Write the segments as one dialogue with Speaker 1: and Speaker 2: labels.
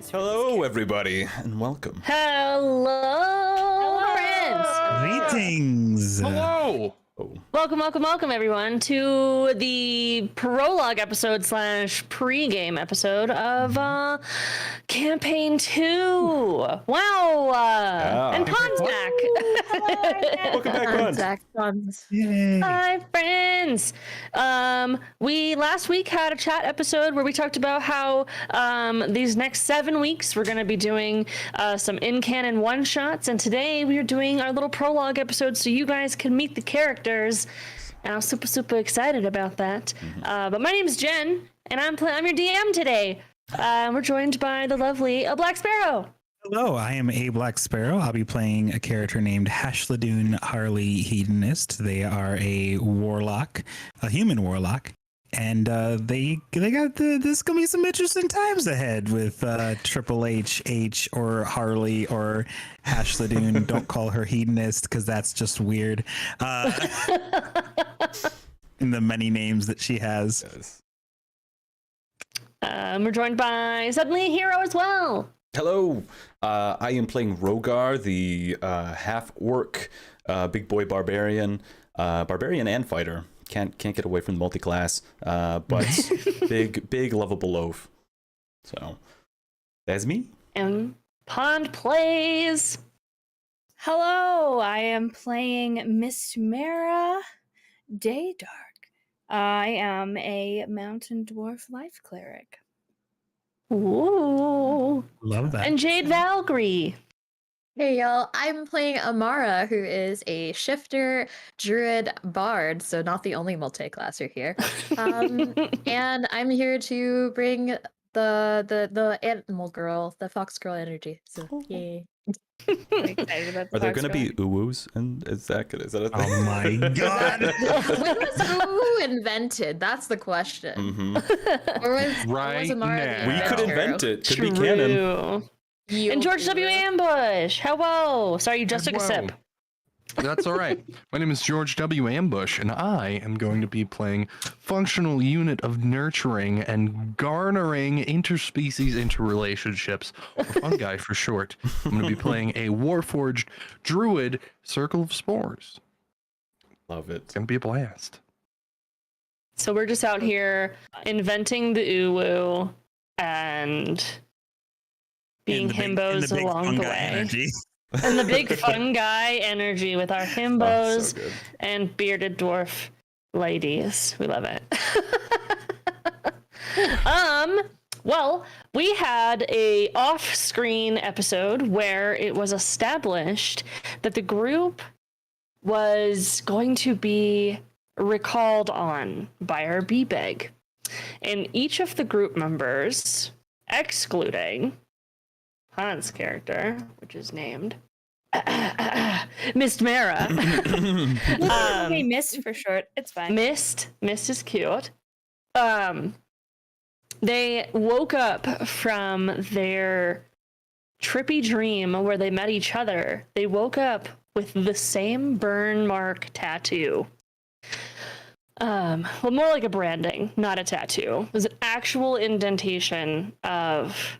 Speaker 1: Hello, everybody, and welcome.
Speaker 2: Hello, friends.
Speaker 3: Greetings.
Speaker 1: Hello.
Speaker 2: Welcome, everyone, to the prologue episode / pre-game episode of Campaign 2. Wow. And Pond's back.
Speaker 1: Welcome back, Pond.
Speaker 2: Hi, friends. We last week had a chat episode where we talked about how these next 7 weeks we're going to be doing some in-canon one-shots, and today we are doing our little prologue episode so you guys can meet the characters. And I'm super excited about that. But my name's Jen, and I'm your DM today. We're joined by the lovely Black Sparrow.
Speaker 3: Hello, I am a Black Sparrow. I'll be playing a character named Hashladoon Harley Hedonist. They are a warlock, a human warlock, and they got there's gonna be some interesting times ahead with Triple H or Harley or Hashladoon. Don't call her Hedonist because that's just weird. In the many names that she has.
Speaker 1: Yes.
Speaker 2: We're joined by suddenly a hero as well.
Speaker 1: Hello. I am playing Rogar, the half-orc big boy barbarian and fighter. Can't get away from the multi-class, but big lovable loaf. So that's me.
Speaker 2: And Pond plays.
Speaker 4: Hello, I am playing Miss Mara Daydark. I am a mountain dwarf life cleric.
Speaker 2: Ooh.
Speaker 3: Love that.
Speaker 2: And Jade Valkyrie.
Speaker 5: Hey y'all, I'm playing Amara, who is a shifter druid bard, so not the only multi-classer here. And I'm here to bring the animal girl, the fox girl energy. So yay.
Speaker 4: Very excited about the
Speaker 1: Are there
Speaker 4: fox
Speaker 1: going to
Speaker 4: girl.
Speaker 1: be uwus? And is that a thing?
Speaker 3: Oh my god.
Speaker 5: When was Ooh invented? That's the question. Or was Amara the
Speaker 1: We could
Speaker 5: inventor?
Speaker 1: invent it. Could be canon.
Speaker 2: True. And George W. Ambush. Hello. Sorry, you just took a sip.
Speaker 6: That's all right. My name is George W. Ambush, and I am going to be playing functional unit of nurturing and garnering interspecies interrelationships, or fungi for short. I'm going to be playing a warforged druid circle of spores.
Speaker 1: Love it.
Speaker 6: It's going to be a blast.
Speaker 2: So we're just out here inventing the uwu and being himbos along the way.
Speaker 3: Energy.
Speaker 2: And the big fun guy energy with our himbos
Speaker 1: so good.
Speaker 2: and bearded dwarf ladies. We love it. Well, we had a off-screen episode where it was established that the group was going to be recalled on by our B-Beg. And each of the group members, excluding Han's character, which is named Miss Mara.
Speaker 4: Okay, Mist for short. It's fine.
Speaker 2: Mist is cute. They woke up from their trippy dream where they met each other. They woke up with the same burn mark tattoo. Well, more like a branding, not a tattoo. It was an actual indentation of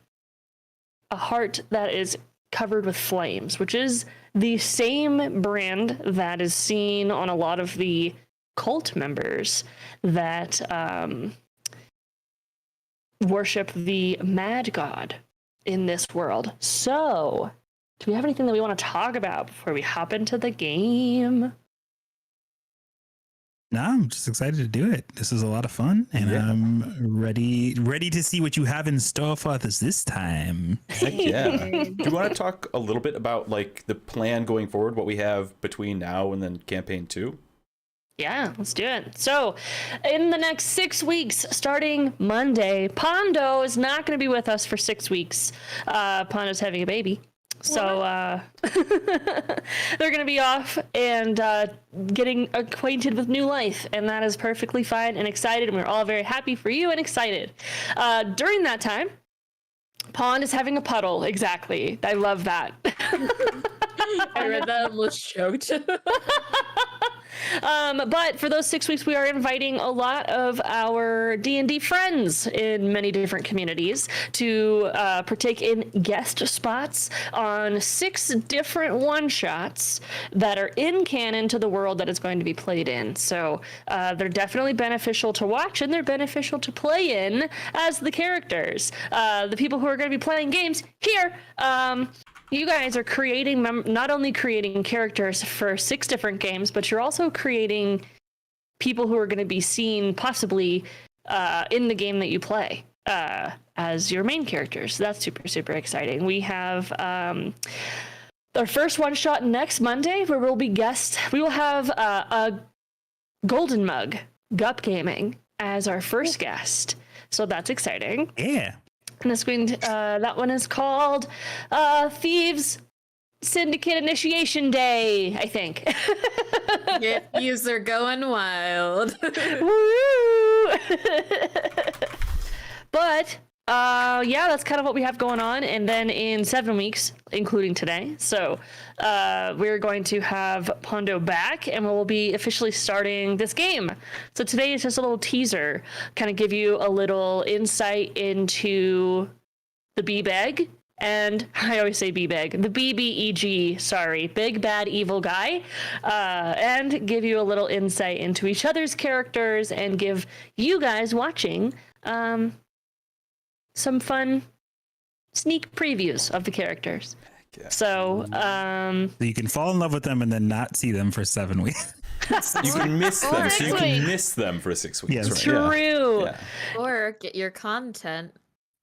Speaker 2: a heart that is covered with flames, which is the same brand that is seen on a lot of the cult members that worship the mad god in this world. So, do we have anything that we want to talk about before we hop into the game?
Speaker 3: No, I'm just excited to do it. This is a lot of fun, and I'm ready to see what you have in store for us this time.
Speaker 1: Heck yeah. Do you want to talk a little bit about like the plan going forward, what we have between now and then campaign 2?
Speaker 2: Yeah, let's do it. So, in the next 6 weeks, starting Monday, Pondo is not going to be with us for 6 weeks. Pondo's having a baby. So they're going to be off and getting acquainted with new life, and that is perfectly fine and excited, and we're all very happy for you and excited. During that time, Pond is having a puddle. Exactly. I love that.
Speaker 5: I read that and was choked.
Speaker 2: But for those 6 weeks, we are inviting a lot of our D&D friends in many different communities to partake in guest spots on 6 different one-shots that are in canon to the world that it's going to be played in. So they're definitely beneficial to watch, and they're beneficial to play in as the characters. The people who are going to be playing games here, you guys are creating, not only creating characters for 6 different games, but you're also creating people who are going to be seen possibly in the game that you play as your main characters. That's super, super exciting. We have our first one shot next Monday where we will have a Golden Mug, Gup Gaming, as our first guest. So that's exciting.
Speaker 3: Yeah.
Speaker 2: And it's going to, that one is called Thieves Syndicate Initiation Day, I think.
Speaker 5: Yeah, thieves are going wild.
Speaker 2: Woo! But yeah, that's kind of what we have going on. And then in 7 weeks, including today, so we're going to have Pondo back, and we'll be officially starting this game. So today is just a little teaser, kind of give you a little insight into the B-Bag. And I always say B-Bag, the BBEG, sorry, Big Bad Evil Guy, and give you a little insight into each other's characters and give you guys watching some fun sneak previews of the characters.
Speaker 1: Yeah.
Speaker 2: So,
Speaker 3: So you can fall in love with them and then not see them for 7 weeks.
Speaker 1: You can miss them, so you
Speaker 2: 6
Speaker 1: can
Speaker 2: weeks.
Speaker 1: miss them for 6 weeks.
Speaker 3: Yes.
Speaker 1: Right?
Speaker 2: True.
Speaker 1: Yeah.
Speaker 5: Or get your content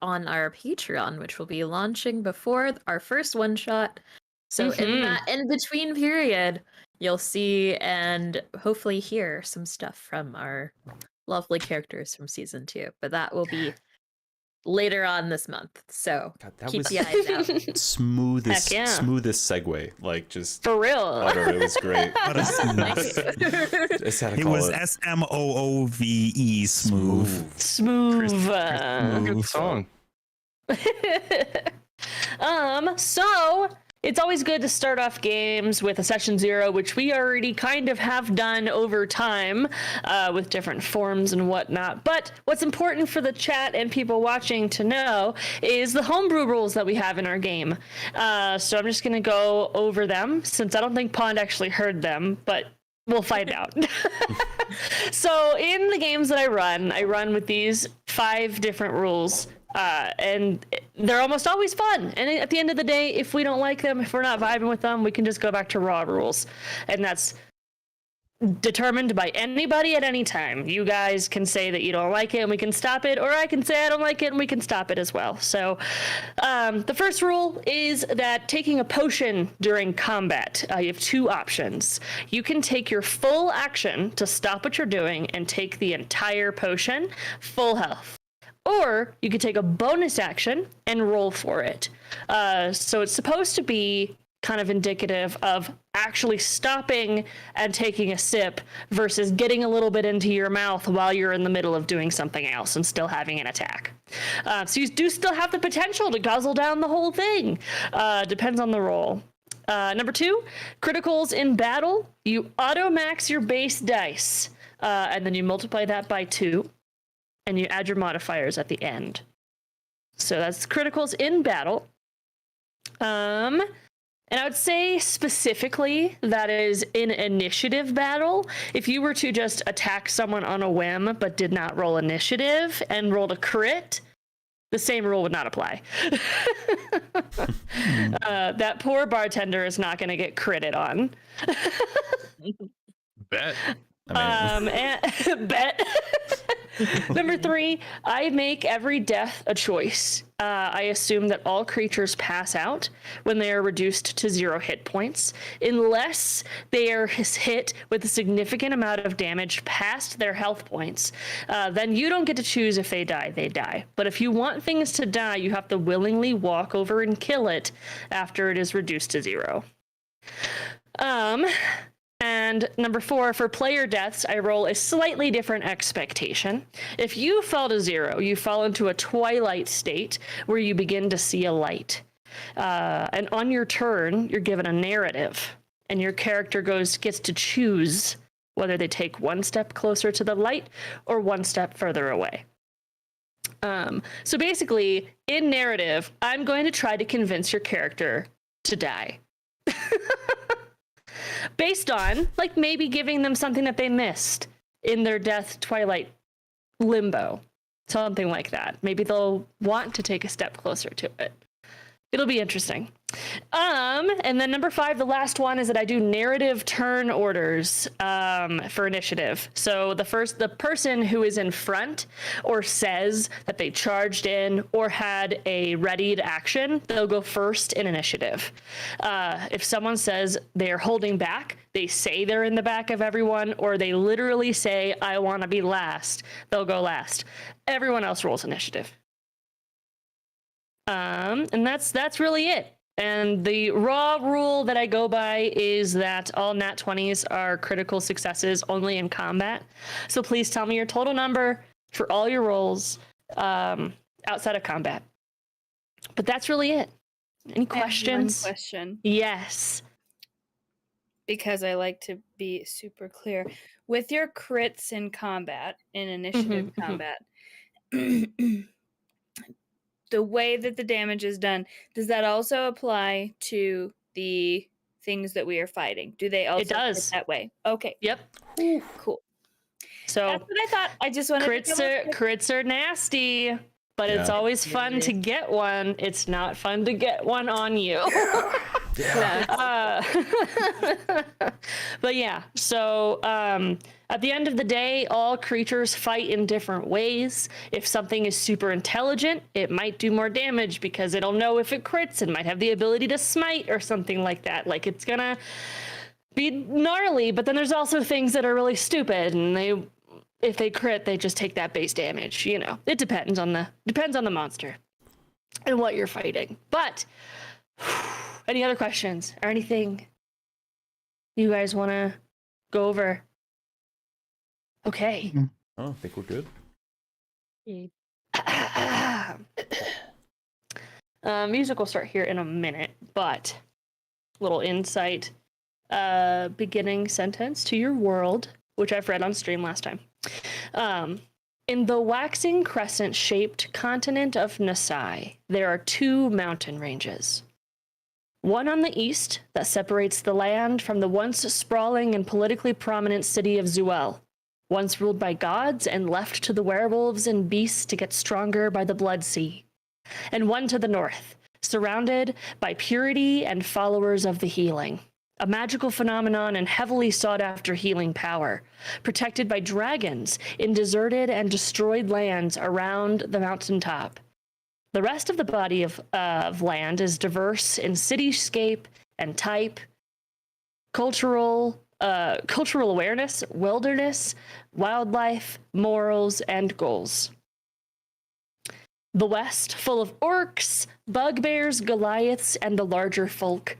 Speaker 5: on our Patreon, which will be launching before our first one shot. So in that in between period, you'll see and hopefully hear some stuff from our lovely characters from season 2. But that will be later on this month. So
Speaker 1: God, that
Speaker 5: keep
Speaker 1: was
Speaker 5: the eyes out.
Speaker 1: smoothest,
Speaker 2: Heck yeah.
Speaker 1: smoothest segue. Like just
Speaker 2: For real.
Speaker 1: utter. It was great.
Speaker 3: What a
Speaker 5: Thank
Speaker 3: smooth.
Speaker 5: you.
Speaker 1: Just had to
Speaker 3: It
Speaker 1: call
Speaker 3: was
Speaker 1: it
Speaker 3: SMOOVE, smooth.
Speaker 2: Smooth.
Speaker 6: Good song.
Speaker 2: So it's always good to start off games with a session 0, which we already kind of have done over time with different forms and whatnot. But what's important for the chat and people watching to know is the homebrew rules that we have in our game. So I'm just going to go over them since I don't think Pond actually heard them, but we'll find out. So in the games that I run with these 5 different rules. And they're almost always fun. And at the end of the day, if we don't like them, if we're not vibing with them, we can just go back to raw rules. And that's determined by anybody at any time. You guys can say that you don't like it and we can stop it, or I can say I don't like it and we can stop it as well. So the first rule is that taking a potion during combat, you have 2 options. You can take your full action to stop what you're doing and take the entire potion, full health. Or you could take a bonus action and roll for it. So it's supposed to be kind of indicative of actually stopping and taking a sip versus getting a little bit into your mouth while you're in the middle of doing something else and still having an attack. So you do still have the potential to guzzle down the whole thing. Depends on the roll. Number 2, criticals in battle. You auto-max your base dice, and then you multiply that by 2. And you add your modifiers at the end. So that's criticals in battle. And I would say specifically that is in initiative battle. If you were to just attack someone on a whim but did not roll initiative and rolled a crit, the same rule would not apply. That poor bartender is not going to get critted on.
Speaker 6: Bet.
Speaker 2: Bet. Number 3, I make every death a choice. I assume that all creatures pass out when they are reduced to 0 hit points, unless they are hit with a significant amount of damage past their health points. Then you don't get to choose if they die, they die. But if you want things to die, you have to willingly walk over and kill it after it is reduced to 0. And number 4, for player deaths, I roll a slightly different expectation. If you fall to 0, you fall into a twilight state where you begin to see a light. And on your turn, you're given a narrative, and your character gets to choose whether they take one step closer to the light or one step further away. So basically, in narrative, I'm going to try to convince your character to die. Based on, like, maybe giving them something that they missed in their death twilight limbo. Something like that. Maybe they'll want to take a step closer to it. It'll be interesting. And then number 5, the last one, is that I do narrative turn orders for initiative. So the person who is in front or says that they charged in or had a readied action, they'll go first in initiative. If someone says they're holding back, they say they're in the back of everyone, or they literally say, I want to be last, they'll go last. Everyone else rolls initiative. And that's really it. And the raw rule that I go by is that all nat 20s are critical successes only in combat. So please tell me your total number for all your rolls outside of combat. But that's really it. Any questions?
Speaker 4: One question,
Speaker 2: Yes.
Speaker 4: because I like to be super clear. With your crits in combat, in initiative combat, the way that the damage is done, does that also apply to the things that we are fighting? Do they also
Speaker 2: It does.
Speaker 4: fit that way? Okay,
Speaker 2: Yep.
Speaker 4: cool.
Speaker 2: So
Speaker 4: That's what I thought. I just wanted
Speaker 2: crits are nasty, but it's
Speaker 1: Yeah.
Speaker 2: always fun to get one. It's not fun to get one on you. But yeah, so at the end of the day, all creatures fight in different ways. If something is super intelligent, it might do more damage because it'll know if it crits and might have the ability to smite or something like that. Like, it's gonna be gnarly, but then there's also things that are really stupid, and if they crit, they just take that base damage. You know, it depends on the monster and what you're fighting. But any other questions or anything you guys want to go over? Okay.
Speaker 1: Oh, I think we're good.
Speaker 2: Music will start here in a minute, but little insight. Beginning sentence to your world, which I've read on stream last time. In the waxing crescent-shaped continent of Nasai, there are 2 mountain ranges. One on the east that separates the land from the once sprawling and politically prominent city of Zuel, once ruled by gods and left to the werewolves and beasts to get stronger by the Blood Sea. And one to the north, surrounded by purity and followers of the healing, a magical phenomenon and heavily sought-after healing power, protected by dragons in deserted and destroyed lands around the mountaintop. The rest of the body of land is diverse in cityscape and type, cultural awareness, wilderness, wildlife, morals, and goals. The West, full of orcs, bugbears, Goliaths, and the larger folk,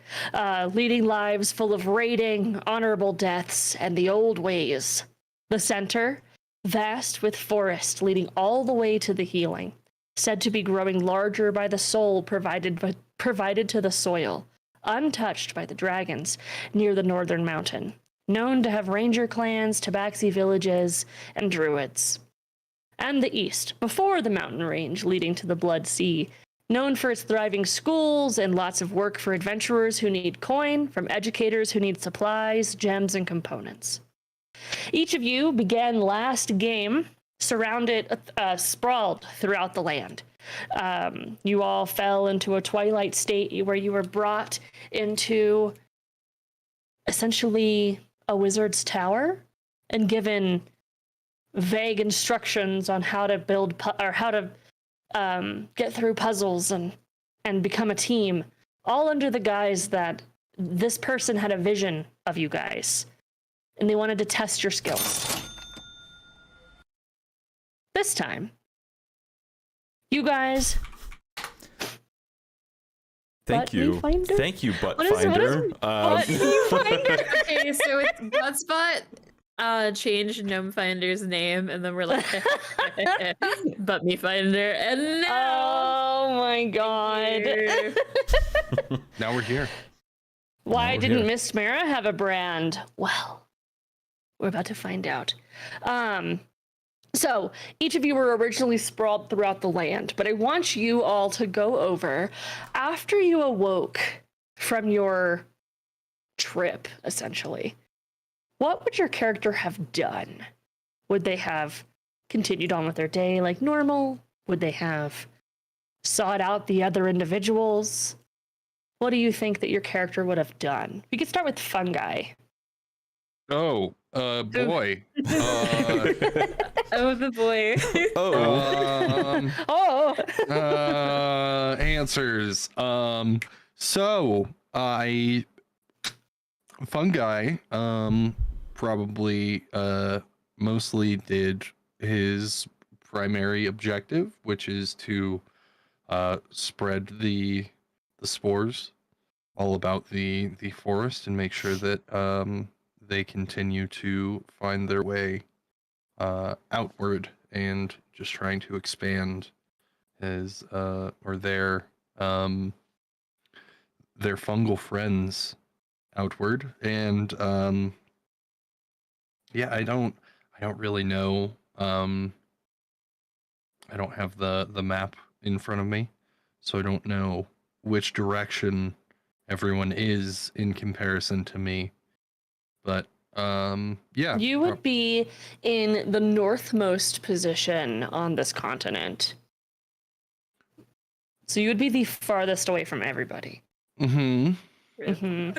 Speaker 2: leading lives full of raiding, honorable deaths, and the old ways. The center, vast with forest leading all the way to the healing, said to be growing larger by the soul provided to the soil, untouched by the dragons near the northern mountain, known to have ranger clans, tabaxi villages, and druids. And the east, before the mountain range leading to the Blood Sea, known for its thriving schools and lots of work for adventurers who need coin, from educators who need supplies, gems, and components. Each of you began last game surrounded, sprawled throughout the land. You all fell into a twilight state where you were brought into essentially a wizard's tower and given vague instructions on how to build or how to get through puzzles and become a team, all under the guise that this person had a vision of you guys and they wanted to test your skills. This time, you guys.
Speaker 1: Thank you, Butt Finder.
Speaker 5: Okay, so it's Buttspot changed Gnome Finder's name, and then we're like, Butt Me Finder, and now.
Speaker 2: Oh my god!
Speaker 6: Now we're here.
Speaker 2: Why didn't Miss Mara have a brand? Well, We're about to find out. So each of you were originally sprawled throughout the land, but I want you all to go over after you awoke from your trip, essentially. What would your character have done? Would they have continued on with their day like normal? Would they have sought out the other individuals? What do you think that your character would have done? We could start with Fungi.
Speaker 6: Oh, boy.
Speaker 4: Oh, the boy.
Speaker 6: Answers. So Fungi, probably, mostly did his primary objective, which is to, spread the spores all about the forest and make sure that, they continue to find their way outward and just trying to expand his or their fungal friends outward. And yeah, I don't really know. I don't have the map in front of me, so I don't know which direction everyone is in comparison to me. But yeah.
Speaker 2: You would be in the northmost position on this continent. So you would be the farthest away from everybody.
Speaker 6: Mm-hmm.
Speaker 2: Mm-hmm.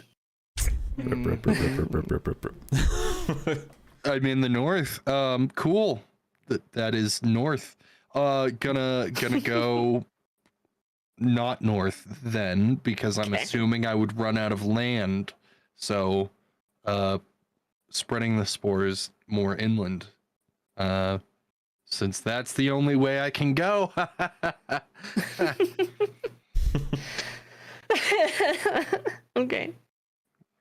Speaker 6: I'm in the north. Cool. That is north. Gonna go not north then, because I'm assuming I would run out of land. So spreading the spores more inland, since that's the only way I can go.
Speaker 2: Okay.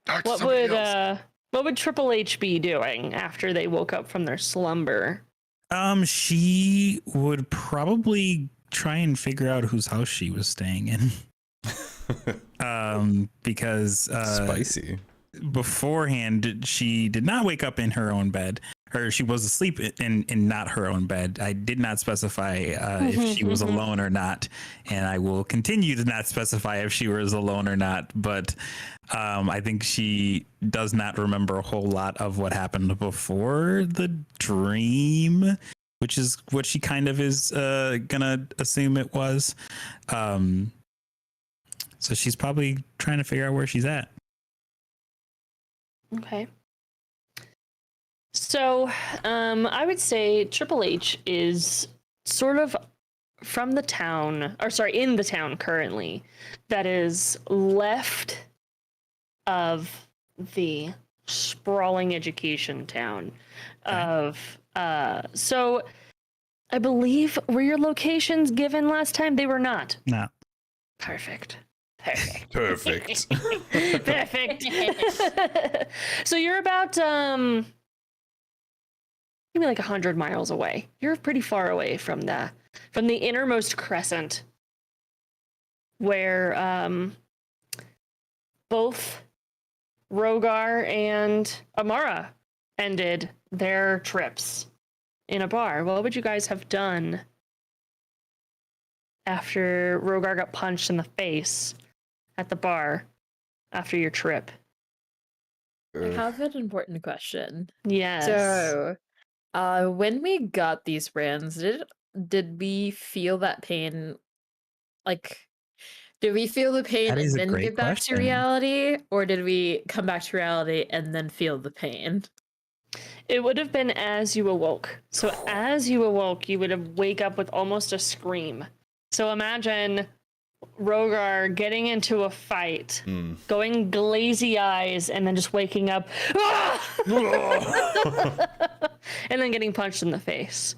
Speaker 6: Talk to
Speaker 2: What
Speaker 6: somebody
Speaker 2: would
Speaker 6: else.
Speaker 2: what would Triple H be doing after they woke up from their slumber?
Speaker 3: She would probably try and figure out whose house she was staying in. Because
Speaker 1: Spicy.
Speaker 3: beforehand she did not wake up in her own bed, or she was asleep in not her own bed. I did not specify if she was alone or not, and I will continue to not specify if she was alone or not. But I think she does not remember a whole lot of what happened before the dream, which is what she kind of is gonna assume it was. So she's probably trying to figure out where she's at.
Speaker 2: Okay. So, I would say Triple H is sort of from the town, or sorry, in the town currently, that is left of the sprawling education town of, so I believe, were your locations given last time? They were not.
Speaker 3: No.
Speaker 2: Perfect.
Speaker 1: Perfect.
Speaker 2: Perfect. So you're about maybe like 100 miles away. You're pretty far away from the innermost crescent where both Rogar and Amara ended their trips in a bar. What would you guys have done after Rogar got punched in the face at the bar after your trip?
Speaker 5: I have an important question.
Speaker 2: Yes.
Speaker 5: So, when we got these brands, did we feel that pain? Like, did we feel the pain
Speaker 3: That is
Speaker 5: and
Speaker 3: a
Speaker 5: then
Speaker 3: great
Speaker 5: get back to
Speaker 3: question.
Speaker 5: reality, or did we come back to reality and then feel the pain?
Speaker 2: It would have been as you awoke. So as you awoke, you would have wake up with almost a scream. So imagine Rogar getting into a fight, going glazy eyes, and then just waking up, and then getting punched in the face.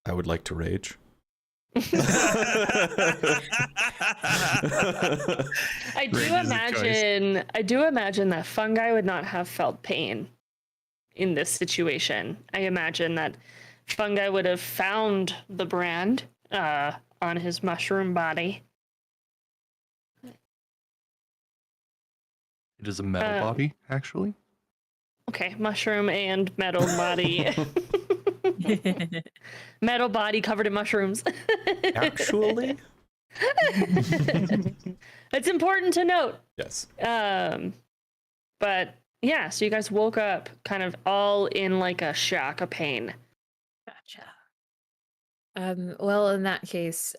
Speaker 1: I would like to rage.
Speaker 2: I do
Speaker 6: Rage is a
Speaker 2: imagine that Fungi would not have felt pain in this situation. I imagine that Fungi would have found the brand on his mushroom body.
Speaker 6: It is a metal body, actually.
Speaker 2: okay, mushroom and metal body. Metal body covered in mushrooms.
Speaker 1: Actually,
Speaker 2: It's important to note.
Speaker 1: yes.
Speaker 2: But yeah, so you guys woke up kind of all in like a shock of pain.
Speaker 5: Gotcha. Well, in that case,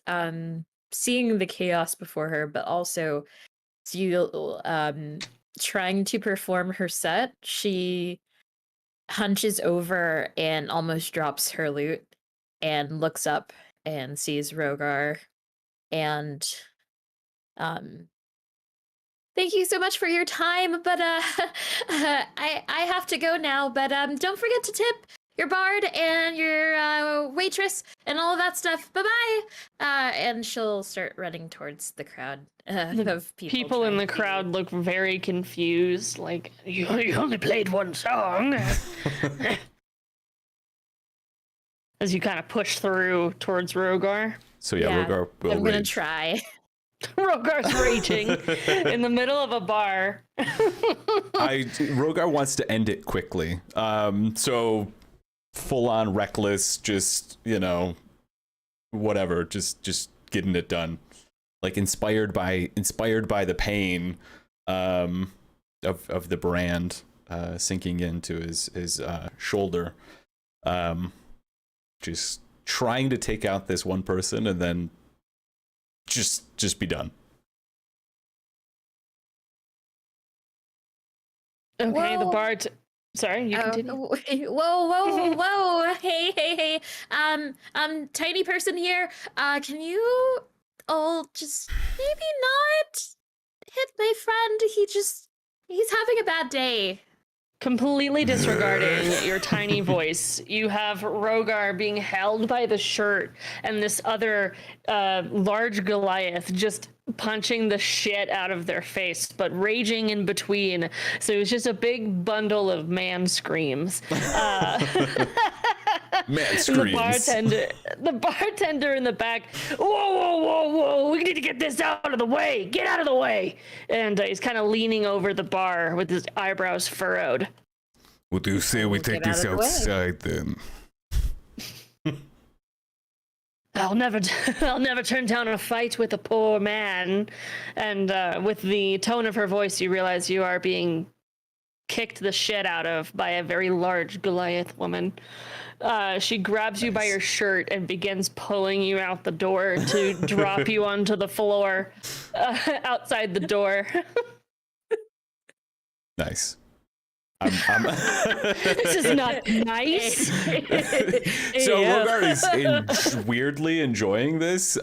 Speaker 5: seeing the chaos before her, but also trying to perform her set, she hunches over and almost drops her lute and looks up and sees Rogar and thank you so much for your time, but I have to go now, but don't forget to tip your bard and your waitress and all of that stuff. Bye-bye. And she'll start running towards the crowd of
Speaker 2: People in the crowd look very confused, like, you only played one song. As you kind of push through towards Rogar.
Speaker 1: So yeah, Rogar will
Speaker 5: I'm gonna
Speaker 1: rage.
Speaker 5: try.
Speaker 2: Rogar's raging in the middle of a bar.
Speaker 1: Rogar wants to end it quickly. So full on reckless, just, whatever, just getting it done. Like inspired by the pain of the brand sinking into his shoulder. Just trying to take out this one person and then just be done.
Speaker 2: Okay,
Speaker 5: Whoa.
Speaker 2: the bar. Sorry, you continue.
Speaker 5: Whoa. Hey. Tiny person here. Can you all just maybe not hit my friend? He's having a bad day.
Speaker 2: Completely disregarding your tiny voice, you have Rogar being held by the shirt and this other large Goliath just punching the shit out of their face, but raging in between. So it was just a big bundle of man screams.
Speaker 1: Man screams.
Speaker 2: The bartender in the back, whoa, we need to get this out of the way. Get out of the way. And he's kind of leaning over the bar with his eyebrows furrowed.
Speaker 1: What do you say we take this outside then?
Speaker 2: I'll never turn down a fight with a poor man. And with the tone of her voice, you realize you are being kicked the shit out of by a very large Goliath woman. She grabs you by your shirt and begins pulling you out the door to drop you onto the floor outside the door.
Speaker 1: Nice.
Speaker 2: This is not nice.
Speaker 1: So Rogar is weirdly enjoying this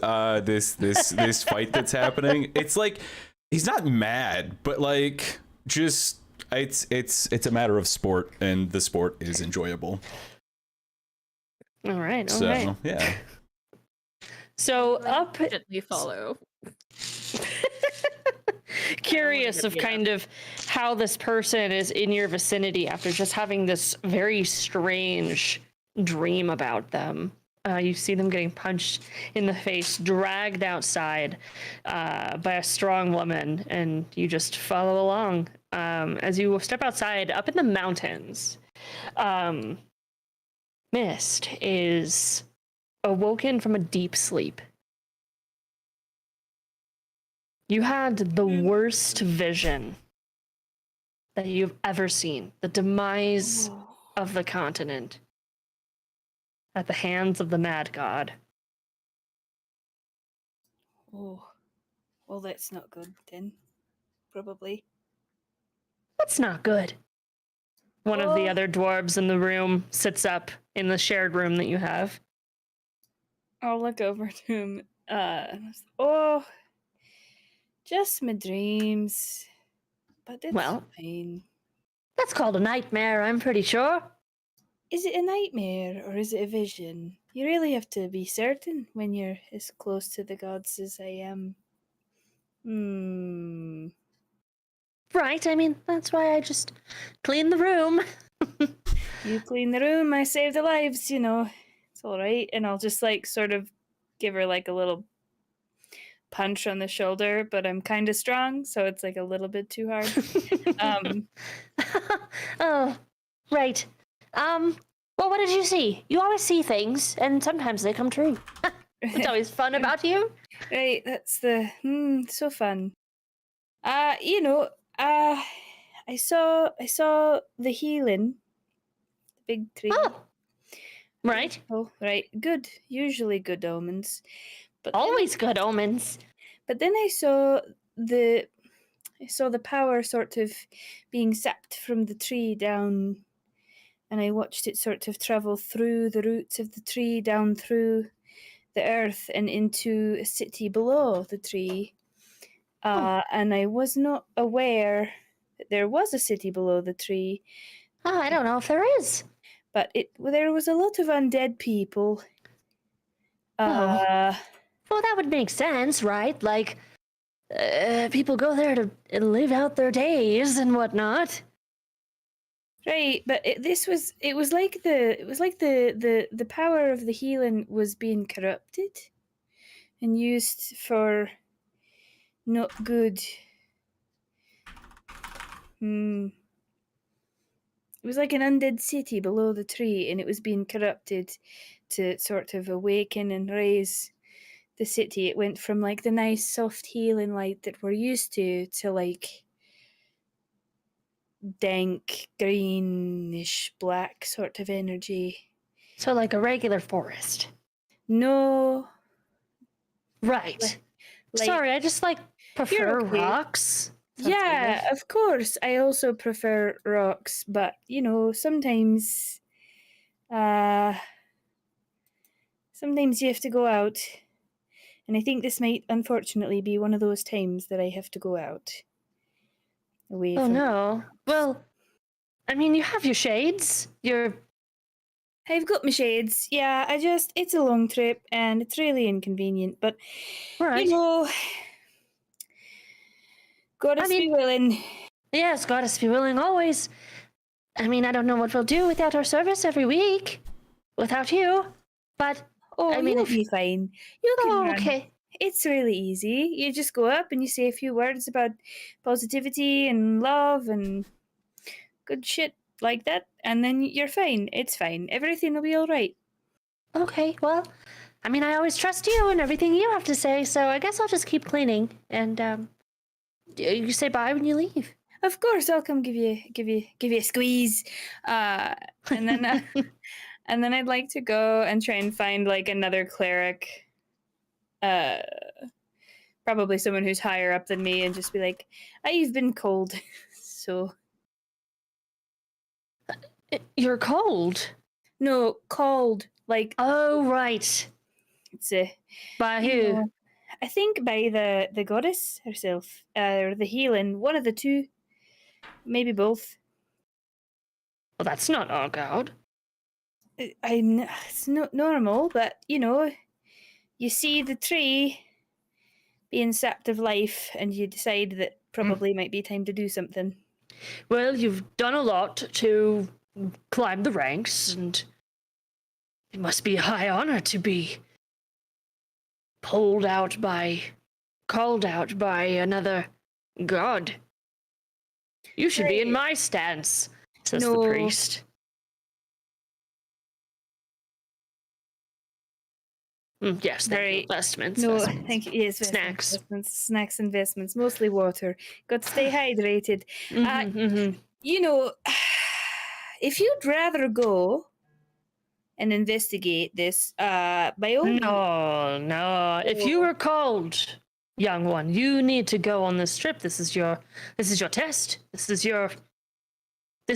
Speaker 1: fight that's happening. It's like he's not mad, but like just it's a matter of sport, and the sport is enjoyable.
Speaker 2: All right.
Speaker 1: Yeah.
Speaker 2: So up,
Speaker 5: Gently follow.
Speaker 2: curious of kind of how this person is in your vicinity after just having this very strange dream about them. You see them getting punched in the face, dragged outside by a strong woman, and you just follow along. As you step outside, up in the mountains, Mist is awoken from a deep sleep. You had the worst vision that you've ever seen. The demise of the continent at the hands of the mad god.
Speaker 4: Oh, well, that's not good then. Probably.
Speaker 2: That's not good. One of the other dwarves in the room sits up in the shared room that you have.
Speaker 4: I'll look over to him. Just my dreams. But it's fine.
Speaker 2: That's called a nightmare, I'm pretty sure.
Speaker 4: Is it a nightmare or is it a vision? You really have to be certain when you're as close to the gods as I am.
Speaker 2: Right, I mean, that's why I just clean the room.
Speaker 4: You clean the room, I save the lives, It's alright. And I'll just sort of give her a little punch on the shoulder, but I'm kind of strong, so it's a little bit too hard.
Speaker 2: Oh, Right. Well, what did you see? You always see things, and sometimes they come true. It's always fun about you.
Speaker 4: Right, that's the so fun. I saw the healing, the big tree.
Speaker 2: Oh, right.
Speaker 4: Oh, right, good. Usually good omens. But
Speaker 2: Always good omens.
Speaker 4: then I saw the power sort of being sapped from the tree down, and I watched it sort of travel through the roots of the tree down through the earth and into a city below the tree. And I was not aware that there was a city below the tree,
Speaker 2: Oh, I don't know if there is.
Speaker 4: but there was a lot of undead people.
Speaker 2: Oh. Well, that would make sense, right? Like, people go there to live out their days and whatnot.
Speaker 4: Right, but it was like the power of the healing was being corrupted and used for not good. It was like an undead city below the tree, and it was being corrupted to sort of awaken and raise the city. It went from like the nice soft healing light that we're used to like dank, greenish, black sort of energy.
Speaker 2: So, like a regular forest.
Speaker 4: No.
Speaker 2: Right.
Speaker 4: Like,
Speaker 2: Sorry, I just prefer
Speaker 4: okay.
Speaker 2: Rocks.
Speaker 4: Yeah,
Speaker 2: Sounds
Speaker 4: of course. I also prefer rocks, but sometimes sometimes you have to go out. And I think this might unfortunately be one of those times that I have to go out. Away
Speaker 2: Oh
Speaker 4: from
Speaker 2: no. Well, I mean, you have your shades.
Speaker 4: I've got my shades. Yeah, it's a long trip and it's really inconvenient, but
Speaker 2: Right.
Speaker 4: Gotta be willing.
Speaker 2: Yes, gotta be willing always. I mean, I don't know what we'll do without our service every week. Without you. But, I mean,
Speaker 4: you'll be fine. You can run.
Speaker 2: Okay.
Speaker 4: It's really easy. You just go up and you say a few words about positivity and love and good shit like that, and then you're fine. It's fine. Everything will be all right.
Speaker 2: Okay, well, I mean, I always trust you and everything you have to say, so I guess I'll just keep cleaning. And, you say bye when you leave.
Speaker 4: Of course, I'll come give you a squeeze, and then and then I'd like to go and try and find like another cleric, probably someone who's higher up than me, and just be like, I've been cold, so.
Speaker 2: You're cold?
Speaker 4: No, called like.
Speaker 2: Oh, right.
Speaker 4: It's a.
Speaker 2: By who?
Speaker 4: I think by the goddess herself, or the healing, one of the two, maybe both.
Speaker 2: Well, that's not our god.
Speaker 4: It's not normal, but you see the tree being sapped of life, and you decide that probably might be time to do something.
Speaker 2: Well, you've done a lot to climb the ranks, and it must be a high honor to be called out by another god. You should be in my stance, says the priest. Yes, investments.
Speaker 4: No,
Speaker 2: investments.
Speaker 4: thank you. Yes,
Speaker 2: Snacks.
Speaker 4: Snacks, investments, mostly water. Got to stay hydrated. If you'd rather go and investigate this, by all means.
Speaker 2: No. If you were called, young one, you need to go on this trip. This is your test. This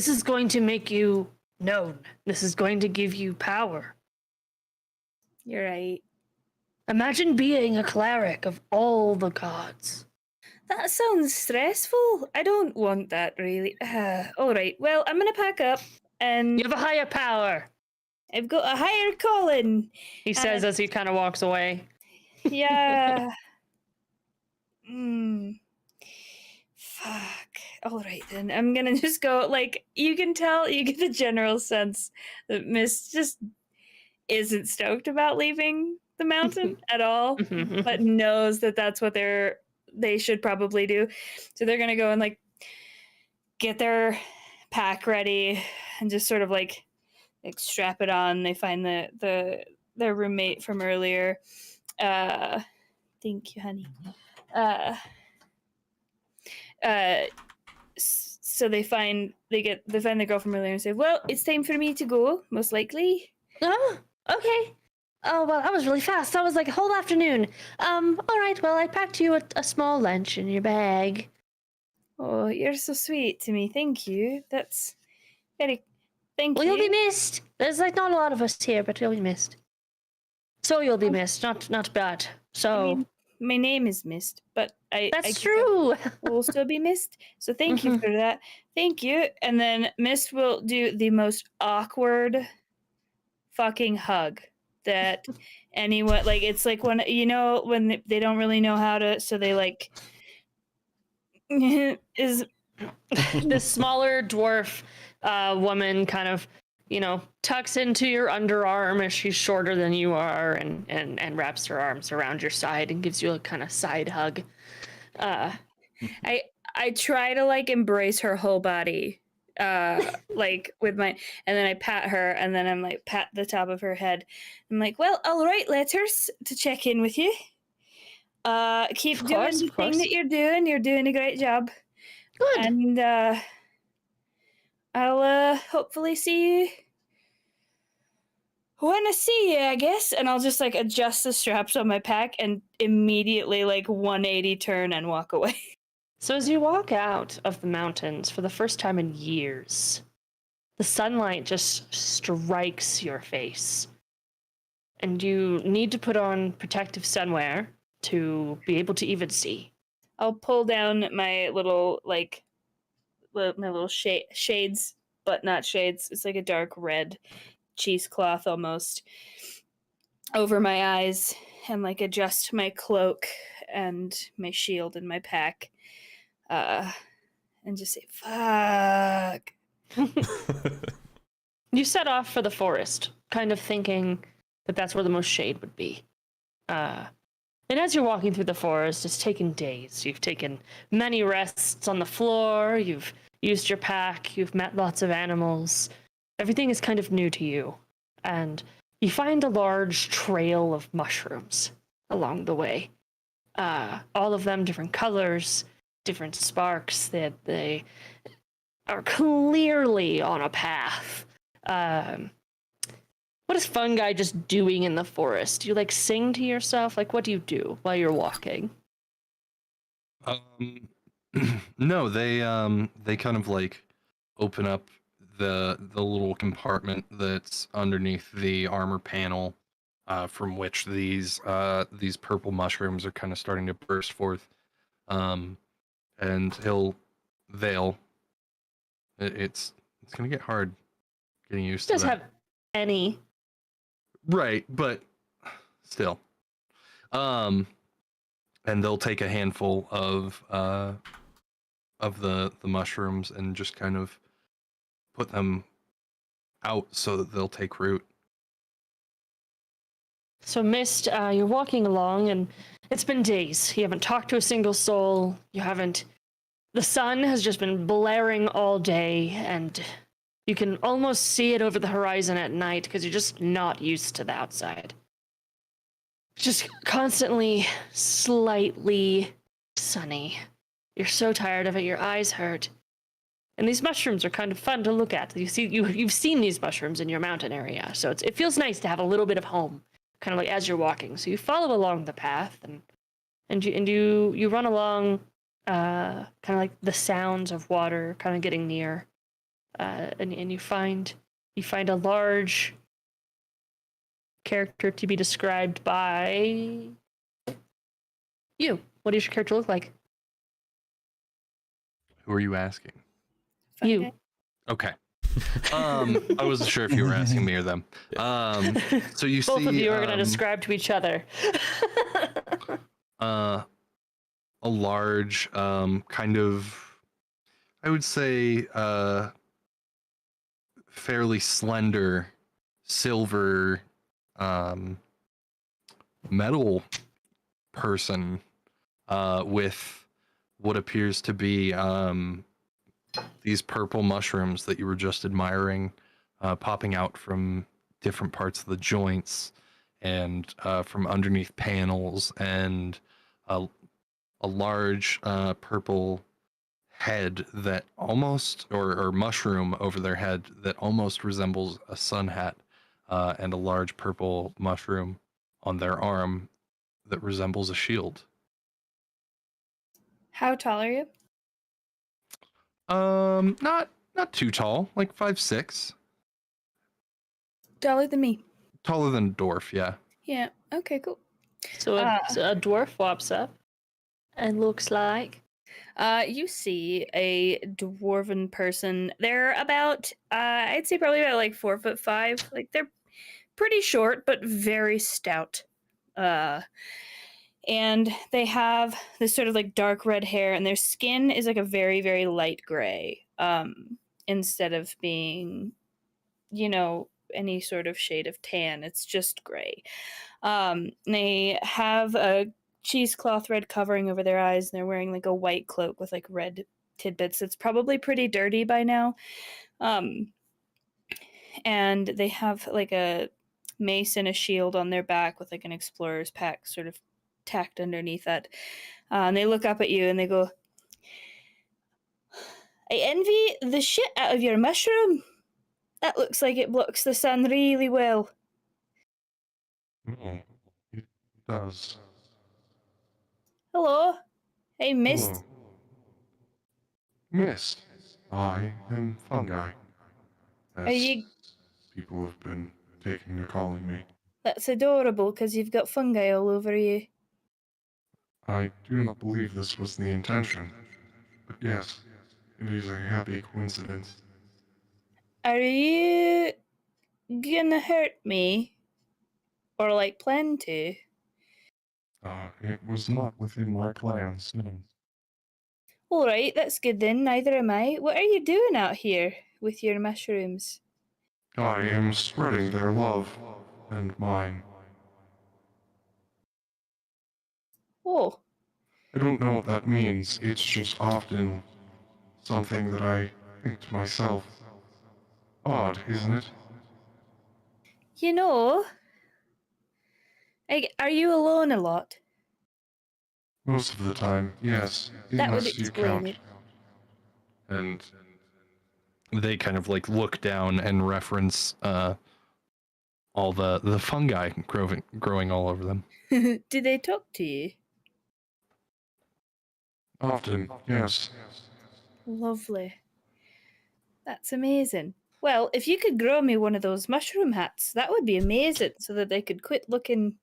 Speaker 2: is going to make you known. This is going to give you power.
Speaker 4: You're right.
Speaker 2: Imagine being a cleric of all the gods.
Speaker 4: That sounds stressful. I don't want that, really. All right. Well, I'm going to pack up and...
Speaker 2: You have a higher power.
Speaker 4: I've got a higher calling.
Speaker 2: He says as he kind of walks away.
Speaker 4: Yeah. Fuck. All right, then. I'm going to just go, you can tell, you get the general sense that Miss just isn't stoked about leaving the mountain at all, but knows that that's what they should probably do. So they're gonna go and get their pack ready and just sort of like strap it on. They find their roommate from earlier. Thank you, honey. So they find the girl from earlier and say, "Well, it's time for me to go, most likely."
Speaker 2: Oh, okay. Oh, well, that was really fast. That was like a whole afternoon. All right, well, I packed you a small lunch in your bag.
Speaker 4: Oh, you're so sweet to me. Thank you. That's very. Thank
Speaker 2: Well,
Speaker 4: you.
Speaker 2: you'll be missed. There's like not a lot of us here, but you'll be missed. So you'll be missed, not bad. So
Speaker 4: I mean, my name is missed, but
Speaker 2: that's true.
Speaker 4: will also be missed. So thank you for that. Thank you. And then Mist will do the most awkward fucking hug that anyone like. It's like when when they don't really know how to, so they like is
Speaker 2: This smaller dwarf woman kind of, tucks into your underarm as she's shorter than you are and wraps her arms around your side and gives you a kind of side hug.
Speaker 4: I try to like embrace her whole body, like with my, and then I pat her, and then I'm like pat the top of her head. I'm like, well, I'll write letters to check in with you. Keep doing the thing that you're doing. You're doing a great job.
Speaker 2: Good.
Speaker 4: And I'll hopefully see you when I see you, I guess. And I'll just like adjust the straps on my pack and immediately like 180 turn and walk away.
Speaker 2: So as you walk out of the mountains for the first time in years, the sunlight just strikes your face. And you need to put on protective sunwear to be able to even see.
Speaker 4: I'll pull down my little like my little shades, but not shades. It's like a dark red cheesecloth almost over my eyes, and like adjust my cloak and my shield and my pack, and just say fuck.
Speaker 2: You set off for the forest, kind of thinking that that's where the most shade would be. And as you're walking through the forest, it's taken days. You've taken many rests on the floor, you've used your pack, you've met lots of animals. Everything is kind of new to you. And you find a large trail of mushrooms along the way. All of them different colors, different sparks. They are clearly on a path. What is Fungi just doing in the forest? Do you like sing to yourself? Like, what do you do while you're walking?
Speaker 6: No, they kind of like open up the little compartment that's underneath the armor panel, from which these purple mushrooms are kind of starting to burst forth. And it's gonna get hard getting used to that.
Speaker 2: Does have any.
Speaker 6: Right, but still. And they'll take a handful of the mushrooms and just kind of put them out so that they'll take root.
Speaker 2: So, Mist, you're walking along, and it's been days. You haven't talked to a single soul. The sun has just been blaring all day, and you can almost see it over the horizon at night because you're just not used to the outside. Just constantly, slightly sunny. You're so tired of it, your eyes hurt. And these mushrooms are kind of fun to look at. You've seen these mushrooms in your mountain area, so it feels nice to have a little bit of home, kind of like as you're walking. So you follow along the path, and you run along, kind of like the sounds of water kind of getting near, and you find a large character to be described by you. What does your character look like?
Speaker 6: Who are you asking?
Speaker 2: You.
Speaker 6: Okay. I wasn't sure if you were asking me or them. So you see,
Speaker 2: both of you are going to describe to each other.
Speaker 6: A large, kind of, I would say, fairly slender, silver, metal person, with what appears to be these purple mushrooms that you were just admiring, popping out from different parts of the joints and from underneath panels, and a large purple head that almost, or mushroom over their head that almost resembles a sun hat, and a large purple mushroom on their arm that resembles a shield.
Speaker 4: How tall are you?
Speaker 6: Not too tall, like 5'6".
Speaker 4: Taller than me.
Speaker 6: Taller than a dwarf, yeah.
Speaker 4: Yeah. Okay, cool.
Speaker 2: So a dwarf walks up and looks like.
Speaker 4: You see a dwarven person. They're about, I'd say probably about like 4'5". Like they're pretty short, but very stout. And they have this sort of like dark red hair, and their skin is like a very, very light gray. Instead of being, any sort of shade of tan, it's just gray. They have a cheesecloth red covering over their eyes, and they're wearing like a white cloak with like red tidbits. It's probably pretty dirty by now. And they have like a mace and a shield on their back with like an explorer's pack sort of tacked underneath that. And they look up at you and they go, I envy the shit out of your mushroom. That looks like it blocks the sun really well.
Speaker 7: No, it does.
Speaker 4: Hello? Hey, Mist.
Speaker 7: Hello. Mist. I am fungi.
Speaker 4: Are you...
Speaker 7: People have been taking to calling me.
Speaker 4: That's adorable, because you've got fungi all over you.
Speaker 7: I do not believe this was the intention, but yes, it is a happy coincidence.
Speaker 4: Are you gonna hurt me? Or, like, plan to?
Speaker 7: It was not within my plans, no.
Speaker 4: Alright, that's good then, neither am I. What are you doing out here with your mushrooms?
Speaker 7: I am spreading their love, and mine.
Speaker 4: Oh,
Speaker 7: I don't know what that means, it's just often something that I think to myself. Odd, isn't it?
Speaker 4: you know... are you alone a lot?
Speaker 7: Most of the time, yes.
Speaker 4: That would
Speaker 7: Unless you
Speaker 4: explain
Speaker 7: count.
Speaker 4: it.
Speaker 6: And they kind of like look down and reference all the fungi growing all over them.
Speaker 4: Do they talk to you?
Speaker 7: Often, yes.
Speaker 4: Lovely. That's amazing. Well, if you could grow me one of those mushroom hats, that would be amazing, so that they could quit looking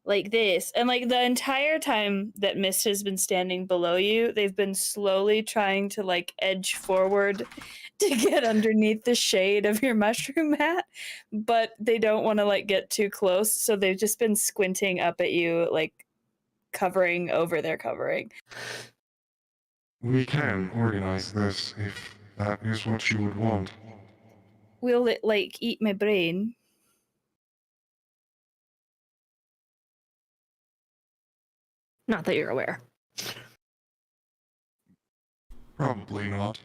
Speaker 4: like this. And like the entire time that Mist has been standing below you, they've been slowly trying to like edge forward to get underneath the shade of your mushroom hat, but they don't want to like get too close, so they've just been squinting up at you, like covering over their covering.
Speaker 7: We can organize this if that is what you would want.
Speaker 4: Will it like eat my brain?
Speaker 2: Not that you're aware.
Speaker 7: Probably not.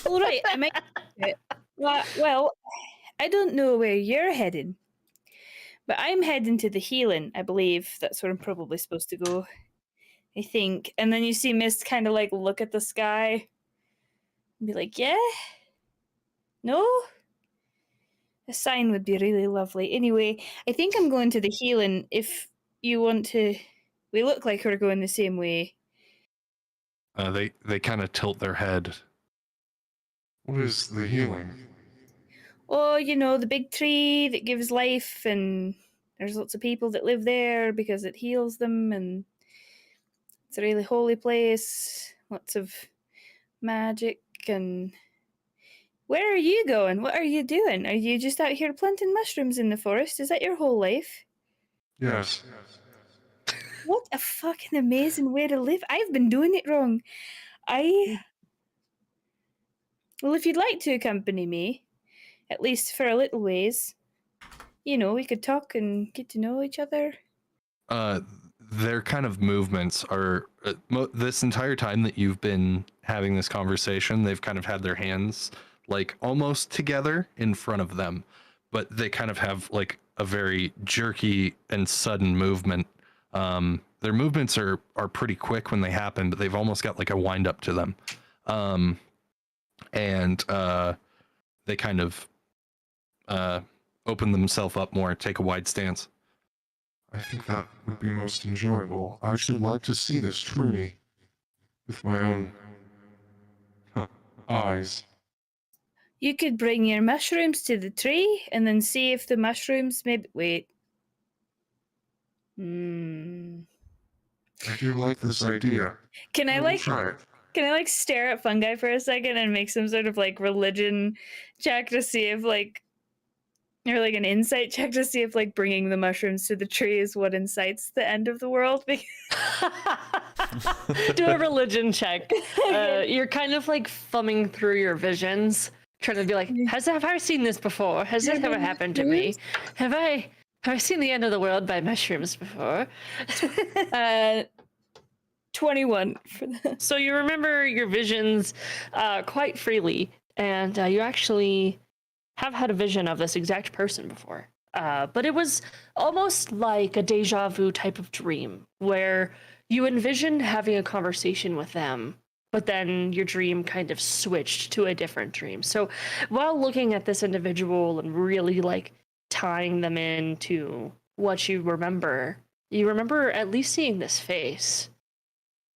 Speaker 4: All right, I might. Well, I don't know where you're heading, but I'm heading to the healing. I believe that's where I'm probably supposed to go. I think. And then you see Mist kind of like look at the sky and be like, yeah? No? A sign would be really lovely. Anyway, I think I'm going to the healing if you want to. We look like we're going the same way.
Speaker 6: They kind of tilt their head.
Speaker 7: What is the healing?
Speaker 4: Oh, the big tree that gives life, and there's lots of people that live there because it heals them, and it's a really holy place. Lots of magic. And where are you going? What are you doing? Are you just out here planting mushrooms in the forest? Is that your whole life?
Speaker 7: Yes.
Speaker 4: What a fucking amazing way to live. I've been doing it wrong. Well, if you'd like to accompany me, at least for a little ways, we could talk and get to know each other.
Speaker 6: their kind of movements are this entire time that you've been having this conversation, they've kind of had their hands like almost together in front of them, but they kind of have like a very jerky and sudden movement. Their movements are pretty quick when they happen, but they've almost got like a wind up to them. And they kind of open themselves up more, take a wide stance.
Speaker 7: I think that would be most enjoyable. I should like to see this tree with my own eyes.
Speaker 4: You could bring your mushrooms to the tree and then see if the mushrooms maybe. Wait.
Speaker 7: I do like this idea.
Speaker 4: Can I
Speaker 7: will
Speaker 4: like
Speaker 7: try it.
Speaker 4: Can I like stare at fungi for a second and make some sort of like religion check to see if like, or like an insight check to see if like bringing the mushrooms to the tree is what incites the end of the world?
Speaker 2: Do a religion check. You're kind of like thumbing through your visions, trying to be like, have I seen this before? Has this ever happened to me? Have I seen the end of the world by mushrooms before?
Speaker 4: 21 for that.
Speaker 2: So you remember your visions quite freely, and you actually have had a vision of this exact person before. But it was almost like a deja vu type of dream, where you envisioned having a conversation with them, but then your dream kind of switched to a different dream. So while looking at this individual and really like tying them into what you remember at least seeing this face.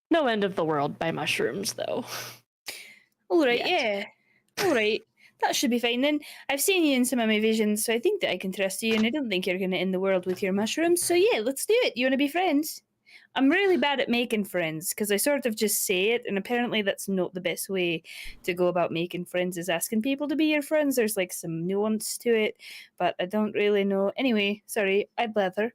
Speaker 2: No end of the world by mushrooms, though.
Speaker 4: All right,
Speaker 2: Yet.
Speaker 4: yeah. All right. That should be fine then. I've seen you in some of my visions, so I think that I can trust you, and I don't think you're going to end the world with your mushrooms. So yeah, let's do it. You want to be friends? I'm really bad at making friends, because I sort of just say it, and apparently that's not the best way to go about making friends, is asking people to be your friends. There's like some nuance to it, but I don't really know. Anyway, sorry, I blather.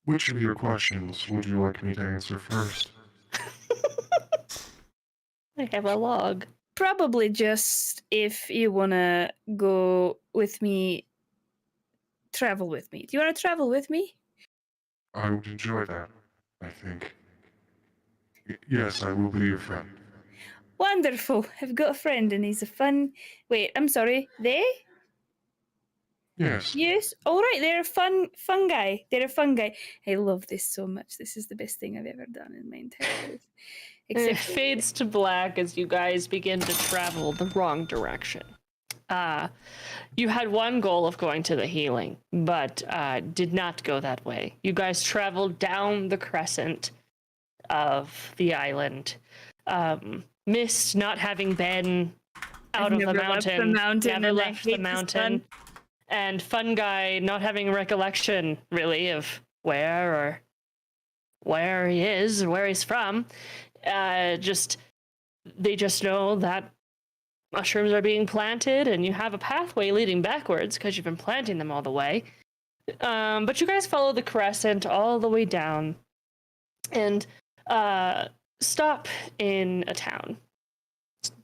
Speaker 7: Which of your questions would you like me to answer first?
Speaker 2: I have a log.
Speaker 4: Probably just if you want to go with me, travel with me. Do you want to travel with me?
Speaker 7: I would enjoy that, I think. Yes, I will be your friend.
Speaker 4: Wonderful. I've got a friend and he's a fun... Wait, I'm sorry. They?
Speaker 7: Yes.
Speaker 4: Yes. All right, they're a fungi. They're a fungi. I love this so much. This is the best thing I've ever done in my entire life.
Speaker 2: It
Speaker 4: Except
Speaker 2: fades to black as you guys begin to travel the wrong direction. You had one goal of going to the healing, but did not go that way. You guys traveled down the crescent of the island. Mist not having been out of the mountain, never left the mountain. And Fungi not having recollection, really, of where he is, or where he's from. They just know that mushrooms are being planted, and you have a pathway leading backwards because you've been planting them all the way. But you guys follow the crescent all the way down, and stop in a town.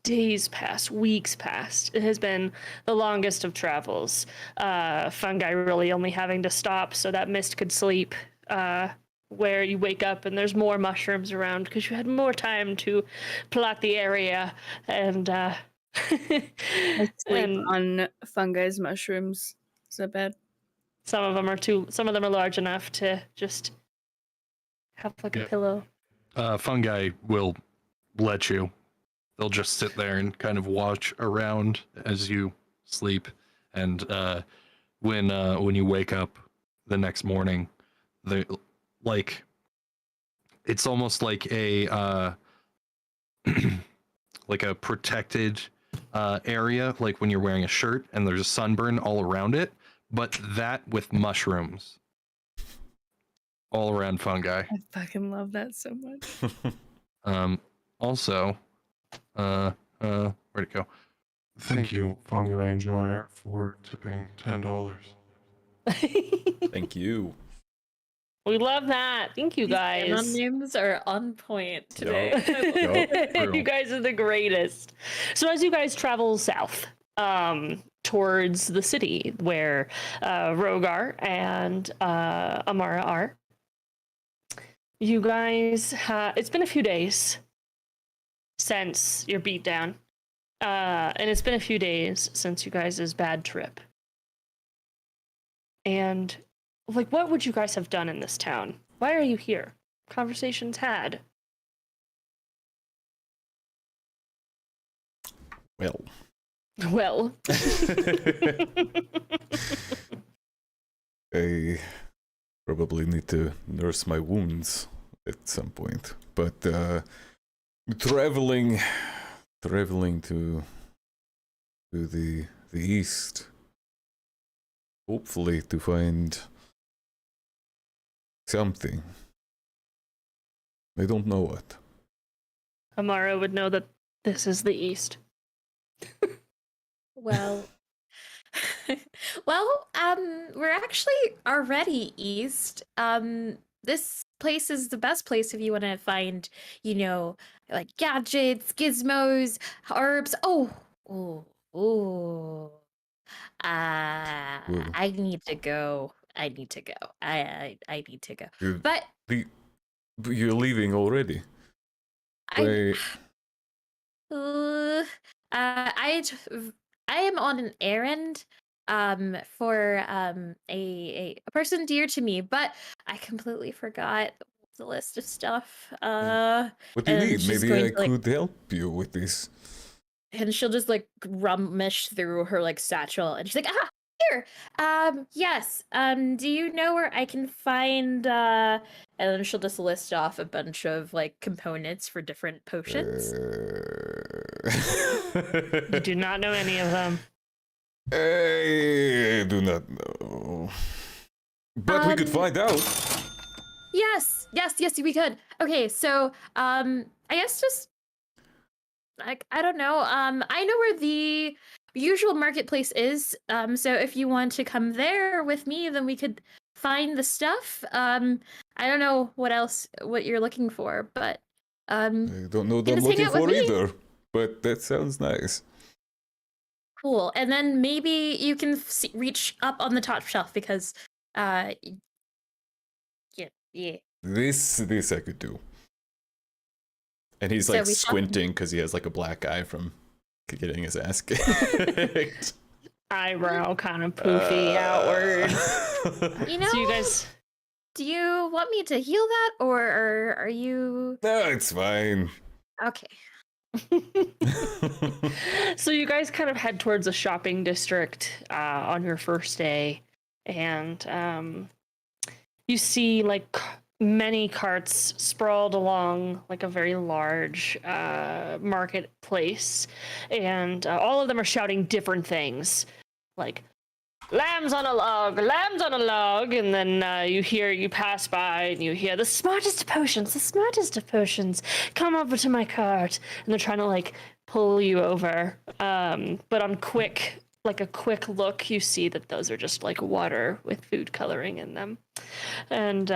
Speaker 2: Days passed, weeks passed. It has been the longest of travels. Fungi really only having to stop so that Mist could sleep, where you wake up and there's more mushrooms around because you had more time to plot the area and
Speaker 4: I sleep on fungi's mushrooms. Is that bad?
Speaker 2: some of them are large enough to just have like a pillow.
Speaker 6: Fungi will let you. They'll just sit there and kind of watch around as you sleep. And when you wake up the next morning, they like it's almost like a like a protected area, like when you're wearing a shirt and there's a sunburn all around it, but that with mushrooms all around fungi.
Speaker 4: I fucking love that so much.
Speaker 6: Also, where'd it go?
Speaker 7: Thank you, Fungi Enjoyer, for tipping $10.
Speaker 1: Thank you.
Speaker 2: We love that. Thank you guys.
Speaker 5: Names are on point today.
Speaker 1: Yup.
Speaker 2: You guys are the greatest. So as you guys travel south, towards the city where Rogar and Amara are. You guys, it's been a few days since your beatdown, and it's been a few days since you guys' bad trip. And, like, what would you guys have done in this town? Why are you here? Conversations had.
Speaker 1: Well.
Speaker 2: Well.
Speaker 1: I probably need to nurse my wounds at some point. But traveling to the east, hopefully to find something. I don't know what.
Speaker 2: Amara would know that this is the east.
Speaker 5: Well, we're actually already east. This place is the best place if you want to find, like gadgets, gizmos, herbs. I need to go. I need to go. I need to go. But
Speaker 1: You're leaving already.
Speaker 5: I am on an errand for a person dear to me, but I completely forgot the list of stuff.
Speaker 1: What do you
Speaker 5: and
Speaker 1: need?
Speaker 5: she's
Speaker 1: Maybe
Speaker 5: going
Speaker 1: I
Speaker 5: to, like-
Speaker 1: could help you with this.
Speaker 5: And she'll just like rummage through her like satchel, and she's like, here. Yes. Do you know where I can find and then she'll just list off a bunch of like components for different potions.
Speaker 2: You do not know any of them.
Speaker 1: I do not know. But we could find out.
Speaker 5: Yes, we could. Okay, so I guess just like I don't know. I know where the usual marketplace is. So if you want to come there with me, then we could find the stuff. I don't know what you're looking for, but
Speaker 1: I don't know what
Speaker 5: you
Speaker 1: I'm
Speaker 5: just hang
Speaker 1: looking
Speaker 5: out with
Speaker 1: for
Speaker 5: me.
Speaker 1: either. But that sounds nice.
Speaker 5: Cool. And then maybe you can reach up on the top shelf because yeah.
Speaker 1: This I could do. And he's
Speaker 5: So
Speaker 1: like
Speaker 5: we shall-
Speaker 1: squinting because he has like a black eye from getting his ass kicked.
Speaker 2: Eyebrow kind of poofy outward.
Speaker 5: You know,
Speaker 2: So you guys,
Speaker 5: do you want me to heal that or are you
Speaker 1: No, it's fine.
Speaker 5: okay?
Speaker 2: so you guys kind of head towards a shopping district on your first day, and you see like many carts sprawled along like a very large marketplace, and all of them are shouting different things, like lambs on a log, and then you pass by and you hear the smartest of potions, come over to my cart, and they're trying to like pull you over, but on a quick look, you see that those are just like water with food coloring in them. And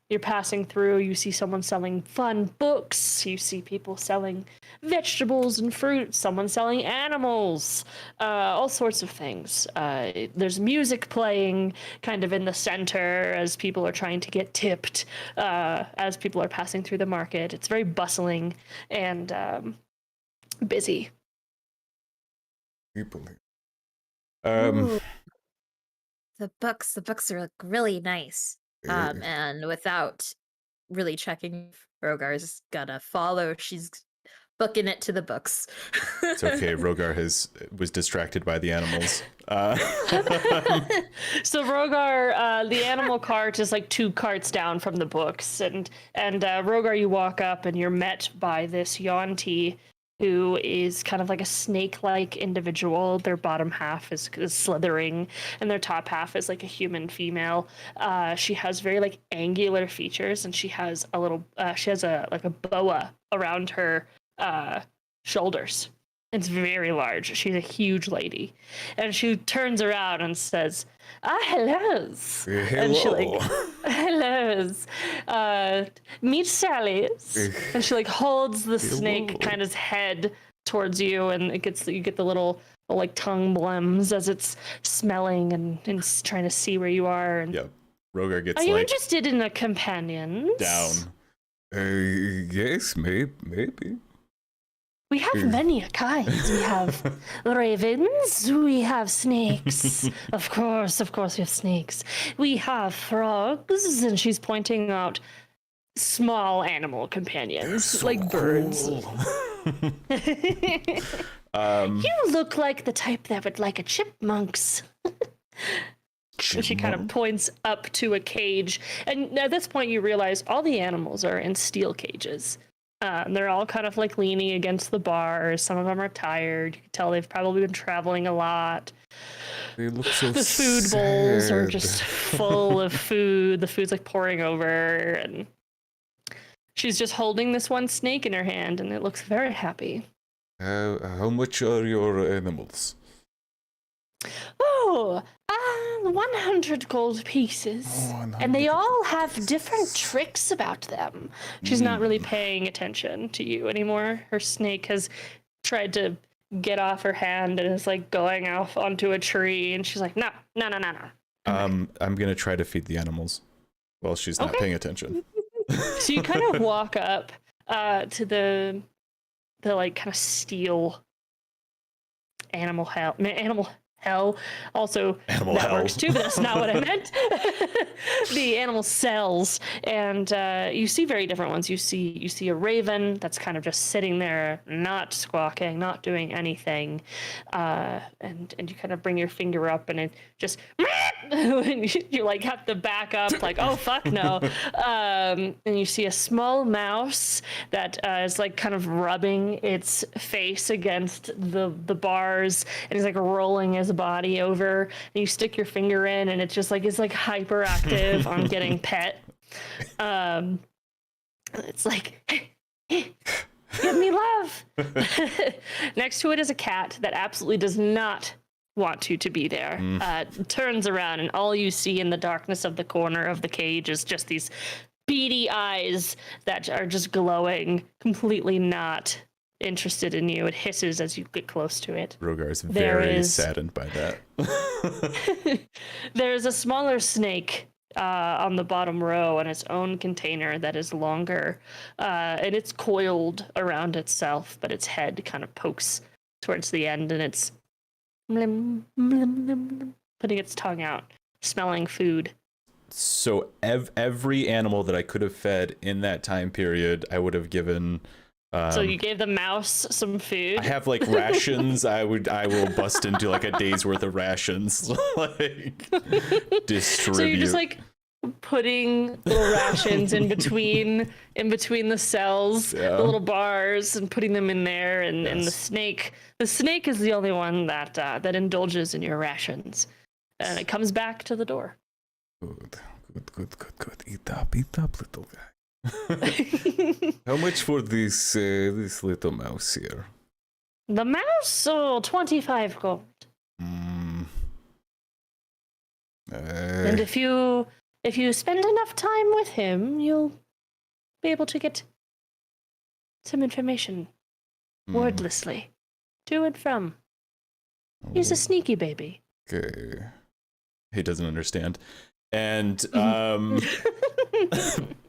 Speaker 2: you're passing through, you see someone selling fun books, you see people selling vegetables and fruits, someone selling animals, all sorts of things. There's music playing kind of in the center as people are trying to get tipped, as people are passing through the market. It's very bustling and busy.
Speaker 1: People.
Speaker 5: Ooh. The books are like really nice. And without really checking if Rogar's gonna follow, she's booking it to the books.
Speaker 1: It's okay. Rogar was distracted by the animals.
Speaker 2: So Rogar, the animal cart is like 2 carts down from the books, and Rogar, you walk up and you're met by this Yonti, who is kind of like a snake-like individual. Their bottom half is slithering, and their top half is like a human female. She has very like angular features, and she has a little, like a boa around her shoulders. It's very large. She's a huge lady, and she turns around and says, hellos. And she like, hellos. Meet Sally's. And she like holds the snake kind of head towards you, and you get the little like tongue blems as it's smelling and trying to see where you are. And
Speaker 1: Yeah. Rogar gets
Speaker 2: are you
Speaker 1: like
Speaker 2: interested in a companion?
Speaker 1: down. Yes, maybe.
Speaker 2: We have many kinds. We have ravens. We have snakes. Of course, we have snakes. We have frogs, and she's pointing out small animal companions, like birds. You look like the type that would like a chipmunks. And she kind of points up to a cage. And at this point, you realize all the animals are in steel cages. They're all kind of like leaning against the bars. Some of them are tired. You can tell they've probably been traveling a lot.
Speaker 1: They look so
Speaker 2: The food bowls are just full of food. The food's like pouring over. And she's just holding this one snake in her hand, and it looks very happy.
Speaker 1: How much are your animals?
Speaker 2: Oh, 100 gold pieces. And they all have different tricks about them. She's not really paying attention to you anymore. Her snake has tried to get off her hand and is like going off onto a tree. And she's like, no.
Speaker 1: I'm going to try to feed the animals while she's not paying attention.
Speaker 2: So you kind of walk up to the like kind of steel animal hell. Also,
Speaker 1: Animal
Speaker 2: that
Speaker 1: hell.
Speaker 2: works too, but that's not what I meant. The animal cells, and you see very different ones. You see a raven that's kind of just sitting there, not squawking, not doing anything, and you kind of bring your finger up, and it just and you like have to back up, like, oh fuck no. And you see a small mouse that is like kind of rubbing its face against the bars, and is like rolling his body over, and you stick your finger in, and it's just like it's like hyperactive on getting pet. It's like, give me love. Next to it is a cat that absolutely does not want you to be there. Turns around, and all you see in the darkness of the corner of the cage is just these beady eyes that are just glowing, completely not interested in you. It hisses as you get close to it.
Speaker 1: Rogar is very saddened by that.
Speaker 2: There's a smaller snake on the bottom row in its own container that is longer, and it's coiled around itself, but its head kind of pokes towards the end, and it's putting its tongue out, smelling food.
Speaker 1: So every animal that I could have fed in that time period, I would have given.
Speaker 2: So you gave the mouse some food.
Speaker 1: I have like rations. I will bust into like a day's worth of rations, like distribute.
Speaker 2: So you're just like putting little rations in between the cells, the little bars, and putting them in there. And the snake is the only one that indulges in your rations, and it comes back to the door.
Speaker 1: Good. Eat up, little guy. How much for this little mouse here?
Speaker 2: The mouse, 25 gold. And if you spend enough time with him, you'll be able to get some information wordlessly to and from. He's a sneaky baby.
Speaker 1: Okay. He doesn't understand. And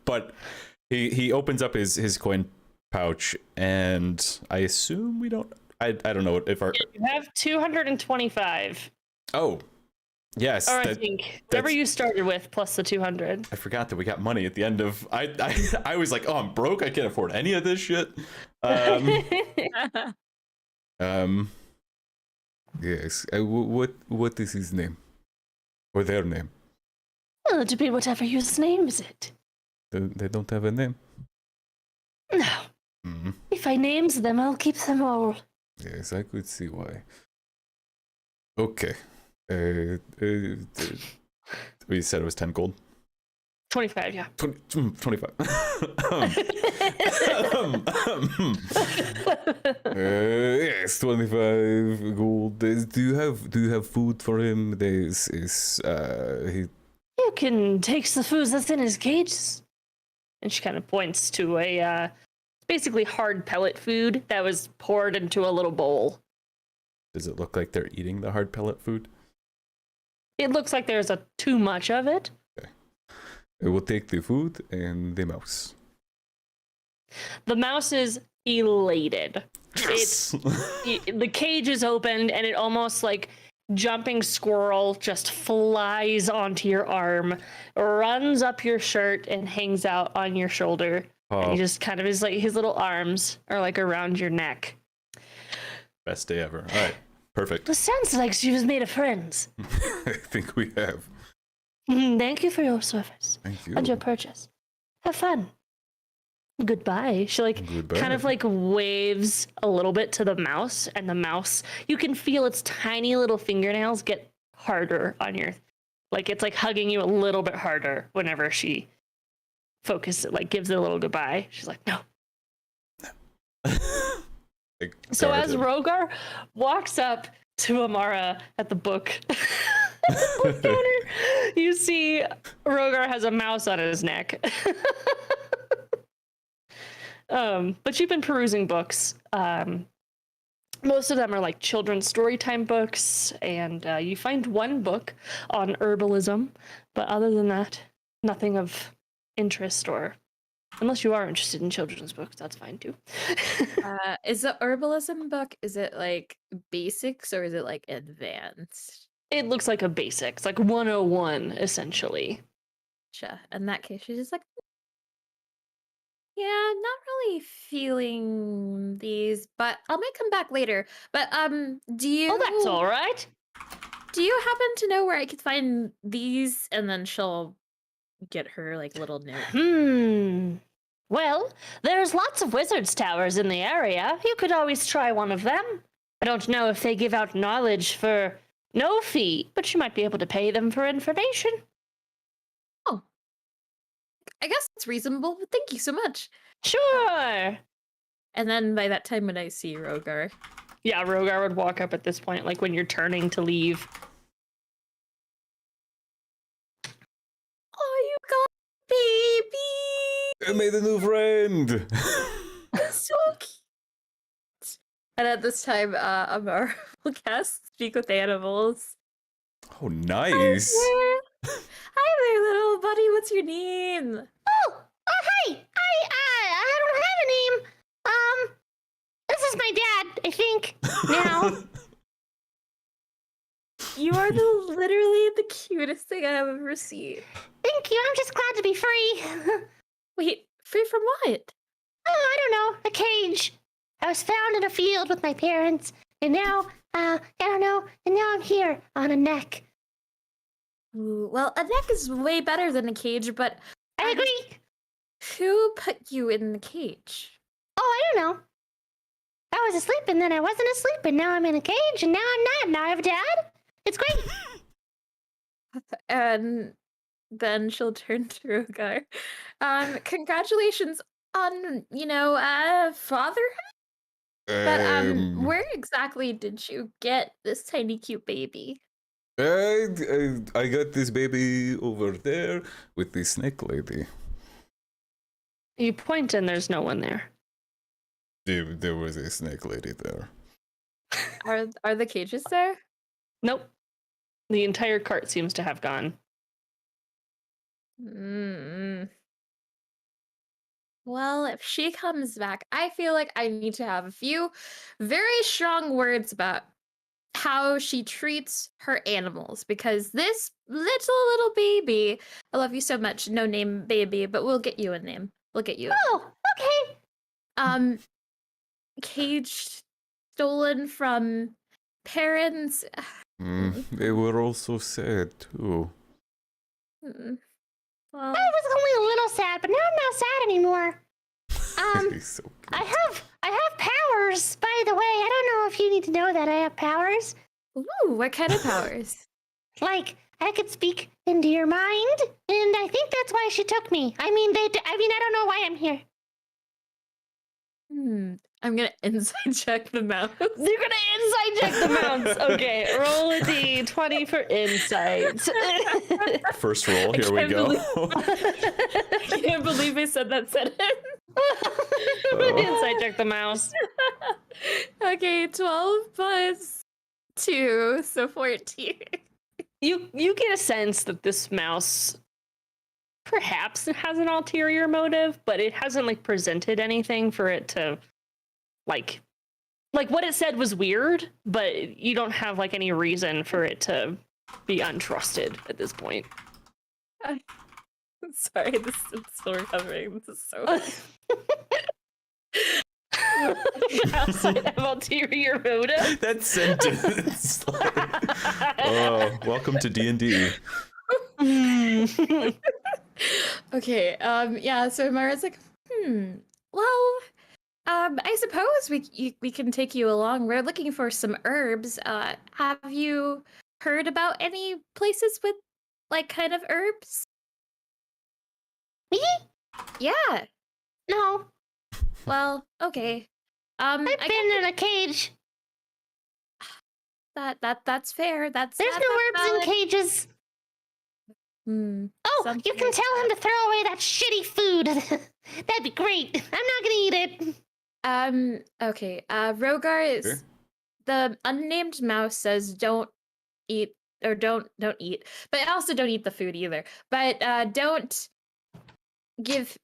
Speaker 1: but he opens up his coin pouch, and I assume we don't. I don't know if our.
Speaker 2: You have 225.
Speaker 1: Oh, yes.
Speaker 2: Or I think whatever you started with plus the 200.
Speaker 1: I forgot that we got money at the end of. I was like, oh, I'm broke. I can't afford any of this shit. Yes. What is his name, or their name?
Speaker 2: Well, to be whatever whose name is it.
Speaker 1: They don't have a name.
Speaker 2: No.
Speaker 1: Mm-hmm.
Speaker 2: If I names them, I'll keep them all.
Speaker 1: Yes, I could see why. Okay. We said it was 10 gold.
Speaker 2: 25, yeah.
Speaker 1: 25. Yes, 25 gold. Do you have food for him?
Speaker 2: You can take the food that's in his cage. And she kind of points to a basically hard pellet food that was poured into a little bowl.
Speaker 1: Does it look like they're eating the hard pellet food?
Speaker 2: It looks like there's too much of it.
Speaker 1: I will take the food and the mouse.
Speaker 2: The mouse is elated.
Speaker 1: Yes!
Speaker 2: The cage is opened and it almost like jumping squirrel just flies onto your arm, runs up your shirt and hangs out on your shoulder. And he just kind of is like, his little arms are like around your neck.
Speaker 1: Best day ever. All right, perfect.
Speaker 2: It sounds like she was made of friends.
Speaker 1: I think we have.
Speaker 2: Thank you for your service
Speaker 1: Thank you.
Speaker 2: and your purchase. Have fun. Goodbye. She like
Speaker 1: Goodbye.
Speaker 2: kind of like waves a little bit to the mouse, and the mouse, you can feel its tiny little fingernails get harder on your, like it's like hugging you a little bit harder whenever she focuses, like gives it a little goodbye. She's like, no. So as Rogar walks up to Amara at the book counter, you see Rogar has a mouse on his neck. But you've been perusing books. Most of them are like children's story time books, and you find one book on herbalism, but other than that, nothing of interest, or unless you are interested in children's books, that's fine too.
Speaker 5: Is the herbalism book, is it like basics or is it like advanced?
Speaker 2: It looks like a basics, like 101 essentially.
Speaker 5: Gotcha. In that case, she's just like, yeah, not really feeling these, but I might come back later. But do you?
Speaker 2: Oh, that's all right.
Speaker 5: Do you happen to know where I could find these? And then she'll get her like little note.
Speaker 2: Well, there's lots of wizards' towers in the area. You could always try one of them. I don't know if they give out knowledge for no fee, but you might be able to pay them for information.
Speaker 5: Oh, I guess it's reasonable. But thank you so much.
Speaker 2: Sure.
Speaker 5: And then by that time, when I see Rogar,
Speaker 2: yeah, Rogar would walk up at this point, like when you're turning to leave.
Speaker 5: Oh, you got baby!
Speaker 1: I made a new friend.
Speaker 5: So cute. And at this time, Amara will cast Speak with Animals.
Speaker 1: Oh, nice.
Speaker 5: Hi there, little buddy. What's your name?
Speaker 2: Hi. I don't have a name. This is my dad, I think. Now.
Speaker 5: You are literally the cutest thing I have ever seen.
Speaker 2: Thank you. I'm just glad to be free.
Speaker 5: Wait, free from what?
Speaker 2: Oh, I don't know. A cage. I was found in a field with my parents, and now, I don't know. And now I'm here on a neck.
Speaker 5: Ooh, well, a neck is way better than a cage, but
Speaker 2: I agree.
Speaker 5: who put you in the cage?
Speaker 2: Oh, I don't know. I was asleep, and then I wasn't asleep, and now I'm in a cage, and now I'm not. Now I have a dad. It's great.
Speaker 5: And then she'll turn to Rogar. Congratulations on, fatherhood. But where exactly did you get this tiny cute baby?
Speaker 1: I got this baby over there with the snake lady.
Speaker 2: You point, and there's no one there.
Speaker 1: There was a snake lady there.
Speaker 5: Are the cages there?
Speaker 2: Nope. The entire cart seems to have gone.
Speaker 5: Well, if she comes back, I feel like I need to have a few very strong words about how she treats her animals, because this little baby, I love you so much, no name baby, but we'll get you a name. We'll get you.
Speaker 2: Oh, okay.
Speaker 5: Caged, stolen from parents.
Speaker 1: They were also sad too.
Speaker 5: Well,
Speaker 2: I was only a little sad, but now I'm not sad anymore.
Speaker 1: He's so cute.
Speaker 2: I have powers, by the way. I don't know if you need to know that I have powers.
Speaker 5: ooh, what kind of powers?
Speaker 2: Like, I could speak into your mind, and I think that's why she took me. I mean, I don't know why I'm here.
Speaker 5: I'm gonna insight check the mouse.
Speaker 2: You're gonna insight check the mouse. Okay, roll a d20 for insight.
Speaker 1: First roll, here we go.
Speaker 5: I can't believe I said that sentence.
Speaker 2: Insight check the mouse.
Speaker 5: Okay, 12 plus 2, so 14.
Speaker 2: You get a sense that this mouse perhaps has an ulterior motive, but it hasn't like presented anything for it to like what it said was weird, but you don't have like any reason for it to be untrusted at this point.
Speaker 5: I'm sorry, I'm still recovering. This is so
Speaker 2: Outside of ulterior motive.
Speaker 1: That sentence. Welcome to D&D.
Speaker 5: Okay, yeah, so Mara's like, well, I suppose we can take you along. We're looking for some herbs. Have you heard about any places with, like, kind of herbs?
Speaker 8: Me?
Speaker 5: Yeah.
Speaker 8: No.
Speaker 5: Well, okay.
Speaker 8: I've been in a cage.
Speaker 5: That's fair. There's
Speaker 8: no herbs in cages. Oh, you can tell him to throw away that shitty food. That'd be great. I'm not gonna eat it.
Speaker 5: Okay. Rogar is
Speaker 1: Sure.
Speaker 5: the unnamed mouse says don't eat or don't eat, but also don't eat the food either. But don't give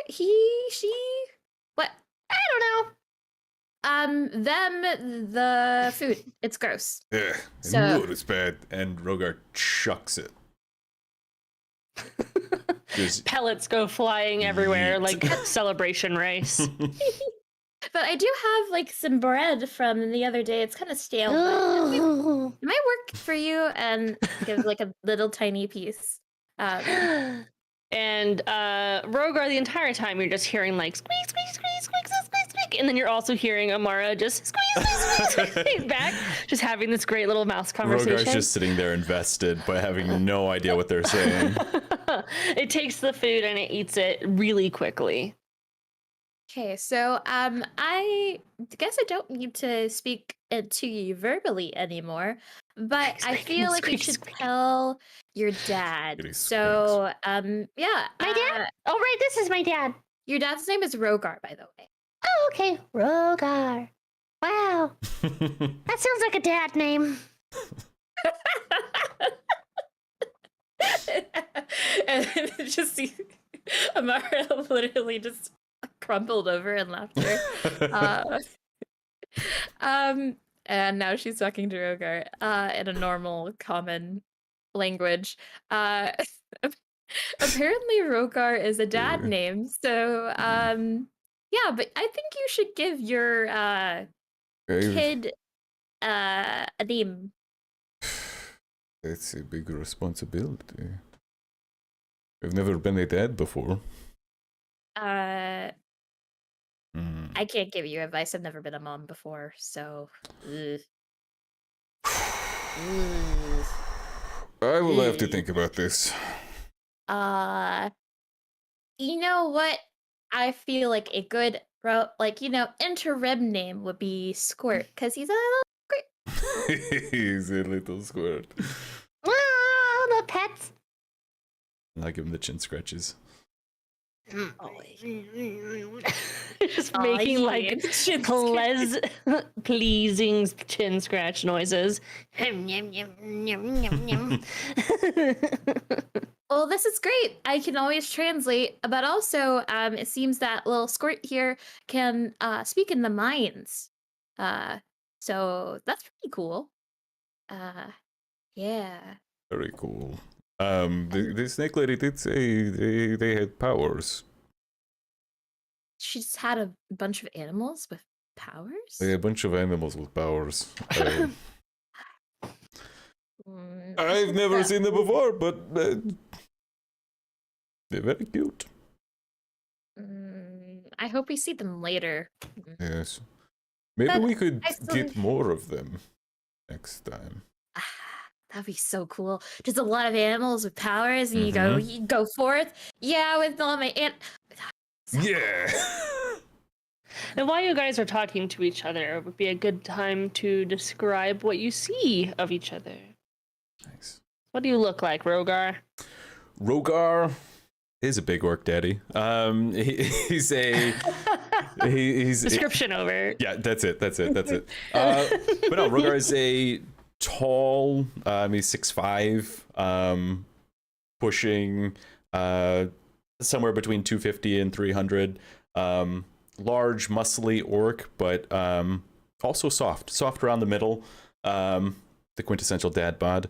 Speaker 5: she what?
Speaker 8: I don't know.
Speaker 5: Them the food. It's gross.
Speaker 1: Yeah,
Speaker 5: So-
Speaker 1: I knew it was bad, and Rogar chucks it. Just
Speaker 2: Pellets go flying everywhere
Speaker 1: Yeet.
Speaker 2: like celebration rice.
Speaker 5: But I do have like some bread from the other day. It's kind of stale. But
Speaker 8: Oh.
Speaker 5: it might work for you, and give like a little tiny piece.
Speaker 2: And Rogar, the entire time you're just hearing like squeak, squeak, squeak, squeak, squeak, squeak, squeak, and then you're also hearing Amara just squeak, squeak, squeak, squeak back, just having this great little mouse conversation.
Speaker 1: Rogar's just sitting there invested, but having no idea what they're saying.
Speaker 2: It takes the food and it eats it really quickly.
Speaker 5: Okay, so I guess I don't need to speak to you verbally anymore, but I
Speaker 2: Squeak,
Speaker 5: feel like you
Speaker 2: squeak,
Speaker 5: should
Speaker 2: squeak.
Speaker 5: tell your dad.
Speaker 1: Squeak,
Speaker 5: So yeah,
Speaker 8: My dad? Oh, right, this is my dad.
Speaker 5: your dad's name is Rogar, by the way.
Speaker 8: Oh, okay. Rogar. Wow. That sounds like a dad name.
Speaker 5: And just see Amara literally just crumpled over in laughter. And now she's talking to Rogar in a normal, common language. Apparently, Rogar is a dad name, so yeah. But I think you should give your kid a name.
Speaker 1: That's a big responsibility. I've never been a dad before.
Speaker 5: I can't give you advice. I've never been a mom before, so. Ugh. Ugh.
Speaker 1: I will have to think about this.
Speaker 5: You know what? I feel like a good, interim name would be Squirt, because he's a little
Speaker 1: He's a little squirt.
Speaker 8: Oh, the pets.
Speaker 1: I give him the chin scratches.
Speaker 2: Just making like pleasing chin scratch noises.
Speaker 5: Well, this is great. I can always translate, but also, it seems that little Squirt here can speak in the mines. So that's pretty cool. Yeah.
Speaker 1: Very cool. The snake lady did say they had powers.
Speaker 5: She just had a bunch of animals with powers?
Speaker 1: A bunch of animals with powers. I've never seen them before, but they're very cute.
Speaker 5: I hope we see them later.
Speaker 1: Yes. Maybe
Speaker 5: But
Speaker 1: we could
Speaker 5: I still-
Speaker 1: get more of them next time.
Speaker 5: That'd be so cool. Just a lot of animals with powers, and you go forth. Yeah, with all my
Speaker 1: Yeah.
Speaker 2: And while you guys are talking to each other, it would be a good time to describe what you see of each other.
Speaker 1: Nice.
Speaker 2: What do you look like, Rogar?
Speaker 1: Rogar is a big orc daddy. He's a He's
Speaker 2: Description over.
Speaker 1: Yeah, that's it. But no, Rogar is a tall, he's 6'5", pushing somewhere between 250 and 300. Large, muscly orc, but also soft around the middle. The quintessential dad bod.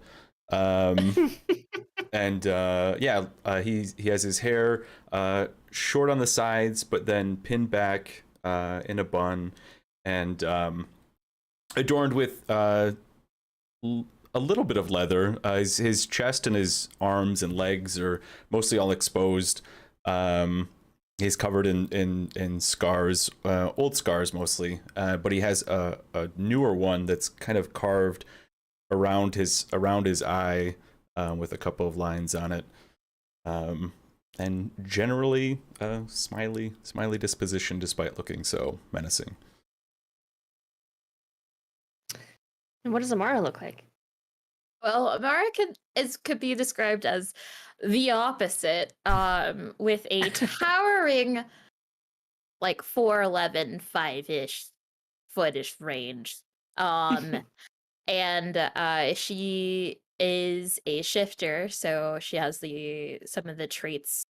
Speaker 1: And he has his hair short on the sides, but then pinned back in a bun, and adorned with a little bit of leather. His chest and his arms and legs are mostly all exposed. He's covered in scars, old scars mostly, but he has a newer one that's kind of carved around his eye, with a couple of lines on it, and generally smiley disposition despite looking so menacing.
Speaker 2: And what does Amara look like?
Speaker 5: Well, Amara could be described as the opposite, with a towering, like 4'11", 5-ish footish range. And she is a shifter, so she has some of the traits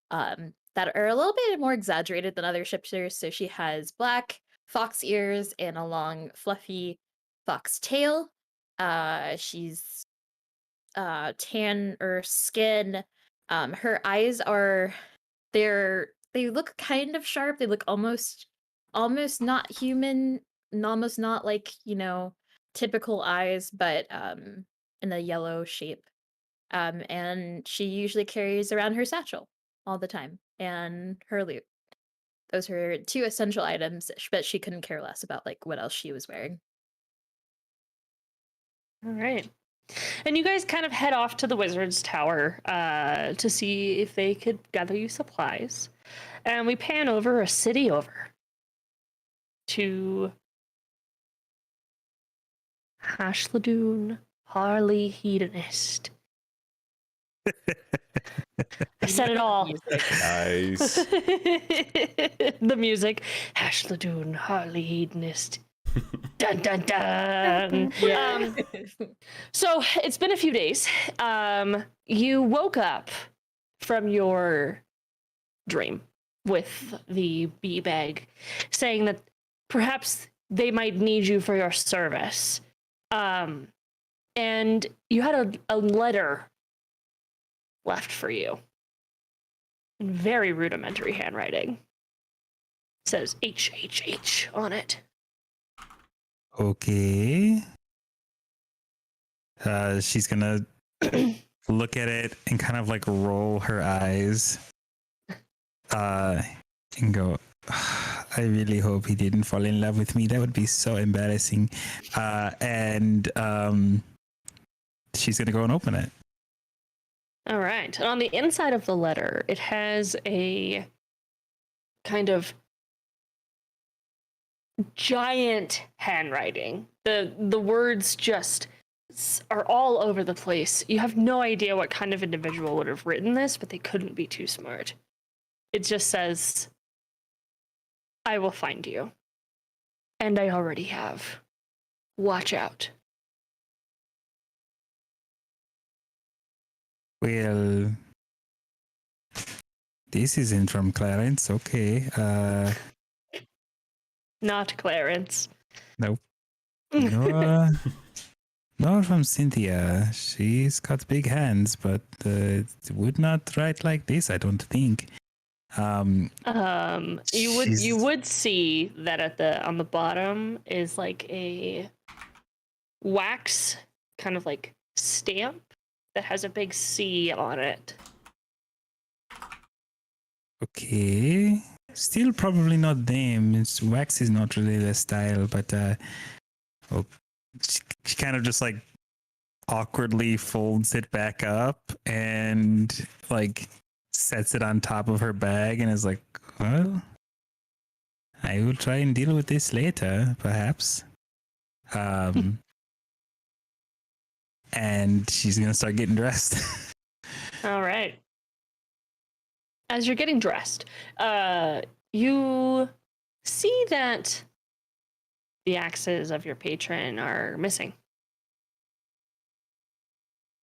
Speaker 5: that are a little bit more exaggerated than other shifters. So she has black fox ears and a long, fluffy fox tail. She's tanner skin. Her eyes they look kind of sharp. They look almost not human, almost not like, typical eyes, but in a yellow shape. And she usually carries around her satchel all the time and her loot. Those are 2 essential items, but she couldn't care less about like what else she was wearing.
Speaker 2: All right. And you guys kind of head off to the wizard's tower to see if they could gather you supplies. And we pan over a city over to Hashladoon Harley Hedonist. I said it all.
Speaker 1: Nice.
Speaker 2: The music. Hashladoon Harley Hedonist. Dun dun dun.
Speaker 5: Yeah.
Speaker 2: So it's been a few days. You woke up from your dream with the bee bag, saying that perhaps they might need you for your service. And you had a letter left for you in very rudimentary handwriting. It says HHH on it.
Speaker 3: Okay. She's gonna look at it and kind of like roll her eyes. And go, I really hope he didn't fall in love with me. That would be so embarrassing. And she's gonna go and open it.
Speaker 2: All right. And on the inside of the letter, it has a kind of giant handwriting. The words just are all over the place. You have no idea what kind of individual would have written this, but they couldn't be too smart. It just says, I will find you. And I already have. Watch out.
Speaker 3: Well, this isn't from Clarence. Okay.
Speaker 2: Not Clarence.
Speaker 3: Nope. No, not from Cynthia. She's got big hands, but would not write like this, I don't think.
Speaker 2: You would see that on the bottom is like a wax kind of like stamp that has a big C on it.
Speaker 3: Okay. Still probably not them. Wax is not really the style, but she kind of just like awkwardly folds it back up and like sets it on top of her bag and is like, well, I will try and deal with this later, perhaps. And she's gonna start getting dressed.
Speaker 2: All right. As you're getting dressed, you see that the axes of your patron are missing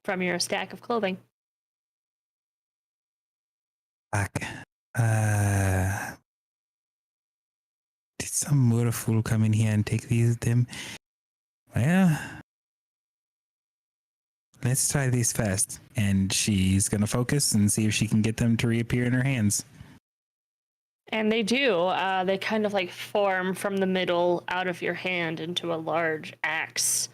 Speaker 2: from your stack of clothing.
Speaker 3: Fuck. Did some more fool come in here and take them? Well, let's try these first. And she's gonna focus and see if she can get them to reappear in her hands.
Speaker 2: And they do. They kind of like form from the middle out of your hand into a large axe.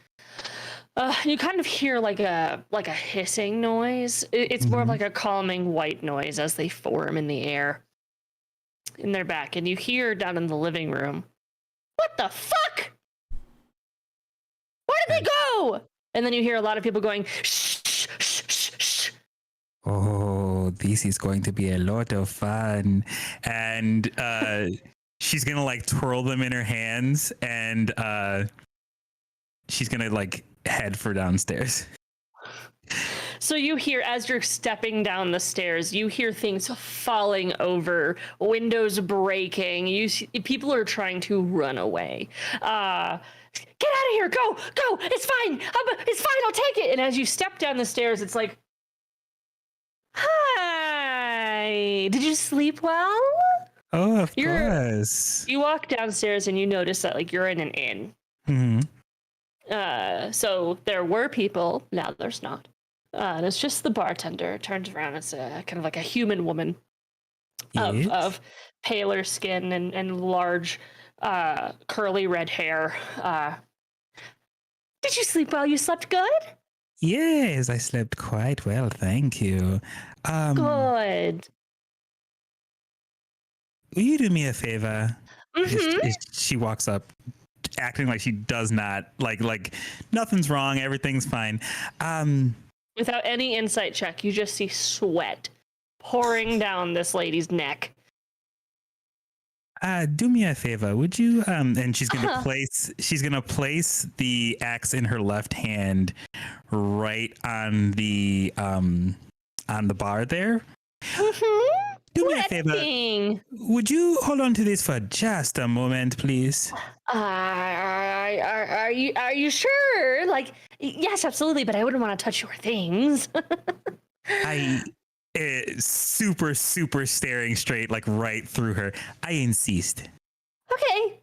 Speaker 2: You kind of hear like a hissing noise. It's more of like a calming white noise as they form in the air in their back. And you hear down in the living room, "What the fuck? Where did they go?" And then you hear a lot of people going, "Shh, shh, shh, shh, shh."
Speaker 3: Oh, this is going to be a lot of fun. And she's gonna like twirl them in her hands, and she's gonna like head for downstairs.
Speaker 2: So you hear, as you're stepping down the stairs, you hear things falling over, windows breaking. You see, people are trying to run away. Get out of here! Go! Go! It's fine! It's fine! I'll take it! And as you step down the stairs, it's like, "Hi! Did you sleep well?"
Speaker 3: Oh, of course.
Speaker 2: You walk downstairs and you notice that like you're in an inn.
Speaker 3: Mm-hmm.
Speaker 2: So there were people, now there's not. And it's just the bartender turns around. It's a kind of like a human woman of paler skin and large curly red hair. Did you sleep well? You slept good?
Speaker 3: Yes, I slept quite well, thank you.
Speaker 2: Good.
Speaker 3: Will you do me a favor?
Speaker 2: Mm-hmm.
Speaker 3: She walks up, acting like she does not like nothing's wrong, everything's fine.
Speaker 2: Without any insight check, you just see sweat pouring down this lady's neck.
Speaker 3: Do me a favor, would you? And she's gonna place the axe in her left hand, right on the bar there.
Speaker 2: Mm-hmm.
Speaker 3: Do me a favor. Would you hold on to this for just a moment, please?
Speaker 2: Are you sure? Like, yes, absolutely, but I wouldn't want to touch your things.
Speaker 3: I super staring straight, like right through her. I insist.
Speaker 2: Okay.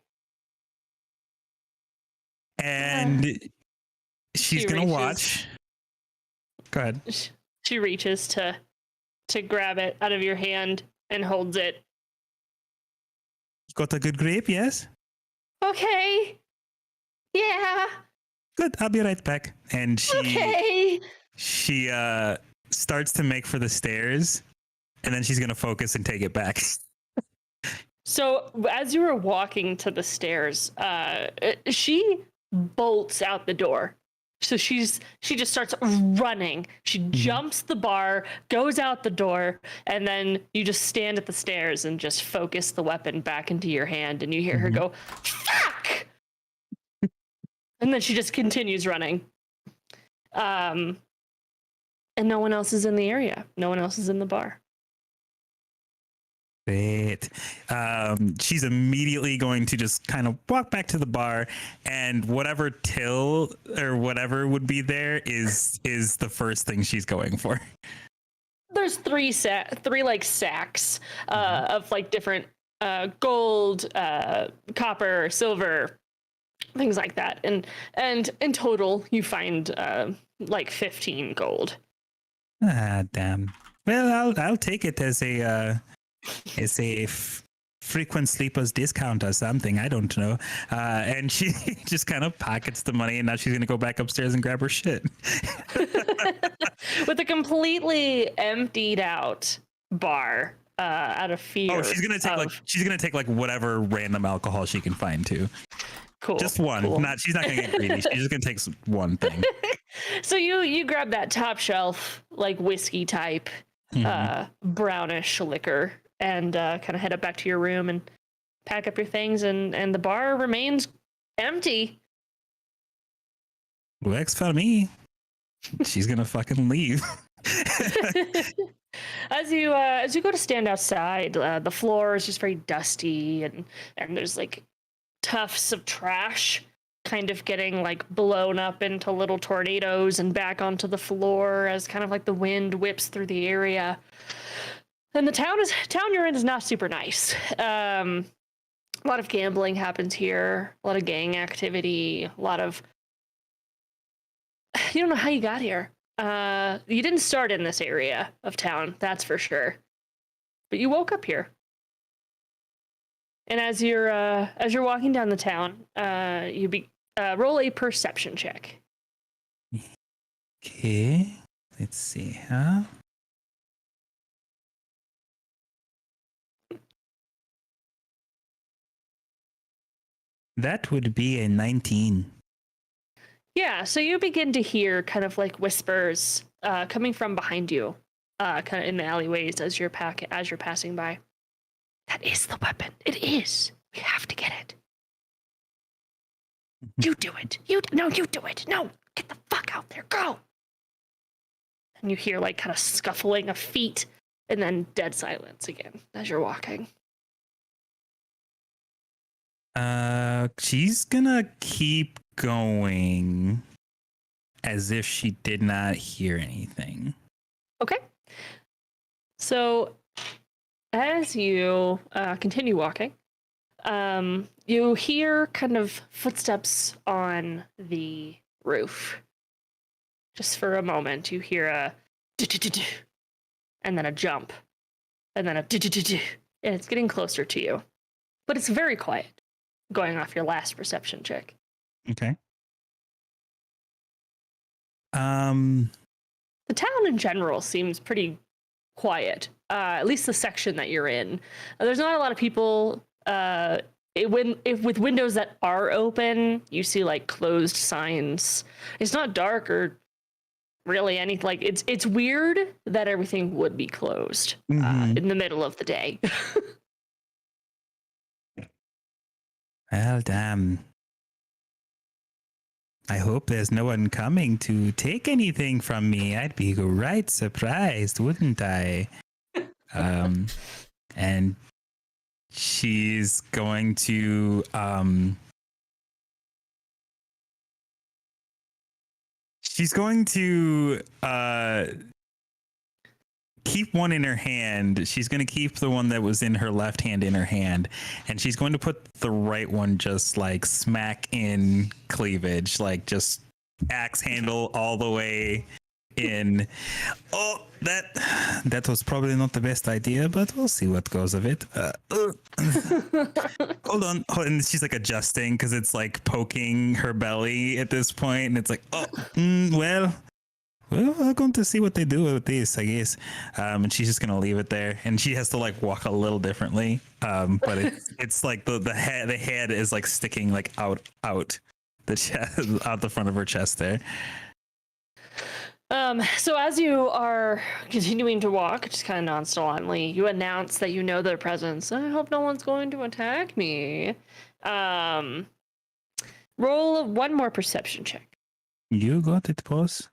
Speaker 3: And she's gonna watch. Go ahead.
Speaker 2: She reaches to grab it out of your hand and holds it.
Speaker 3: Got a good grip, yes?
Speaker 2: Okay. Yeah.
Speaker 3: Good, I'll be right back. And she starts to make for the stairs, and then she's gonna focus and take it back.
Speaker 2: So as you were walking to the stairs, she bolts out the door. So she just starts running. She jumps the bar, goes out the door, and then you just stand at the stairs and just focus the weapon back into your hand, and you hear her go, "Fuck!" And then she just continues running. And no one else is in the area. No one else is in the bar.
Speaker 3: Great. She's immediately going to just kind of walk back to the bar, and whatever till or whatever would be there is the first thing she's going for.
Speaker 2: There's three like sacks of like different gold, copper, silver, things like that, and in total you find like 15 gold.
Speaker 3: Ah, damn. Well, I'll take it as a frequent sleepers discount or something. I don't know. And she just kind of pockets the money, and now she's gonna go back upstairs and grab her shit.
Speaker 2: With a completely emptied out bar, out of fear.
Speaker 3: Oh, she's gonna take like whatever random alcohol she can find too.
Speaker 2: Cool.
Speaker 3: Just one.
Speaker 2: Cool.
Speaker 3: She's not gonna get greedy. She's just gonna take one thing.
Speaker 2: So you grab that top shelf like whiskey type brownish liquor and kind of head up back to your room and pack up your things, and the bar remains empty.
Speaker 3: Works for me. She's gonna fucking leave.
Speaker 2: As you go to stand outside, the floor is just very dusty, and there's like tufts of trash kind of getting like blown up into little tornadoes and back onto the floor as kind of like the wind whips through the area. And the town you're in is not super nice. A lot of gambling happens here, a lot of gang activity, a lot of... You don't know how you got here. You didn't start in this area of town, that's for sure. But you woke up here. And as you're walking down the town, roll a perception check.
Speaker 3: Okay, let's see, huh? That would be a 19.
Speaker 2: Yeah, so you begin to hear kind of like whispers coming from behind you, kind of in the alleyways as you're passing by. That is the weapon. It is. We have to get it. You do it. You do it. No, get the fuck out there. Go. And you hear like kind of scuffling of feet, and then dead silence again as you're walking.
Speaker 3: She's gonna keep going as if she did not hear anything.
Speaker 2: Okay. So as you continue walking, you hear kind of footsteps on the roof. Just for a moment, you hear a and then a jump, and then a and it's getting closer to you. But it's very quiet, going off your last perception check.
Speaker 3: Okay.
Speaker 2: The town in general seems pretty quiet, at least the section that you're in. There's not a lot of people. With windows that are open, you see like closed signs. It's not dark or really anything. Like it's weird that everything would be closed in the middle of the day.
Speaker 3: Well, damn. I hope there's no one coming to take anything from me. I'd be right surprised, wouldn't I? And she's going to keep one in her hand. She's going to keep the one that was in her left hand in her hand, and she's going to put the right one just like smack in cleavage, like just axe handle all the way in. Oh, that was probably not the best idea, but we'll see what goes of it. Hold on. And she's like adjusting because it's like poking her belly at this point, and it's like, well, we're going to see what they do with this, I guess. And she's just gonna leave it there, and she has to like walk a little differently. But it's like the head is like sticking like out the chest, out the front of her chest there.
Speaker 2: So as you are continuing to walk, just kind of nonchalantly, you announce that you know their presence. I hope no one's going to attack me. Roll one more perception check.
Speaker 3: You got it, boss.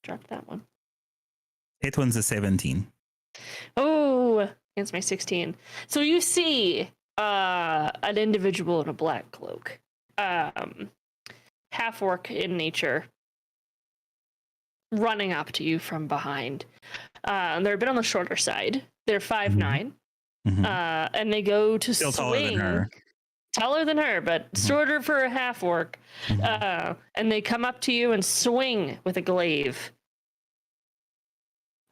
Speaker 2: Drop that one.
Speaker 3: It one's a 17.
Speaker 2: Oh, against my 16. So you see an individual in a black cloak, half-orc in nature, running up to you from behind. They're a bit on the shorter side. They're 5'9", and they go to
Speaker 3: Still
Speaker 2: swing.
Speaker 3: taller than her.
Speaker 2: Taller than her, but shorter for a half-orc. And they come up to you and swing with a glaive.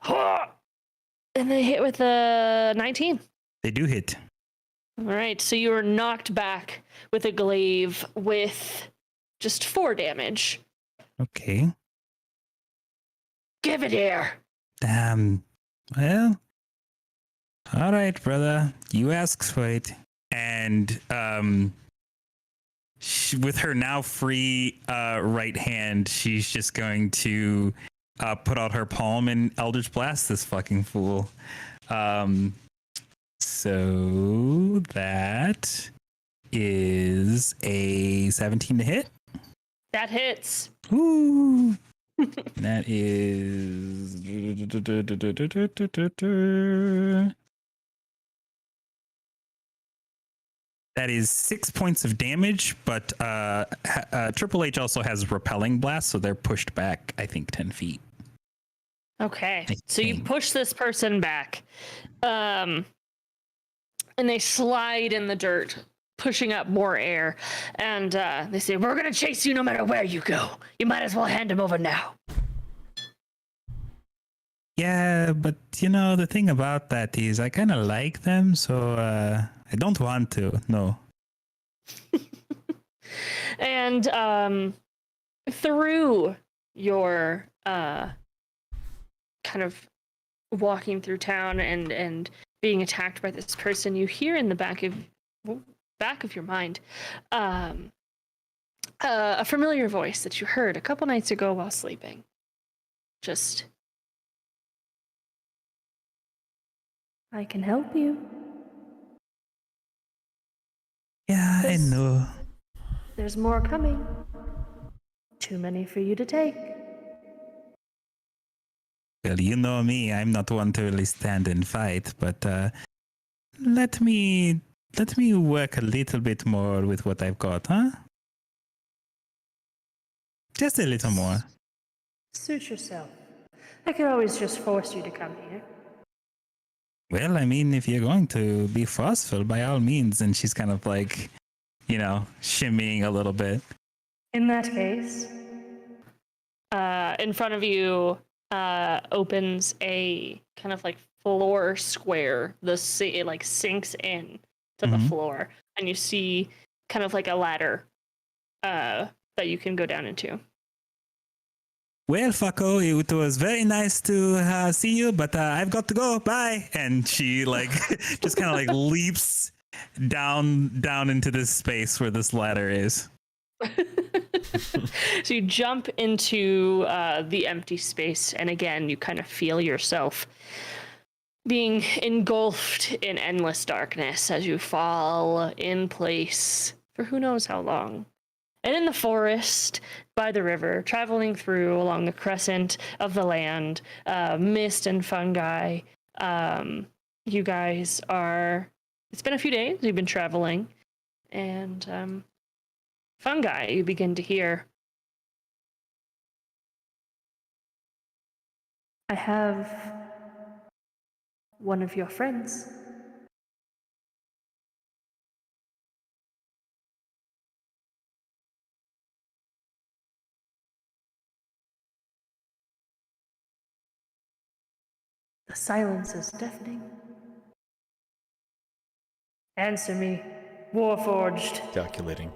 Speaker 2: And they hit with a 19.
Speaker 3: They do hit.
Speaker 2: All right, so you are knocked back with a glaive with just 4 damage.
Speaker 3: Okay.
Speaker 2: Give it here.
Speaker 3: Damn. Well, all right, brother. You asked for it. And with her now free right hand, she's just going to put out her palm and Eldritch Blast this fucking fool. So that is a 17 to hit.
Speaker 2: That hits.
Speaker 3: Ooh. That is. That is 6 points of damage, but Triple H also has repelling blast, so they're pushed back, I think, 10 feet.
Speaker 2: Okay,
Speaker 3: I
Speaker 2: so you
Speaker 3: think.
Speaker 2: push this person back, and they slide in the dirt, pushing up more air. And they say, "We're gonna chase you no matter where you go. You might as well hand him over now."
Speaker 3: Yeah, but the thing about that is I kind of like them, so I don't want to. No.
Speaker 2: And through your kind of walking through town and being attacked by this person, you hear in the back of your mind a familiar voice that you heard a couple nights ago while sleeping. Just, "I can help you.
Speaker 3: Yeah, I know.
Speaker 2: There's more coming. Too many for you to take."
Speaker 3: Well, you know me. I'm not one to really stand and fight, but let me work a little bit more with what I've got, huh? Just a little more.
Speaker 2: Suit yourself. I could always just force you to come here.
Speaker 3: Well, I mean, if you're going to be forceful, by all means. And she's kind of like, shimmying a little bit.
Speaker 2: In that case, in front of you opens a kind of like floor square. It like sinks in to the floor, and you see kind of like a ladder that you can go down into.
Speaker 3: Well, Fucko, it was very nice to see you, but I've got to go. Bye. And she just kind of leaps down into this space where this ladder is.
Speaker 2: So you jump into the empty space, and again, you kind of feel yourself being engulfed in endless darkness as you fall in place for who knows how long. And in the forest, by the river, traveling through along the crescent of the land, mist and fungi, you guys are... It's been a few days, you've been traveling, and fungi, you begin to hear. "I have one of your friends." The silence is deafening. "Answer me, Warforged."
Speaker 1: Calculating.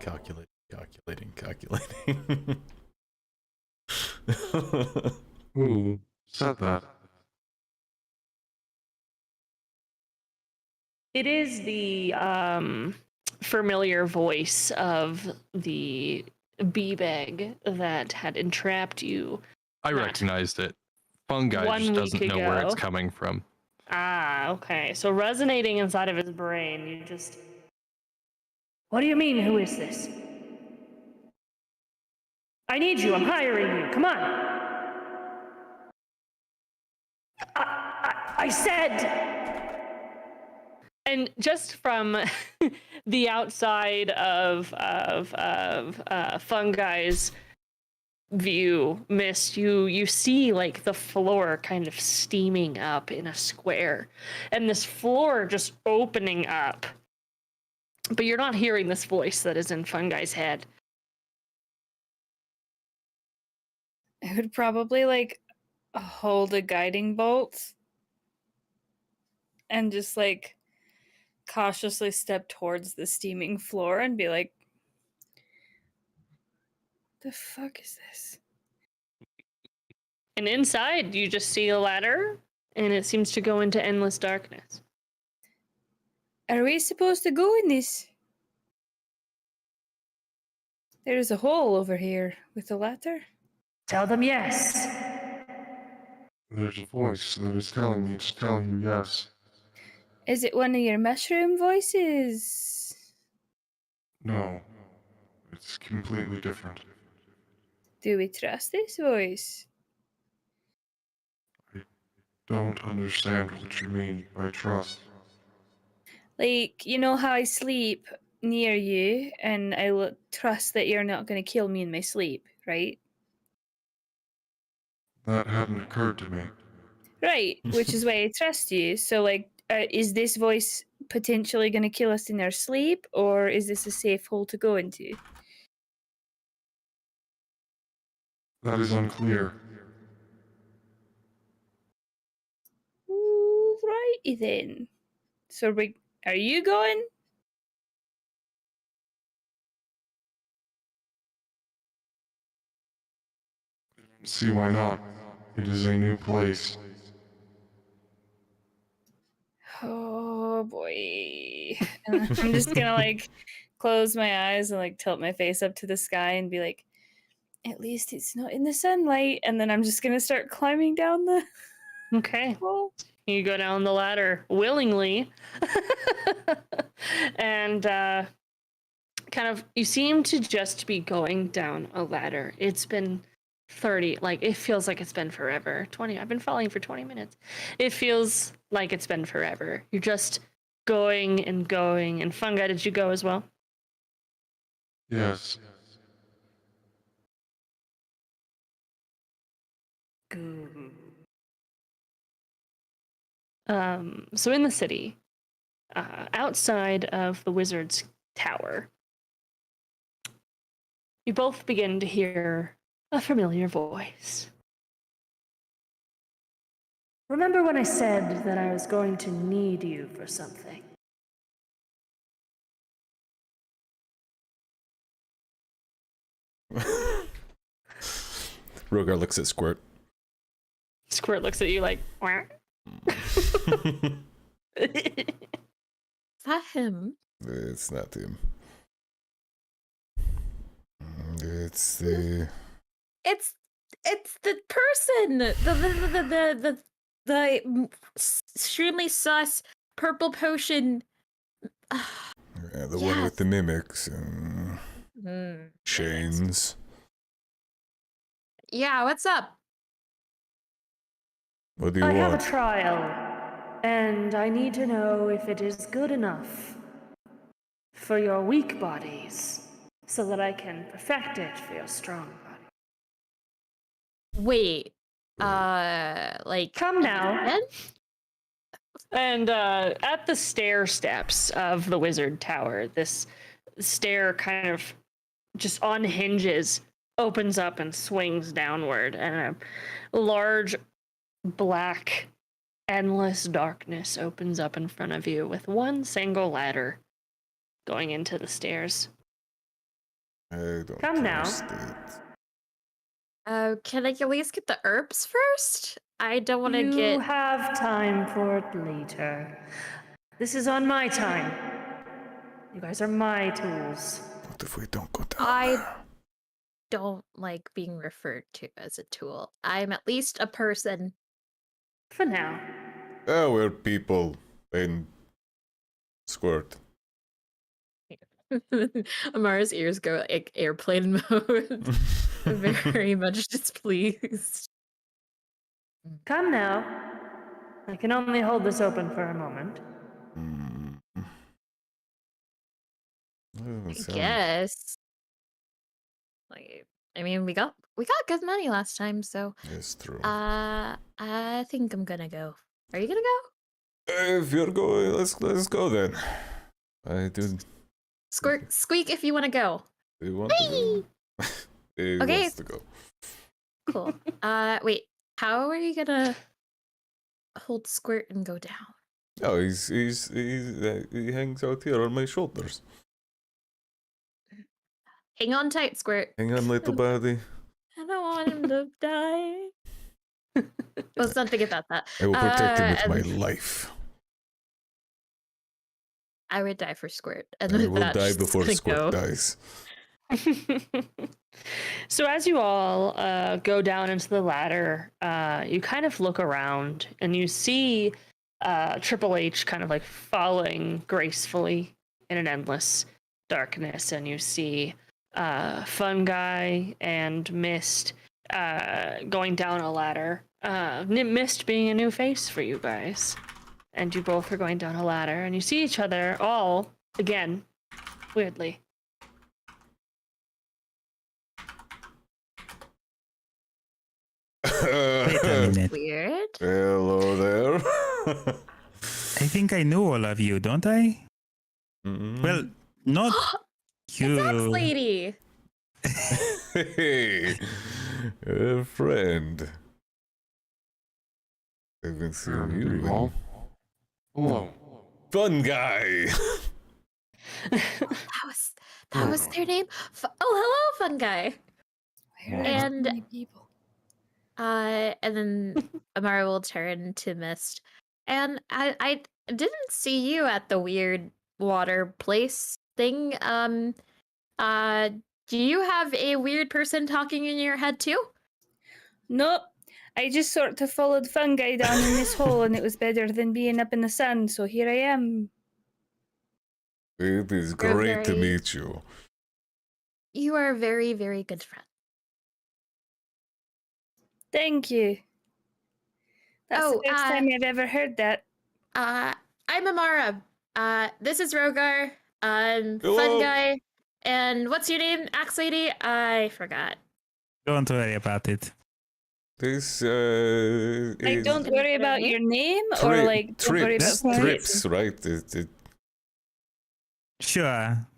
Speaker 7: Who said that?
Speaker 2: It is the familiar voice of the bee bag that had entrapped you.
Speaker 6: I recognized it. Fungi
Speaker 2: One
Speaker 6: just doesn't
Speaker 2: week
Speaker 6: know where it's
Speaker 2: ago.
Speaker 6: coming from.
Speaker 2: Ah, okay. So resonating inside of his brain, you just... "What do you mean, who is this? I need you, I'm hiring you, come on!" I said... And just from the outside of fungi's view, Mist, you see like the floor kind of steaming up in a square, and this floor just opening up. But you're not hearing this voice that is in fungi's head.
Speaker 4: I would probably hold a guiding bolt and just cautiously step towards the steaming floor and be like, "The fuck is this?"
Speaker 2: And inside, you just see a ladder, and it seems to go into endless darkness.
Speaker 4: "Are we supposed to go in this?" "There's a hole over here with a ladder."
Speaker 2: Tell them yes.
Speaker 7: There's a voice that is telling me to tell you yes.
Speaker 4: "Is it one of your mushroom voices?"
Speaker 7: No, it's completely different.
Speaker 4: "Do we trust this voice?"
Speaker 7: don't understand what you mean by trust.
Speaker 4: Like, you know how I sleep near you and I trust that you're not going to kill me in my sleep, right?
Speaker 7: That hadn't occurred to me.
Speaker 4: Right, which is why I trust you. So, like, is this voice potentially going to kill us in our sleep, or is this a safe hole to go into?
Speaker 7: That is unclear.
Speaker 4: Alrighty then. So, are you going?
Speaker 7: See why not? It is a new place.
Speaker 4: Oh boy. And I'm just gonna like close my eyes and like tilt my face up to the sky and be like, at least it's not in the sunlight. And then I'm just gonna start climbing down the
Speaker 2: Okay.
Speaker 4: wall.
Speaker 2: You go down the ladder willingly. And kind of, you seem to just be going down a ladder. It's been 30, like, it feels like it's been forever. 20, I've been falling for 20 minutes. It feels like it's been forever. You're just going and going. And Fungi, did you go as well?
Speaker 7: Yes.
Speaker 2: So in the city, outside of the wizard's tower, you both begin to hear a familiar voice. Remember when I said that I was going to need you for something?
Speaker 1: Rogar looks at Squirt.
Speaker 2: Squirt looks at you like, "Wah."
Speaker 5: Is that him?
Speaker 1: It's not him. It's the...
Speaker 5: It's the person. The extremely sus purple potion.
Speaker 1: the one with the mimics and chains.
Speaker 5: Yeah, what's up?
Speaker 1: What do you
Speaker 2: I have
Speaker 1: want?
Speaker 2: a trial, and I need to know if it is good enough for your weak bodies, so that I can perfect it for your strong body.
Speaker 5: Wait. Like
Speaker 2: Come now.
Speaker 5: again?
Speaker 2: And at the stair steps of the wizard tower, this stair kind of just unhinges, opens up and swings downward, and a large black endless darkness opens up in front of you with one single ladder going into the stairs.
Speaker 1: I don't
Speaker 2: Come now.
Speaker 1: trust it.
Speaker 5: Can I at least get the herbs first? I don't want to
Speaker 2: You
Speaker 5: get.
Speaker 2: have time for it later. This is on my time. You guys are my tools.
Speaker 1: What if we don't go down
Speaker 5: I
Speaker 1: there?
Speaker 5: don't like being referred to as a tool. I'm at least a person.
Speaker 2: For now.
Speaker 1: Oh, we're people in Squirt.
Speaker 5: Amara's ears go like airplane mode. Very much displeased.
Speaker 2: Come now. I can only hold this open for a moment.
Speaker 1: Oh,
Speaker 5: I
Speaker 1: sound-
Speaker 5: guess. Like, I mean, we got good money last time, so
Speaker 1: It's true.
Speaker 5: I think I'm gonna go. Are you gonna go?
Speaker 1: If you're going, let's go then. I do.
Speaker 5: Squeak if you want to go.
Speaker 1: Do you want to go? He
Speaker 5: Okay.
Speaker 1: wants to go.
Speaker 5: Cool. Wait. How are you gonna hold Squirt and go down?
Speaker 1: Oh, he hangs out here on my shoulders.
Speaker 5: Hang on tight, Squirt.
Speaker 1: Hang on, little buddy.
Speaker 5: I don't want him to die. Let's not think about that.
Speaker 1: I will protect him with my
Speaker 5: and
Speaker 1: life.
Speaker 5: I would die for Squirt. And
Speaker 1: I
Speaker 5: with
Speaker 1: will
Speaker 5: that,
Speaker 1: die
Speaker 5: she's
Speaker 1: before
Speaker 5: gonna
Speaker 1: Squirt
Speaker 5: go.
Speaker 1: dies.
Speaker 2: So as you all go down into the ladder, you kind of look around and you see Triple H kind of like falling gracefully in an endless darkness, and you see Fungi and Mist going down a ladder Mist being a new face for you guys. And you both are going down a ladder, and you see each other all, again, weirdly.
Speaker 3: Wait a minute.
Speaker 5: Weird.
Speaker 1: Hello there.
Speaker 3: I think I know all of you, don't I? Well, not you.
Speaker 5: It's Axe Lady.
Speaker 1: Hey, a friend. Haven't seen you in
Speaker 7: Hello.
Speaker 1: fun guy.
Speaker 5: That was their name. Oh, hello, fun guy. And
Speaker 4: people.
Speaker 5: and then Amara will turn to Mist. And I didn't see you at the weird water place thing. Do you have a weird person talking in your head too?
Speaker 4: Nope. I just sort of followed fungi down in this hole, and it was better than being up in the sun, so here I am.
Speaker 1: It is great to meet you.
Speaker 5: You are a very, very good friend.
Speaker 4: Thank you. That's the first time I've ever heard that.
Speaker 5: I'm Amara. This is Rogar.
Speaker 1: Hello.
Speaker 5: Fun guy. And what's your name, Axe Lady? I forgot.
Speaker 3: Don't worry about it.
Speaker 1: This
Speaker 4: Like, don't worry about your name, or like, don't worry about
Speaker 1: trips, right?
Speaker 3: Sure.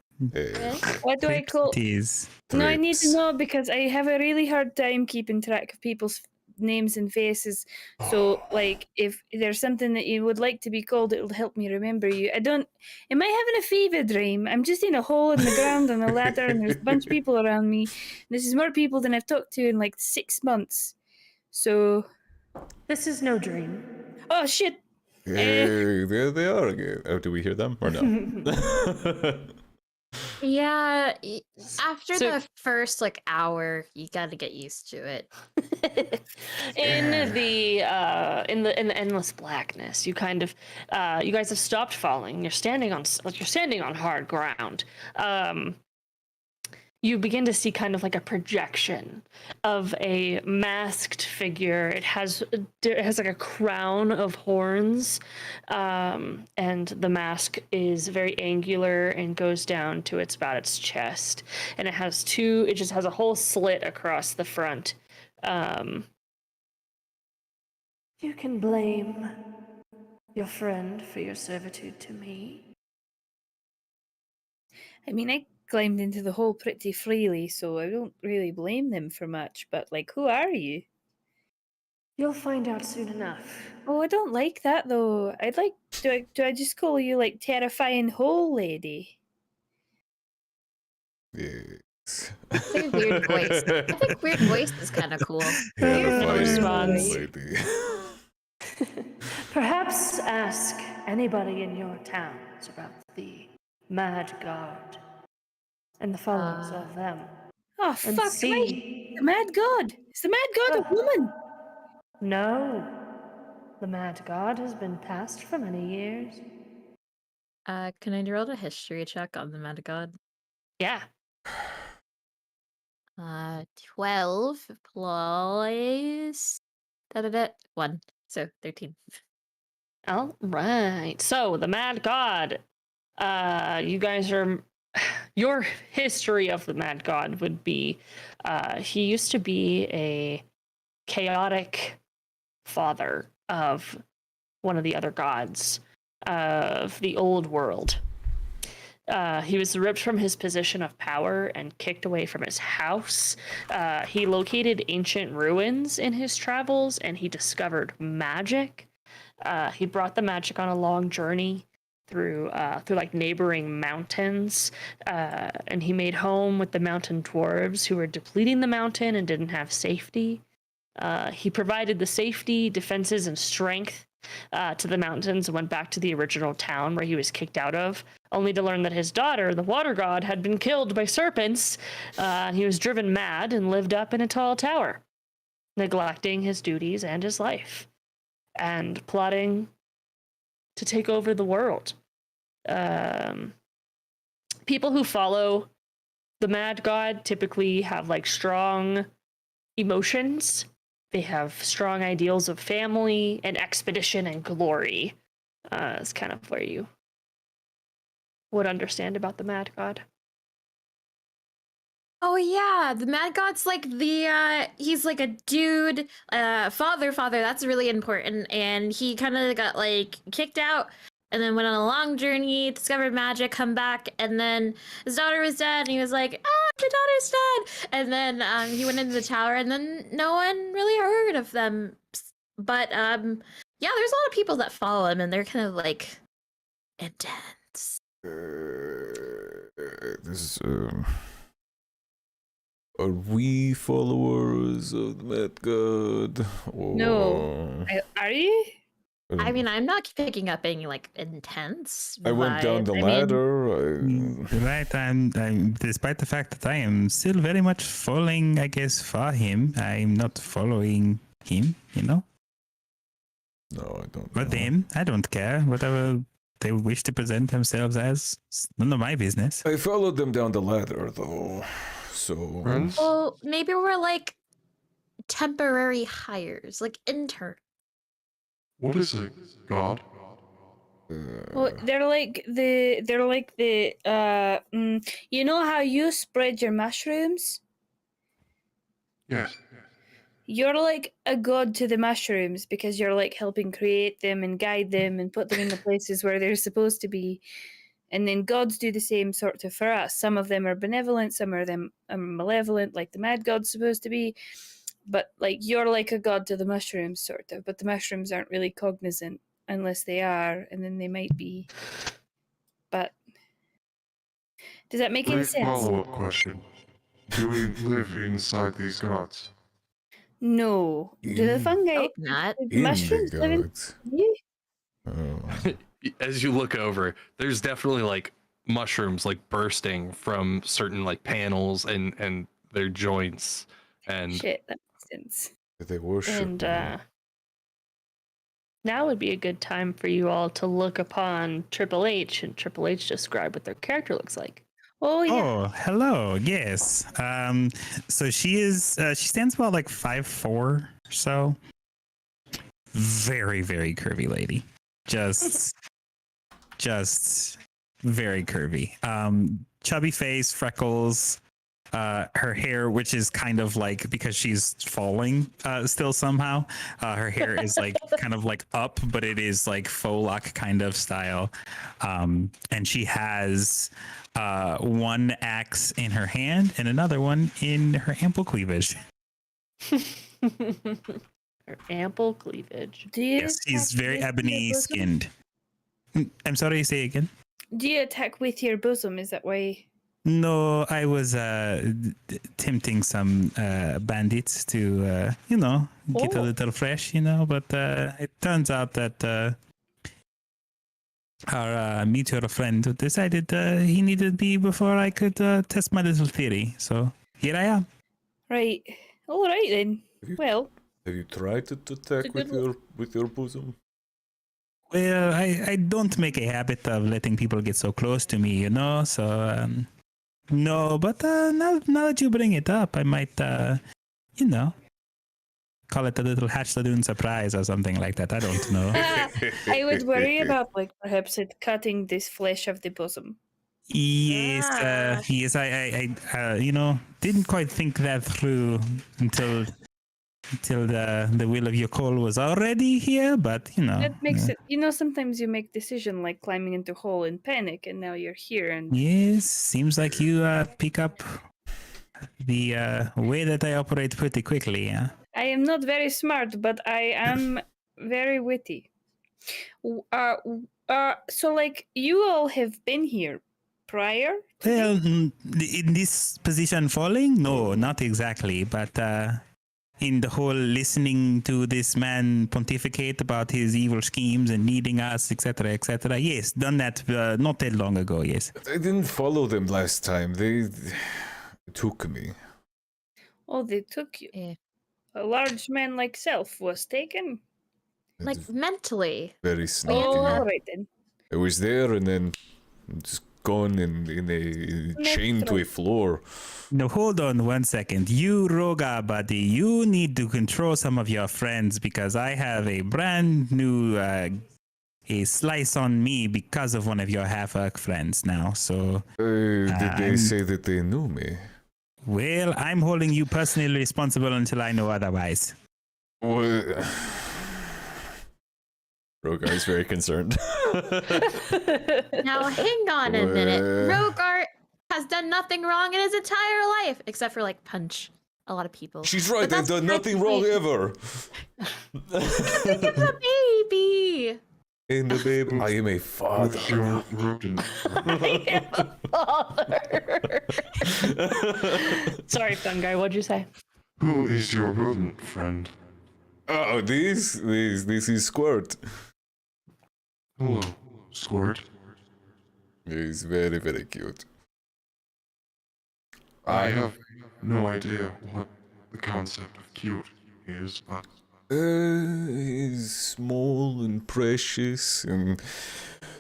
Speaker 4: What do I call?
Speaker 3: Tease.
Speaker 4: No, I need to know because I have a really hard time keeping track of people's names and faces. So, like, if there's something that you would like to be called, it'll help me remember you. I don't. Am I having a fever dream? I'm just in a hole in the ground on a ladder, and there's a bunch of people around me. This is more people than I've talked to in like 6 months. So.
Speaker 2: This is no dream.
Speaker 4: Oh shit!
Speaker 1: Hey, there they are again. Oh, do we hear them or no?
Speaker 5: Yeah, after the first like hour, you got to get used to it.
Speaker 2: in the endless blackness, you kind of you guys have stopped falling. You're standing on hard ground. You begin to see kind of like a projection of a masked figure. It has like a crown of horns, and the mask is very angular and goes down to about its chest. And it just has a whole slit across the front. You can blame your friend for your servitude to me.
Speaker 4: I mean, I climbed into the hole pretty freely, so I don't really blame them for much, but, like, who are you?
Speaker 2: You'll find out soon enough.
Speaker 4: Oh, I don't like that, though. Do I just call you, like, terrifying hole lady?
Speaker 1: Yes.
Speaker 5: Very weird voice. I think weird voice is kind of cool.
Speaker 1: Lady.
Speaker 2: Perhaps ask anybody in your towns about the Mad God and the followings of them.
Speaker 4: Oh,
Speaker 2: And
Speaker 4: fuck,
Speaker 2: see.
Speaker 4: the Mad God! Is the Mad God a woman?
Speaker 2: No. The Mad God has been passed for many years.
Speaker 5: Can I roll a history check on the Mad God?
Speaker 2: Yeah.
Speaker 5: 12 plus 1, so 13.
Speaker 2: All right. So the Mad God. You guys are. Your history of the Mad God would be, he used to be a chaotic father of one of the other gods of the old world. He was ripped from his position of power and kicked away from his house. He located ancient ruins in his travels, and he discovered magic. He brought the magic on a long journey through like neighboring mountains, and he made home with the mountain dwarves who were depleting the mountain and didn't have safety. He provided the safety, defenses, and strength to the mountains and went back to the original town where he was kicked out of, only to learn that his daughter, the water god, had been killed by serpents. He was driven mad and lived up in a tall tower, neglecting his duties and his life, and plotting to take over the world. People who follow the Mad God typically have like strong emotions, They have strong ideals of family and expedition and glory. Is kind of where you would understand about the Mad God.
Speaker 5: Oh yeah, the Mad God's like he's like a dude, father, that's really important. And he kind of got like kicked out and then went on a long journey, discovered magic, come back, and then his daughter was dead, and he was like, my daughter's dead. And then he went into the tower, and then no one really heard of them. But yeah, there's a lot of people that follow him, and they're kind of like intense.
Speaker 1: This are we followers of the Mad God? Or...
Speaker 4: No. Are you?
Speaker 5: I mean, I'm not picking up any like intense.
Speaker 1: I went down the
Speaker 5: vibe.
Speaker 1: ladder.
Speaker 3: Right, I'm despite the fact that I am still very much falling, I guess, for him. I'm not following him, you know.
Speaker 1: No, I don't.
Speaker 3: But
Speaker 1: know.
Speaker 3: them, I don't care. Whatever they wish to present themselves as, it's none of my business.
Speaker 1: I followed them down the ladder, though. So.
Speaker 7: Friends?
Speaker 5: Well, maybe we're like temporary hires, like intern.
Speaker 7: What is it, God?
Speaker 4: Well, they're like the you know how you spread your mushrooms?
Speaker 7: Yes.
Speaker 4: You're like a god to the mushrooms because you're like helping create them and guide them and put them in the places where they're supposed to be. And then gods do the same sort of for us. Some of them are benevolent, some of them are malevolent, like the Mad God's supposed to be. But like you're like a god to the mushrooms, sort of. But the mushrooms aren't really cognizant unless they are, and then they might be. But does that make any
Speaker 7: Great
Speaker 4: sense?
Speaker 7: follow-up question. Do we live inside these gods?
Speaker 4: No. Do the fungi,
Speaker 5: Hope not.
Speaker 4: the mushrooms live in you?
Speaker 6: As you look over, there's definitely like mushrooms like bursting from certain like panels and their joints and
Speaker 4: Shit, that makes sense.
Speaker 1: They worship.
Speaker 2: And
Speaker 1: me.
Speaker 2: now would be a good time for you all to look upon Triple H, and Triple H describe what their character looks like.
Speaker 4: Oh yeah.
Speaker 3: Oh, hello. Yes. So she is. She stands about like 5'4" or so. Very, very curvy lady. Just very curvy. Chubby face, freckles. Her hair, which is kind of like, because she's falling still somehow, her hair is like kind of like up, but it is like faux lock kind of style. And she has one axe in her hand and another one in her ample cleavage.
Speaker 2: Her ample cleavage.
Speaker 4: Do you
Speaker 3: Yes, she's
Speaker 4: attack
Speaker 3: very
Speaker 4: with
Speaker 3: ebony
Speaker 4: your bosom?
Speaker 3: skinned. I'm sorry, say again.
Speaker 4: Do you attack with your bosom? Is that why?
Speaker 3: No, I was tempting some bandits to, get a
Speaker 2: Oh.
Speaker 3: little fresh, but it turns out that our mutual friend decided he needed me before I could test my little theory. So here I am.
Speaker 4: Right. All right then. Well,
Speaker 1: Have you tried to attack
Speaker 4: It's a good
Speaker 1: with your bosom?
Speaker 3: Well, I don't make a habit of letting people get so close to me, so... No, but now that you bring it up, I might, call it a little Hatch Ladoon surprise or something like that. I don't know.
Speaker 4: I would worry about like perhaps it cutting this flesh of the bosom.
Speaker 3: Yes,
Speaker 5: Ah.
Speaker 3: yes. I didn't quite think that through until the will of your call was already here. But
Speaker 4: That makes it. Sometimes you make decision like climbing into a hole in panic, and now you're here. And
Speaker 3: Yes, seems like you pick up the way that I operate pretty quickly. Yeah.
Speaker 4: I am not very smart, but I am very witty. So like you all have been here prior.
Speaker 3: Well, in this position falling? No, not exactly. But in the whole listening to this man pontificate about his evil schemes and needing us, etc., yes, done that not that long ago, yes.
Speaker 1: I didn't follow them last time. They took me.
Speaker 4: Oh, they took you.
Speaker 5: Yeah.
Speaker 4: A large man like self was taken.
Speaker 5: Like
Speaker 1: It's
Speaker 5: mentally.
Speaker 1: very sneaky.
Speaker 4: Oh, all right then.
Speaker 1: I was there and then just gone in a chain to a floor.
Speaker 3: No, hold on 1 second. You, Roga buddy, you need to control some of your friends because I have a brand new a slice on me because of one of your half-orc friends now. So,
Speaker 1: Did they say that they knew me?
Speaker 3: well, I'm holding you personally responsible until I know otherwise.
Speaker 1: What? Rogar is very concerned.
Speaker 5: Now, hang on a minute. Rogar has done nothing wrong in his entire life, except for like punch a lot of people.
Speaker 1: She's right.
Speaker 5: But
Speaker 1: They've
Speaker 5: that's
Speaker 1: done nothing wrong ever.
Speaker 5: Think of the baby.
Speaker 1: In the baby, I am a father.
Speaker 7: Who's your rodent?
Speaker 2: Sorry, fun guy. What'd you say?
Speaker 7: Who is your rodent friend?
Speaker 1: Oh, this is Squirt.
Speaker 7: Hello, Squirt.
Speaker 1: He's very, very cute.
Speaker 7: I have no idea what the concept of cute is, but
Speaker 1: He's small and precious and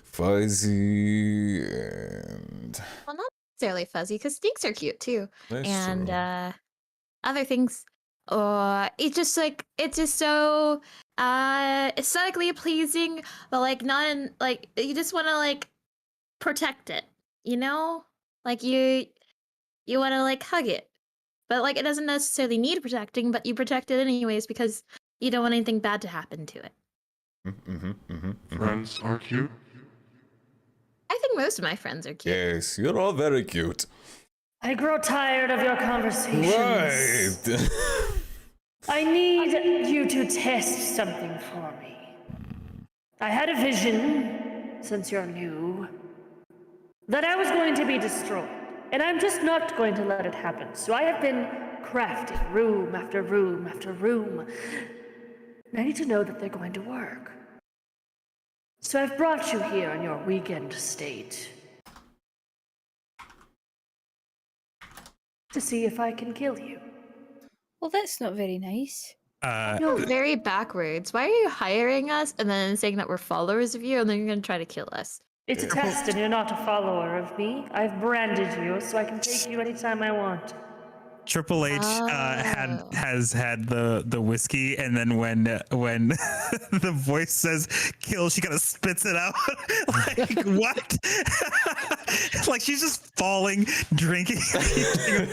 Speaker 1: fuzzy and
Speaker 5: Well, not necessarily fuzzy, because snakes are cute too,
Speaker 1: that's
Speaker 5: and
Speaker 1: true.
Speaker 5: other things. It's just so aesthetically pleasing, but like not in like you just want to like protect it, you know? Like you want to like hug it, but like it doesn't necessarily need protecting, but you protect it anyways because you don't want anything bad to happen to it.
Speaker 7: friends are cute.
Speaker 5: I think most of my friends are cute.
Speaker 1: Yes, you're all very cute.
Speaker 2: I grow tired of your conversations.
Speaker 1: Right.
Speaker 2: I need you to test something for me. I had a vision, since you're new, that I was going to be destroyed. And I'm just not going to let it happen. So I have been crafting room after room after room. And I need to know that they're going to work. So I've brought you here in your weakened state to see if I can kill you.
Speaker 4: Well, that's not very nice.
Speaker 5: No, very backwards. Why are you hiring us and then saying that we're followers of you and then you're going to try to kill us?
Speaker 2: It's a test, and you're not a follower of me. I've branded you so I can take you anytime I want.
Speaker 3: Triple H has had the whiskey, and then when the voice says "kill," she kind of spits it out. Like what? Like she's just falling, drinking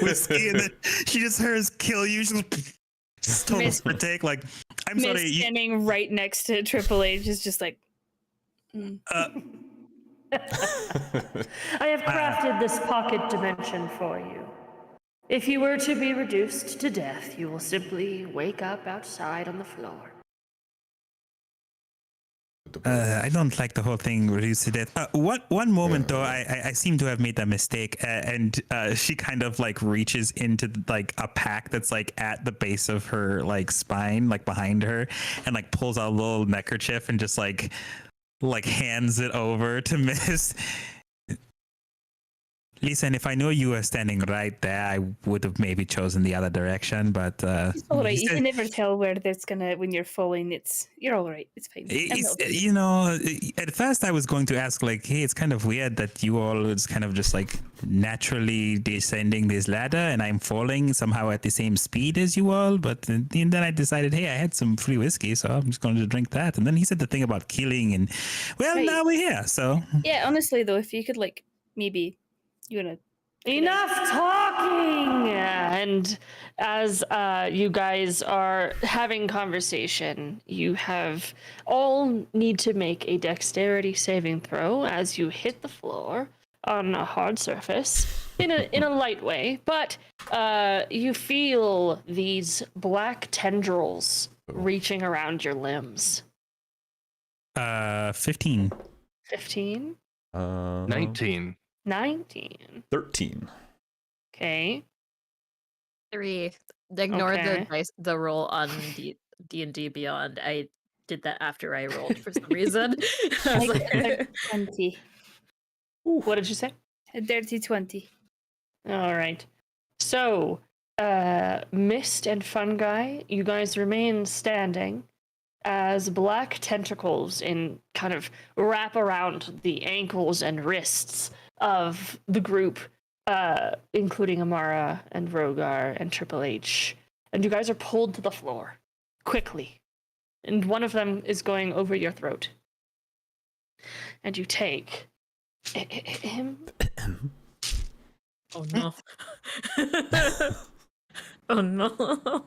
Speaker 3: whiskey, and then she just hears "kill you." She's just total
Speaker 4: Miss-
Speaker 3: take. Like I'm
Speaker 4: Miss
Speaker 3: sorry.
Speaker 4: standing right next to Triple H is just like,
Speaker 2: I have crafted this pocket dimension for you. If you were to be reduced to death, you will simply wake up outside on the floor.
Speaker 3: I don't like the whole thing reduced to death. One moment though, I seem to have made a mistake, and she kind of like reaches into like a pack that's like at the base of her like spine, like behind her, and like pulls out a little neckerchief and just like hands it over to Miss. Listen, if I knew you were standing right there, I would have maybe chosen the other direction. But
Speaker 4: it's all right. You can never tell where that's gonna when you're falling. You're all right. It's fine.
Speaker 3: You know, at first I was going to ask like, hey, it's kind of weird that you all is kind of just like naturally descending this ladder and I'm falling somehow at the same speed as you all. But then I decided, hey, I had some free whiskey, so I'm just going to drink that. And then he said the thing about killing, and well,
Speaker 4: Right.
Speaker 3: now we're here. So
Speaker 4: Yeah, honestly though, if you could like maybe you wanna
Speaker 2: Enough talking! And as you guys are having conversation, you have all need to make a dexterity saving throw as you hit the floor on a hard surface in a light way, but you feel these black tendrils reaching around your limbs.
Speaker 3: 15.
Speaker 2: 15?
Speaker 6: 19.
Speaker 2: 19.
Speaker 1: 13.
Speaker 2: Okay.
Speaker 5: 3. Ignore
Speaker 2: Okay.
Speaker 5: the roll on D&D Beyond. I did that after I rolled for some reason. I was like,
Speaker 4: 20.
Speaker 2: What did you say?
Speaker 4: A dirty 20.
Speaker 2: All right. So, Mist and Fungi, you guys remain standing as black tentacles in kind of wrap around the ankles and wrists of the group, including Amara and Rogar and Triple H. And you guys are pulled to the floor quickly. And one of them is going over your throat. And you take him.
Speaker 5: Oh no. Oh no.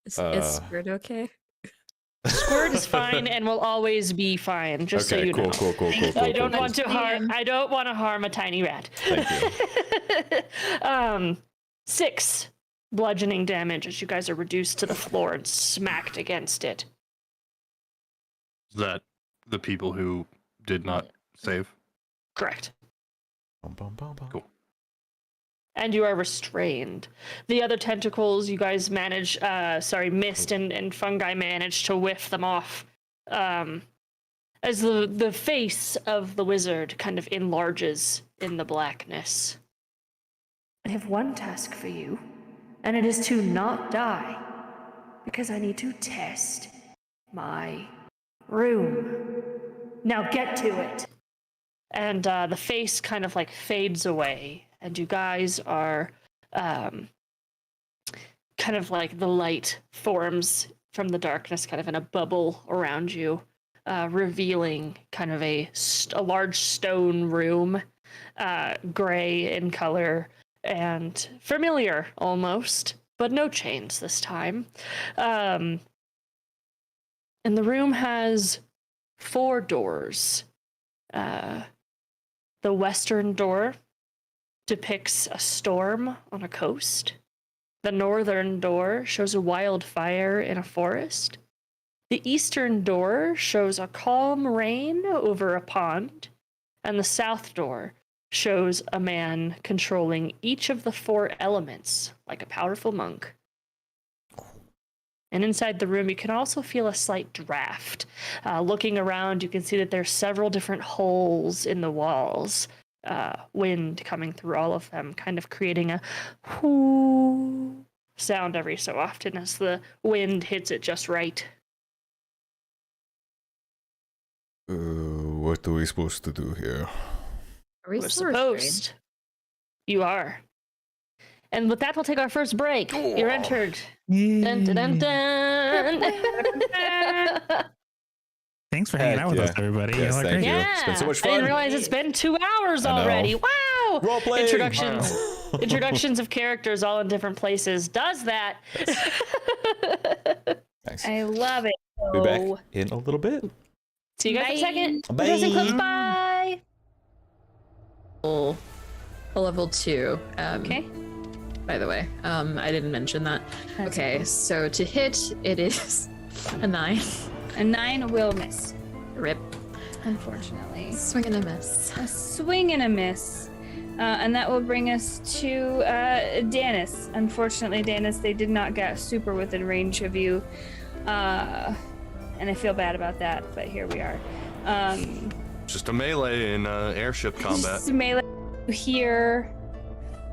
Speaker 5: Is Squirt okay?
Speaker 2: Squirt is fine and will always be fine, just so you know.
Speaker 1: Cool.
Speaker 2: I don't want to harm a tiny rat.
Speaker 1: Thank you.
Speaker 2: 6 bludgeoning damage as you guys are reduced to the floor and smacked against it.
Speaker 6: Is that the people who did not save?
Speaker 2: Correct.
Speaker 6: Cool.
Speaker 2: And you are restrained. The other tentacles, you guys mist and fungi managed to whiff them off. As the face of the wizard kind of enlarges in the blackness. I have one task for you, and it is to not die, because I need to test my room. Now get to it. And the face kind of like fades away, and you guys are kind of like the light forms from the darkness kind of in a bubble around you, revealing kind of a large stone room, gray in color and familiar almost, but no chains this time. And the room has 4 doors. The western door depicts a storm on a coast. The northern door shows a wildfire in a forest. The eastern door shows a calm rain over a pond. And the south door shows a man controlling each of the 4 elements, like a powerful monk. And inside the room, you can also feel a slight draft. Looking around, you can see that there's several different holes in the walls. Wind coming through all of them, kind of creating a whoo sound every so often as the wind hits it just right.
Speaker 1: What are we supposed to do here?
Speaker 5: Are we
Speaker 2: We're
Speaker 5: still restrained?
Speaker 2: supposed. You are. And with that, we'll take our first break. You're entered. Dun, dun, dun, dun.
Speaker 3: Thanks for hanging
Speaker 1: Heck
Speaker 3: out with
Speaker 1: yeah.
Speaker 3: us, everybody.
Speaker 1: Yes,
Speaker 3: Y'all are
Speaker 1: thank
Speaker 3: great.
Speaker 1: you.
Speaker 2: Yeah,
Speaker 1: It's been so much
Speaker 2: I didn't
Speaker 1: fun.
Speaker 2: realize it's been 2 hours
Speaker 1: I know.
Speaker 2: already. Wow!
Speaker 1: Role-playing.
Speaker 2: Introductions. Introductions of characters all in different places. Does that?
Speaker 1: Nice.
Speaker 4: I love it.
Speaker 1: Be back in a little bit.
Speaker 2: See you guys in a second.
Speaker 1: Bye.
Speaker 2: Discussing clips. Bye.
Speaker 5: A level 2.
Speaker 4: Okay.
Speaker 5: By the way, I didn't mention that. Okay, so to hit, it is a 9.
Speaker 4: A 9 will miss,
Speaker 5: Rip.
Speaker 4: unfortunately.
Speaker 5: Swing and a miss.
Speaker 4: A swing and a miss. And that will bring us to Danis. Unfortunately, Danis, they did not get super within range of you. And I feel bad about that, but here we are.
Speaker 6: Just a melee in airship combat.
Speaker 4: Just melee. You hear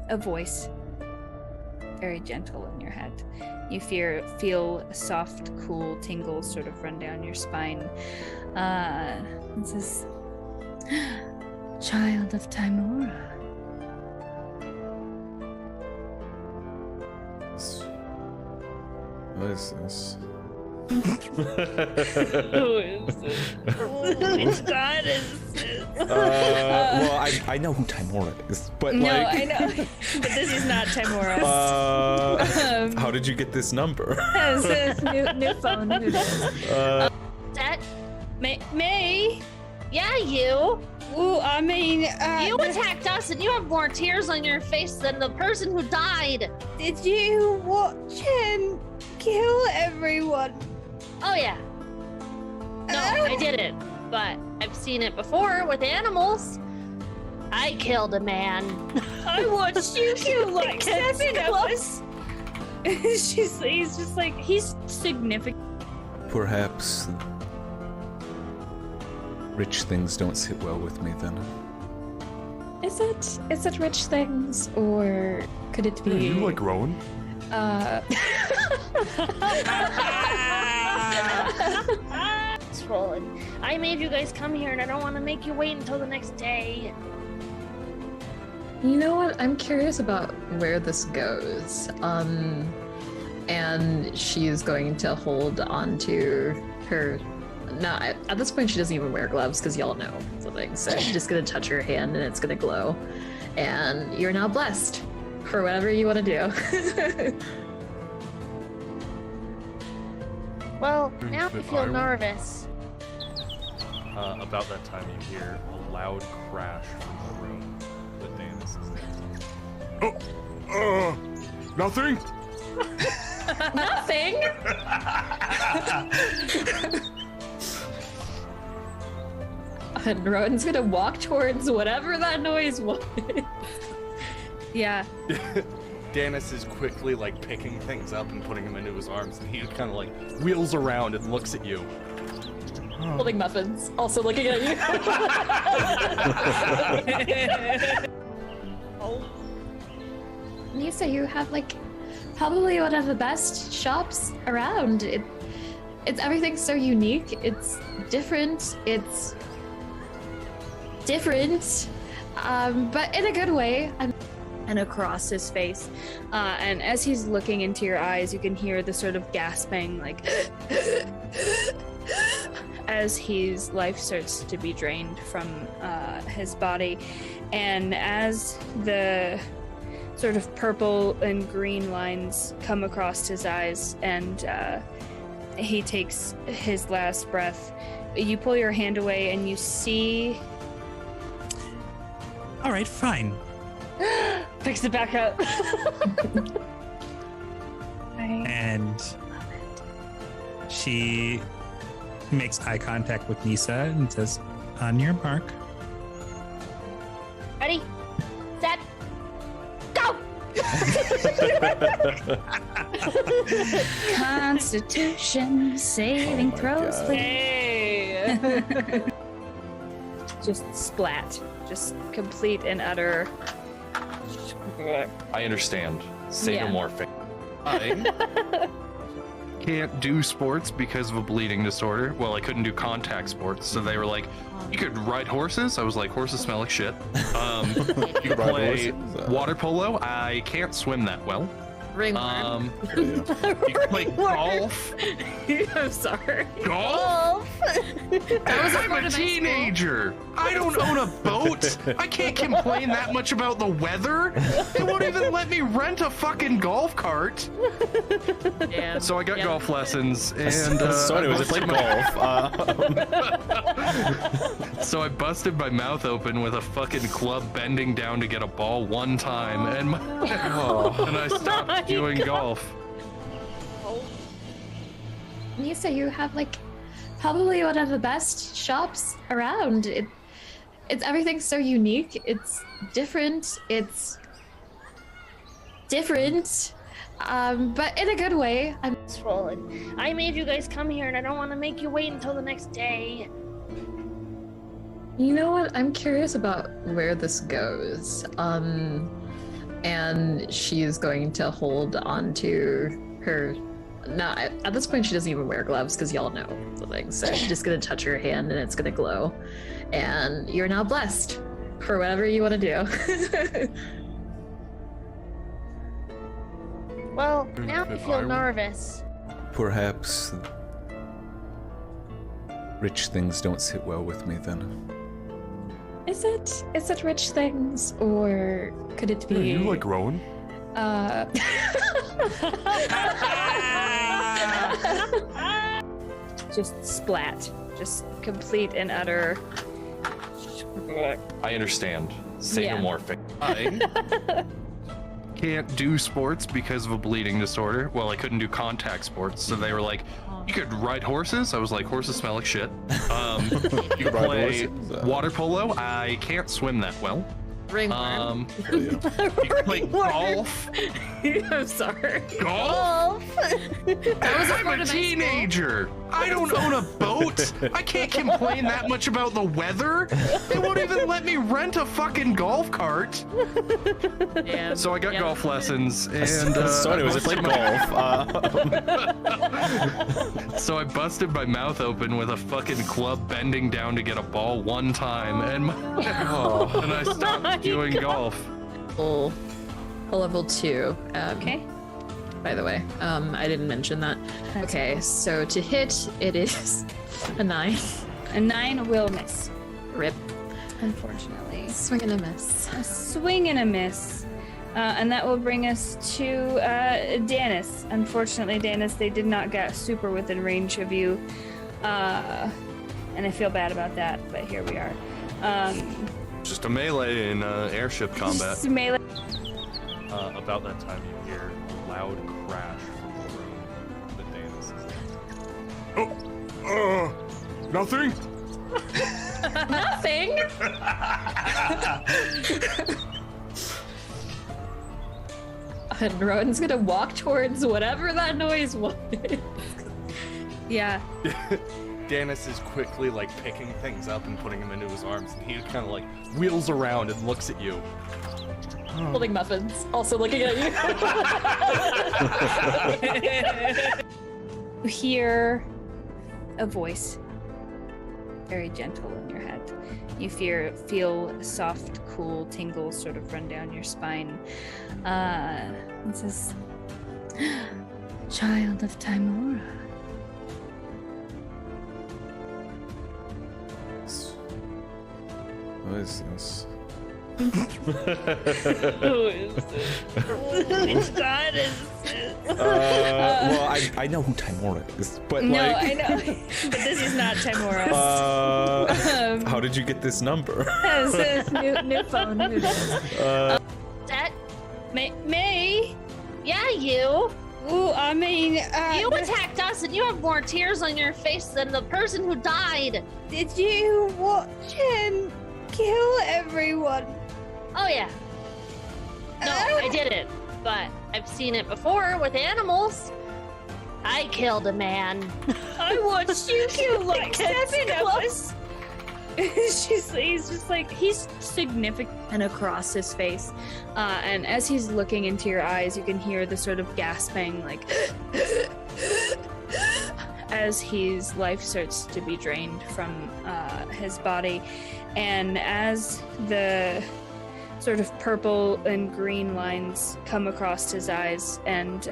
Speaker 4: a voice, very gentle in your head. You feel a soft, cool tingle sort of run down your spine. It says, "Child of Timora."
Speaker 1: What is this?
Speaker 2: Who is this? Which god is this?
Speaker 1: Well, I know who Timora is, but
Speaker 4: No,
Speaker 1: like,
Speaker 4: I know, but this is not Timora.
Speaker 1: how did you get this number?
Speaker 4: New phone. Who knows?
Speaker 2: That?
Speaker 4: May?
Speaker 2: Yeah, you.
Speaker 4: Ooh, I mean,
Speaker 2: You attacked us and you have more tears on your face than the person who died.
Speaker 4: did you watch him kill everyone?
Speaker 2: Oh, yeah. No, I didn't. But I've seen it before with animals. I killed a man.
Speaker 4: I watched you kill like 7 of us. He's just like, he's significant.
Speaker 1: Perhaps rich things don't sit well with me then.
Speaker 4: Is it rich things, or could it be?
Speaker 6: You like Rowan?
Speaker 1: It's
Speaker 8: swollen. I made you guys come here, and I don't want to make you wait until the next day.
Speaker 5: You know what? I'm curious about where this goes. And she is going to hold on to her. No, at this point, she doesn't even wear gloves because y'all know the thing. So she's just going to touch her hand and it's going to glow. And you're now blessed for whatever you want to do.
Speaker 8: Well, now I
Speaker 7: If
Speaker 8: feel
Speaker 7: I were-
Speaker 8: nervous.
Speaker 9: About that time, you hear a loud crash from the room that Danis is in.
Speaker 7: Nothing?
Speaker 5: Nothing. And Rowan's gonna walk towards whatever that noise was.
Speaker 4: Yeah.
Speaker 9: Danis is quickly like picking things up and putting them into his arms, and he kind of like wheels around and looks at you.
Speaker 5: Holding muffins, also looking at you. Nisa, you have like probably one of the best shops around. It's everything's so unique. It's different. It's different, but in a good way.
Speaker 4: And across his face. And as he's looking into your eyes, you can hear the sort of gasping, like, as his life starts to be drained from his body. And as the sort of purple and green lines come across his eyes and he takes his last breath, you pull your hand away and you see...
Speaker 3: All right, fine.
Speaker 2: Picks it back up.
Speaker 3: And she makes eye contact with Nisa and says, "On your mark."
Speaker 8: Ready? Set. Go!
Speaker 4: Constitution saving
Speaker 1: Oh my
Speaker 4: throws,
Speaker 1: God.
Speaker 4: please.
Speaker 2: Hey.
Speaker 4: Just splat. Just complete and utter.
Speaker 6: I understand. Say
Speaker 4: Yeah.
Speaker 6: no more. I can't do sports because of a bleeding disorder. Well, I couldn't do contact sports, so they were like, "You could ride horses." I was like, "Horses smell like shit." You could
Speaker 1: Ride
Speaker 6: play
Speaker 1: horses?
Speaker 6: water polo. I can't swim that well.
Speaker 5: Ringworm.
Speaker 6: You could play golf.
Speaker 2: I'm sorry.
Speaker 6: Golf?
Speaker 5: That was a
Speaker 6: I'm
Speaker 5: part
Speaker 6: a
Speaker 5: of my school.
Speaker 6: teenager. I don't own a boat. I can't complain that much about the weather. They won't even let me rent a fucking golf cart.
Speaker 5: Yeah.
Speaker 6: So I got
Speaker 5: Yeah.
Speaker 6: golf lessons, and
Speaker 1: Sorry,
Speaker 6: I
Speaker 1: was it playing
Speaker 6: busted
Speaker 1: golf?
Speaker 6: so I busted my mouth open with a fucking club bending down to get a ball one time, and and I stopped doing golf.
Speaker 5: Nisa, you have like probably one of the best shops around. It's everything's so unique. It's different. It's different, but in a good way.
Speaker 8: Swollen. I made you guys come here, and I don't want to make you wait until the next day.
Speaker 5: You know what? I'm curious about where this goes. And she is going to hold on to her. No, at this point, she doesn't even wear gloves because y'all know the thing. So she's just going to touch her hand and it's going to glow. And you're now blessed for whatever you want to do.
Speaker 8: Well, now I
Speaker 7: If
Speaker 8: feel
Speaker 7: I were-
Speaker 8: nervous.
Speaker 1: Perhaps rich things don't sit well with me then.
Speaker 5: Is it rich things, or could it be?
Speaker 7: Yeah, you like Rowan?
Speaker 4: Just splat. Just complete and utter.
Speaker 6: I understand. Say
Speaker 4: Yeah.
Speaker 6: no more. I can't do sports because of a bleeding disorder. Well, I couldn't do contact sports, so they were like, "You could ride horses." I was like, "Horses smell like shit." You could
Speaker 1: Ride
Speaker 6: play
Speaker 1: horses?
Speaker 6: water polo. I can't swim that well.
Speaker 5: Ringworm.
Speaker 6: You could play golf.
Speaker 2: I'm sorry.
Speaker 6: Golf?
Speaker 5: That was a
Speaker 6: I'm
Speaker 5: part
Speaker 6: a
Speaker 5: of my school.
Speaker 6: teenager. I don't own a boat. I can't complain that much about the weather. They won't even let me rent a fucking golf cart.
Speaker 5: Yeah.
Speaker 6: So I got
Speaker 5: Yeah.
Speaker 6: golf lessons, and
Speaker 1: Sorry, was it playing golf?
Speaker 6: So I busted my mouth open with a fucking club, bending down to get a ball one time, and and I stopped doing golf.
Speaker 5: Full level 2.
Speaker 4: Okay.
Speaker 5: By the way, I didn't mention that. Okay, so to hit, it is a 9.
Speaker 4: A 9 will miss,
Speaker 5: Rip.
Speaker 4: unfortunately.
Speaker 5: Swing and a miss.
Speaker 4: A swing and a miss. And that will bring us to Danis. Unfortunately, Danis, they did not get super within range of you. And I feel bad about that, but here we are.
Speaker 6: Just a melee in airship combat.
Speaker 4: Just melee.
Speaker 9: About that time, you hear a loud crash from the room that Danis is in.
Speaker 6: Nothing?
Speaker 5: Nothing. And Rowan's gonna walk towards whatever that noise was.
Speaker 4: Yeah.
Speaker 9: Danis is quickly like picking things up and putting them into his arms, and he kind of like wheels around and looks at you.
Speaker 5: Holding muffins, also looking at you.
Speaker 4: You hear a voice, very gentle in your head. You feel a soft, cool tingle sort of run down your spine. It says, "Child of Timora."
Speaker 1: What is this?
Speaker 2: Who is this? Which god is this?
Speaker 1: Well, I know who Timora is, but
Speaker 4: No,
Speaker 1: like,
Speaker 4: I know, but this is not Timora.
Speaker 1: how did you get this number?
Speaker 4: New phone. Who knows?
Speaker 8: That,
Speaker 4: May?
Speaker 8: yeah, you.
Speaker 4: Ooh, I mean,
Speaker 8: You attacked us and you have more tears on your face than the person who died.
Speaker 4: did you watch him kill everyone?
Speaker 8: Oh, yeah. No, I didn't. But I've seen it before with animals. I killed a man.
Speaker 4: I watched you kill like
Speaker 8: Gets
Speaker 4: 7 of
Speaker 8: close.
Speaker 4: us. He's just like, he's significant across his face. And as he's looking into your eyes, you can hear the sort of gasping, like, as his life starts to be drained from his body. And as the sort of purple and green lines come across his eyes and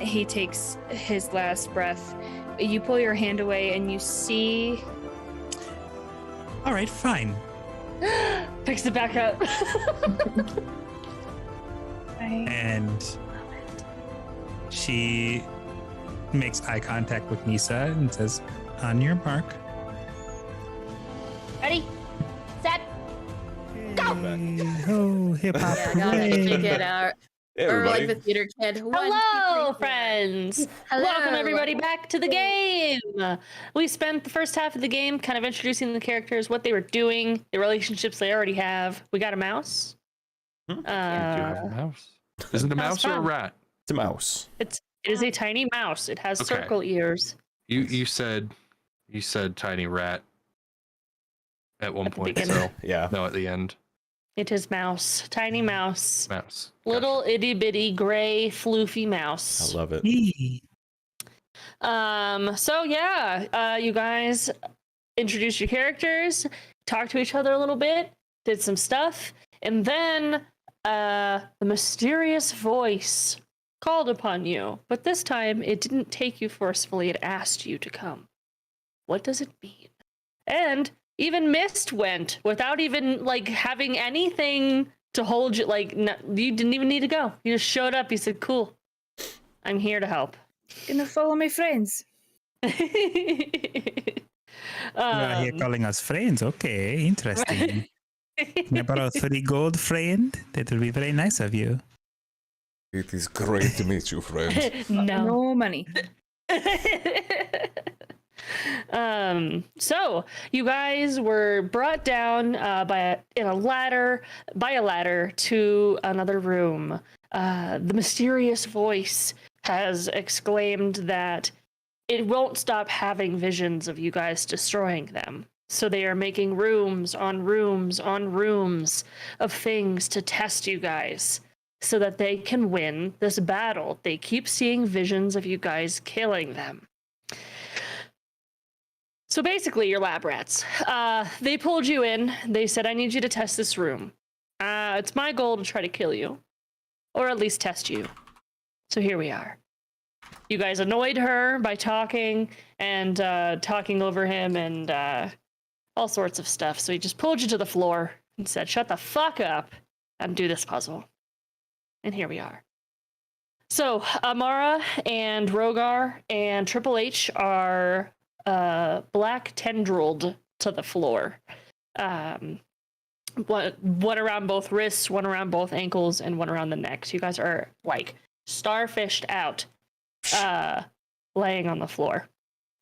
Speaker 4: he takes his last breath, you pull your hand away and you see...
Speaker 3: All right, fine.
Speaker 2: Picks it back up.
Speaker 3: And she makes eye contact with Nisa and says, "On your mark."
Speaker 8: Ready? Set.
Speaker 3: Oh, hip hop!
Speaker 5: Yeah, gotta take it out.
Speaker 1: Hey,
Speaker 5: Or
Speaker 1: everybody.
Speaker 5: like the theater kid. 1, 2, 3,
Speaker 2: Hello,
Speaker 5: 4.
Speaker 2: friends.
Speaker 5: Hello.
Speaker 2: Welcome everybody back to the game. We spent the first half of the game kind of introducing the characters, what they were doing, the relationships they already have. We got a mouse.
Speaker 6: You do have a mouse. Is it a mouse or a
Speaker 2: fun.
Speaker 6: rat?
Speaker 1: It's a mouse.
Speaker 2: It is a tiny mouse. It has
Speaker 6: Okay.
Speaker 2: circle ears.
Speaker 6: You said tiny rat at one
Speaker 2: At the
Speaker 6: point.
Speaker 2: beginning.
Speaker 6: So
Speaker 1: Yeah.
Speaker 6: no, at the end.
Speaker 2: It is mouse. Tiny mouse.
Speaker 6: Mouse.
Speaker 2: Little itty bitty gray floofy mouse.
Speaker 1: I love it.
Speaker 3: Yee.
Speaker 2: So yeah, you guys introduced your characters, talked to each other a little bit, did some stuff, and then the mysterious voice called upon you. But this time it didn't take you forcefully, it asked you to come. What does it mean? And even Mist went without even like having anything to hold you. Like you didn't even need to go. You just showed up. You said, "Cool, I'm here to help."
Speaker 4: Gonna follow my friends.
Speaker 3: You are here calling us friends. Okay, interesting. Can I borrow 3 gold, friend? That would be very nice of you.
Speaker 1: It is great to meet you, friend.
Speaker 2: No.
Speaker 4: No money.
Speaker 2: So you guys were brought down by a ladder to another room. The mysterious voice has exclaimed that it won't stop having visions of you guys destroying them. So they are making rooms on rooms on rooms of things to test you guys. so that they can win this battle. They keep seeing visions of you guys killing them. So basically, you're lab rats. They pulled you in. They said, I need you to test this room. It's my goal to try to kill you, or at least test you. So here we are. You guys annoyed her by talking and talking over him and all sorts of stuff. So he just pulled you to the floor and said, shut the fuck up and do this puzzle. And here we are. So Amara and Rogar and Triple H are black tendrilled to the floor. One around both wrists, one around both ankles, and one around the neck. So you guys are like starfished out, laying on the floor.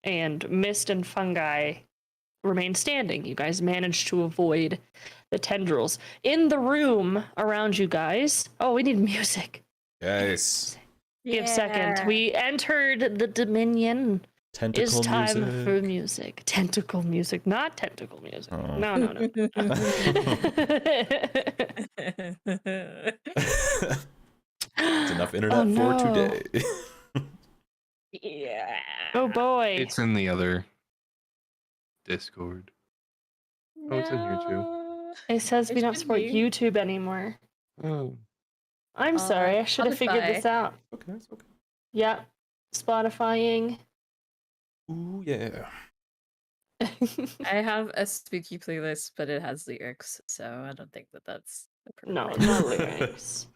Speaker 2: And mist and fungi remain standing. You guys managed to avoid the tendrils. In the room around you guys, oh, we need music.
Speaker 1: Yes.
Speaker 2: Give a second. We entered the Dominion.
Speaker 1: Tentacle
Speaker 2: It's time
Speaker 1: music.
Speaker 2: for music. Tentacle music, not tentacle music.
Speaker 1: Oh.
Speaker 2: No.
Speaker 1: It's enough internet
Speaker 2: Oh,
Speaker 1: for
Speaker 2: no.
Speaker 1: today.
Speaker 5: Yeah.
Speaker 2: Oh boy.
Speaker 6: It's in the other Discord. Oh, it's in here too.
Speaker 5: No.
Speaker 2: It says we
Speaker 5: It
Speaker 2: don't
Speaker 5: should
Speaker 2: support
Speaker 5: be.
Speaker 2: YouTube anymore.
Speaker 6: Oh.
Speaker 2: I'm sorry. I should have figured
Speaker 5: Spotify.
Speaker 2: this out.
Speaker 1: Okay, it's okay.
Speaker 2: Yep. Spotifying.
Speaker 1: Ooh, yeah.
Speaker 5: I have a spooky playlist, but it has lyrics, so I don't think that that's
Speaker 2: No,
Speaker 5: appropriate.
Speaker 2: no lyrics.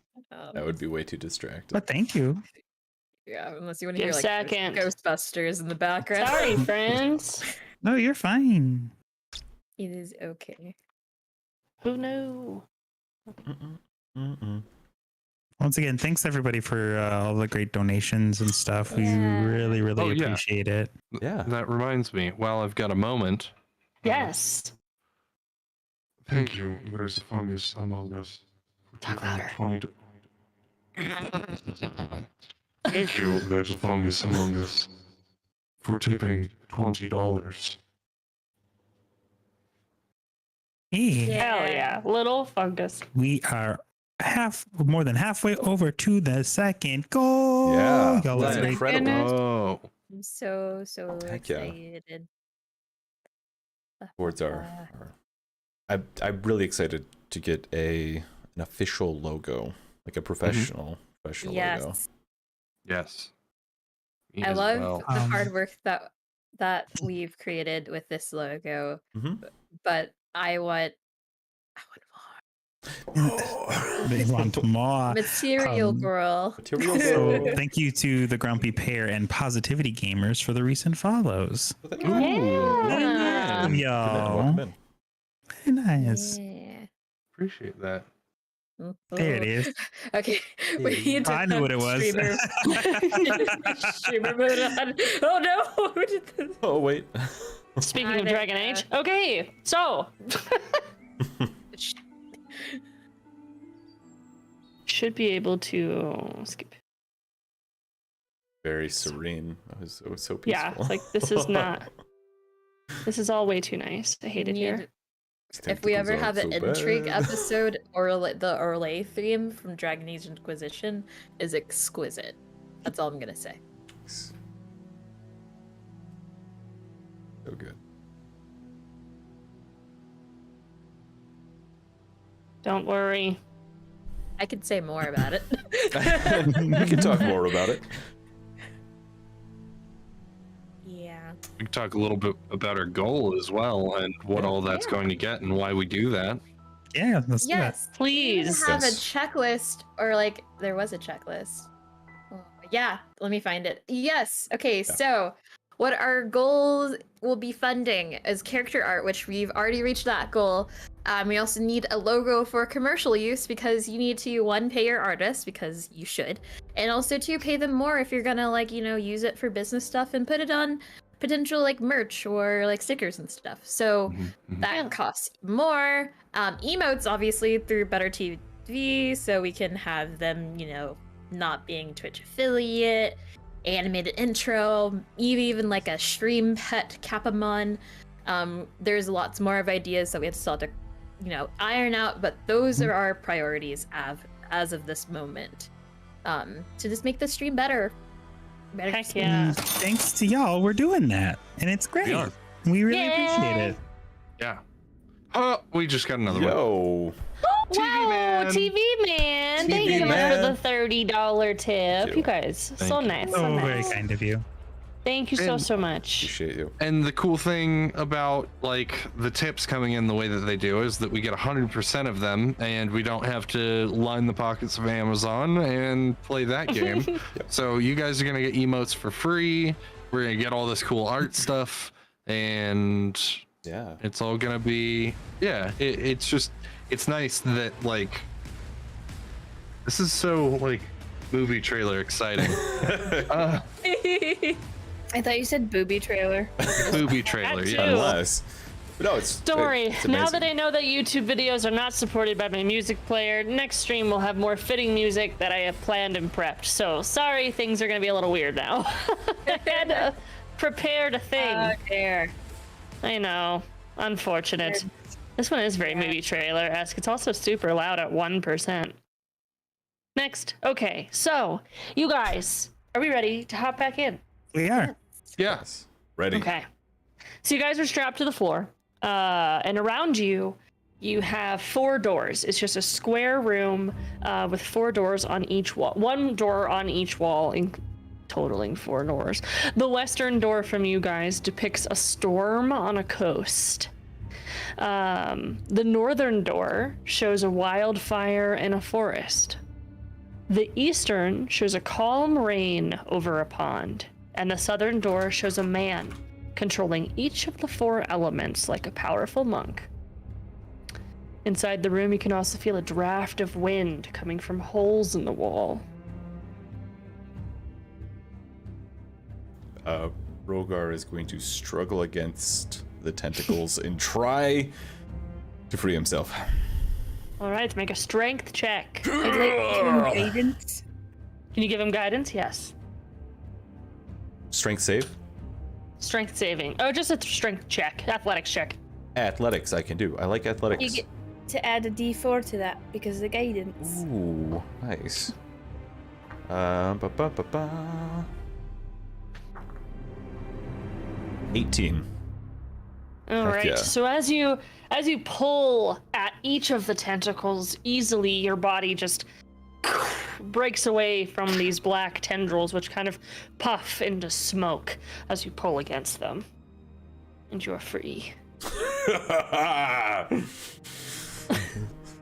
Speaker 1: That would be way too distracting.
Speaker 3: But thank you.
Speaker 5: Yeah, unless you want to
Speaker 2: Give
Speaker 5: hear like
Speaker 2: second.
Speaker 5: Ghostbusters in the background.
Speaker 2: Sorry, friends.
Speaker 3: No, you're fine.
Speaker 5: It is okay.
Speaker 2: Who knew?
Speaker 1: Mm-mm.
Speaker 3: Once again, thanks everybody for all the great donations and stuff. We
Speaker 5: Yeah.
Speaker 3: really, really
Speaker 6: Oh, yeah.
Speaker 3: appreciate it.
Speaker 1: Yeah.
Speaker 6: That reminds me. While I've got a moment,
Speaker 2: Yes.
Speaker 7: Thank you, there's a fungus among us. for
Speaker 2: Talk
Speaker 7: taking
Speaker 2: louder.
Speaker 7: 20 Thank you, there's a fungus among us. For tipping $20.
Speaker 3: Hey,
Speaker 2: Hell yeah. Little fungus.
Speaker 3: we are more than halfway over to the second goal.
Speaker 1: Yeah,
Speaker 3: Y'all
Speaker 1: that's
Speaker 3: are great.
Speaker 1: incredible.
Speaker 2: Goodness.
Speaker 6: oh,
Speaker 5: I'm so
Speaker 1: Heck yeah.
Speaker 5: excited.
Speaker 1: Boards are I'm really excited to get an official logo, like a professional logo.
Speaker 5: Yes.
Speaker 6: yes. Me
Speaker 5: I
Speaker 6: as
Speaker 5: love
Speaker 6: well.
Speaker 5: the hard work that we've created with this logo,
Speaker 1: Mhm.
Speaker 5: but I want
Speaker 3: They want more.
Speaker 5: material
Speaker 3: Um,
Speaker 5: girl.
Speaker 1: Material
Speaker 3: So
Speaker 1: logo.
Speaker 3: thank you to the Grumpy Pear and Positivity Gamers for the recent follows.
Speaker 1: Thank you.
Speaker 2: Yeah.
Speaker 1: Welcome in.
Speaker 3: Y'all.
Speaker 1: Welcome in.
Speaker 3: Very nice.
Speaker 5: Yeah.
Speaker 6: Appreciate that.
Speaker 3: There it is.
Speaker 5: Okay, we need to
Speaker 3: I knew
Speaker 5: have
Speaker 3: what it was.
Speaker 5: streamer mode on. Oh no! Who did this?
Speaker 1: Oh wait.
Speaker 2: Speaking
Speaker 5: Ah,
Speaker 2: of
Speaker 5: there
Speaker 2: Dragon
Speaker 5: you
Speaker 2: Age. Okay, so should be able to skip.
Speaker 1: Very serene. It was so peaceful.
Speaker 2: Yeah, like this is not. This is all way too nice. I hate it here.
Speaker 5: If we ever have an intrigue
Speaker 1: bad.
Speaker 5: episode, the Orlais theme from Dragon Age Inquisition is exquisite. That's all I'm gonna say.
Speaker 1: So good.
Speaker 2: Don't worry.
Speaker 5: I could say more about it.
Speaker 1: We can talk more about it.
Speaker 5: Yeah.
Speaker 6: We can talk a little bit about our goal as well and what all that's going to get and why we do that.
Speaker 3: Yeah, let's do that.
Speaker 5: Yes.
Speaker 2: Please.
Speaker 5: Have a
Speaker 1: Yes.
Speaker 5: checklist, or like there was a checklist. Oh, yeah, let me find it. Yes. Okay, so what our goals will be funding is character art, which we've already reached that goal. We also need a logo for commercial use because you need to, one, pay your artists because you should, and also two, pay them more if you're gonna like, you know, use it for business stuff and put it on potential like merch or like stickers and stuff. So that costs more. Emotes obviously through Better TV, so we can have them, you know, not being Twitch affiliate. Animated intro, even like a stream pet Capamon. There's lots more of ideas that we have to still have to, you know, iron out, but those are our priorities as of this moment, to just make the stream better.
Speaker 2: Heck yeah.
Speaker 3: Thanks to y'all, we're doing that, and it's great.
Speaker 6: We are.
Speaker 3: We really appreciate it.
Speaker 6: Yeah. Oh, we just got another one.
Speaker 1: Yo.
Speaker 6: TV
Speaker 2: Wow,
Speaker 6: man.
Speaker 2: TV man.
Speaker 1: TV
Speaker 2: Thank you so much
Speaker 1: man.
Speaker 2: for the $30 tip. You guys,
Speaker 6: Thank
Speaker 2: so
Speaker 6: you.
Speaker 2: nice. So
Speaker 3: Oh, very
Speaker 2: nice.
Speaker 3: kind of you.
Speaker 2: Thank you so much.
Speaker 1: Appreciate you.
Speaker 6: And the cool thing about like the tips coming in the way that they do is that we get 100% of them, and we don't have to line the pockets of Amazon and play that game. So you guys are gonna get emotes for free. We're gonna get all this cool art stuff, and
Speaker 1: Yeah.
Speaker 6: it's all gonna be it's nice that like this is so like movie trailer exciting.
Speaker 4: I thought you said booby trailer.
Speaker 6: Movie trailer,
Speaker 2: That
Speaker 6: yeah.
Speaker 2: too.
Speaker 1: Unless. But no, it's.
Speaker 2: Don't worry.
Speaker 1: it's
Speaker 2: Now
Speaker 1: amazing.
Speaker 2: that I know that YouTube videos are not supported by my music player, next stream will have more fitting music that I have planned and prepped. So sorry, things are gonna be a little weird now. I had prepared a thing.
Speaker 4: There.
Speaker 2: I know. Unfortunate. This one is very movie trailer-esque. It's also super loud at 1%. Next. Okay, so you guys, are we ready to hop back in?
Speaker 3: We are.
Speaker 6: Yes.
Speaker 1: Ready.
Speaker 2: Okay. So you guys are strapped to the floor, and around you, you have 4 doors. It's just a square room with 4 doors on each wall. 1 door on each wall, totaling 4 doors. The western door from you guys depicts a storm on a coast. The northern door shows a wildfire in a forest. The eastern shows a calm rain over a pond. And the southern door shows a man controlling each of the 4 elements like a powerful monk. Inside the room, you can also feel a draft of wind coming from holes in the wall.
Speaker 1: Rogar is going to struggle against the tentacles and try to free himself.
Speaker 2: All right, make a strength check.
Speaker 4: I'd like to give him guidance.
Speaker 2: Can you give him guidance? Yes.
Speaker 1: Strength save?
Speaker 2: Strength saving. Oh, just a strength check. Athletics check.
Speaker 1: Athletics, I can do. I like athletics.
Speaker 4: You get to add a d4 to that because of the guidance.
Speaker 1: Ooh, nice. Ba-ba-ba-ba. 18.
Speaker 2: All
Speaker 1: Heck
Speaker 2: right.
Speaker 1: yeah.
Speaker 2: So as you pull at each of the tentacles, easily your body just breaks away from these black tendrils, which kind of puff into smoke as you pull against them, and you're free.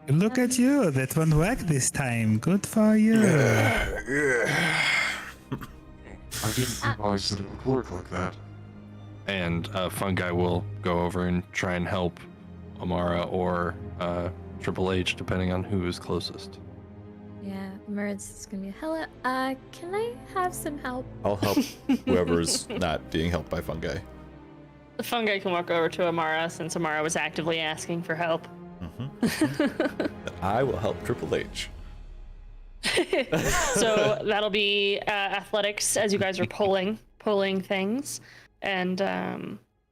Speaker 3: Look at you. That won't work this time. Good for you.
Speaker 7: I didn't realize that it would work like that.
Speaker 6: And Fungi will go over and try and help Amara or Triple H, depending on who is closest.
Speaker 5: Yeah, Merz is gonna be hella. Can I have some help?
Speaker 1: I'll help whoever's not being helped by fungi.
Speaker 2: The fungi can walk over to Amara since Amara was actively asking for help.
Speaker 1: I will help Triple H.
Speaker 2: So that'll be athletics as you guys are pulling things, and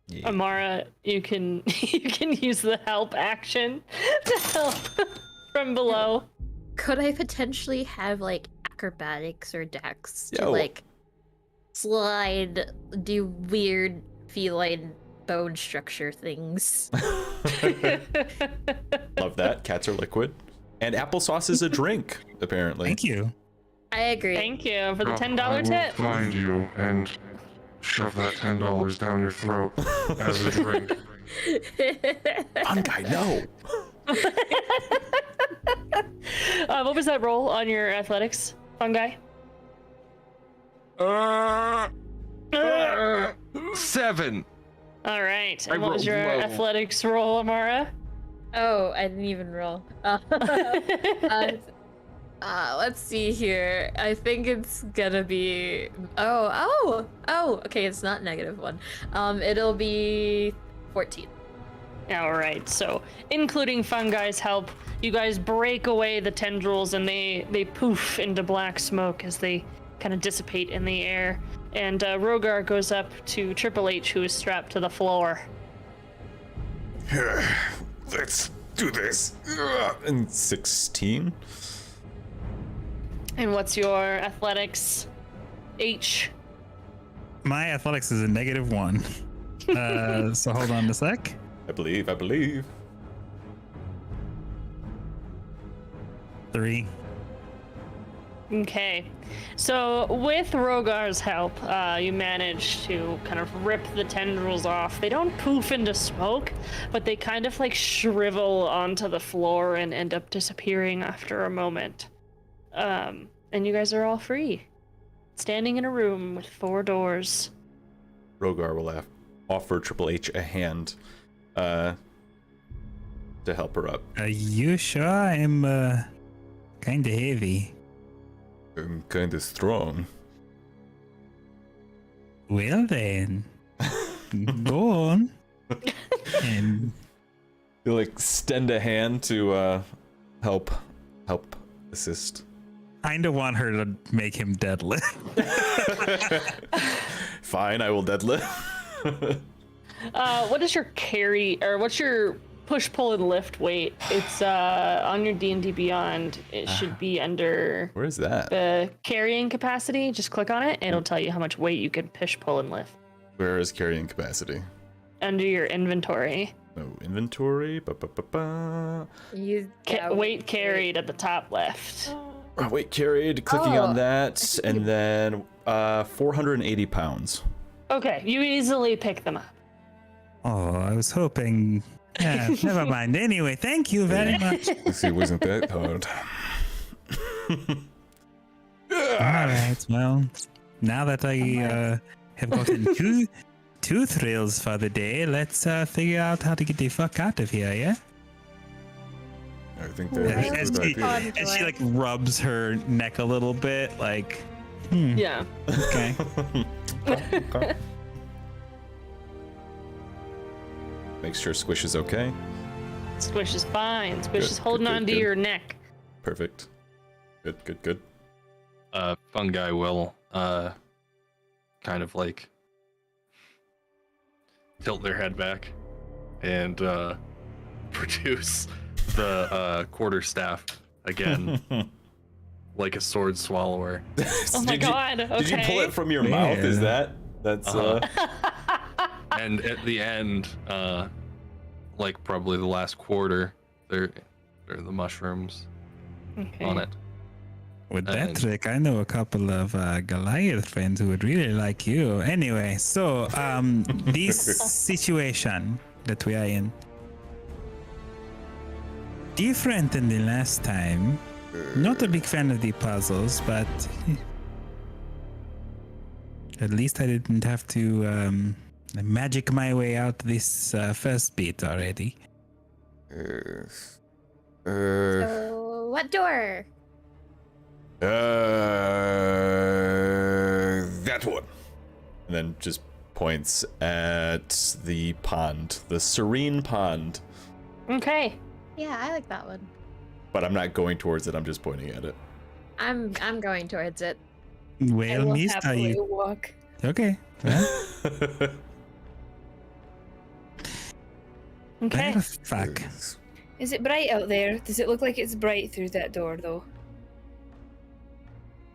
Speaker 1: Yeah.
Speaker 2: Amara, you can use the help action to help from below.
Speaker 5: Could I potentially have like acrobatics or dex to
Speaker 1: Yo.
Speaker 5: like slide, do weird feline bone structure things?
Speaker 1: Love that. Cats are liquid. And applesauce is a drink, apparently.
Speaker 3: Thank you.
Speaker 5: I agree.
Speaker 2: Thank you for the
Speaker 7: I
Speaker 2: $10
Speaker 7: will
Speaker 2: tip.
Speaker 7: find you and shove that $10 down your throat as a drink.
Speaker 1: Fungi, no.
Speaker 2: What was that roll on your athletics, fungi?
Speaker 6: 7.
Speaker 2: All right.
Speaker 6: I
Speaker 2: And what was
Speaker 6: rolled
Speaker 2: your
Speaker 6: low.
Speaker 2: athletics roll, Amara?
Speaker 5: Oh, I didn't even roll. Let's see here. I think it's gonna be. Oh. Okay, it's not -1. It'll be 14.
Speaker 2: All right. So, including fungi's help, you guys break away the tendrils and they poof into black smoke as they kind of dissipate in the air. And Rogar goes up to Triple H, who is strapped to the floor.
Speaker 1: Let's do this. And 16.
Speaker 2: And what's your athletics? H.
Speaker 3: My athletics is a -1. So hold on a sec.
Speaker 1: I believe.
Speaker 3: 3.
Speaker 2: Okay. So with Rogar's help, you manage to kind of rip the tendrils off. They don't poof into smoke, but they kind of like shrivel onto the floor and end up disappearing after a moment. And you guys are all free. Standing in a room with 4 doors.
Speaker 1: Rogar will offer Triple H a hand to help her up.
Speaker 3: Are you sure? I'm kind of heavy.
Speaker 1: I'm kind of strong.
Speaker 3: Well then, go on. And
Speaker 1: You like extend a hand to help assist.
Speaker 3: kind of want her to make him deadlift.
Speaker 1: Fine, I will deadlift.
Speaker 2: What is your carry, or what's your push, pull, and lift weight? It's on your D&D Beyond. It should be under
Speaker 1: Where is that?
Speaker 2: the carrying capacity. Just click on it. It'll tell you how much weight you can push, pull, and lift.
Speaker 1: Where is carrying capacity?
Speaker 2: Under your inventory.
Speaker 1: No inventory. Ba-ba-ba-ba.
Speaker 2: Weight carried at the top left.
Speaker 1: Weight carried. Clicking on that, and then 480 pounds.
Speaker 2: Okay, you easily pick them up.
Speaker 3: Oh, I was hoping. Yeah, never mind. Anyway, thank you very much.
Speaker 1: Let's see, it wasn't that hard.
Speaker 3: All right. Well, now that I have gotten two thrills for the day, let's figure out how to get the fuck out of here. Yeah.
Speaker 1: I think
Speaker 3: And,
Speaker 1: that's a good idea.
Speaker 3: and she like rubs her neck a little bit, like.
Speaker 2: Yeah.
Speaker 3: Okay.
Speaker 1: Make sure Squish is okay.
Speaker 2: Squish is fine. Squish
Speaker 1: Good,
Speaker 2: is holding
Speaker 1: good,
Speaker 2: on to
Speaker 1: good.
Speaker 2: your neck.
Speaker 1: Perfect. Good.
Speaker 6: Fungi will kind of like tilt their head back and produce the quarterstaff again, like a sword swallower.
Speaker 2: Oh my god. Okay.
Speaker 1: Did you pull it from your mouth? Is that's
Speaker 6: And at the end, like probably the last quarter, there are the mushrooms on it.
Speaker 3: With that trick, I know a couple of Goliath friends who would really like you. Anyway, so this situation that we are in, different than the last time. Not a big fan of the puzzles, but at least I didn't have to magic my way out this first bit already.
Speaker 5: So, what door?
Speaker 1: That one. And then just points at the pond, the Serene Pond.
Speaker 2: Okay.
Speaker 5: Yeah, I like that one.
Speaker 1: But I'm not going towards it. I'm just pointing at it.
Speaker 5: I'm going towards it.
Speaker 4: I
Speaker 3: Well,
Speaker 4: will
Speaker 3: Miss, are
Speaker 4: happily
Speaker 3: you
Speaker 4: walk.
Speaker 3: okay? Well,
Speaker 2: Okay.
Speaker 3: fuck.
Speaker 4: Is it bright out there? Does it look like it's bright through that door, though?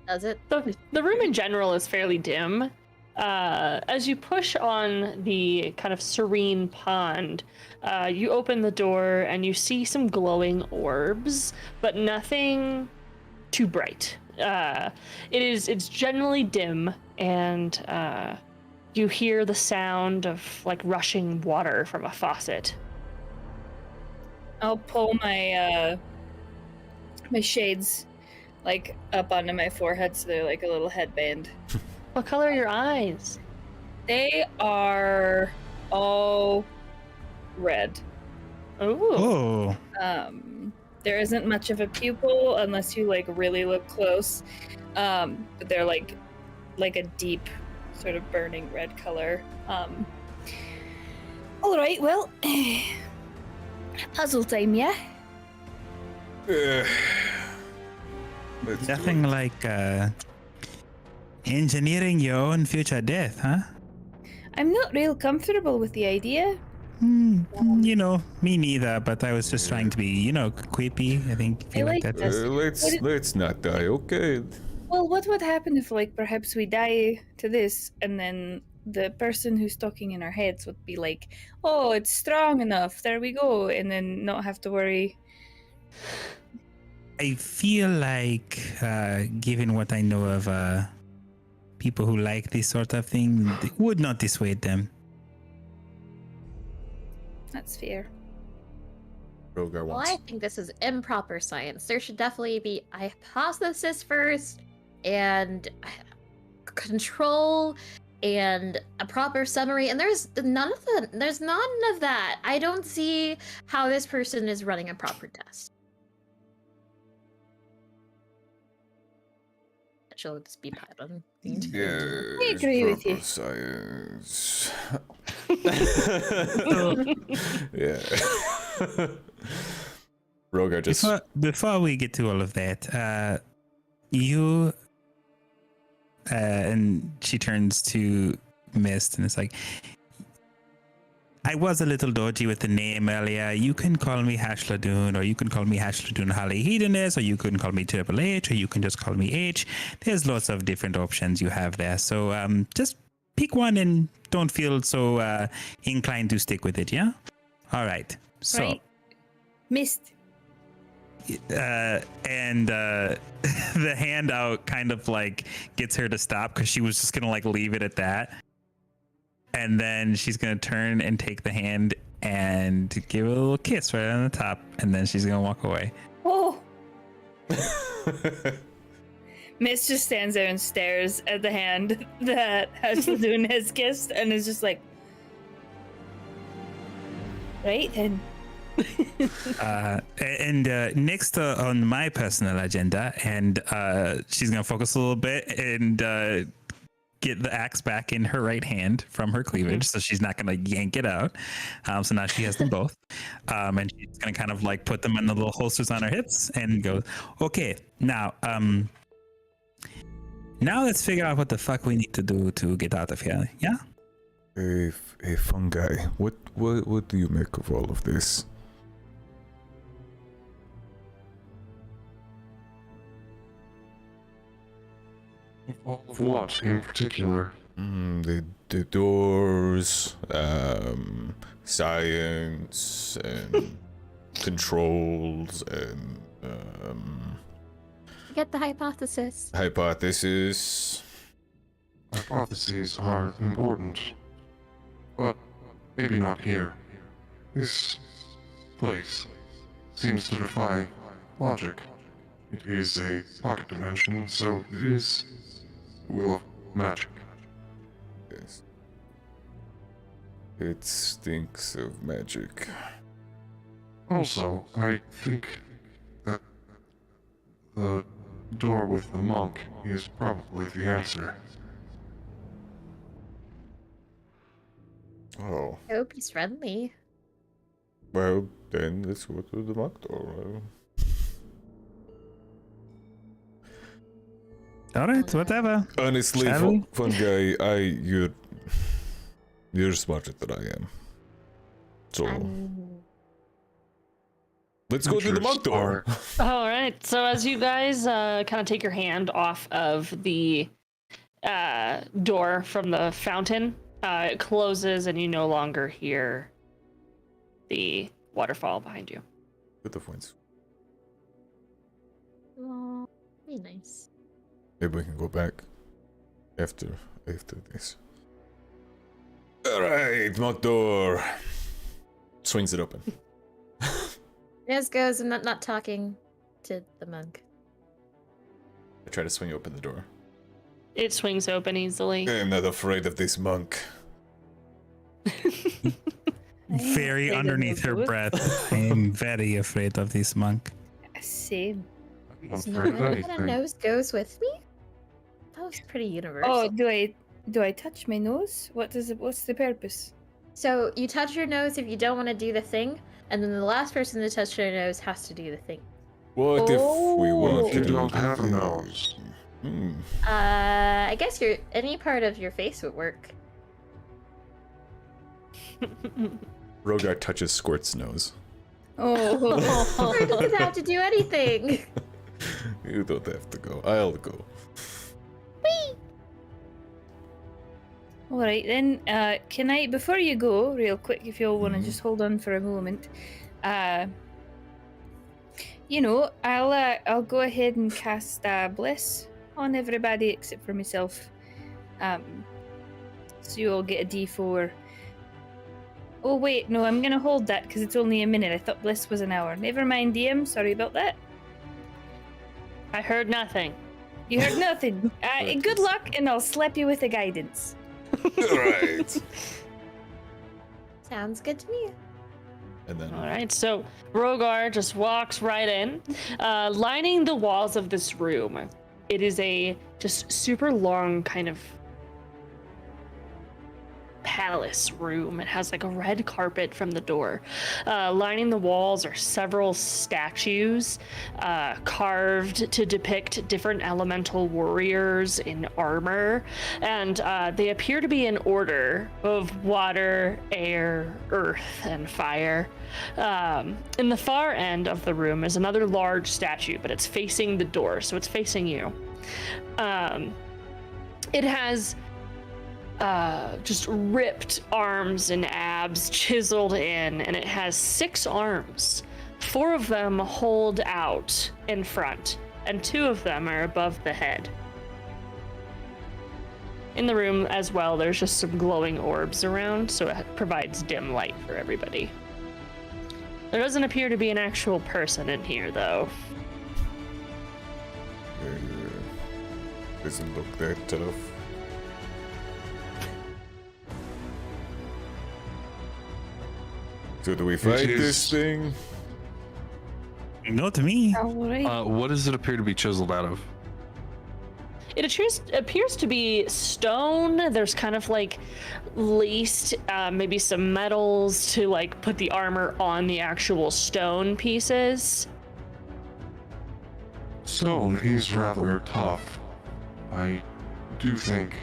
Speaker 5: Does it?
Speaker 2: The room in general is fairly dim. As you push on the kind of Serene Pond, you open the door and you see some glowing orbs, but nothing too bright. It's generally dim, and you hear the sound of like rushing water from a faucet.
Speaker 4: I'll pull my my shades like up onto my forehead so they're like a little headband.
Speaker 2: What color are your eyes?
Speaker 4: They are all red.
Speaker 2: Ooh.
Speaker 3: Oh,
Speaker 4: There isn't much of a pupil unless you like really look close. But they're like a deep sort of burning red color. All right, well, puzzle time, yeah.
Speaker 3: nothing like engineering your own future death, huh?
Speaker 4: I'm not real comfortable with the idea.
Speaker 3: You know, me neither. But I was just trying to be, you know, quippy. I think feel like
Speaker 4: like
Speaker 3: that's.
Speaker 4: this.
Speaker 1: Let's not die, okay?
Speaker 4: Well, what would happen if, like, perhaps we die to this, and then the person who's talking in our heads would be like, "Oh, it's strong enough. There we go," and then not have to worry.
Speaker 3: I feel like, given what I know of people who like this sort of thing, it would not dissuade them.
Speaker 4: That's fair.
Speaker 1: Rogar
Speaker 5: Well,
Speaker 1: wants.
Speaker 5: I think this is improper science. There should definitely be a hypothesis first, and control, and a proper summary. And there's none of that. I don't see how this person is running a proper test. She'll just be pattern.
Speaker 1: I
Speaker 4: agree with you.
Speaker 1: Science. Yeah. Rogar just.
Speaker 3: Before we get to all of that, you and she turns to Mist and it's like, I was a little dodgy with the name earlier. You can call me Hashladoon, or you can call me Hashladoon Harley Hedonist, or you can call me Triple H, or you can just call me H. There's lots of different options you have there. So just pick one and don't feel so inclined to stick with it, yeah? All right. So,
Speaker 4: Right. Mist.
Speaker 3: and the handout kind of like gets her to stop because she was just going to like leave it at that. And then she's going to turn and take the hand and give it a little kiss right on the top. And then she's going to walk away.
Speaker 4: Oh. Mist just stands there and stares at the hand that Hashladoon has kissed and is just like, right then.
Speaker 3: And next on my personal agenda, and she's going to focus a little bit and get the axe back in her right hand from her cleavage, so she's not going to yank it out. So now she has them both, and she's going to kind of like put them in the little holsters on her hips and go, okay, now let's figure out what the fuck we need to do to get out of here. Yeah.
Speaker 1: Hey, fungi. What do you make of all of this?
Speaker 7: Of what in particular?
Speaker 1: The doors, science, and controls, and
Speaker 5: Get the hypothesis.
Speaker 1: hypothesis.
Speaker 7: Hypotheses are important, but maybe not here. This place seems to defy logic. It is a pocket dimension, so it is the will of magic.
Speaker 1: Yes. It stinks of magic.
Speaker 7: Also, I think that the door with the monk is probably the answer.
Speaker 1: Oh,
Speaker 5: I hope he's friendly.
Speaker 1: well, then let's go to the monk door.
Speaker 3: All right, whatever.
Speaker 1: Honestly,
Speaker 3: Shall we?
Speaker 1: fungi, you're smarter than I am. So let's go to the monk door.
Speaker 2: All right. So as you guys kind of take your hand off of the door from the fountain, it closes and you no longer hear the waterfall behind you.
Speaker 1: With the points.
Speaker 5: Oh, be nice.
Speaker 1: Maybe we can go back after this. All right, monk door. Swings it open.
Speaker 5: Nez goes and not talking to the monk.
Speaker 1: I try to swing open the door.
Speaker 2: It swings open easily.
Speaker 1: I'm not afraid of this monk.
Speaker 3: Very
Speaker 4: afraid of
Speaker 3: underneath her
Speaker 4: those.
Speaker 3: breath, I am very afraid of this monk.
Speaker 4: Same.
Speaker 7: I'm not
Speaker 5: Is
Speaker 7: afraid of
Speaker 5: nobody that a
Speaker 7: anything.
Speaker 5: nose goes with me? That was pretty universal.
Speaker 4: Oh, do I touch my nose? What's the purpose?
Speaker 5: So you touch your nose if you don't want to do the thing, and then the last person to touch their nose has to do the thing.
Speaker 1: What if we want
Speaker 7: What
Speaker 1: to
Speaker 7: if you
Speaker 1: do
Speaker 7: don't have a
Speaker 1: the-
Speaker 7: nose?
Speaker 5: I guess any part of your face would work.
Speaker 1: Rogar touches Squirt's nose.
Speaker 4: Oh.
Speaker 5: Or doesn't have to do anything.
Speaker 1: You don't have to go. I'll go.
Speaker 4: All right then. Can I, before you go, real quick, if you all want to just hold on for a moment, I'll go ahead and cast Bliss on everybody except for myself. So you all get a D4. Oh wait, no, I'm gonna hold that because it's only a minute. I thought Bliss was an hour. Never mind, DM. Sorry about that.
Speaker 2: I heard nothing.
Speaker 4: You heard nothing. Good luck, and I'll slap you with the guidance.
Speaker 1: All right.
Speaker 5: Sounds good to me.
Speaker 1: And then
Speaker 2: All right, so Rogar just walks right in, lining the walls of this room. It is a just super long kind of palace room. It has like a red carpet from the door. Lining the walls are several statues carved to depict different elemental warriors in armor, and they appear to be in order of water, air, earth, and fire. In the far end of the room is another large statue, but it's facing the door, so it's facing you. It has just ripped arms and abs chiseled in, and it has 6 arms. 4 of them hold out in front, and 2 of them are above the head. In the room as well, there's just some glowing orbs around, so it provides dim light for everybody. There doesn't appear to be an actual person in here, though.
Speaker 1: doesn't look that tough. So do we fight this thing?
Speaker 3: Not to me.
Speaker 4: All right.
Speaker 6: What does it appear to be chiseled out of?
Speaker 2: It appears to be stone. There's kind of like laced maybe some metals to like put the armor on the actual stone pieces.
Speaker 7: Stone is rather tough. I do think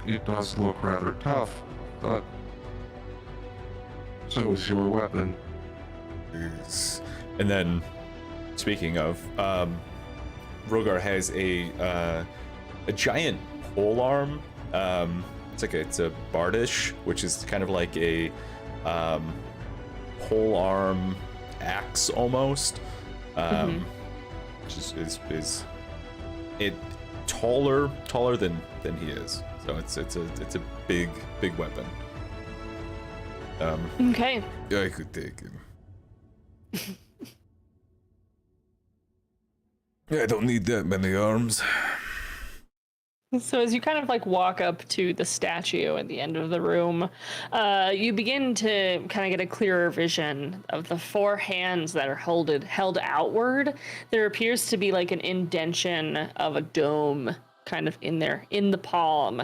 Speaker 7: it does look rather tough, but so is your weapon.
Speaker 1: Yes. And then, speaking of, Rogar has a giant pole arm. It's a bardish, which is kind of like a pole arm axe almost. Which is it taller than he is. So it's a big weapon.
Speaker 2: Okay.
Speaker 1: I could take it. I don't need that many arms.
Speaker 2: So as you kind of like walk up to the statue at the end of the room, you begin to kind of get a clearer vision of the 4 hands that are held outward. There appears to be like an indentation of a dome kind of in there, in the palm,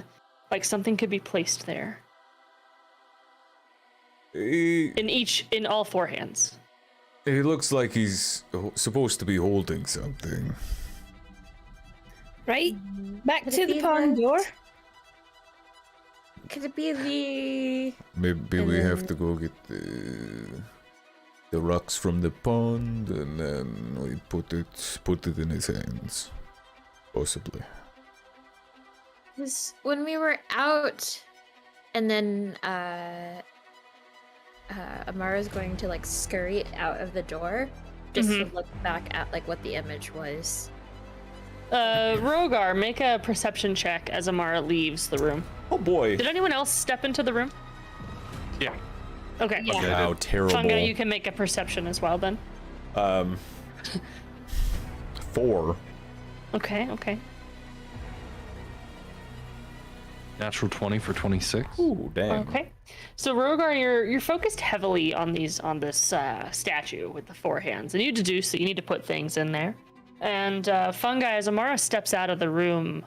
Speaker 2: like something could be placed there. In all 4 hands.
Speaker 1: He looks like he's supposed to be holding something.
Speaker 4: Right? Back
Speaker 5: Could
Speaker 4: to
Speaker 5: it
Speaker 4: the
Speaker 5: be
Speaker 4: pond
Speaker 5: the-
Speaker 4: door.
Speaker 5: Could it be the...
Speaker 1: Maybe we have to go get the rocks from the pond, and then we put it in his hands, possibly.
Speaker 5: Because when we were out, and then Amara's going to like scurry out of the door, just to look back at like what the image was.
Speaker 2: Rogar, make a perception check as Amara leaves the room.
Speaker 1: Oh boy!
Speaker 2: Did anyone else step into the room?
Speaker 6: Yeah.
Speaker 2: Okay.
Speaker 5: Yeah.
Speaker 1: How terrible!
Speaker 2: Fungi, you can make a perception as well then.
Speaker 1: 4.
Speaker 2: Okay.
Speaker 6: Natural 20 for 26.
Speaker 1: Ooh, damn.
Speaker 2: Okay. So Rogar, you're focused heavily on this statue with the 4 hands, and you deduce that you need to put things in there. And Fungi, as Amara steps out of the room,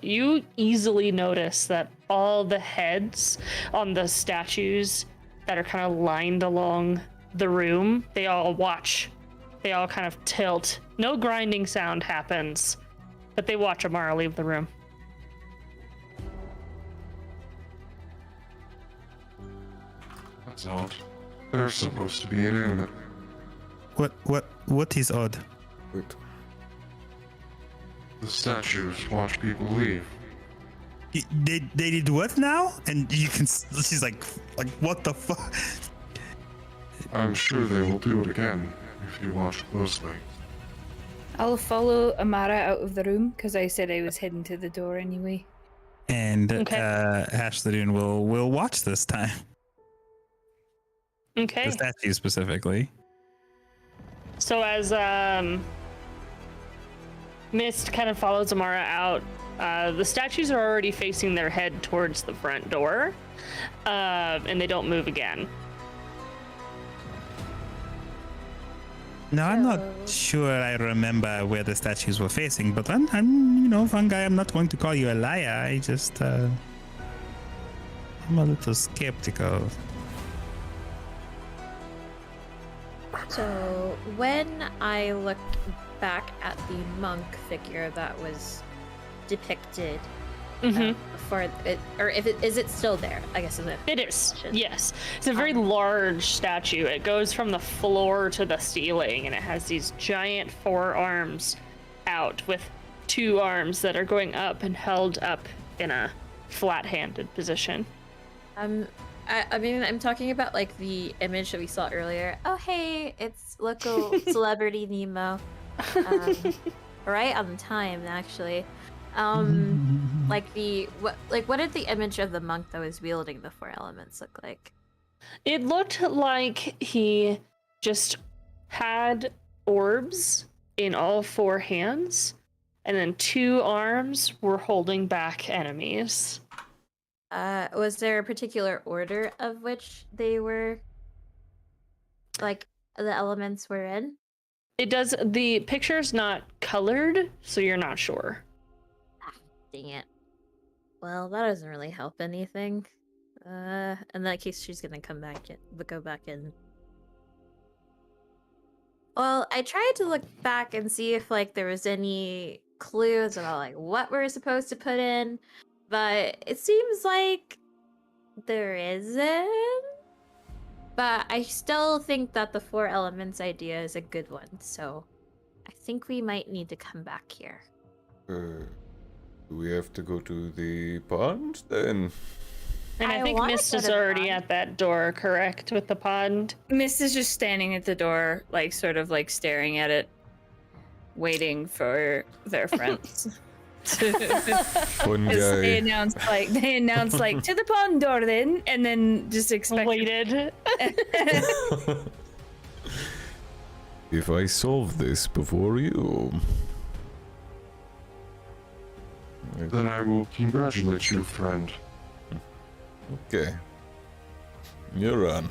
Speaker 2: you easily notice that all the heads on the statues that are kind of lined along the room, they all watch. They all kind of tilt. No grinding sound happens, but they watch Amara leave the room.
Speaker 7: That's odd. They're supposed to be inanimate.
Speaker 3: What is odd?
Speaker 1: Wait.
Speaker 7: The statues watch people leave.
Speaker 3: They did what now? And you can. She's like what the fuck?
Speaker 7: I'm sure they will do it again if you watch closely.
Speaker 4: I'll follow Amara out of the room because I said I was heading to the door anyway.
Speaker 3: And
Speaker 2: Okay.
Speaker 3: Ashley will watch this time.
Speaker 2: Okay.
Speaker 3: The statue specifically.
Speaker 2: So as Mist kind of follows Amara out, the statues are already facing their head towards the front door, and they don't move again.
Speaker 3: Now I'm not sure I remember where the statues were facing, but I'm Fungi, I'm not going to call you a liar. I just I'm a little skeptical.
Speaker 5: So when I looked back at the monk figure that was depicted before it, or is it still there? I guess
Speaker 2: It is, yes. It's a very large statue. It goes from the floor to the ceiling, and it has these giant forearms out with two arms that are going up and held up in a flat-handed position.
Speaker 5: I mean, I'm talking about like the image that we saw earlier. Oh, hey, it's local celebrity Nemo. Right on time, actually. What did the image of the monk that was wielding the four elements look like?
Speaker 2: It looked like he just had orbs in all four hands, and then two arms were holding back enemies.
Speaker 5: Was there a particular order of which they were, like, the elements were in?
Speaker 2: The picture's not colored, so you're not sure.
Speaker 5: Dang it. Well, that doesn't really help anything. In that case, she's gonna go back in. Well, I tried to look back and see if, like, there was any clues about, like, what we're supposed to put in, but it seems like there isn't. But I still think that the four elements idea is a good one, so I think we might need to come back here.
Speaker 1: Do we have to go to the pond then?
Speaker 2: And I think
Speaker 5: wanna
Speaker 2: Mist
Speaker 5: go
Speaker 2: is
Speaker 5: to the
Speaker 2: already
Speaker 5: pond.
Speaker 2: at that door, correct, with the pond?
Speaker 4: Mist is just standing at the door, like sort of like staring at it, waiting for their friends.
Speaker 1: Fun
Speaker 4: They
Speaker 1: guy.
Speaker 4: announce like to the pond door then, and then just expect.
Speaker 2: Waited.
Speaker 1: If I solve this before you.
Speaker 7: Then I will congratulate you, friend.
Speaker 1: Okay. You're on.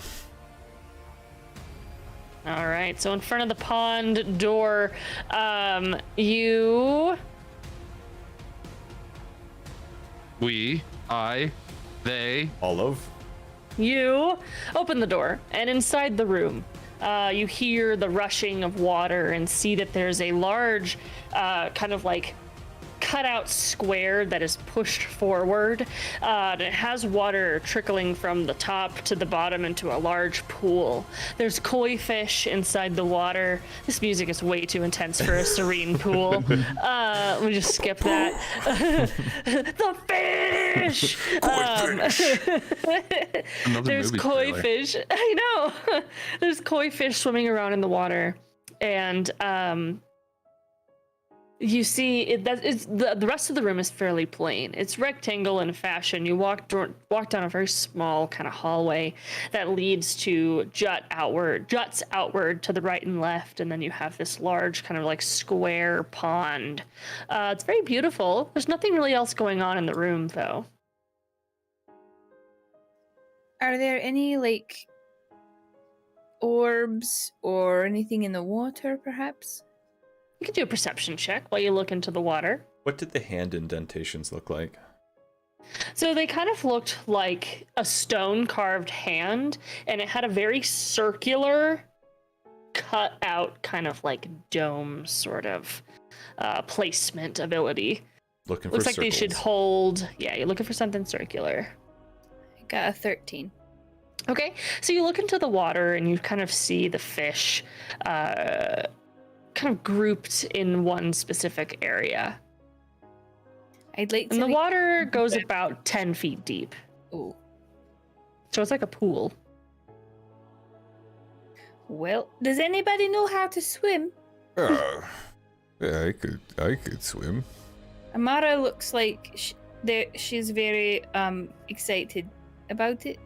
Speaker 2: All right, so in front of the pond door, you...
Speaker 6: We, I, they.
Speaker 1: Olive.
Speaker 2: You open the door, and inside the room, you hear the rushing of water and see that there's a large, kind of like cutout square that is pushed forward. And it has water trickling from the top to the bottom into a large pool. There's koi fish inside the water. This music is way too intense for a serene pool. Let me just skip that. The fish!
Speaker 6: Another
Speaker 2: There's
Speaker 6: movie
Speaker 2: koi
Speaker 6: trailer.
Speaker 2: fish. I know. There's koi fish swimming around in the water, and you see the rest of the room is fairly plain. It's rectangle in fashion. You walk down a very small kind of hallway that leads to juts outward to the right and left, and then you have this large kind of like square pond. It's very beautiful. There's nothing really else going on in the room though.
Speaker 4: Are there any like orbs or anything in the water, perhaps?
Speaker 2: You can do a perception check while you look into the water.
Speaker 1: What did the hand indentations look like?
Speaker 2: So they kind of looked like a stone carved hand, and it had a very circular, cut out kind of like dome sort of placement ability.
Speaker 1: Looking for
Speaker 2: Looks like
Speaker 1: circles.
Speaker 2: they should hold. Yeah, you're looking for something circular.
Speaker 4: I got a 13.
Speaker 2: Okay, so you look into the water and you kind of see the fish kind of grouped in one specific area.
Speaker 4: I'd like to.
Speaker 2: And the water goes about 10 feet deep.
Speaker 4: Oh.
Speaker 2: So it's like a pool.
Speaker 4: Well, does anybody know how to swim?
Speaker 10: Yeah, I could swim.
Speaker 4: Amara looks like she's very excited about it.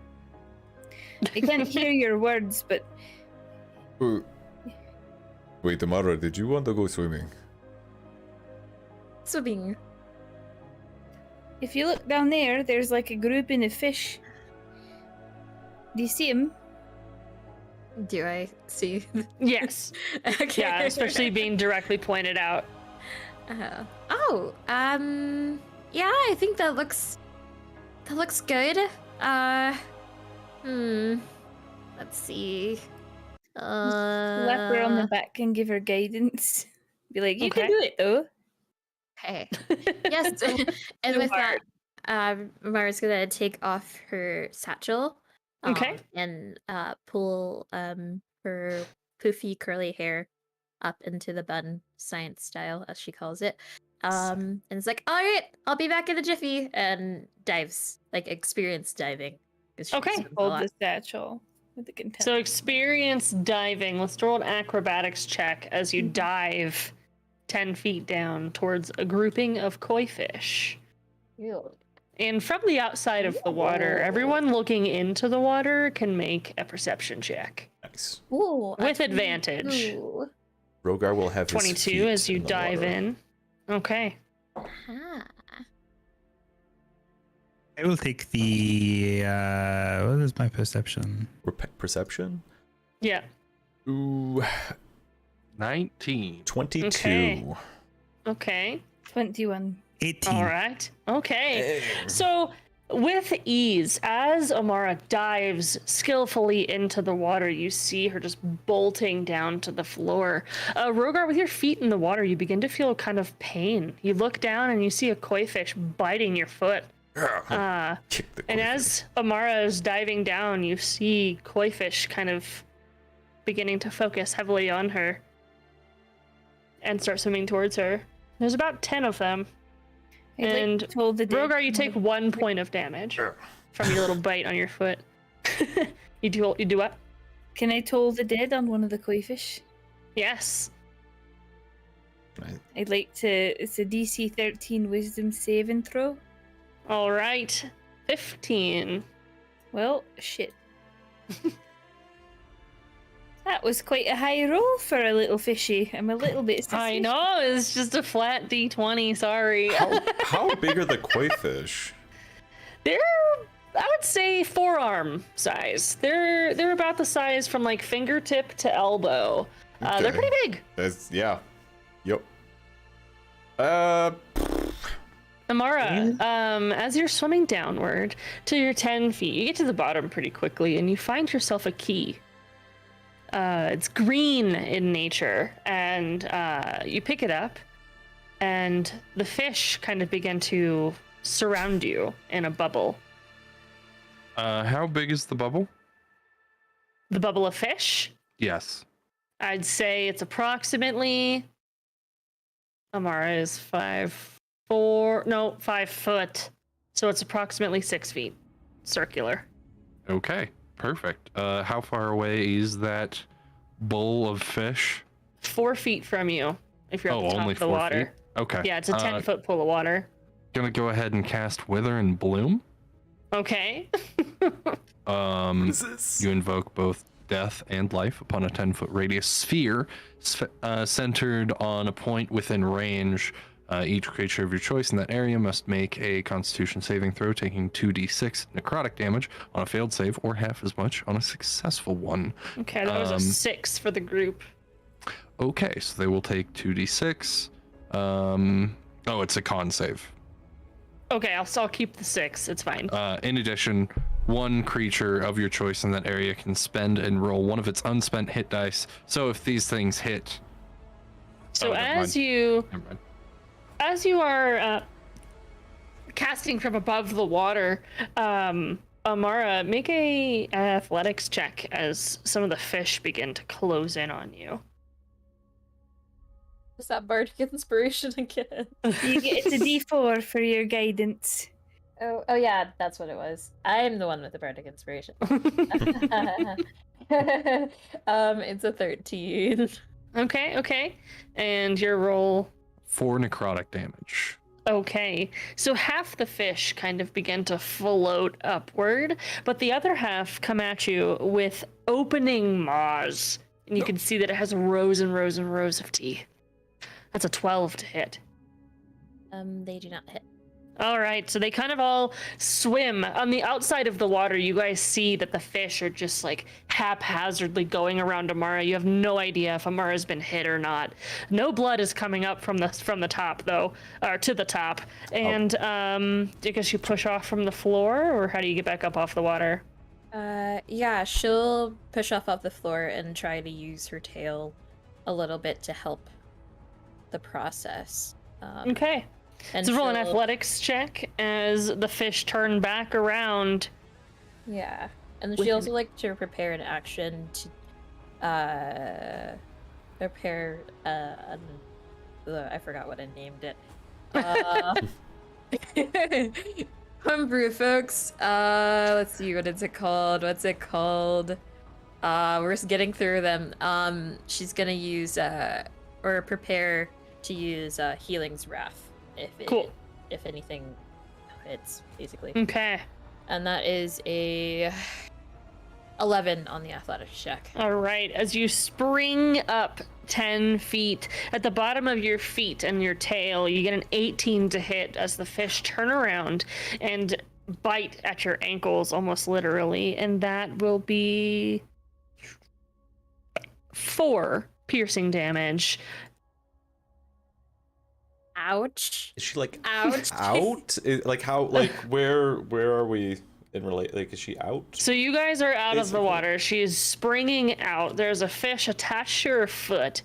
Speaker 4: I can't hear your words, but
Speaker 10: Wait, Amara, did you want to go swimming?
Speaker 5: Swimming.
Speaker 4: if you look down there, there's like a grouping of fish. Do you see them?
Speaker 5: Do I see?
Speaker 2: Yes.
Speaker 5: Okay.
Speaker 2: Yeah, especially being directly pointed out.
Speaker 5: Yeah, I think that looks good. Let's see.
Speaker 4: Slap her on the back and give her guidance. Be like, you can
Speaker 2: Okay.
Speaker 4: do it though.
Speaker 5: Okay. Yes. And with that, Mara's gonna take off her satchel.
Speaker 2: Okay.
Speaker 5: And pull her poofy curly hair up into the bun, science style, as she calls it. And it's like, all right, I'll be back in a jiffy, and dives, like experience diving. 'Cause she
Speaker 2: Okay.
Speaker 5: swims a
Speaker 4: Hold
Speaker 5: lot.
Speaker 4: the satchel with the contempt.
Speaker 2: So experience diving. Let's roll an acrobatics check as you dive 10 feet down towards a grouping of koi fish.
Speaker 5: Ew.
Speaker 2: And from the outside of the water, everyone looking into the water can make a perception check.
Speaker 1: Nice.
Speaker 5: Ooh, a
Speaker 2: With advantage.
Speaker 5: 22.
Speaker 1: Rogar will have his
Speaker 2: 22
Speaker 1: feet
Speaker 2: as you
Speaker 1: in the
Speaker 2: dive
Speaker 1: water.
Speaker 2: in. Okay.
Speaker 5: Ah.
Speaker 3: I will take the. What is my perception?
Speaker 1: Perception?
Speaker 2: Yeah.
Speaker 1: Ooh,
Speaker 6: 19.
Speaker 1: 22.
Speaker 2: Okay. Okay.
Speaker 4: 21.
Speaker 3: 18.
Speaker 2: All right. Okay. So, with ease, as Amara dives skillfully into the water, you see her just bolting down to the floor. Rogar, with your feet in the water, you begin to feel kind of pain. You look down and you see a koi fish biting your foot.
Speaker 1: Kick the
Speaker 2: And
Speaker 1: koi
Speaker 2: as Amara is diving down, you see koi fish kind of beginning to focus heavily on her and start swimming towards her. There's about 10 of them.
Speaker 4: I'd like
Speaker 2: And
Speaker 4: to told the
Speaker 2: Rogar, you take 1 point of damage from your little bite on your foot. You do what?
Speaker 4: Can I toll the dead on one of the koi fish?
Speaker 2: Yes.
Speaker 4: I'd like to. It's a DC 13 Wisdom saving throw.
Speaker 2: All right. 15.
Speaker 4: Well, shit. That was quite a high roll for a little fishy. I'm a little bit suspicious.
Speaker 2: I know, it's just a flat D20, sorry.
Speaker 1: How big are the koi fish?
Speaker 2: They're, I would say, forearm size. They're about the size from like fingertip to elbow. They're
Speaker 1: Okay.
Speaker 2: pretty big.
Speaker 1: That's yeah. Yep.
Speaker 2: Amara, as you're swimming downward to your 10 feet, you get to the bottom pretty quickly and you find yourself a key. It's green in nature, and you pick it up, and the fish kind of begin to surround you in a bubble.
Speaker 6: How big is the bubble?
Speaker 2: The bubble of fish?
Speaker 6: Yes.
Speaker 2: I'd say it's approximately. Amara is 5 foot. So it's approximately 6 feet. Circular.
Speaker 6: Okay. Perfect. How far away is that bowl of fish?
Speaker 2: 4 feet from you, if you're at the top
Speaker 6: only
Speaker 2: of the
Speaker 6: 4
Speaker 2: water.
Speaker 6: feet. Okay.
Speaker 2: Yeah, it's a 10-foot pool of water.
Speaker 6: Gonna go ahead and cast Wither and Bloom.
Speaker 2: Okay.
Speaker 6: You invoke both death and life upon a 10-foot radius sphere centered on a point within range. Each creature of your choice in that area must make a Constitution saving throw, taking 2d6 necrotic damage on a failed save, or half as much on a successful one.
Speaker 2: Okay, that was a 6 for the group.
Speaker 6: Okay, so they will take 2d6. It's a con save.
Speaker 2: Okay, I'll keep the 6. It's fine.
Speaker 6: In addition, one creature of your choice in that area can spend and roll one of its unspent hit dice. So if these things hit...
Speaker 2: So
Speaker 6: never
Speaker 2: as
Speaker 6: mind.
Speaker 2: you are casting from above the water, Amara, make a athletics check as some of the fish begin to close in on you.
Speaker 5: Is that bardic inspiration again?
Speaker 4: It's a D4 for your guidance.
Speaker 5: Oh yeah, that's what it was. I'm the one with the bardic inspiration. It's a 13.
Speaker 2: Okay. And your roll.
Speaker 6: 4 necrotic damage.
Speaker 2: Okay, so half the fish kind of begin to float upward, but the other half come at you with opening maws. And you can see that it has rows and rows and rows of teeth. That's a 12 to hit.
Speaker 5: They do not hit.
Speaker 2: All right, so they kind of all swim. On the outside of the water, you guys see that the fish are just like haphazardly going around Amara. You have no idea if Amara's been hit or not. No blood is coming up from the top though, or to the top. And I guess you push off from the floor, or how do you get back up off the water?
Speaker 5: Yeah, she'll push off the floor and try to use her tail a little bit to help the process.
Speaker 2: Okay.
Speaker 5: And
Speaker 2: So roll an
Speaker 5: she'll-
Speaker 2: athletics check as the fish turn back around.
Speaker 5: Yeah, and
Speaker 2: With
Speaker 5: she also like to prepare an action to prepare I forgot what I named it. Homebrew, folks. Let's see, what is it called? What's it called? We're just getting through them. She's gonna use or prepare to use Healing's Wrath
Speaker 2: Cool.
Speaker 5: if anything hits, basically.
Speaker 2: Okay.
Speaker 5: And that is a 11 on the athletics check.
Speaker 2: All right, as you spring up 10 feet, at the bottom of your feet and your tail, you get an 18 to hit as the fish turn around and bite at your ankles, almost literally, and that will be 4 piercing damage.
Speaker 5: Ouch.
Speaker 1: Is she like
Speaker 5: Ouch.
Speaker 1: out? Like how? Like where are we in relate? Like is she out?
Speaker 2: So you guys are out of the
Speaker 1: Basically.
Speaker 2: water. She is springing out. There's a fish attached to her foot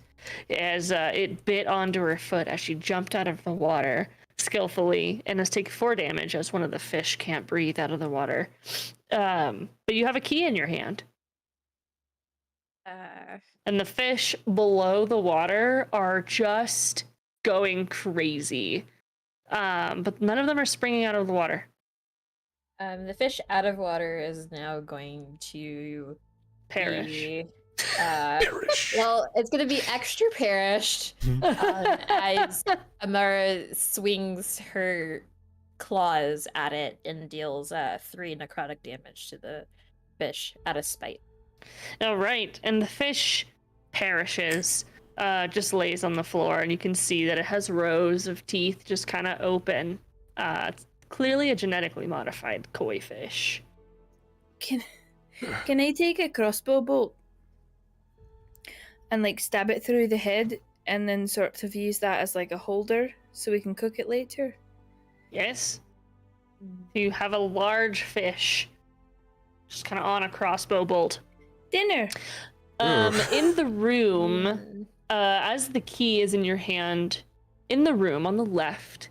Speaker 2: as it bit onto her foot as she jumped out of the water skillfully and has taken 4 damage as one of the fish can't breathe out of the water. But you have a key in your hand. And the fish below the water are just going crazy. But none of them are springing out of the water.
Speaker 5: The fish out of water is now going to
Speaker 2: Perish.
Speaker 5: be,
Speaker 1: Perish.
Speaker 5: well, it's going to be extra perished as Amara swings her claws at it and deals 3 necrotic damage to the fish out of spite.
Speaker 2: All right, and the fish perishes, just lays on the floor, and you can see that it has rows of teeth just kind of open. It's clearly a genetically modified koi fish.
Speaker 4: Can I take a crossbow bolt and like stab it through the head and then sort of use that as like a holder so we can cook it later?
Speaker 2: Yes? You have a large fish just kind of on a crossbow bolt.
Speaker 4: Dinner.
Speaker 2: In the room, as the key is in your hand, in the room on the left,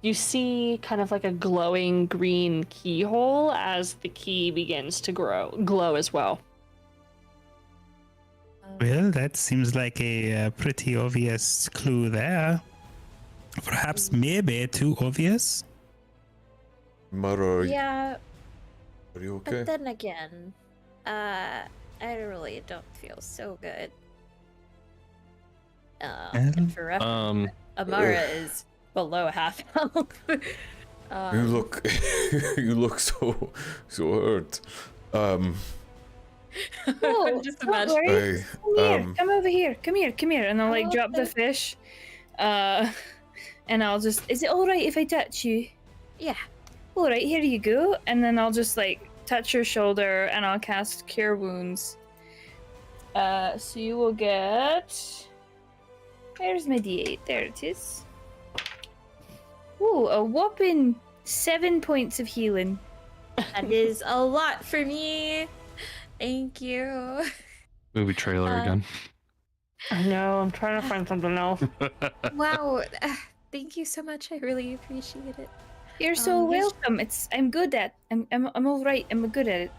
Speaker 2: you see kind of like a glowing green keyhole as the key begins to glow as well.
Speaker 3: Well, that seems like a pretty obvious clue there. Perhaps maybe too obvious.
Speaker 10: Mara,
Speaker 5: Yeah,
Speaker 10: are you
Speaker 5: but
Speaker 10: okay?
Speaker 5: then again, I really don't feel so good. And for reference, Amara is below half health.
Speaker 10: You look, you look so hurt.
Speaker 5: I'm just
Speaker 4: don't
Speaker 5: imagining.
Speaker 4: worry.
Speaker 10: Hey,
Speaker 4: Come here. Come over here. Come here. And I'll like
Speaker 5: Oh,
Speaker 4: drop the fish. And I'll just. Is it all right if I touch you?
Speaker 5: Yeah.
Speaker 4: All right, here you go. And then I'll just like touch your shoulder and I'll cast Cure Wounds. So you will get. Where's my D8? There it is. Ooh, a whopping 7 points of healing.
Speaker 5: That is a lot for me. Thank you.
Speaker 6: Movie trailer again.
Speaker 2: I know, I'm trying to find something else.
Speaker 5: Wow. Thank you so much. I really appreciate it.
Speaker 4: You're so
Speaker 5: Yes.
Speaker 4: welcome. I'm good at. I'm all right. I'm good at it.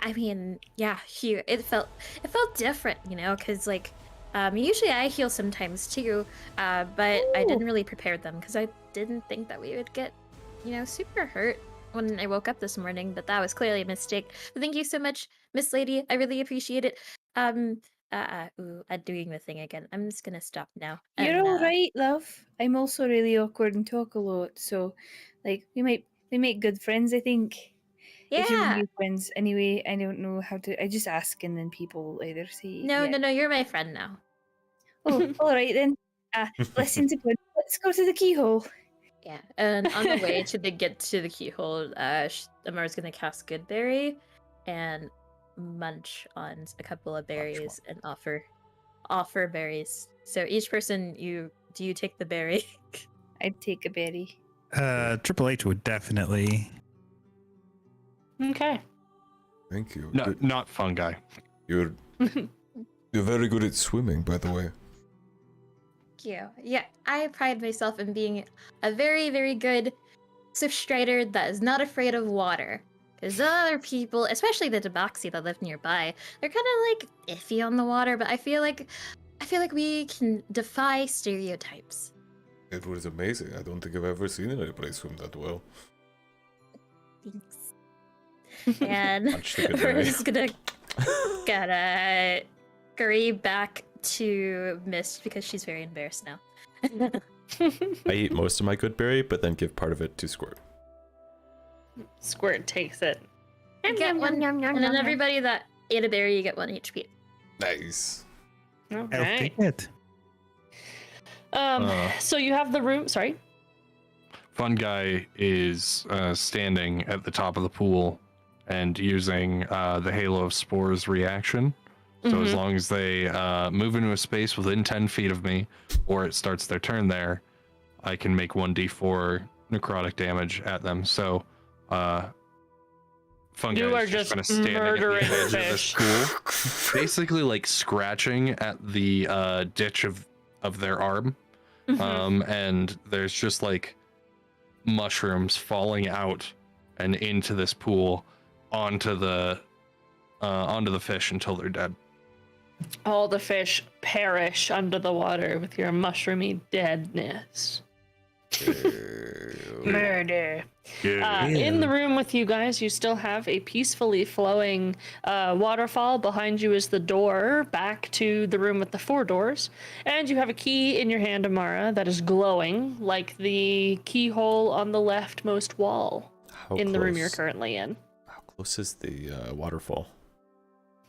Speaker 5: I mean, yeah, here it felt different, you know, because like usually I heal sometimes too, but I didn't really prepare them because I didn't think that we would get, you know, super hurt when I woke up this morning. But that was clearly a mistake. But thank you so much, Miss Lady. I really appreciate it. I'm doing the thing again. I'm just gonna stop now.
Speaker 4: You're
Speaker 5: and,
Speaker 4: all right, love. I'm also really awkward and talk a lot, so like we make good friends. I think. If you
Speaker 5: Yeah.
Speaker 4: make friends, anyway, I don't know how to. I just ask, and then people either say
Speaker 5: No,
Speaker 4: yeah.
Speaker 5: no, you're my friend now.
Speaker 4: Oh, all right then. Listen to good. Let's go to the keyhole.
Speaker 5: Yeah, and on the way to get to the keyhole, Amara's gonna cast Goodberry, and munch on a couple of berries and offer berries. So each person, you take the berry?
Speaker 4: I'd take a berry.
Speaker 3: Triple H would definitely.
Speaker 2: Okay.
Speaker 10: Thank you.
Speaker 6: No, not fungi.
Speaker 10: You're very good at swimming, by the way.
Speaker 5: Thank you. Yeah, I pride myself in being a very, very good swift strider that is not afraid of water. Because other people, especially the Tabaxi that live nearby, they're kind of like iffy on the water. But I feel like we can defy stereotypes.
Speaker 10: It was amazing. I don't think I've ever seen anybody swim that well.
Speaker 5: Thanks. And
Speaker 10: Punch the good
Speaker 5: we're
Speaker 10: berry.
Speaker 5: just gonna scurry back to Mist because she's very embarrassed now.
Speaker 1: I eat most of my good berry, but then give part of it to Squirt.
Speaker 2: Squirt takes it.
Speaker 5: You get one, and then everybody that ate a berry, you get 1 HP.
Speaker 10: Nice.
Speaker 3: I'll
Speaker 2: Okay.
Speaker 3: take it.
Speaker 2: So you have the room. Sorry.
Speaker 6: Fungi is standing at the top of the pool and using the Halo of Spores reaction. So as long as they move into a space within 10 feet of me, or it starts their turn there, I can make 1d4 necrotic damage at them. So Fungi
Speaker 2: You are
Speaker 6: is just
Speaker 2: just
Speaker 6: kind of standing at
Speaker 2: murdering
Speaker 6: the edge of this
Speaker 2: fish.
Speaker 6: pool, basically like scratching at the ditch of their arm. And there's just like mushrooms falling out and into this pool onto the fish until they're dead.
Speaker 2: All the fish perish under the water with your mushroomy deadness. Murder. In the room with you guys, you still have a peacefully flowing waterfall. Behind you is the door back to the room with the 4 doors. And you have a key in your hand, Amara, that is glowing like the keyhole on the leftmost wall in the room you're currently in.
Speaker 1: How close is the waterfall?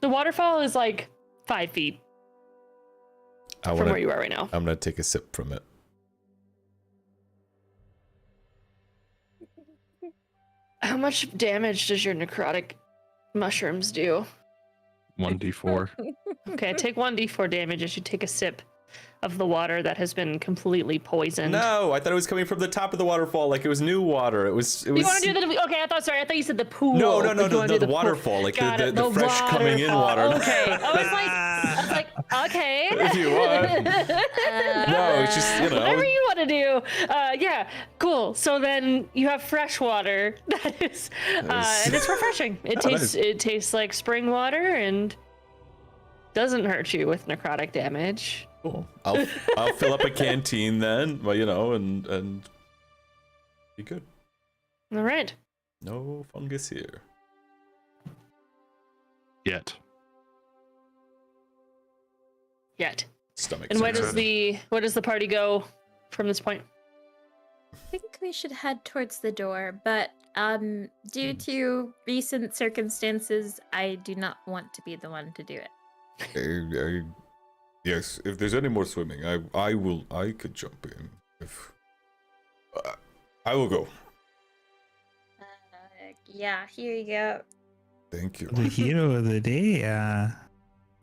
Speaker 2: The waterfall is like 5 feet from where you are right now.
Speaker 1: I'm gonna take a sip from it.
Speaker 2: How much damage does your necrotic mushrooms do?
Speaker 6: 1d4.
Speaker 2: Okay, take 1d4 damage as you take a sip of the water that has been completely poisoned.
Speaker 1: No, I thought it was coming from the top of the waterfall, like it was new water. It was.
Speaker 2: You want to do the? Okay, I thought you said the pool.
Speaker 1: No,
Speaker 2: Like, you wanna do
Speaker 1: the
Speaker 2: pool.
Speaker 1: waterfall, like
Speaker 2: Got
Speaker 1: the
Speaker 2: it,
Speaker 1: fresh coming in water.
Speaker 2: Okay, I was like, okay.
Speaker 1: If you want. No, it's just, you know.
Speaker 2: Whatever you want to do. Yeah, cool. So then you have fresh water that is, and it's refreshing. It tastes like spring water and doesn't hurt you with necrotic damage.
Speaker 1: Cool. I'll fill up a canteen then, well, you know, and be good.
Speaker 2: All right.
Speaker 1: No fungus here.
Speaker 6: Yet.
Speaker 1: Stomach.
Speaker 2: And where does the party go from this point?
Speaker 5: I think we should head towards the door, but due to recent circumstances, I do not want to be the one to do it.
Speaker 10: Yes, if there's any more swimming, I could jump in. If I will go.
Speaker 5: Yeah, here you go.
Speaker 10: Thank you.
Speaker 3: The hero of the day,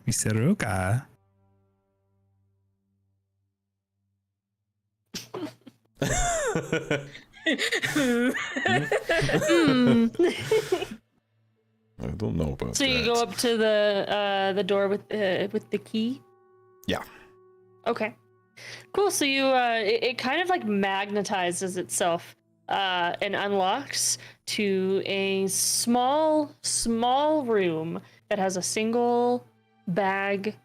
Speaker 3: Mr. Roka.
Speaker 10: I don't know about
Speaker 2: So you go up to the door with the key?
Speaker 1: Yeah.
Speaker 2: Okay. Cool. So you, it kind of like magnetizes itself and unlocks to a small room that has a single bag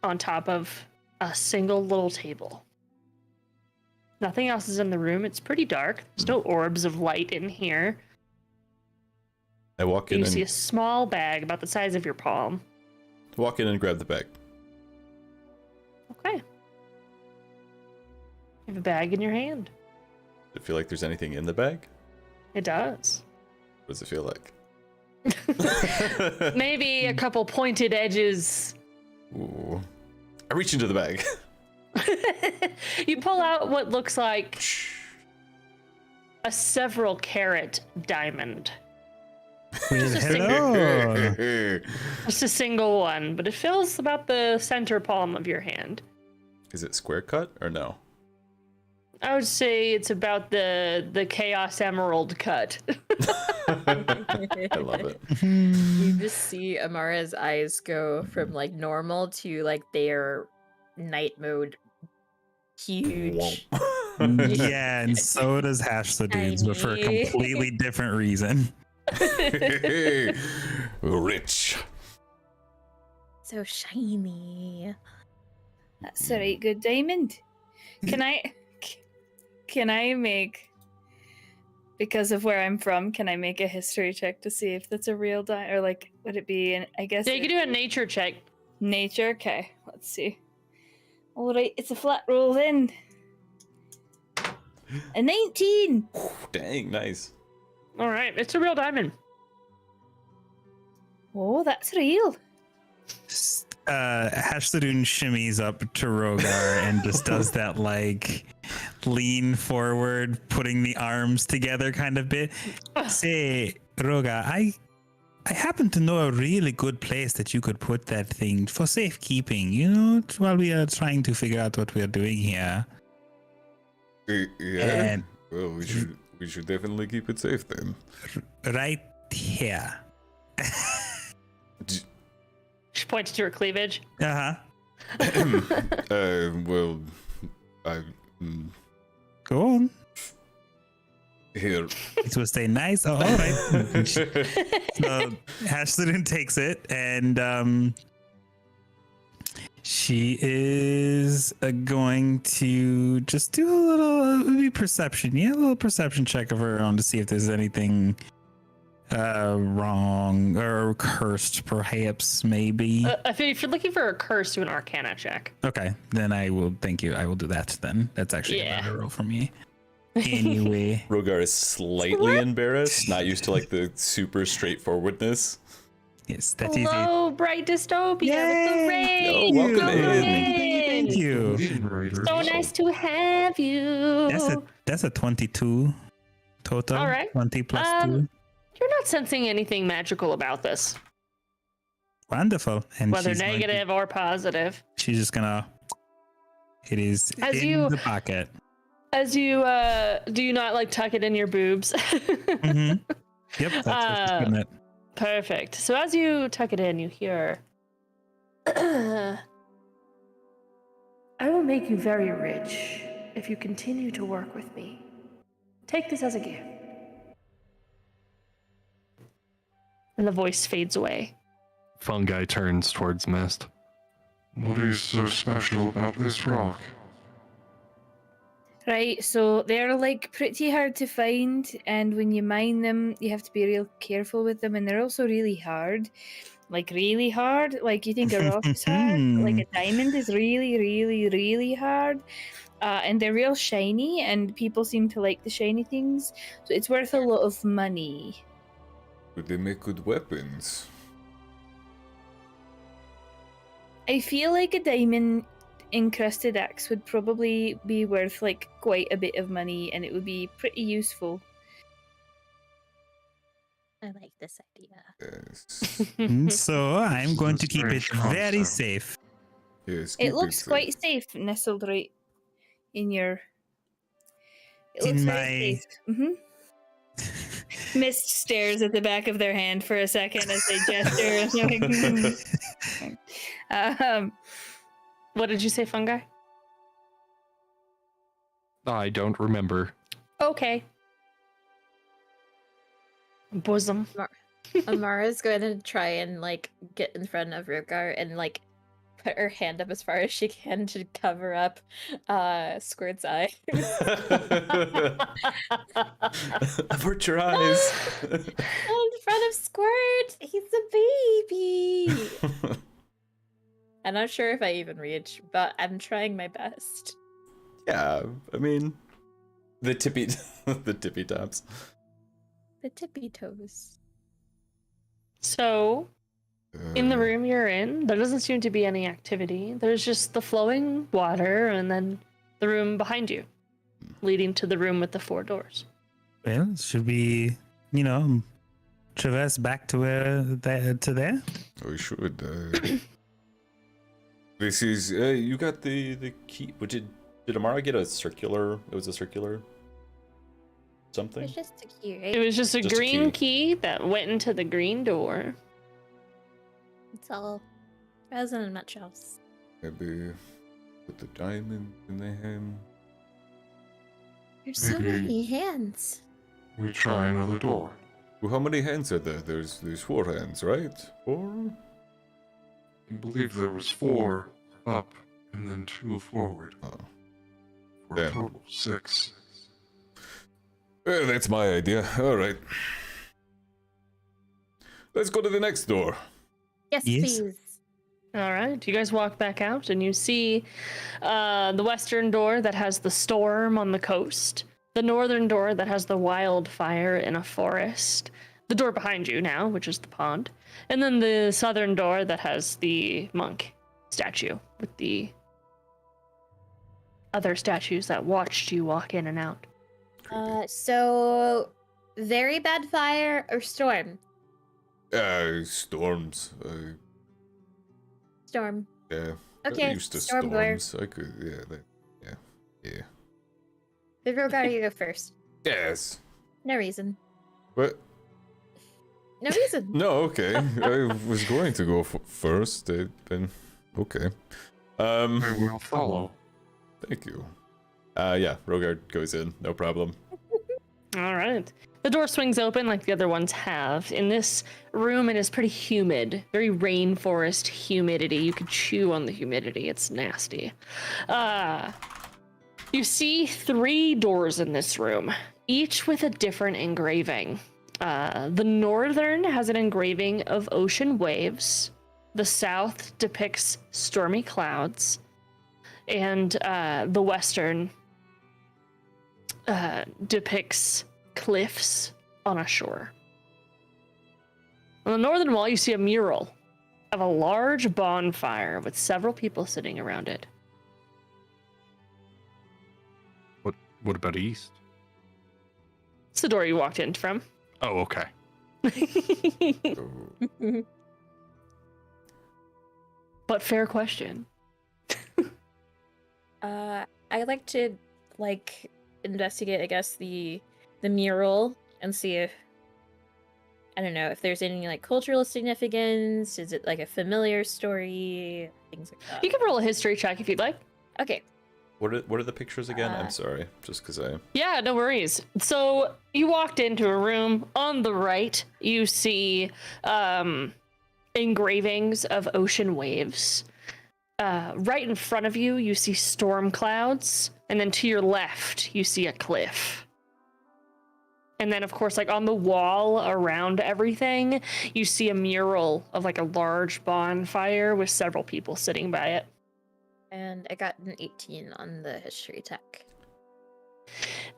Speaker 2: on top of a single little table. Nothing else is in the room. It's pretty dark. There's no orbs of light in here.
Speaker 1: I walk in
Speaker 2: You
Speaker 1: and
Speaker 2: see a small bag about the size of your palm.
Speaker 1: walk in and grab the bag.
Speaker 2: Okay. You have a bag in your hand.
Speaker 1: Does it feel like there's anything in the bag?
Speaker 2: It does.
Speaker 1: What does it feel like?
Speaker 2: Maybe a couple pointed edges.
Speaker 1: Ooh. I reach into the bag.
Speaker 2: You pull out what looks like a several carat diamond. Just a
Speaker 3: Hello.
Speaker 2: Just a single one, but it fills about the center palm of your hand.
Speaker 1: Is it square cut or no?
Speaker 2: I would say it's about the Chaos Emerald cut.
Speaker 1: I love it.
Speaker 5: You just see Amara's eyes go from like normal to like their night mode huge.
Speaker 3: Yeah, and so does Hash the Dudes, but for a
Speaker 5: Tiny.
Speaker 3: completely different reason.
Speaker 1: Rich.
Speaker 5: So shiny.
Speaker 4: That's a right good diamond. Can I make, because of where I'm from, can I make a history check to see if that's a real diamond, or like would it be I guess
Speaker 2: Yeah, you can do a nature check.
Speaker 4: nature? Okay, let's see. All right, it's a flat roll then. A 19.
Speaker 1: Dang, nice.
Speaker 2: All right, it's a real diamond.
Speaker 4: Oh, that's real.
Speaker 3: Hashtadun shimmies up to Rogar and just does that like lean forward, putting the arms together kind of bit. Say, Rogar, I happen to know a really good place that you could put that thing for safekeeping, you know, while we are trying to figure out what we're doing here.
Speaker 10: Yeah.
Speaker 3: And
Speaker 10: Well, we should definitely keep it safe then.
Speaker 3: right here.
Speaker 2: She points to her cleavage.
Speaker 3: Uh-huh.
Speaker 10: Well,
Speaker 3: Go on.
Speaker 10: here.
Speaker 3: It will stay nice. Oh, all right. So Hashtadun takes it, and she is going to just do a little maybe perception. Yeah, a little perception check of her own to see if there's anything wrong or cursed, perhaps, maybe.
Speaker 2: If you're looking for a curse, do an Arcana check.
Speaker 3: Okay, then I will. Thank you. I will do that then. That's actually a better roll for me. Anyway.
Speaker 1: Rogar is slightly embarrassed, not used to like the super straightforwardness.
Speaker 3: Yes, that is it.
Speaker 2: Hello, bright dystopia with the
Speaker 3: Yay!
Speaker 2: rain.
Speaker 1: Oh, welcome
Speaker 2: in.
Speaker 3: Thank you.
Speaker 2: So nice to have you.
Speaker 3: That's a 22 total.
Speaker 2: All right.
Speaker 3: 20 plus 2.
Speaker 2: You're not sensing anything magical about this,
Speaker 3: Wonderful. And
Speaker 2: whether
Speaker 3: she's going
Speaker 2: negative or positive.
Speaker 3: she's just gonna. It is
Speaker 2: As
Speaker 3: in
Speaker 2: you-
Speaker 3: the pocket.
Speaker 2: As you, do you not like tuck it in your boobs?
Speaker 3: Mm-hmm. Yep. That's what she's putting it.
Speaker 2: Perfect. So as you tuck it in, you hear, I will make you very rich if you continue to work with me. Take this as a gift. And the voice fades away.
Speaker 6: Fungi turns towards Mist.
Speaker 7: What is so special about this rock?
Speaker 4: Right, so they're like pretty hard to find, and when you mine them, you have to be real careful with them, and they're also really hard. Like really hard. Like you think a rock is hard, like a diamond is really, really, really hard. And they're real shiny, and people seem to like the shiny things, so it's worth a lot of money.
Speaker 10: But they make good weapons.
Speaker 4: I feel like a diamond encrusted axe would probably be worth like quite a bit of money, and it would be pretty useful.
Speaker 5: I like this idea.
Speaker 10: Yes.
Speaker 3: So I'm going to
Speaker 7: It's a
Speaker 3: keep it
Speaker 7: strange
Speaker 3: very
Speaker 7: concept.
Speaker 3: safe.
Speaker 10: Yes.
Speaker 4: It
Speaker 10: keep
Speaker 4: looks
Speaker 10: safe.
Speaker 4: quite safe, nestled right in your. It
Speaker 3: In
Speaker 4: looks
Speaker 3: my-
Speaker 4: very safe. Mist stares at the back of their hand for a second as they gesture.
Speaker 2: What did you say, Fungi?
Speaker 6: I don't remember.
Speaker 2: Okay. Bosom.
Speaker 5: Amara's going to try and like get in front of Rogar and like put her hand up as far as she can to cover up Squirt's eye.
Speaker 1: Avert your eyes.
Speaker 5: In front of Squirt! He's a baby! I'm not sure if I even reach, but I'm trying my best.
Speaker 1: Yeah, I mean, the tippy tops.
Speaker 5: The tippy toes.
Speaker 2: So, in the room you're in, there doesn't seem to be any activity. There's just the flowing water and then the room behind you, leading to the room with the 4 doors.
Speaker 3: Well, should we, traverse back to there?
Speaker 10: We should. This is. You got the key. Did Amara get a circular? It was a circular something?
Speaker 5: It's just a key, right?
Speaker 2: It was just a
Speaker 10: Just a
Speaker 2: green
Speaker 10: key.
Speaker 2: key that went into the green door.
Speaker 5: It's all present in nutshels.
Speaker 10: Maybe put the diamond in the hand.
Speaker 5: There's so
Speaker 7: Maybe-
Speaker 5: many hands.
Speaker 7: We try another door.
Speaker 10: Well, how many hands are there? There's 4 hands, right? 4?
Speaker 7: I believe there was 4 up and then 2 forward.
Speaker 10: Oh.
Speaker 7: For a
Speaker 10: Damn.
Speaker 7: total 6.
Speaker 10: Well, that's my idea. All right. Let's go to the next door.
Speaker 5: Yes,
Speaker 3: Yes.
Speaker 5: please.
Speaker 2: All right, you guys walk back out and you see the western door that has the storm on the coast, the northern door that has the wildfire in a forest, the door behind you now, which is the pond, and then the southern door that has the monk statue with the other statues that watched you walk in and out.
Speaker 5: So very bad fire or storm?
Speaker 10: Storms.
Speaker 5: Storm.
Speaker 10: Yeah.
Speaker 5: Okay,
Speaker 10: I'm used to
Speaker 5: storm door.
Speaker 10: storms. I could. Yeah.
Speaker 5: Big Rogar, you go first.
Speaker 10: Yes.
Speaker 5: No reason.
Speaker 10: What?
Speaker 5: No reason.
Speaker 10: No. Okay. I was going to go first. Then. Okay.
Speaker 7: I will follow.
Speaker 10: Thank you. Yeah. Rogard goes in. No problem.
Speaker 2: All right. The door swings open like the other ones have. In this room, it is pretty humid, very rainforest humidity. You could chew on the humidity. It's nasty. You see 3 doors in this room, each with a different engraving. The northern has an engraving of ocean waves. The south depicts stormy clouds. And the western depicts cliffs on a shore. On the northern wall, you see a mural of a large bonfire with several people sitting around it.
Speaker 6: What about east?
Speaker 2: It's the door you walked in from.
Speaker 6: Oh, okay.
Speaker 2: But fair question.
Speaker 5: I like to investigate, I guess, the mural and see if, I don't know, if there's any like cultural significance. Is it like a familiar story? Things like that.
Speaker 2: You can roll a history check if you'd like.
Speaker 5: Okay.
Speaker 1: What are the pictures again? I'm
Speaker 5: Uh,
Speaker 1: sorry, just because I.
Speaker 2: Yeah, no worries. So you walked into a room. On the right, you see engravings of ocean waves. Right in front of you, you see storm clouds. And then to your left, you see a cliff. And then, of course, like on the wall around everything, you see a mural of like a large bonfire with several people sitting by it.
Speaker 5: And I got an 18 on the history tech.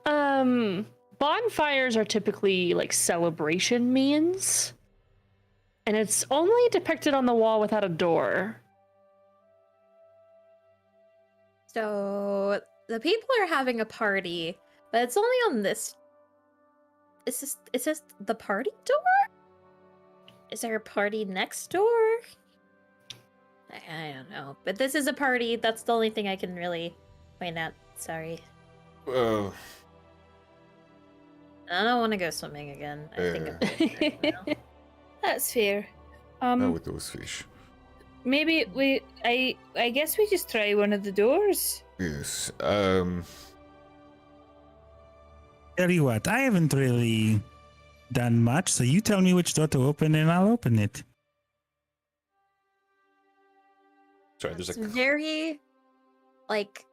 Speaker 2: Bonfires are typically like celebration means. And it's only depicted on the wall without a door.
Speaker 5: So the people are having a party, but it's only on this. Is this the party door? Is there a party next door? I don't know. But this is a party. That's the only thing I can really point out. Sorry.
Speaker 10: Well,
Speaker 5: I don't want to go swimming again. I think I'm good right now.
Speaker 4: That's fair.
Speaker 10: not with those fish.
Speaker 4: Maybe I guess we just try one of the doors.
Speaker 10: Yes.
Speaker 3: Tell you what, I haven't really done much, so you tell me which door to open and I'll open it.
Speaker 1: Sorry, there's
Speaker 5: It's
Speaker 1: a
Speaker 5: very, like,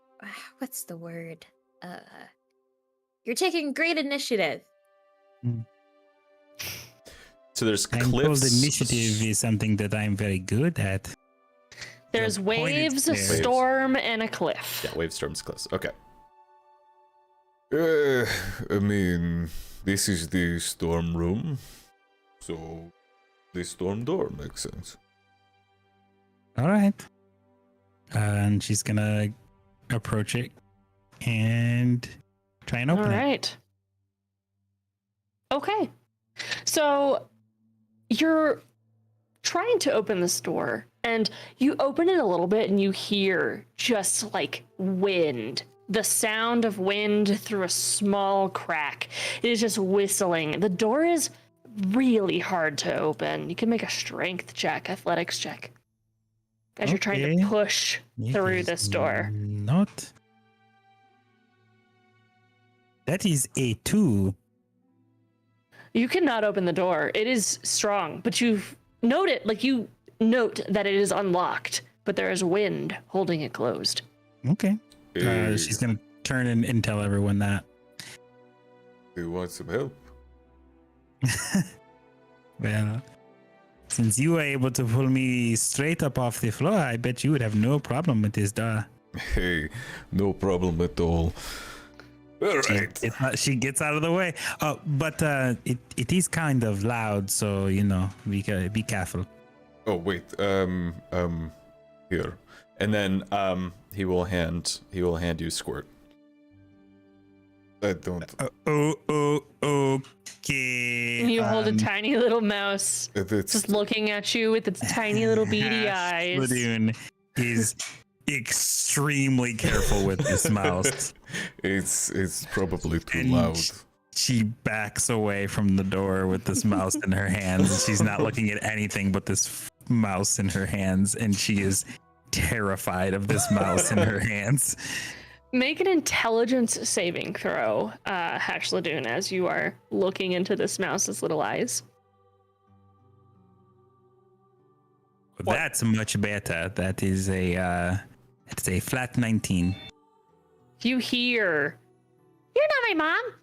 Speaker 5: what's the word? You're taking great initiative.
Speaker 1: so there's
Speaker 3: I'm told
Speaker 1: cliffs.
Speaker 3: initiative is something that I'm very good at.
Speaker 2: There's
Speaker 3: Your pointed
Speaker 2: waves, a
Speaker 3: stairs.
Speaker 2: storm, and a cliff.
Speaker 1: Yeah, wave storms cliffs. Okay.
Speaker 10: I mean, this is the storm room, so the storm door makes sense.
Speaker 3: All right. And she's gonna approach it and try and open
Speaker 2: All
Speaker 3: it.
Speaker 2: right. Okay. So you're trying to open this door, and you open it a little bit, and you hear just like wind. The sound of wind through a small crack. It is just whistling. The door is really hard to open. You can make a strength check, athletics check, as you're trying
Speaker 3: Okay.
Speaker 2: to push
Speaker 3: It
Speaker 2: through
Speaker 3: is
Speaker 2: this door.
Speaker 3: Not. That is a 2.
Speaker 2: You cannot open the door. It is strong, but you note that it is unlocked, but there is wind holding it closed.
Speaker 3: Okay.
Speaker 10: Hey,
Speaker 3: She's gonna turn and tell everyone that.
Speaker 10: you want some help?
Speaker 3: Well, since you were able to pull me straight up off the floor, I bet you would have no problem with this door.
Speaker 10: Hey, no problem at all. All right.
Speaker 3: She gets out of the way. But it is kind of loud, so be careful.
Speaker 10: Oh wait,
Speaker 1: Here. And then he will hand you Squirt.
Speaker 10: I don't.
Speaker 3: Okay.
Speaker 2: You hold a tiny little mouse
Speaker 10: It's
Speaker 2: just looking at you with its tiny little beady eyes.
Speaker 3: Ladoon is extremely careful with this mouse.
Speaker 10: it's probably too
Speaker 3: And
Speaker 10: loud.
Speaker 3: She backs away from the door with this mouse in her hands. She's not looking at anything but this mouse in her hands, and she is terrified of this mouse in her hands.
Speaker 2: Make an intelligence saving throw, Hashladoon, as you are looking into this mouse's little eyes.
Speaker 3: Well, that's much better. That is a flat 19.
Speaker 2: You hear,
Speaker 8: You're not my mom.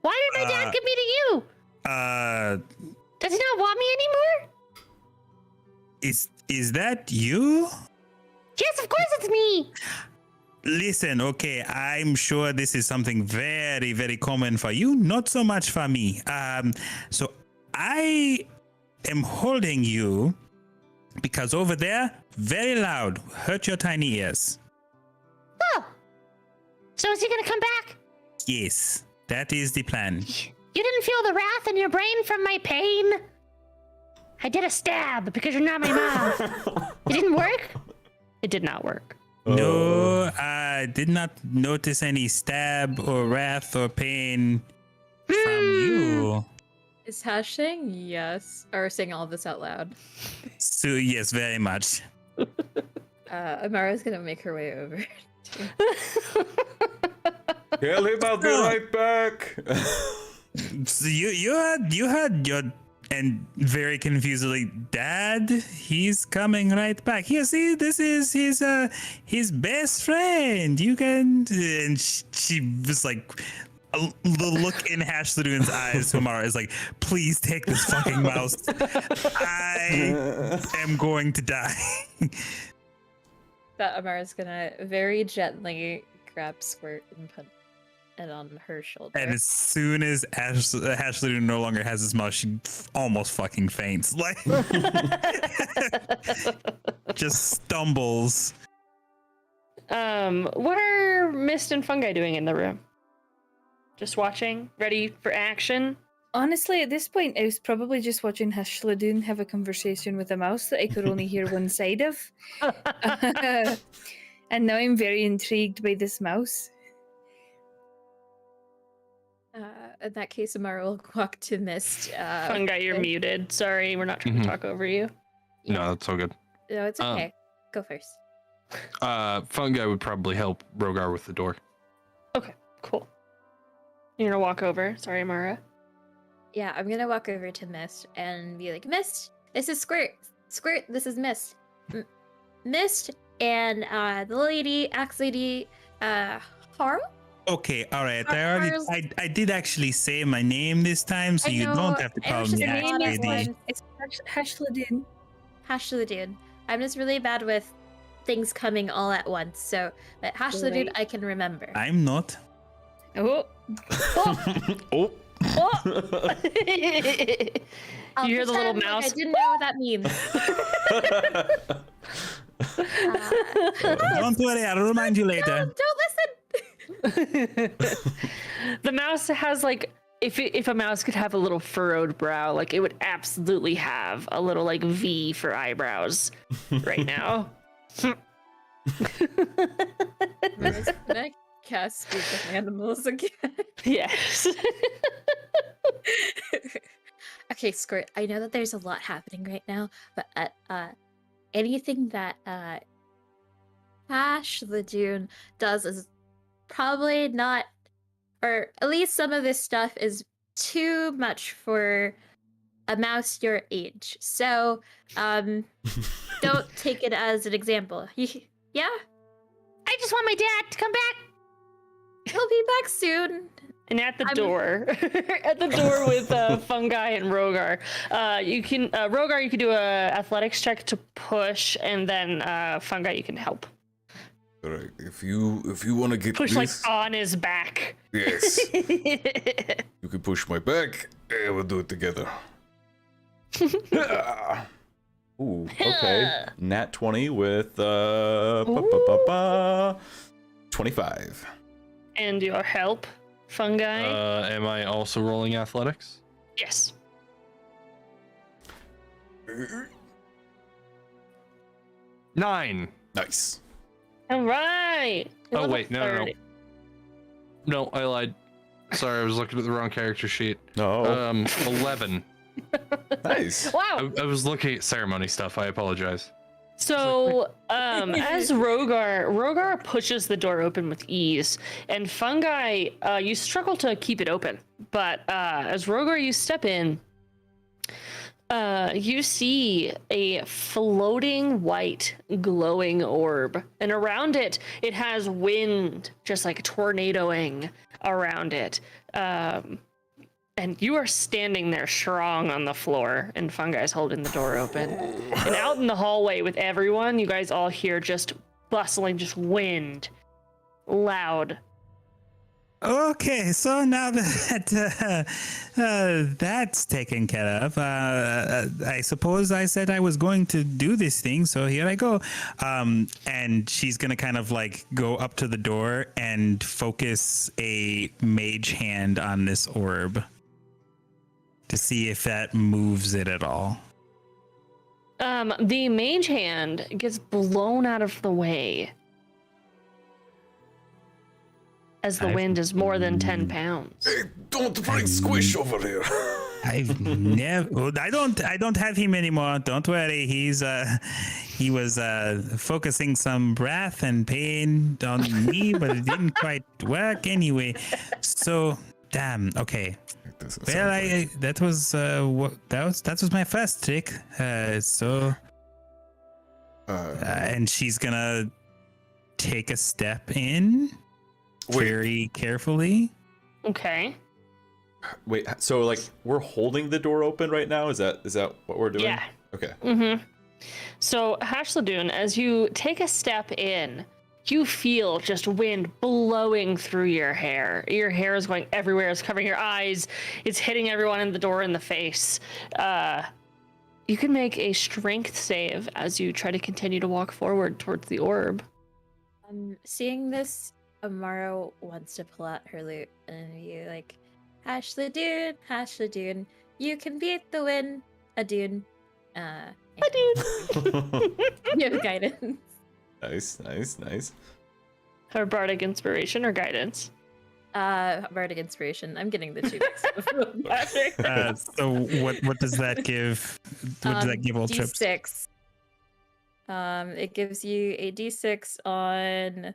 Speaker 8: Why did my dad give me to you? Does he not want me anymore?
Speaker 3: Is that you?
Speaker 8: Yes, of course it's me.
Speaker 3: Listen, okay, I'm sure this is something very, very common for you, not so much for me. So I am holding you because over there, very loud, hurt your tiny ears.
Speaker 8: Oh. So is he gonna come back?
Speaker 3: Yes, that is the plan.
Speaker 8: You didn't feel the wrath in your brain from my pain? I did a stab because you're not my mom. It didn't work?
Speaker 2: it did not work.
Speaker 3: No, I did not notice any stab or wrath or pain from you.
Speaker 5: Is Hash saying yes? Or saying all of this out loud?
Speaker 3: So, yes, very much.
Speaker 5: Amara's gonna make her way over.
Speaker 10: Tell him I'll be right back.
Speaker 3: So you had your, and very confusedly, Dad, he's coming right back. Here, see, this is his best friend. You can, and she was like, the look in Hashladoon's eyes to Amara is like, please take this fucking mouse. I am going to die.
Speaker 5: That Amara's gonna very gently grab Squirt and put it on her shoulder.
Speaker 3: And as soon as Hashladoon no longer has his mouse, she almost fucking faints. Like, just stumbles.
Speaker 2: What are Mist and Fungi doing in the room? Just watching, ready for action?
Speaker 4: Honestly, at this point, I was probably just watching Hashladoon have a conversation with a mouse that I could only hear one side of. And now I'm very intrigued by this mouse.
Speaker 5: In that case, Amara will walk to Mist.
Speaker 2: Fungi, you're
Speaker 5: and-
Speaker 2: muted. Sorry, we're not trying to talk over you.
Speaker 6: No, that's all good.
Speaker 5: No, it's okay. Go first.
Speaker 6: Fungi would probably help Rogar with the door.
Speaker 2: Okay, cool. You're gonna walk over. Sorry, Amara.
Speaker 5: Yeah, I'm gonna walk over to Mist and be like, Mist, this is Squirt. Squirt, this is Mist. Mist and the lady, axe lady, Harl?
Speaker 3: Okay, all right.
Speaker 5: Harl's-
Speaker 3: I did actually say my name this time, so
Speaker 5: I
Speaker 3: you
Speaker 5: know,
Speaker 3: don't have to
Speaker 5: it
Speaker 3: call
Speaker 5: was
Speaker 3: me
Speaker 5: just a
Speaker 3: Axe
Speaker 5: name is
Speaker 3: Lady.
Speaker 5: one.
Speaker 4: It's Hashladoon.
Speaker 5: Hashladoon. I'm just really bad with things coming all at once, so but Hashladoon
Speaker 2: Great.
Speaker 5: I can remember.
Speaker 3: I'm not.
Speaker 2: Oh.
Speaker 1: Oh.
Speaker 2: Oh.
Speaker 5: I'll
Speaker 2: You hear the little
Speaker 5: pretend like
Speaker 2: mouse.
Speaker 5: I didn't know what that means.
Speaker 3: Don't worry, I'll remind you later.
Speaker 5: Don't listen.
Speaker 2: The mouse has like if a mouse could have a little furrowed brow, like it would absolutely have a little like V for eyebrows right now.
Speaker 5: Can I cast Speak with Animals again?
Speaker 2: Yes.
Speaker 5: Okay, Squirt, I know that there's a lot happening right now, but anything that Ash the Dune does is probably not, or at least some of this stuff is too much for a mouse your age. So, don't take it as an example. Yeah?
Speaker 8: I just want my dad to come back.
Speaker 5: He'll be back soon.
Speaker 2: And at the door, with Fungi and Rogar, you can Rogar, you can do a athletics check to push, and then Fungi, you can help
Speaker 10: All right, if you want to get
Speaker 2: push like
Speaker 10: this,
Speaker 2: on his back.
Speaker 10: yes, you can push my back. And we'll do it together.
Speaker 1: Ooh, okay. Nat 20 with 25.
Speaker 2: And your help, Fungi.
Speaker 6: Am I also rolling athletics?
Speaker 2: Yes.
Speaker 6: 9.
Speaker 10: Nice.
Speaker 2: All right. You're
Speaker 6: Oh,
Speaker 2: level
Speaker 6: wait, no.
Speaker 2: 30.
Speaker 6: No, I lied. Sorry, I was looking at the wrong character sheet.
Speaker 1: No.
Speaker 6: 11.
Speaker 1: Nice.
Speaker 2: Wow.
Speaker 6: I was looking at ceremony stuff. I apologize.
Speaker 2: So, as Rogar pushes the door open with ease, and Fungi, you struggle to keep it open. But as Rogar, you step in, you see a floating white glowing orb, and around it, it has wind just like tornadoing around it. And you are standing there strong on the floor, and Fungi's holding the door open. And out in the hallway with everyone, you guys all hear just bustling, just wind, loud.
Speaker 3: Okay, so now that that's taken care of, I suppose I said I was going to do this thing, so here I go. And she's gonna kind of like go up to the door and focus a mage hand on this orb to see if that moves it at all.
Speaker 2: The mage hand gets blown out of the way as the wind is more than 10 pounds.
Speaker 10: Hey, don't bring Squish over here.
Speaker 3: I've never. I don't have him anymore. Don't worry. He was focusing some wrath and pain on me, but it didn't quite work anyway. So damn. Okay. Well, that was my first trick. And she's gonna take a step in very carefully.
Speaker 2: Okay.
Speaker 1: Wait, so like we're holding the door open right now? Is that what we're doing?
Speaker 2: Yeah.
Speaker 1: Okay.
Speaker 2: Mm-hmm. So, Hashladoon, as you take a step in, you feel just wind blowing through your hair. Your hair is going everywhere. It's covering your eyes. It's hitting everyone in the door in the face. You can make a strength save as you try to continue to walk forward towards the orb.
Speaker 5: Seeing this, Amara wants to pull out her lute and be like, Hashladoon, you can beat the wind, Adoon. You have guidance.
Speaker 1: Nice.
Speaker 2: Her bardic inspiration or guidance?
Speaker 5: Bardic inspiration. I'm getting the two mixed up.
Speaker 3: So what does that give? What does that give all trips?
Speaker 5: D6. It gives you a D6 on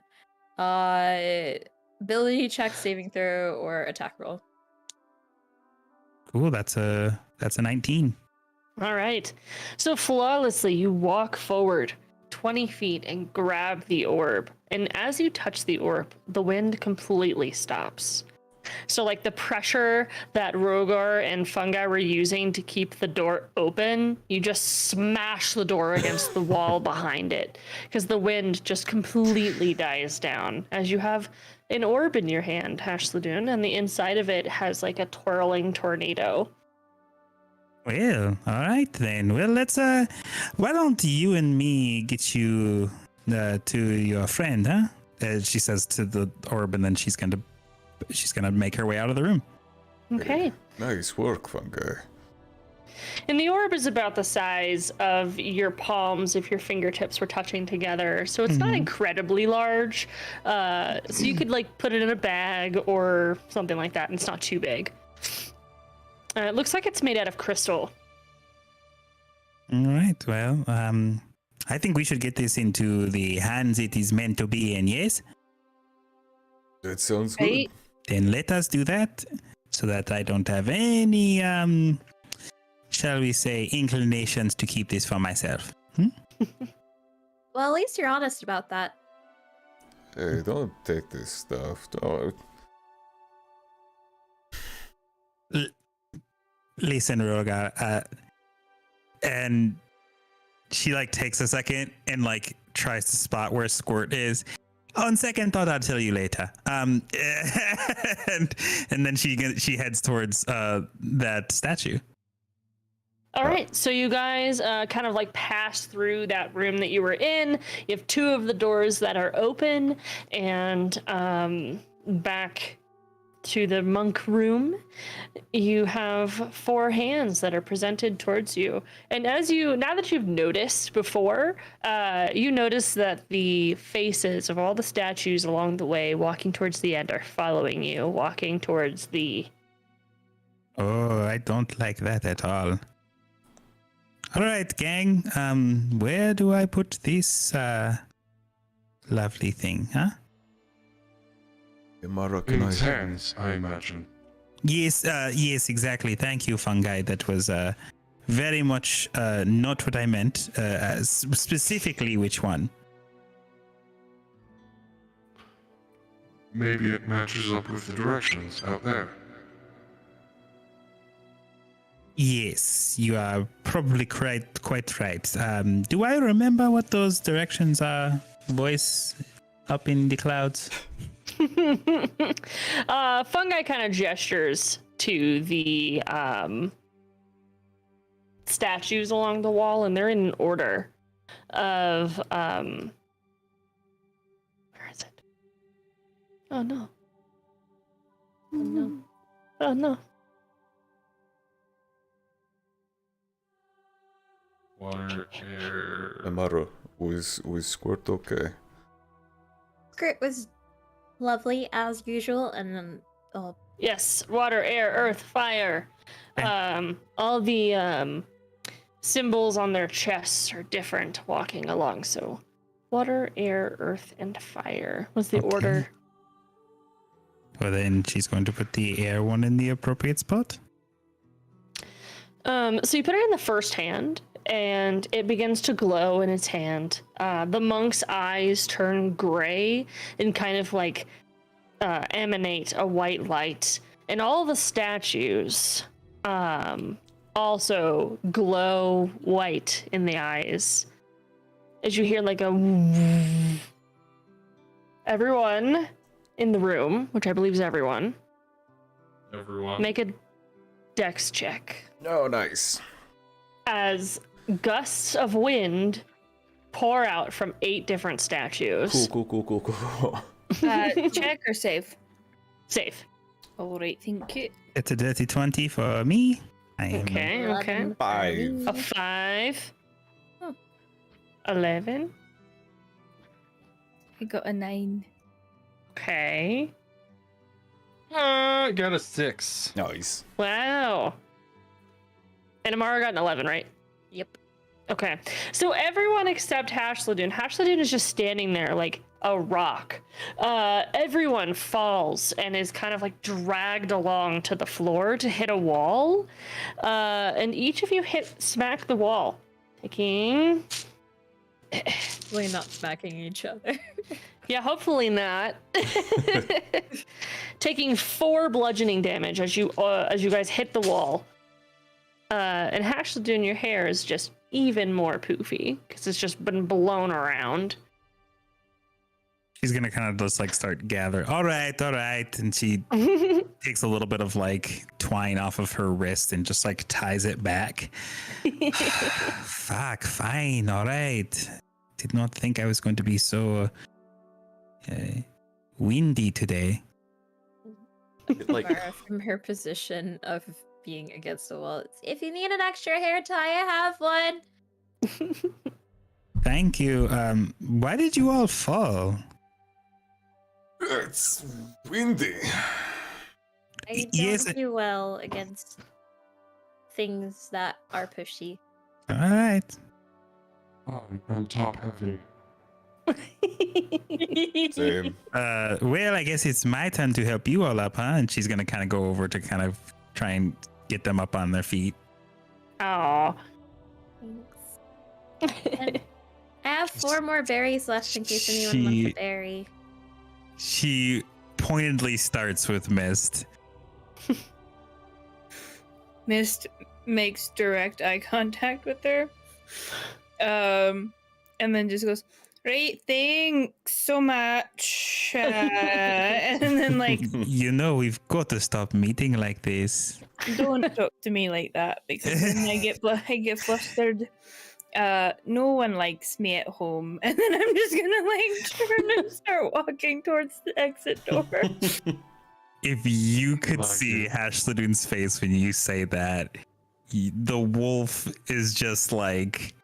Speaker 5: ability check, saving throw, or attack roll.
Speaker 3: Cool. That's a 19.
Speaker 2: All right. So flawlessly, you walk forward 20 feet and grab the orb. And as you touch the orb, the wind completely stops. So, like, the pressure that Rogar and Fungi were using to keep the door open, you just smash the door against the wall behind it, because the wind just completely dies down as you have an orb in your hand, Hashladoon, and the inside of it has, like, a twirling tornado.
Speaker 3: Well, all right then. Well, let's why don't you and me get you to your friend, huh? She says to the orb, and then she's gonna make her way out of the room.
Speaker 2: Okay.
Speaker 10: Nice work, Fungi.
Speaker 2: And the orb is about the size of your palms if your fingertips were touching together. So it's not incredibly large. So you could, like, put it in a bag or something like that, and it's not too big. It looks like it's made out of crystal.
Speaker 3: All right. Well, I think we should get this into the hands it is meant to be in. Yes.
Speaker 10: That sounds good.
Speaker 4: Right?
Speaker 3: Then let us do that, so that I don't have any, shall we say, inclinations to keep this for myself.
Speaker 5: Well, at least you're honest about that.
Speaker 10: Hey, don't take this stuff. Don't.
Speaker 3: Listen, Rogar, and she, like, takes a second and, like, tries to spot where Squirt is. On second thought, I'll tell you later. And then she heads towards that statue.
Speaker 2: All right, so you guys kind of, like, pass through that room that you were in. You have two of the doors that are open, and back to the monk room, you have four hands that are presented towards you. And now that you've noticed before, you notice that the faces of all the statues along the way walking towards the end are following you, walking towards the...
Speaker 3: Oh, I don't like that at all. All right, gang. Where do I put this lovely thing, huh?
Speaker 10: Amara,
Speaker 7: In
Speaker 10: can
Speaker 7: its
Speaker 10: I...
Speaker 7: hands, I imagine.
Speaker 3: Yes, yes, exactly. Thank you, Fungi. That was very much not what I meant. Specifically, which one?
Speaker 7: Maybe it matches up with the directions out there.
Speaker 3: Yes, you are probably quite right. Do I remember what those directions are? Voice up in the clouds.
Speaker 2: Fungi kind of gestures to the statues along the wall, and they're in an order of where is it? Oh no. Oh no. Oh no.
Speaker 6: Water, air.
Speaker 10: Amara, was Squirt okay?
Speaker 5: Squirt was lovely as usual, and then
Speaker 2: Yes, water, air, earth, fire. All the symbols on their chests are different walking along. So water, air, earth, and fire was the
Speaker 3: Okay.
Speaker 2: order.
Speaker 3: Well, then she's going to put the air one in the appropriate spot.
Speaker 2: So you put it in the first hand, and it begins to glow in its hand. The monk's eyes turn gray and kind of like emanate a white light, and all the statues also glow white in the eyes. As you hear like a everyone in the room, which I believe is everyone, make a dex check.
Speaker 10: Oh, nice.
Speaker 2: As gusts of wind pour out from 8 different statues.
Speaker 10: Cool.
Speaker 4: Check or save?
Speaker 2: Safe.
Speaker 4: All right, thank you.
Speaker 3: It's a dirty 20 for me. I am
Speaker 2: Okay.
Speaker 5: 11 for
Speaker 10: 5.
Speaker 5: me.
Speaker 2: A 5.
Speaker 4: Oh.
Speaker 2: 11.
Speaker 4: I got a 9.
Speaker 2: Okay.
Speaker 6: I got a 6.
Speaker 10: Nice.
Speaker 2: Wow. And Amara got an 11, right?
Speaker 5: Yep.
Speaker 2: Okay. So everyone except Hashladoon. Hashladoon is just standing there like a rock. Everyone falls and is kind of like dragged along to the floor to hit a wall. And each of you smack the wall. Taking...
Speaker 5: Hopefully not smacking each other.
Speaker 2: Yeah, hopefully not. Taking 4 bludgeoning damage as you guys hit the wall. And Hashladoon, your hair is just even more poofy because it's just been blown around.
Speaker 3: She's gonna kind of just like start gather. All right, and she takes a little bit of like twine off of her wrist and just like ties it back. Fuck, fine, all right. Did not think I was going to be so windy today.
Speaker 1: Like,
Speaker 5: Mara, from her position of being against the wall, if you need an extra hair tie, I have one.
Speaker 3: Thank you. Why did you all fall?
Speaker 10: It's windy.
Speaker 5: I don't
Speaker 3: Yes.
Speaker 5: do well against things that are pushy.
Speaker 3: All right.
Speaker 7: I'm top heavy.
Speaker 10: Same.
Speaker 3: Well, I guess it's my turn to help you all up, huh? And she's gonna kind of go over to kind of try and get them up on their feet.
Speaker 2: Aw.
Speaker 5: Thanks. And I have 4 more berries left in case anyone wants a berry.
Speaker 3: She pointedly starts with Mist.
Speaker 4: Mist makes direct eye contact with her. And then just goes, right, thanks so much. And then like,
Speaker 3: You know, we've got to stop meeting like this.
Speaker 4: don't talk to me like that because then I get flustered. No one likes me at home, and then I'm just gonna like turn and start walking towards the exit door.
Speaker 3: If you could see Hashladoon's face when you say that, the wolf is just like,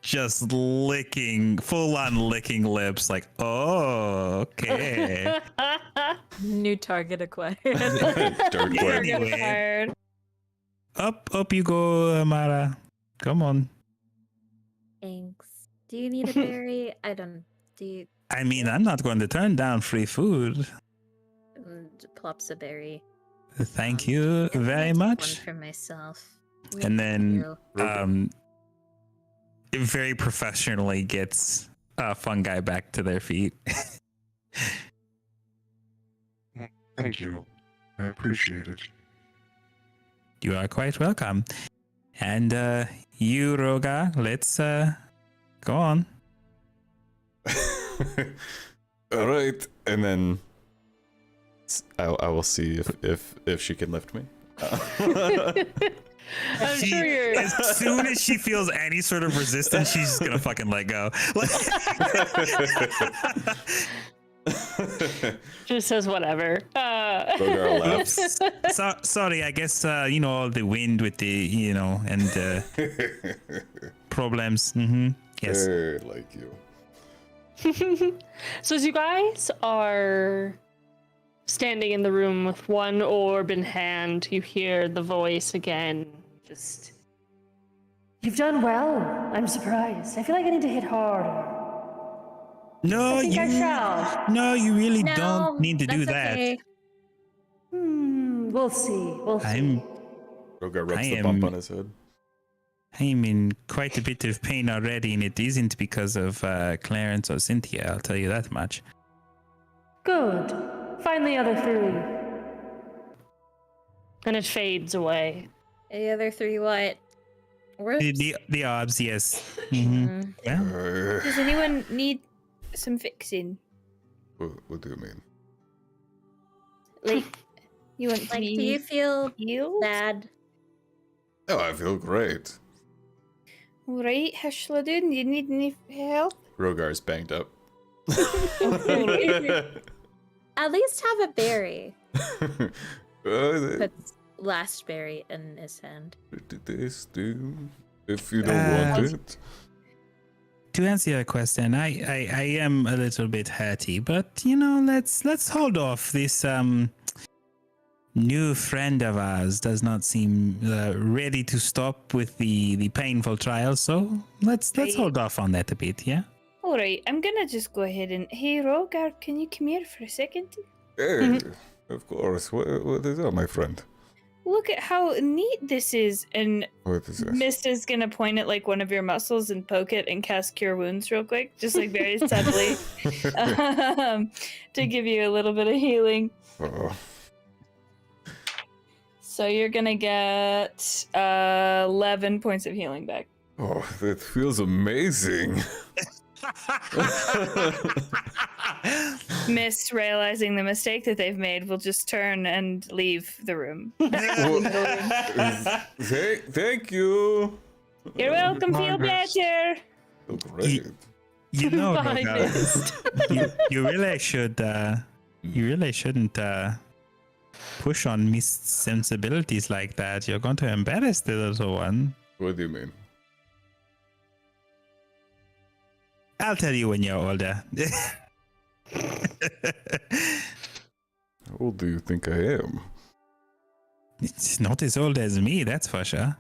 Speaker 3: just licking, full on licking lips, like, oh, okay.
Speaker 5: New target acquired.
Speaker 10: Dirt
Speaker 3: Yeah,
Speaker 10: board.
Speaker 3: anyway.
Speaker 4: Tired.
Speaker 3: Up you go, Amara. Come on.
Speaker 5: Thanks. Do you need a berry? I don't. Do you?
Speaker 3: I mean, I'm not going to turn down free food.
Speaker 5: Plops a berry.
Speaker 3: Thank you
Speaker 5: I'll
Speaker 3: very
Speaker 5: take
Speaker 3: much.
Speaker 5: One for myself.
Speaker 3: And then,
Speaker 5: You.
Speaker 3: it very professionally gets fungi back to their feet.
Speaker 7: Thank you. I appreciate it.
Speaker 3: You are quite welcome. And you, Roga, let's go on.
Speaker 10: All right, and then I will see if she can lift me.
Speaker 2: I'm
Speaker 3: She-
Speaker 2: sure you're.
Speaker 3: As soon as she feels any sort of resistance, she's just gonna fucking let go.
Speaker 2: Just says whatever.
Speaker 10: Rogar laughs.
Speaker 3: Sorry, I guess all the wind with the and problems. Yes.
Speaker 10: Like you.
Speaker 2: So as you guys are standing in the room with one orb in hand, you hear the voice again. Just, you've done well. I'm surprised. I feel like I need to hit harder.
Speaker 3: No,
Speaker 2: I think
Speaker 3: you.
Speaker 2: I shall.
Speaker 3: No, you really
Speaker 5: No,
Speaker 3: don't need to do
Speaker 5: that's
Speaker 3: that.
Speaker 5: okay.
Speaker 2: We'll see. We'll see.
Speaker 10: Rogar rubs
Speaker 3: I
Speaker 10: the
Speaker 3: am-
Speaker 10: bump on his head.
Speaker 3: I'm in quite a bit of pain already, and it isn't because of Clarence or Cynthia. I'll tell you that much.
Speaker 2: Good. Find the other 3. And it fades away.
Speaker 5: The other 3 what? Words?
Speaker 3: The orbs, yes.
Speaker 5: Mm.
Speaker 3: Yeah.
Speaker 4: Does anyone need some fixing?
Speaker 10: What do you mean?
Speaker 4: Like, you want to
Speaker 5: Like,
Speaker 4: be
Speaker 5: do you feel
Speaker 4: healed?
Speaker 5: bad?
Speaker 10: Oh, I feel great.
Speaker 4: All right, Hashladoon, do you need any help?
Speaker 10: Rogar's banged up.
Speaker 5: At least have a berry.
Speaker 10: What
Speaker 5: Puts last berry in his hand.
Speaker 10: did this do? If you don't want it.
Speaker 3: To answer your question, I am a little bit hurty, but let's hold off this new friend of ours does not seem ready to stop with the painful trial, so let's hold off on that a bit, yeah?
Speaker 4: All right, I'm gonna just go ahead and... Hey, Rogar, can you come here for a second?
Speaker 10: Hey, of course. What is up, my friend?
Speaker 4: Look at how neat this is. And
Speaker 10: What is this?
Speaker 4: Mist is gonna point at like one of your muscles and poke it and cast Cure Wounds real quick, just like very subtly, to give you a little bit of healing.
Speaker 10: Oh,
Speaker 4: So you're gonna get 11 points of healing back.
Speaker 10: oh, that feels amazing.
Speaker 4: Mist, realizing the mistake that they've made, will just turn and leave the room.
Speaker 10: Thank you.
Speaker 4: You're welcome. Feel better.
Speaker 10: Oh, great.
Speaker 3: You know,
Speaker 2: Bye,
Speaker 3: Rogar,
Speaker 2: Mist.
Speaker 3: you really should. You really shouldn't push on Mist's sensibilities like that. You're going to embarrass the little one.
Speaker 10: What do you mean?
Speaker 3: I'll tell you when you're older.
Speaker 10: How old do you think I am?
Speaker 3: It's not as old as me, that's for sure.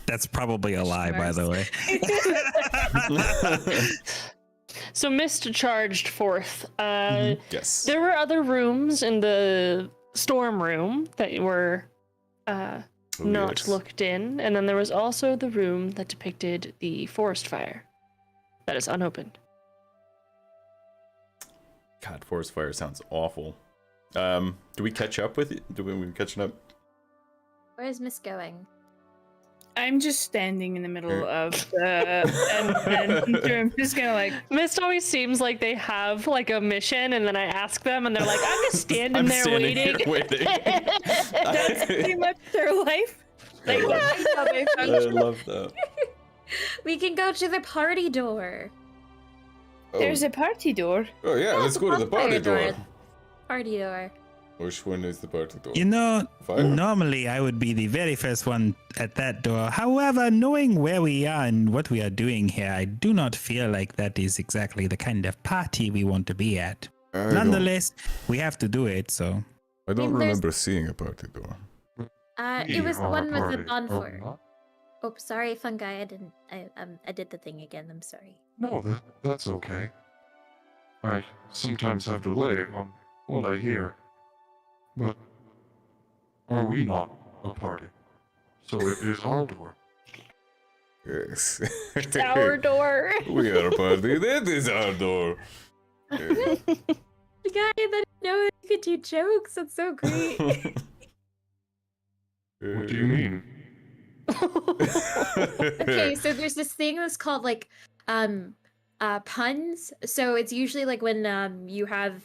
Speaker 3: That's probably a lie, by the way.
Speaker 2: So Mist charged forth.
Speaker 10: Yes.
Speaker 2: There were other rooms in the storm room that were not
Speaker 10: yes.
Speaker 2: looked in, and then there was also the room that depicted the forest fire that is unopened.
Speaker 10: God, forest fire sounds awful. Do we catch up with it? Do we catching up?
Speaker 5: Where is Miss going?
Speaker 4: I'm just standing in the middle of the and I'm just gonna like.
Speaker 2: Mist always seems like they have like a mission, and then I ask them, and they're like, "I'm just standing there waiting."
Speaker 10: Here waiting.
Speaker 4: That's pretty much their life. Like, that's how they
Speaker 10: I
Speaker 4: function.
Speaker 10: love that.
Speaker 5: We can go to the party door.
Speaker 10: Oh,
Speaker 4: There's a party door.
Speaker 10: oh yeah, let's go to the party door.
Speaker 5: Party door.
Speaker 10: Which one is the party door?
Speaker 3: You know,
Speaker 10: Fire?
Speaker 3: normally I would be the very first one at that door. However, knowing where we are and what we are doing here, I do not feel like that is exactly the kind of party we want to be at. Nonetheless, we have to do it, so.
Speaker 10: I don't
Speaker 5: there's-
Speaker 10: remember seeing a party door.
Speaker 5: It was the
Speaker 7: We are
Speaker 5: one with the
Speaker 7: party.
Speaker 5: bonfire.
Speaker 7: Oh,
Speaker 5: Oh, sorry, fungi. I did the thing again. I'm sorry.
Speaker 7: no, that's okay. I sometimes have to delay on what I hear. But are we not a party? So it is our door.
Speaker 10: Yes.
Speaker 2: It's our door.
Speaker 10: We are a party. That is our door. Yeah.
Speaker 5: The guy that didn't know you could do jokes. That's so great.
Speaker 7: What do you mean?
Speaker 5: Okay, so there's this thing that's called like puns. So it's usually like when you have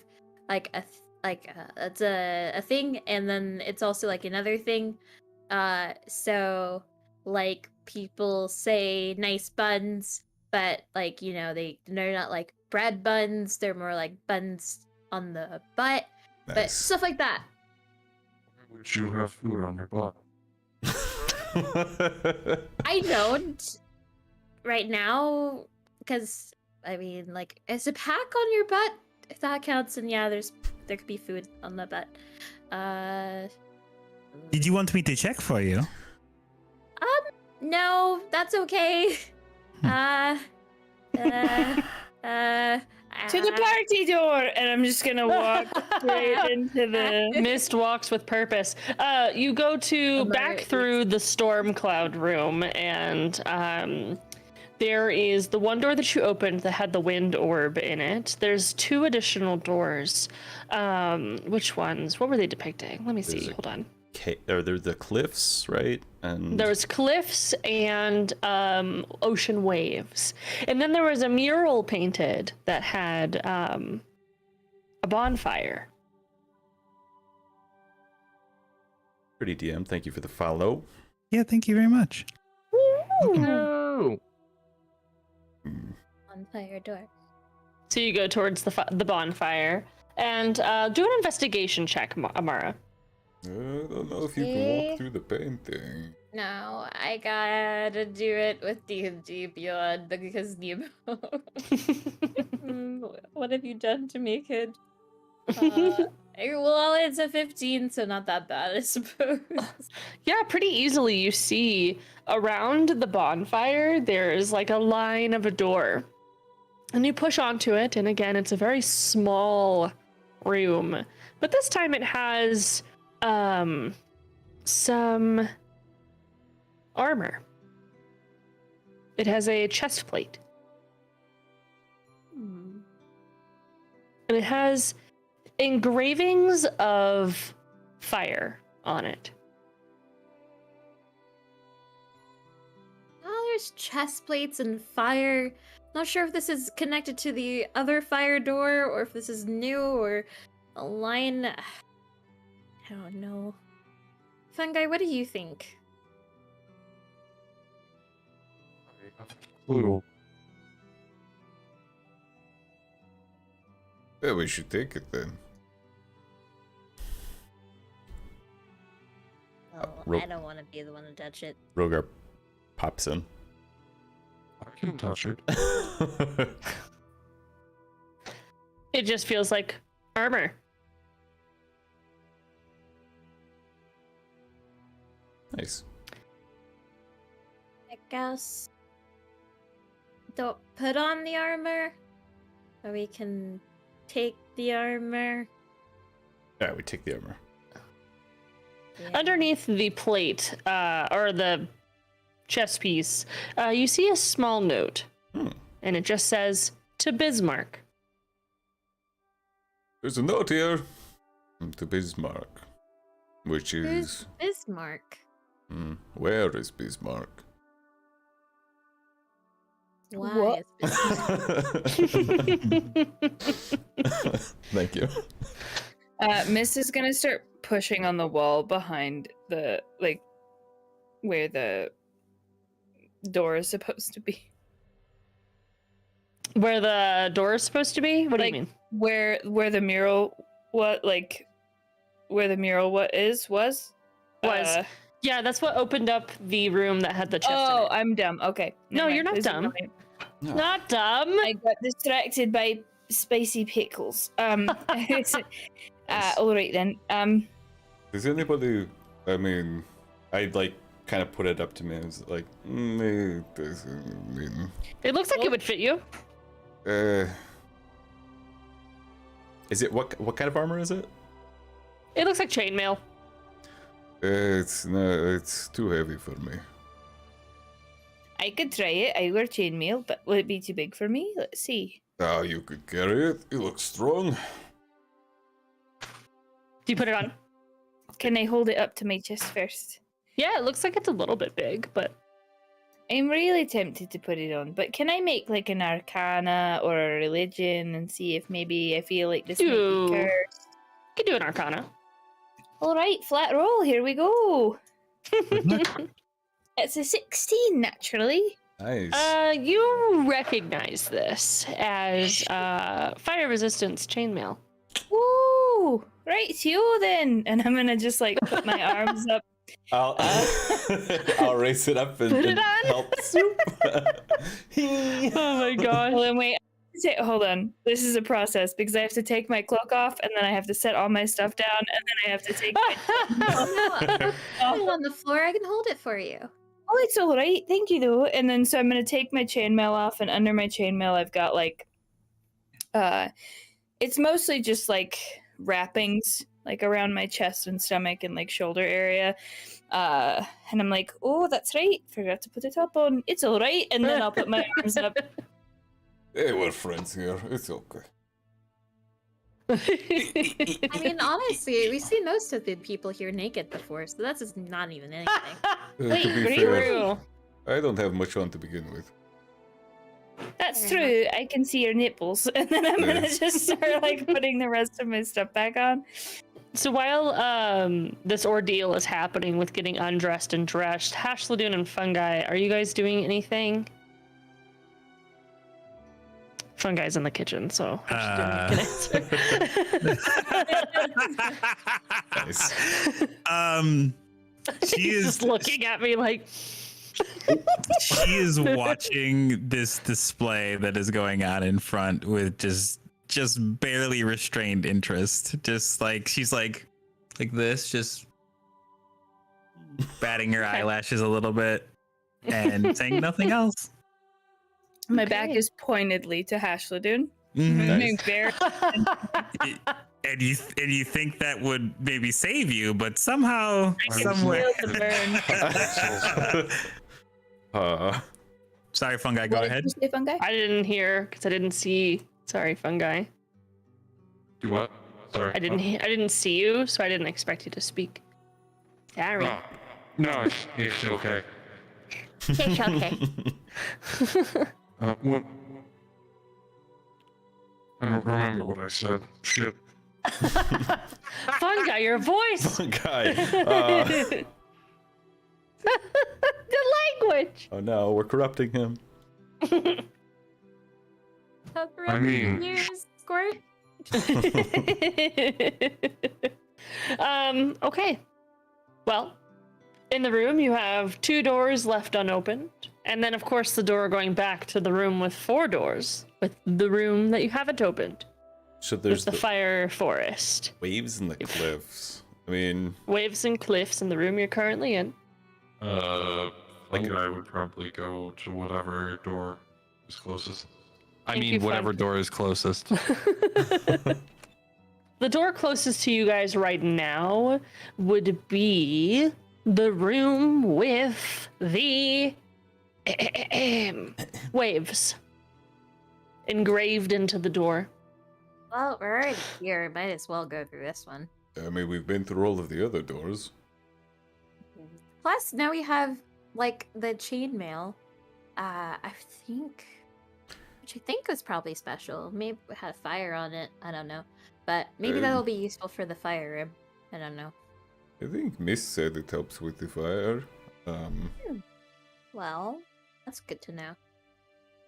Speaker 5: like it's a thing, and then it's also like another thing. So like people say nice buns, but like, you know, they're not like bread buns, they're more like buns on the butt, but
Speaker 10: Nice.
Speaker 5: stuff like that.
Speaker 7: Would you have food on your butt?
Speaker 5: I don't right now, because I mean, like, is a pack on your butt? If that counts, and yeah, there could be food on the butt.
Speaker 3: Did you want me to check for you?
Speaker 5: No, that's okay.
Speaker 4: To the party door, and I'm just gonna walk straight into the.
Speaker 2: Mist walks with purpose. You go to back through the storm cloud room, and there is the one door that you opened that had the wind orb in it. There's two additional doors. Which ones? What were they depicting? Let me see. Hold on.
Speaker 1: Are there the cliffs, right? And
Speaker 2: There was cliffs and ocean waves. And then there was a mural painted that had a bonfire.
Speaker 1: pretty DM. Thank you for the follow.
Speaker 3: Yeah, thank you very much.
Speaker 6: No.
Speaker 5: On fire door.
Speaker 2: So you go towards the bonfire and do an investigation check, Amara.
Speaker 10: I don't know if you can walk through the painting.
Speaker 5: No, I gotta do it with D&D Beyond because Nemo. What have you done to me, kid? Well, it's a 15, so not that bad, I suppose.
Speaker 2: Yeah, pretty easily you see around the bonfire, there's like a line of a door. And you push onto it, and again, it's a very small room. But this time it has some armor. It has a chest plate. And it has engravings of fire on it.
Speaker 5: Oh, there's chest plates and fire. Not sure if this is connected to the other fire door or if this is new or a line. I don't know. Fungi, what do you think?
Speaker 7: Clue.
Speaker 10: Yeah, we should take it then.
Speaker 8: Oh, I don't want to be the one to touch it.
Speaker 10: Rogar pops in.
Speaker 7: I can touch it.
Speaker 2: It just feels like armor.
Speaker 10: Nice.
Speaker 5: I guess don't put on the armor, or we can take the armor.
Speaker 10: Yeah, we take the armor.
Speaker 5: Yeah.
Speaker 2: Underneath the plate, or the chest piece, you see a small note. And it just says, to Bismarck.
Speaker 10: There's a note here to Bismarck, which
Speaker 5: Who's
Speaker 10: is...
Speaker 5: Bismarck?
Speaker 10: Where is Bismarck?
Speaker 5: Why
Speaker 4: What?
Speaker 5: is Bismarck?
Speaker 10: Thank you.
Speaker 4: Miss is gonna start pushing on the wall behind the, like, where the door is supposed to be.
Speaker 2: Where the door is supposed to be? What do you mean?
Speaker 4: Where the mural, what, like, where the mural was?
Speaker 2: Was. Yeah, that's what opened up the room that had the chest in
Speaker 4: Oh,
Speaker 2: it.
Speaker 4: I'm dumb. Okay.
Speaker 2: No,
Speaker 4: never
Speaker 2: you're
Speaker 4: mind.
Speaker 2: not
Speaker 4: This is
Speaker 2: dumb.
Speaker 4: annoying.
Speaker 10: No.
Speaker 2: Not dumb.
Speaker 4: I got distracted by spicy pickles. All right then.
Speaker 10: Does anybody... I mean, I'd like kind of put it up to me. It's like, it doesn't mean...
Speaker 2: It looks like it would fit you.
Speaker 10: Is it... What kind of armor is it?
Speaker 2: It looks like chainmail.
Speaker 10: It's too heavy for me.
Speaker 4: I could try it. I wear chainmail, but will it be too big for me? Let's see.
Speaker 10: Oh, you could carry it. You look strong.
Speaker 2: Do you put it on?
Speaker 4: Can I hold it up to my chest first?
Speaker 2: Yeah, it looks like it's a little bit big, but
Speaker 4: I'm really tempted to put it on, but can I make like an arcana or a religion and see if maybe I feel like this might
Speaker 2: Ew.
Speaker 4: be cursed?
Speaker 2: you could do an arcana.
Speaker 4: All right, flat roll. Here we go. It's a 16 naturally.
Speaker 10: Nice.
Speaker 2: You recognize this as fire resistance chainmail.
Speaker 4: Woo! Right, you then. And I'm gonna just like put my arms up.
Speaker 10: I'll raise it up and,
Speaker 2: Put it on.
Speaker 10: help soup.
Speaker 2: Oh my gosh.
Speaker 4: Hold on, wait. Hold on. This is a process because I have to take my cloak off and then I have to set all my stuff down and then I have to take my
Speaker 5: Oh, no, put it on the floor. I can hold it for you.
Speaker 4: Oh, it's all right. Thank you, though. And then so I'm gonna take my chainmail off, and under my chainmail, I've got like, it's mostly just like wrappings, like around my chest and stomach and like shoulder area. And I'm like, oh, that's right. Forgot to put the top on. It's all right. And then I'll put my arms up.
Speaker 10: Hey, we're friends here. It's okay.
Speaker 5: I mean, honestly, we've seen most of the people here naked before, so that's just not even anything.
Speaker 10: To
Speaker 4: Wait,
Speaker 10: be
Speaker 4: really?
Speaker 10: fair,
Speaker 2: True.
Speaker 10: I don't have much on to begin with.
Speaker 4: That's
Speaker 5: Fair
Speaker 4: true. I can see your nipples. And then I'm gonna just start like putting the rest of my stuff back on.
Speaker 2: So while this ordeal is happening with getting undressed and dressed, Hashladoon and Fungi, are you guys doing anything? Fungi's in the kitchen, so Hashladoon can answer.
Speaker 10: Nice.
Speaker 3: She
Speaker 2: He's
Speaker 3: is
Speaker 2: just looking at me like.
Speaker 3: she is watching this display that is going on in front with just barely restrained interest. Just like she's like this, just batting her eyelashes a little bit and saying nothing else.
Speaker 4: My
Speaker 2: Okay.
Speaker 4: back is pointedly to Hashladoon.
Speaker 3: Mhm.
Speaker 4: Moving very
Speaker 3: And you think that would maybe save you, but somehow, somewhere.
Speaker 2: Feel the burn.
Speaker 3: Sorry, Fungi, go
Speaker 4: What
Speaker 3: ahead.
Speaker 4: did you say, Fungi?
Speaker 2: I didn't hear because I didn't see. Sorry, Fungi.
Speaker 7: Do what? Sorry.
Speaker 2: I didn't see you, so I didn't expect you to speak. Sorry.
Speaker 7: No, it's okay.
Speaker 8: It's okay.
Speaker 7: What? I don't remember what I said. Shit.
Speaker 2: Fungi, your voice.
Speaker 10: Guy.
Speaker 2: The language.
Speaker 10: Oh no, we're corrupting him.
Speaker 7: I mean-
Speaker 8: Years, Squirt.
Speaker 2: Okay. Well, in the room you have 2 doors left unopened, and then of course the door going back to the room with 4 doors, with the room that you haven't opened.
Speaker 10: So
Speaker 2: There's
Speaker 10: there's
Speaker 2: the fire forest,
Speaker 10: waves and the cliffs. I mean,
Speaker 2: waves and cliffs in the room you're currently in.
Speaker 7: I think I would probably go to whatever door is closest.
Speaker 6: I
Speaker 2: Thank you,
Speaker 6: mean, whatever
Speaker 2: Fun.
Speaker 6: door is closest.
Speaker 2: The door closest to you guys right now would be the room with the waves engraved into the door.
Speaker 5: Well, we're already here. Might as well go through this one.
Speaker 10: I mean, we've been through all of the other doors.
Speaker 5: Plus, now we have like the chainmail. I think, which I think was probably special. Maybe it had fire on it. I don't know, but maybe
Speaker 10: Um,
Speaker 5: that'll be useful for the fire room. I don't know.
Speaker 10: I think Miss said it helps with the fire.
Speaker 5: Well, that's good to know.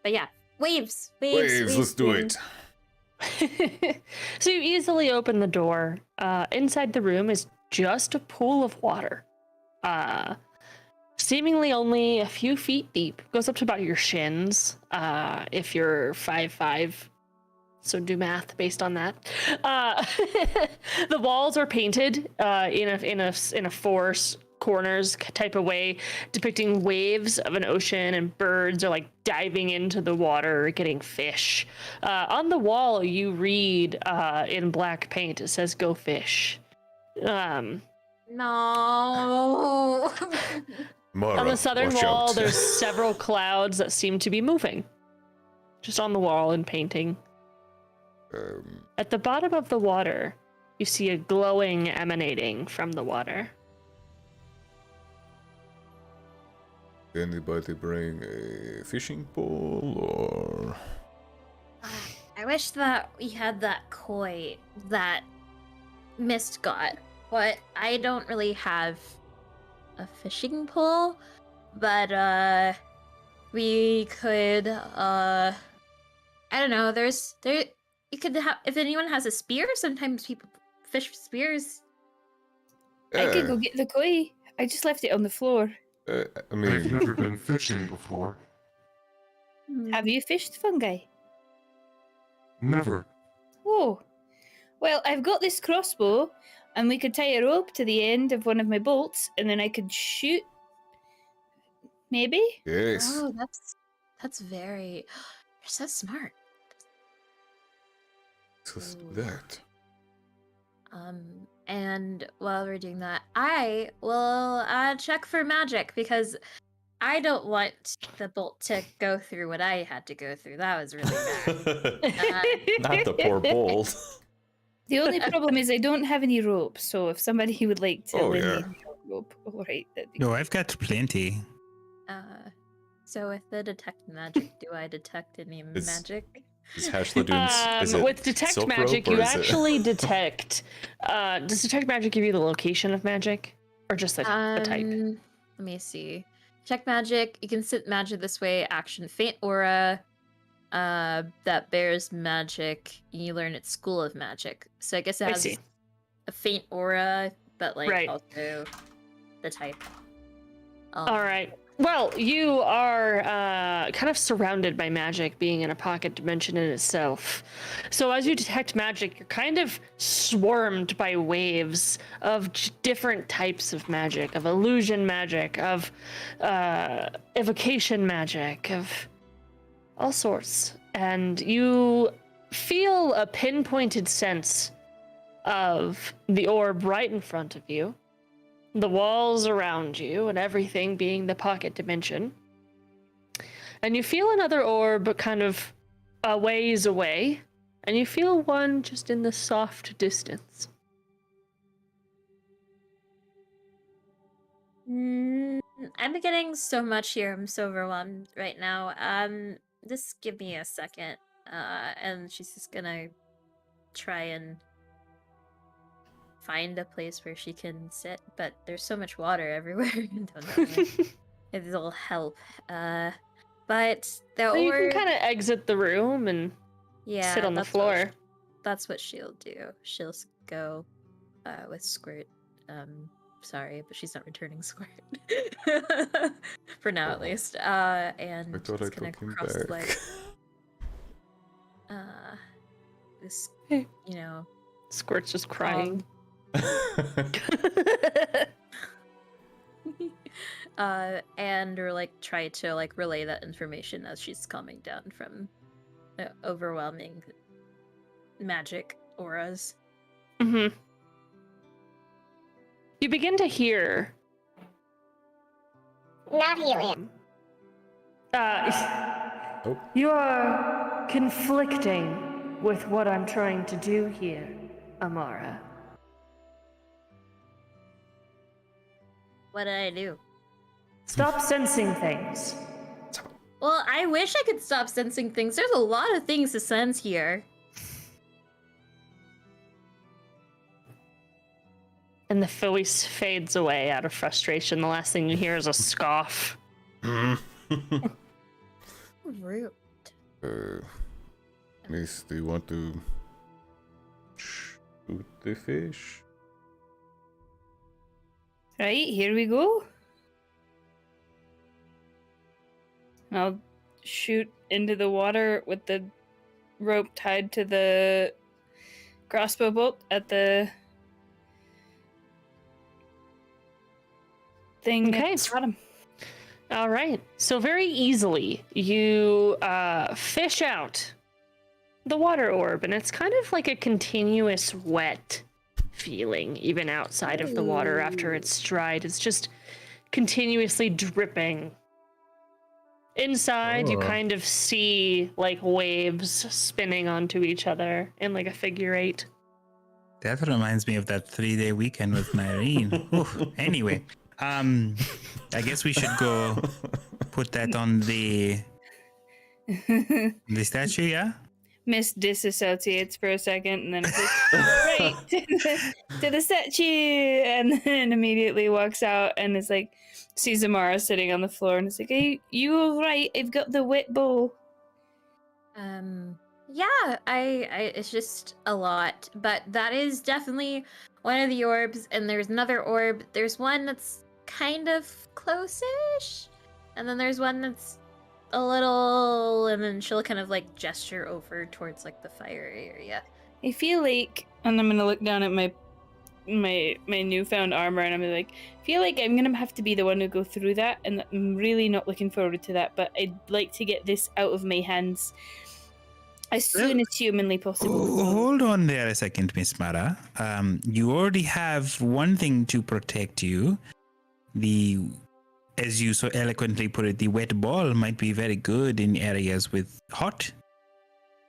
Speaker 5: But yeah, waves.
Speaker 10: Waves, let's do it.
Speaker 2: So you easily open the door. Inside the room is just a pool of water. Seemingly only a few feet deep. Goes up to about your shins. If you're 5'5". So do math based on that. The walls are painted in a 4 corners type of way, depicting waves of an ocean, and birds are like diving into the water, getting fish. On the wall, you read in black paint. It says "Go fish."
Speaker 5: No.
Speaker 10: Mara,
Speaker 2: On the southern
Speaker 10: watch
Speaker 2: wall,
Speaker 10: out.
Speaker 2: there's several clouds that seem to be moving, just on the wall and painting. At the bottom of the water, you see a glowing emanating from the water.
Speaker 10: Anybody bring a fishing pole or?
Speaker 5: I wish that we had that koi that Mist got, but I don't really have a fishing pole. But we could I don't know. You could have, if anyone has a spear. Sometimes people fish with spears.
Speaker 4: I could go get the koi. I just left it on the floor.
Speaker 10: I
Speaker 7: I've
Speaker 10: mean,
Speaker 7: never been fishing before.
Speaker 4: Have you fished, Fungi?
Speaker 7: Never.
Speaker 4: Oh. Well, I've got this crossbow, and we could tie a rope to the end of one of my bolts, and then I could shoot. Maybe?
Speaker 10: yes.
Speaker 5: Oh, that's very. You're so smart.
Speaker 10: Just that.
Speaker 5: And while we're doing that, I will check for magic because I don't want the bolt to go through what I had to go through. That was really bad.
Speaker 10: Not the poor bolt.
Speaker 4: The only problem is I don't have any rope, so if somebody would like to
Speaker 10: Oh,
Speaker 4: lend
Speaker 10: yeah.
Speaker 4: me a rope, all right, that'd be
Speaker 3: No, I've got plenty.
Speaker 5: So with the detect magic, do I detect any
Speaker 10: Is-
Speaker 5: magic?
Speaker 10: Is Hashladoon's? Is it
Speaker 2: With detect
Speaker 10: silk
Speaker 2: magic,
Speaker 10: rope, or
Speaker 2: you
Speaker 10: is it-
Speaker 2: actually detect. Does detect magic give you the location of magic, or just the type?
Speaker 5: Let me see. Check magic. You can sit magic this way. Action faint aura. That bears magic. You learn at School of Magic. So I guess it
Speaker 2: I
Speaker 5: has
Speaker 2: see.
Speaker 5: a faint aura, but like
Speaker 2: Right.
Speaker 5: also the type.
Speaker 2: All right. Well, you are kind of surrounded by magic, being in a pocket dimension in itself. So as you detect magic, you're kind of swarmed by waves of different types of magic, of illusion magic, of evocation magic, of all sorts. And you feel a pinpointed sense of the orb right in front of you, the walls around you, and everything being the pocket dimension. And you feel another orb kind of a ways away, and you feel one just in the soft distance.
Speaker 5: I'm getting so much here. I'm so overwhelmed right now. Just give me a second. And she's just gonna try and find a place where she can sit, but there's so much water everywhere. I don't know if it'll help. But the
Speaker 2: So you can
Speaker 5: orb,
Speaker 2: kind of exit the room and
Speaker 5: yeah,
Speaker 2: sit on the
Speaker 5: that's
Speaker 2: floor.
Speaker 5: That's what she'll do. She'll go with Squirt. Sorry, but she's not returning Squirt for now, at least. And
Speaker 10: I thought I
Speaker 5: just gonna
Speaker 10: took him
Speaker 5: cross the
Speaker 10: back.
Speaker 5: leg. This,
Speaker 2: Hey.
Speaker 5: you know,
Speaker 2: Squirt's just crying.
Speaker 5: And or like try to like relay that information as she's calming down from the overwhelming magic auras.
Speaker 2: Mm-hmm. You begin to hear.
Speaker 8: Not helium.
Speaker 2: You are conflicting with what I'm trying to do here, Amara.
Speaker 5: What did I do?
Speaker 2: Stop sensing things.
Speaker 5: Well, I wish I could stop sensing things. There's a lot of things to sense here.
Speaker 2: And the voice fades away out of frustration. The last thing you hear is a scoff.
Speaker 5: Rude.
Speaker 10: Miss, do you want to shoot the fish?
Speaker 4: Right, here we go. And I'll shoot into the water with the rope tied to the crossbow bolt at the thing
Speaker 2: Okay.
Speaker 4: at the bottom.
Speaker 2: All right. So very easily, you fish out the water orb, and it's kind of like a continuous wet feeling, even outside of the water after it's dried. It's just continuously dripping. Inside, you
Speaker 10: Oh.
Speaker 2: kind of see like waves spinning onto each other in like a figure eight.
Speaker 3: That reminds me of that 3-day weekend with Myrene. Oof. Anyway, I guess we should go put that on the statue, yeah?
Speaker 4: Miss disassociates for a second and then it's like, right to the statue, and then immediately walks out and is like, sees Amara sitting on the floor and is like, "Hey, you all right? I've got the wet bowl."
Speaker 5: Yeah, I it's just a lot, but that is definitely one of the orbs, and there's another orb. There's one that's kind of close-ish, and then there's one that's a little, and then she'll kind of like gesture over towards like the fire area.
Speaker 4: I feel like, and I'm gonna look down at my newfound armor, and I'm like, I feel like I'm gonna have to be the one who go through that, and I'm really not looking forward to that. But I'd like to get this out of my hands as soon as humanly possible.
Speaker 3: Oh, hold on there a second, Miss Mara. You already have one thing to protect you. The, as you so eloquently put it, the wet ball might be very good in areas with hot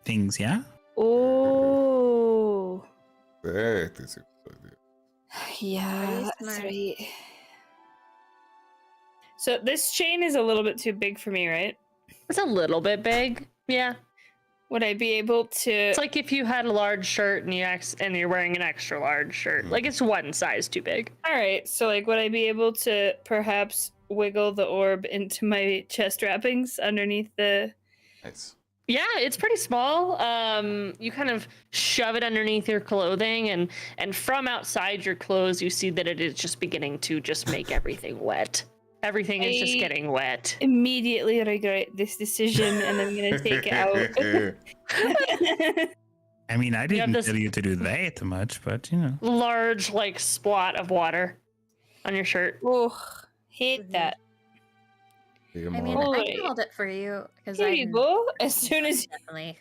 Speaker 3: things, yeah?
Speaker 4: Oh,
Speaker 10: That is a good idea.
Speaker 4: yeah,
Speaker 5: Very
Speaker 4: that's
Speaker 5: smart.
Speaker 4: right. So this chain is a little bit too big for me, right?
Speaker 2: It's a little bit big. Yeah.
Speaker 4: Would I be able to?
Speaker 2: It's like if you had a large shirt and you're wearing an extra large shirt. Like it's one size too big.
Speaker 4: All right, so like, would I be able to perhaps wiggle the orb into my chest wrappings underneath the?
Speaker 10: Nice.
Speaker 2: Yeah, it's pretty small. You kind of shove it underneath your clothing, and from outside your clothes, you see that it is just beginning to just make everything wet. Everything is just
Speaker 4: I-
Speaker 2: getting wet.
Speaker 4: Immediately regret this decision, and I'm gonna take it out.
Speaker 3: I mean, I
Speaker 2: have
Speaker 3: didn't
Speaker 2: this-
Speaker 3: tell you to do that much, but you know.
Speaker 2: Large, like, spot of water on your shirt.
Speaker 4: Oh, hate that.
Speaker 5: I mean,
Speaker 4: All
Speaker 5: I
Speaker 4: right.
Speaker 5: can hold it for you because
Speaker 4: Here
Speaker 5: I
Speaker 4: you go. As soon as
Speaker 5: definitely.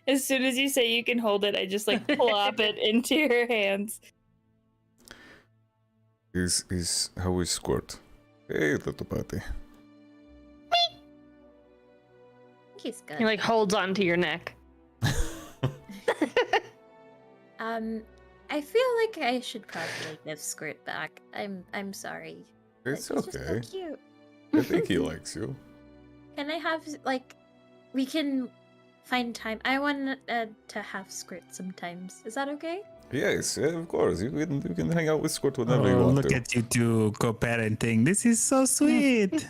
Speaker 4: you say you can hold it, I just like plop it into your hands.
Speaker 10: How is Squirt? Hey, little buddy.
Speaker 5: He's good.
Speaker 2: He like holds onto your neck.
Speaker 5: I feel like I should probably give Squirt back. I'm sorry. but
Speaker 10: It's
Speaker 5: he's just so
Speaker 10: okay.
Speaker 5: cute.
Speaker 10: I think he likes you.
Speaker 5: Can I have like, we can find time. I want to have Squirt sometimes. Is that okay?
Speaker 10: Yes, of course. You can hang out with Squirt whenever you
Speaker 3: Oh,
Speaker 10: want
Speaker 3: look
Speaker 10: to.
Speaker 3: at you two co-parenting. This is so sweet.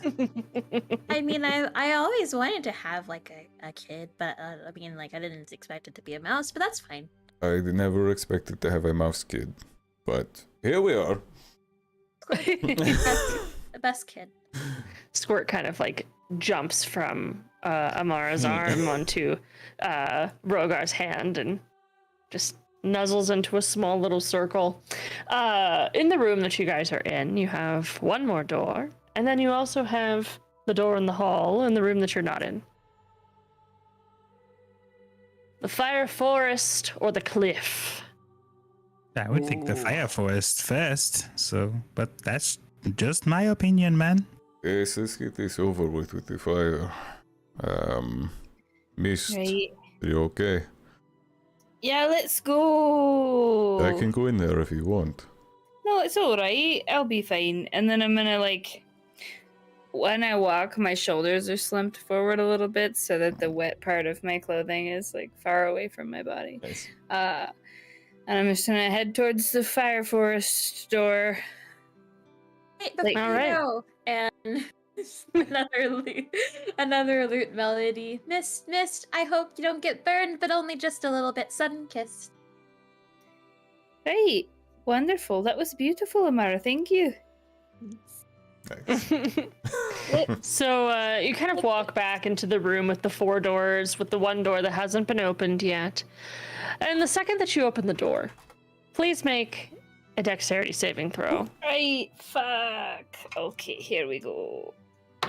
Speaker 5: I mean, I always wanted to have like a kid, but I mean, like I didn't expect it to be a mouse, but that's fine.
Speaker 10: I never expected to have a mouse kid, but here we are.
Speaker 5: The best kid.
Speaker 2: Squirt kind of like jumps from Amara's arm onto Rogar's hand and just nuzzles into a small little circle. In the room that you guys are in, you have one more door, and then you also have the door in the hall in the room that you're not in. The fire forest or the cliff?
Speaker 3: I would think the fire forest first. So, but that's just my opinion, man.
Speaker 10: Yes, let's get this over with the fire. Mist,
Speaker 4: Right.
Speaker 10: are you okay?
Speaker 4: Yeah, let's go.
Speaker 10: I can go in there if you want.
Speaker 4: No, it's all right. I'll be fine. And then I'm gonna like, when I walk, my shoulders are slumped forward a little bit so that the wet part of my clothing is like far away from my body.
Speaker 10: Nice.
Speaker 4: And I'm just gonna head towards the fire forest door.
Speaker 5: Hey,
Speaker 4: Like,
Speaker 5: before
Speaker 2: all
Speaker 5: you
Speaker 2: right.
Speaker 5: go, and another lute melody. Mist, I hope you don't get burned, but only just a little bit. Sun-kissed.
Speaker 4: Right. Wonderful. That was beautiful, Amara. Thank you.
Speaker 10: Nice.
Speaker 2: So you kind of walk back into the room with the four doors, with the one door that hasn't been opened yet. And the second that you open the door, please make a dexterity saving throw.
Speaker 4: Right. Fuck. Okay, here we go.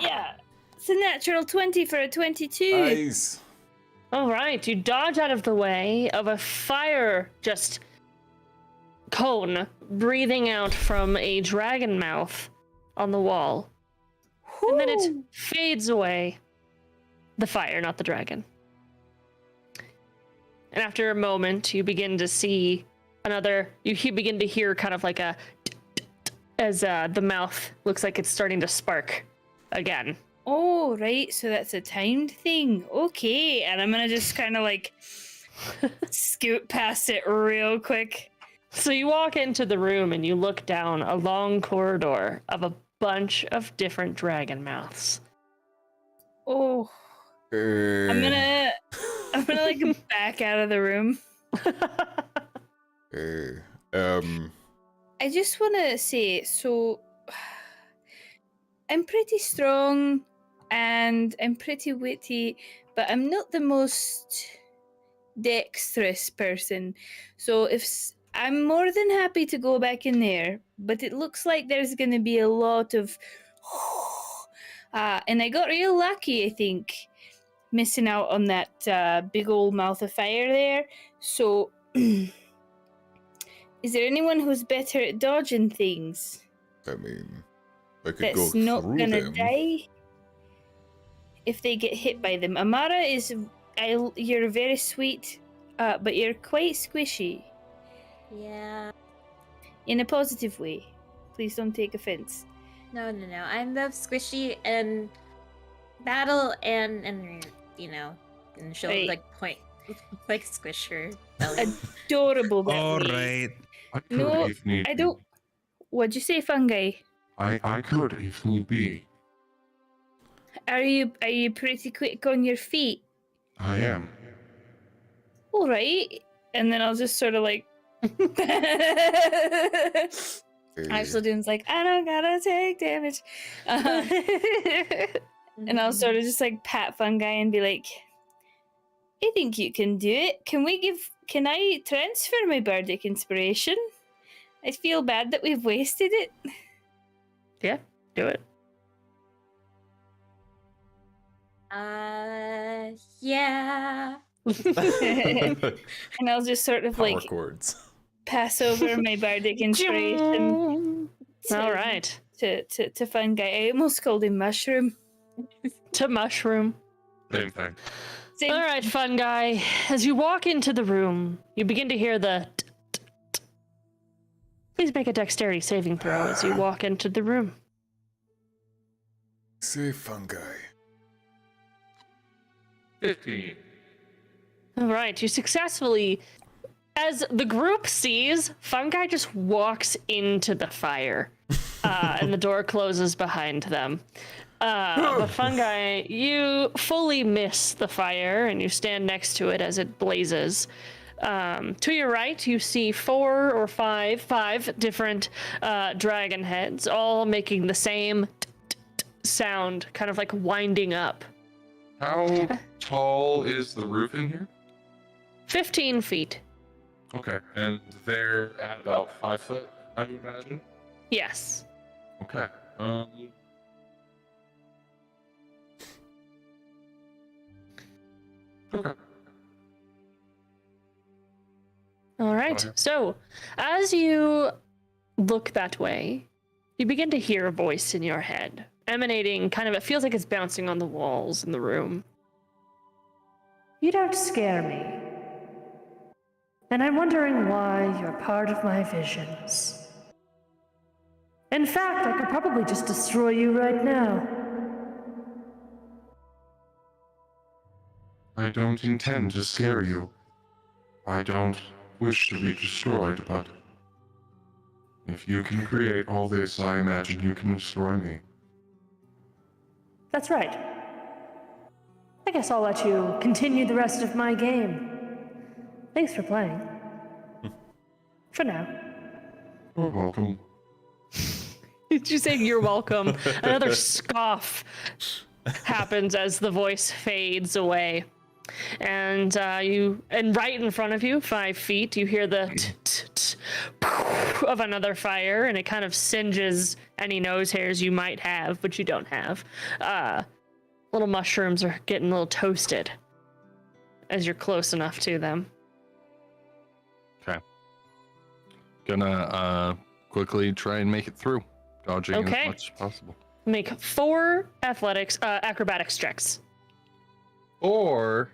Speaker 4: Yeah. It's a natural 20 for a 22.
Speaker 10: Nice.
Speaker 2: All right, you dodge out of the way of a fire just cone breathing out from a dragon mouth on the wall. And then it fades away. The fire, not the dragon. And after a moment, you begin to see you begin to hear kind of like a as the mouth looks like it's starting to spark again.
Speaker 4: Oh, right. So that's a timed thing. Okay. And I'm going to just kind of like scoot past it real quick.
Speaker 2: So you walk into the room and you look down a long corridor of a bunch of different dragon mouths.
Speaker 4: Oh, I'm gonna like back out of the room. I just want to say, so I'm pretty strong and I'm pretty witty, but I'm not the most dexterous person. So I'm more than happy to go back in there, but it looks like there's going to be a lot of and I got real lucky, I think, missing out on that big old mouth of fire there. So is there anyone who's better at dodging things
Speaker 10: I mean, I could
Speaker 4: that's
Speaker 10: go
Speaker 4: not
Speaker 10: through
Speaker 4: gonna
Speaker 10: them.
Speaker 4: die if they get hit by them? Amara you're very sweet, but you're quite squishy
Speaker 5: Yeah.
Speaker 4: in a positive way. Please don't take offense.
Speaker 5: No. I'm both squishy and battle and you know, and she'll
Speaker 4: Right.
Speaker 5: like point like squish her belly.
Speaker 4: Adorable. That
Speaker 3: All
Speaker 4: way.
Speaker 3: right.
Speaker 7: I could
Speaker 4: No,
Speaker 7: if need
Speaker 4: I
Speaker 7: be.
Speaker 4: don't. What'd you say, fungi?
Speaker 7: I could if need be.
Speaker 4: Are you pretty quick on your feet?
Speaker 7: I am.
Speaker 4: All right. And then I'll just sort of like. Ashledune's like, I don't gotta take damage. And I'll sort of just like pat Fungi and be like, I think you can do it. Can I transfer my bardic inspiration? I feel bad that we've wasted it.
Speaker 2: Yeah, do it.
Speaker 5: Yeah.
Speaker 4: And I'll just sort of
Speaker 1: Power
Speaker 4: like
Speaker 1: chords.
Speaker 4: pass over my bardic inspiration
Speaker 2: All right.
Speaker 4: to Fungi. I almost called him Mushroom.
Speaker 2: To Mushroom.
Speaker 7: Same thing.
Speaker 4: Same.
Speaker 2: All right, Fungi. As you walk into the room, you begin to hear the Please make a dexterity saving throw as you walk into the room.
Speaker 10: Say fungi.
Speaker 7: 15.
Speaker 2: All right, you successfully, as the group sees, Fungi just walks into the fire, and the door closes behind them. But Fungi, you fully miss the fire, and you stand next to it as it blazes. To your right, you see five different dragon heads, all making the same sound, kind of like winding up.
Speaker 7: How tall is the roof in here?
Speaker 2: 15 feet.
Speaker 7: Okay, and they're at about 5 foot, I would imagine.
Speaker 2: Yes.
Speaker 7: Okay. Okay.
Speaker 2: All right.
Speaker 7: Okay.
Speaker 2: So, as you look that way, you begin to hear a voice in your head, emanating kind of, it feels like it's bouncing on the walls in the room. You don't scare me. And I'm wondering why you're part of my visions. In fact, I could probably just destroy you right now.
Speaker 7: I don't intend to scare you. I don't wish to be destroyed, but if you can create all this, I imagine you can destroy me.
Speaker 2: That's right. I guess I'll let you continue the rest of my game. Thanks for playing. For now.
Speaker 7: You're welcome.
Speaker 2: Did you say you're welcome? Another scoff happens as the voice fades away. And and right in front of you, 5 feet, you hear the of another fire, and it kind of singes any nose hairs you might have, but you don't have. Little mushrooms are getting a little toasted as you're close enough to them.
Speaker 6: Okay. Gonna quickly try and make it through, dodging
Speaker 2: Okay.
Speaker 6: as much as possible.
Speaker 2: Make 4 acrobatics checks.
Speaker 6: Or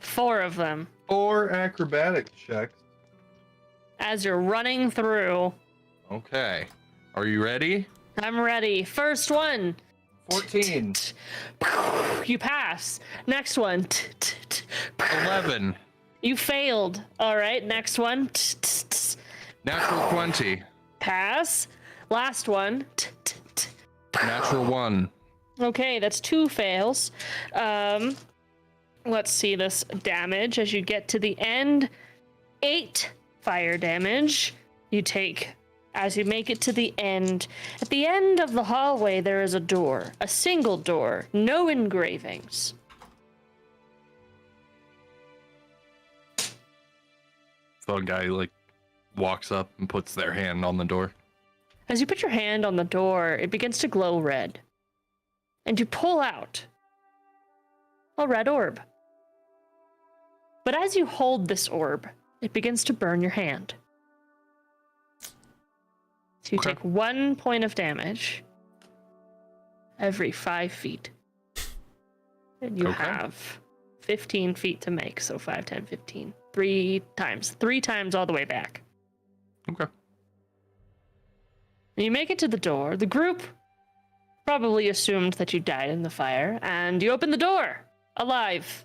Speaker 2: 4 of them.
Speaker 6: 4 acrobatic checks.
Speaker 2: As you're running through.
Speaker 6: Okay. Are you ready?
Speaker 2: I'm ready. First one.
Speaker 6: 14.
Speaker 2: You pass. Next one.
Speaker 6: 11.
Speaker 2: You failed. All right. Next one.
Speaker 6: Natural 20.
Speaker 2: Pass. Last one.
Speaker 6: Natural 1.
Speaker 2: Okay, that's 2 fails. Let's see this damage as you get to the end. 8 fire damage you take as you make it to the end. At the end of the hallway, there is a door, a single door, no engravings.
Speaker 6: Fungi walks up and puts their hand on the door.
Speaker 2: As you put your hand on the door, it begins to glow red. And you pull out a red orb. But as you hold this orb, it begins to burn your hand. So you
Speaker 6: Okay.
Speaker 2: take 1 point of damage every 5 feet. And you
Speaker 6: Okay.
Speaker 2: have 15 feet to make, so 5, 10, 15. 3 times. 3 times all the way back.
Speaker 6: Okay.
Speaker 2: And you make it to the door. The group probably assumed that you died in the fire, and you open the door, alive.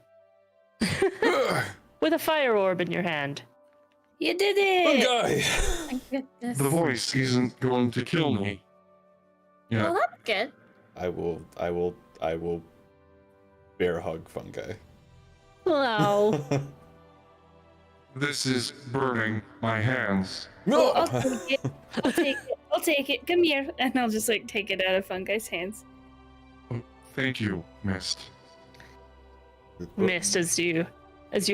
Speaker 2: With a fire orb in your hand.
Speaker 4: You did it!
Speaker 10: Fungi!
Speaker 5: Thank goodness.
Speaker 7: The voice isn't going to kill me. Yeah.
Speaker 5: Well, that's good.
Speaker 10: I will bear hug fungi.
Speaker 2: Wow.
Speaker 7: This is burning my hands.
Speaker 4: Oh, I'll take it. I'll take it. I'll take it. Come here. And I'll just like take it out of Fungi's hands.
Speaker 7: Oh, thank you, Mist.
Speaker 2: Mist, as you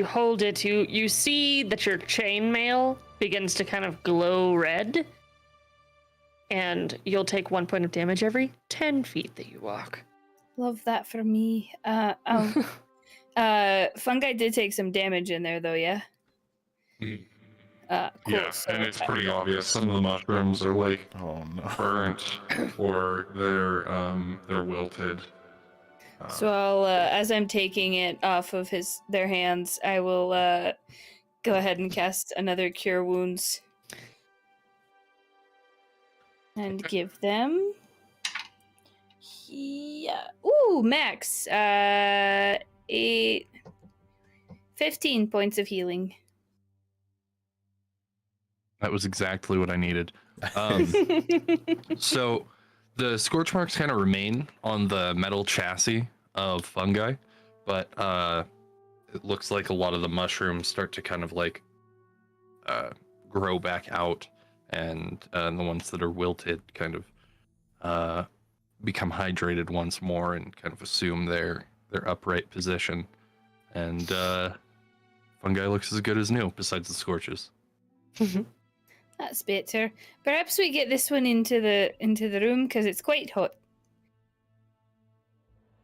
Speaker 2: hold it, you see that your chainmail begins to kind of glow red, and you'll take 1 point of damage every 10 feet that you walk.
Speaker 4: Love that for me. Fungi did take some damage in there, though. Yeah.
Speaker 7: Mm.
Speaker 4: Cool.
Speaker 7: Yeah,
Speaker 4: So
Speaker 7: and it's pretty obvious. Some of the mushrooms are like
Speaker 1: Oh no.
Speaker 7: burnt, or they're wilted.
Speaker 4: So I'll, as I'm taking it off of their hands, I will go ahead and cast another Cure Wounds, and give them. Yeah. Ooh, max. 15 points of healing.
Speaker 6: That was exactly what I needed. So the scorch marks kind of remain on the metal chassis of fungi, but it looks like a lot of the mushrooms start to kind of like grow back out, and the ones that are wilted kind of become hydrated once more and kind of assume their upright position. And fungi looks as good as new, besides the scorches.
Speaker 4: That's better. Perhaps we get this one into the room because it's quite hot.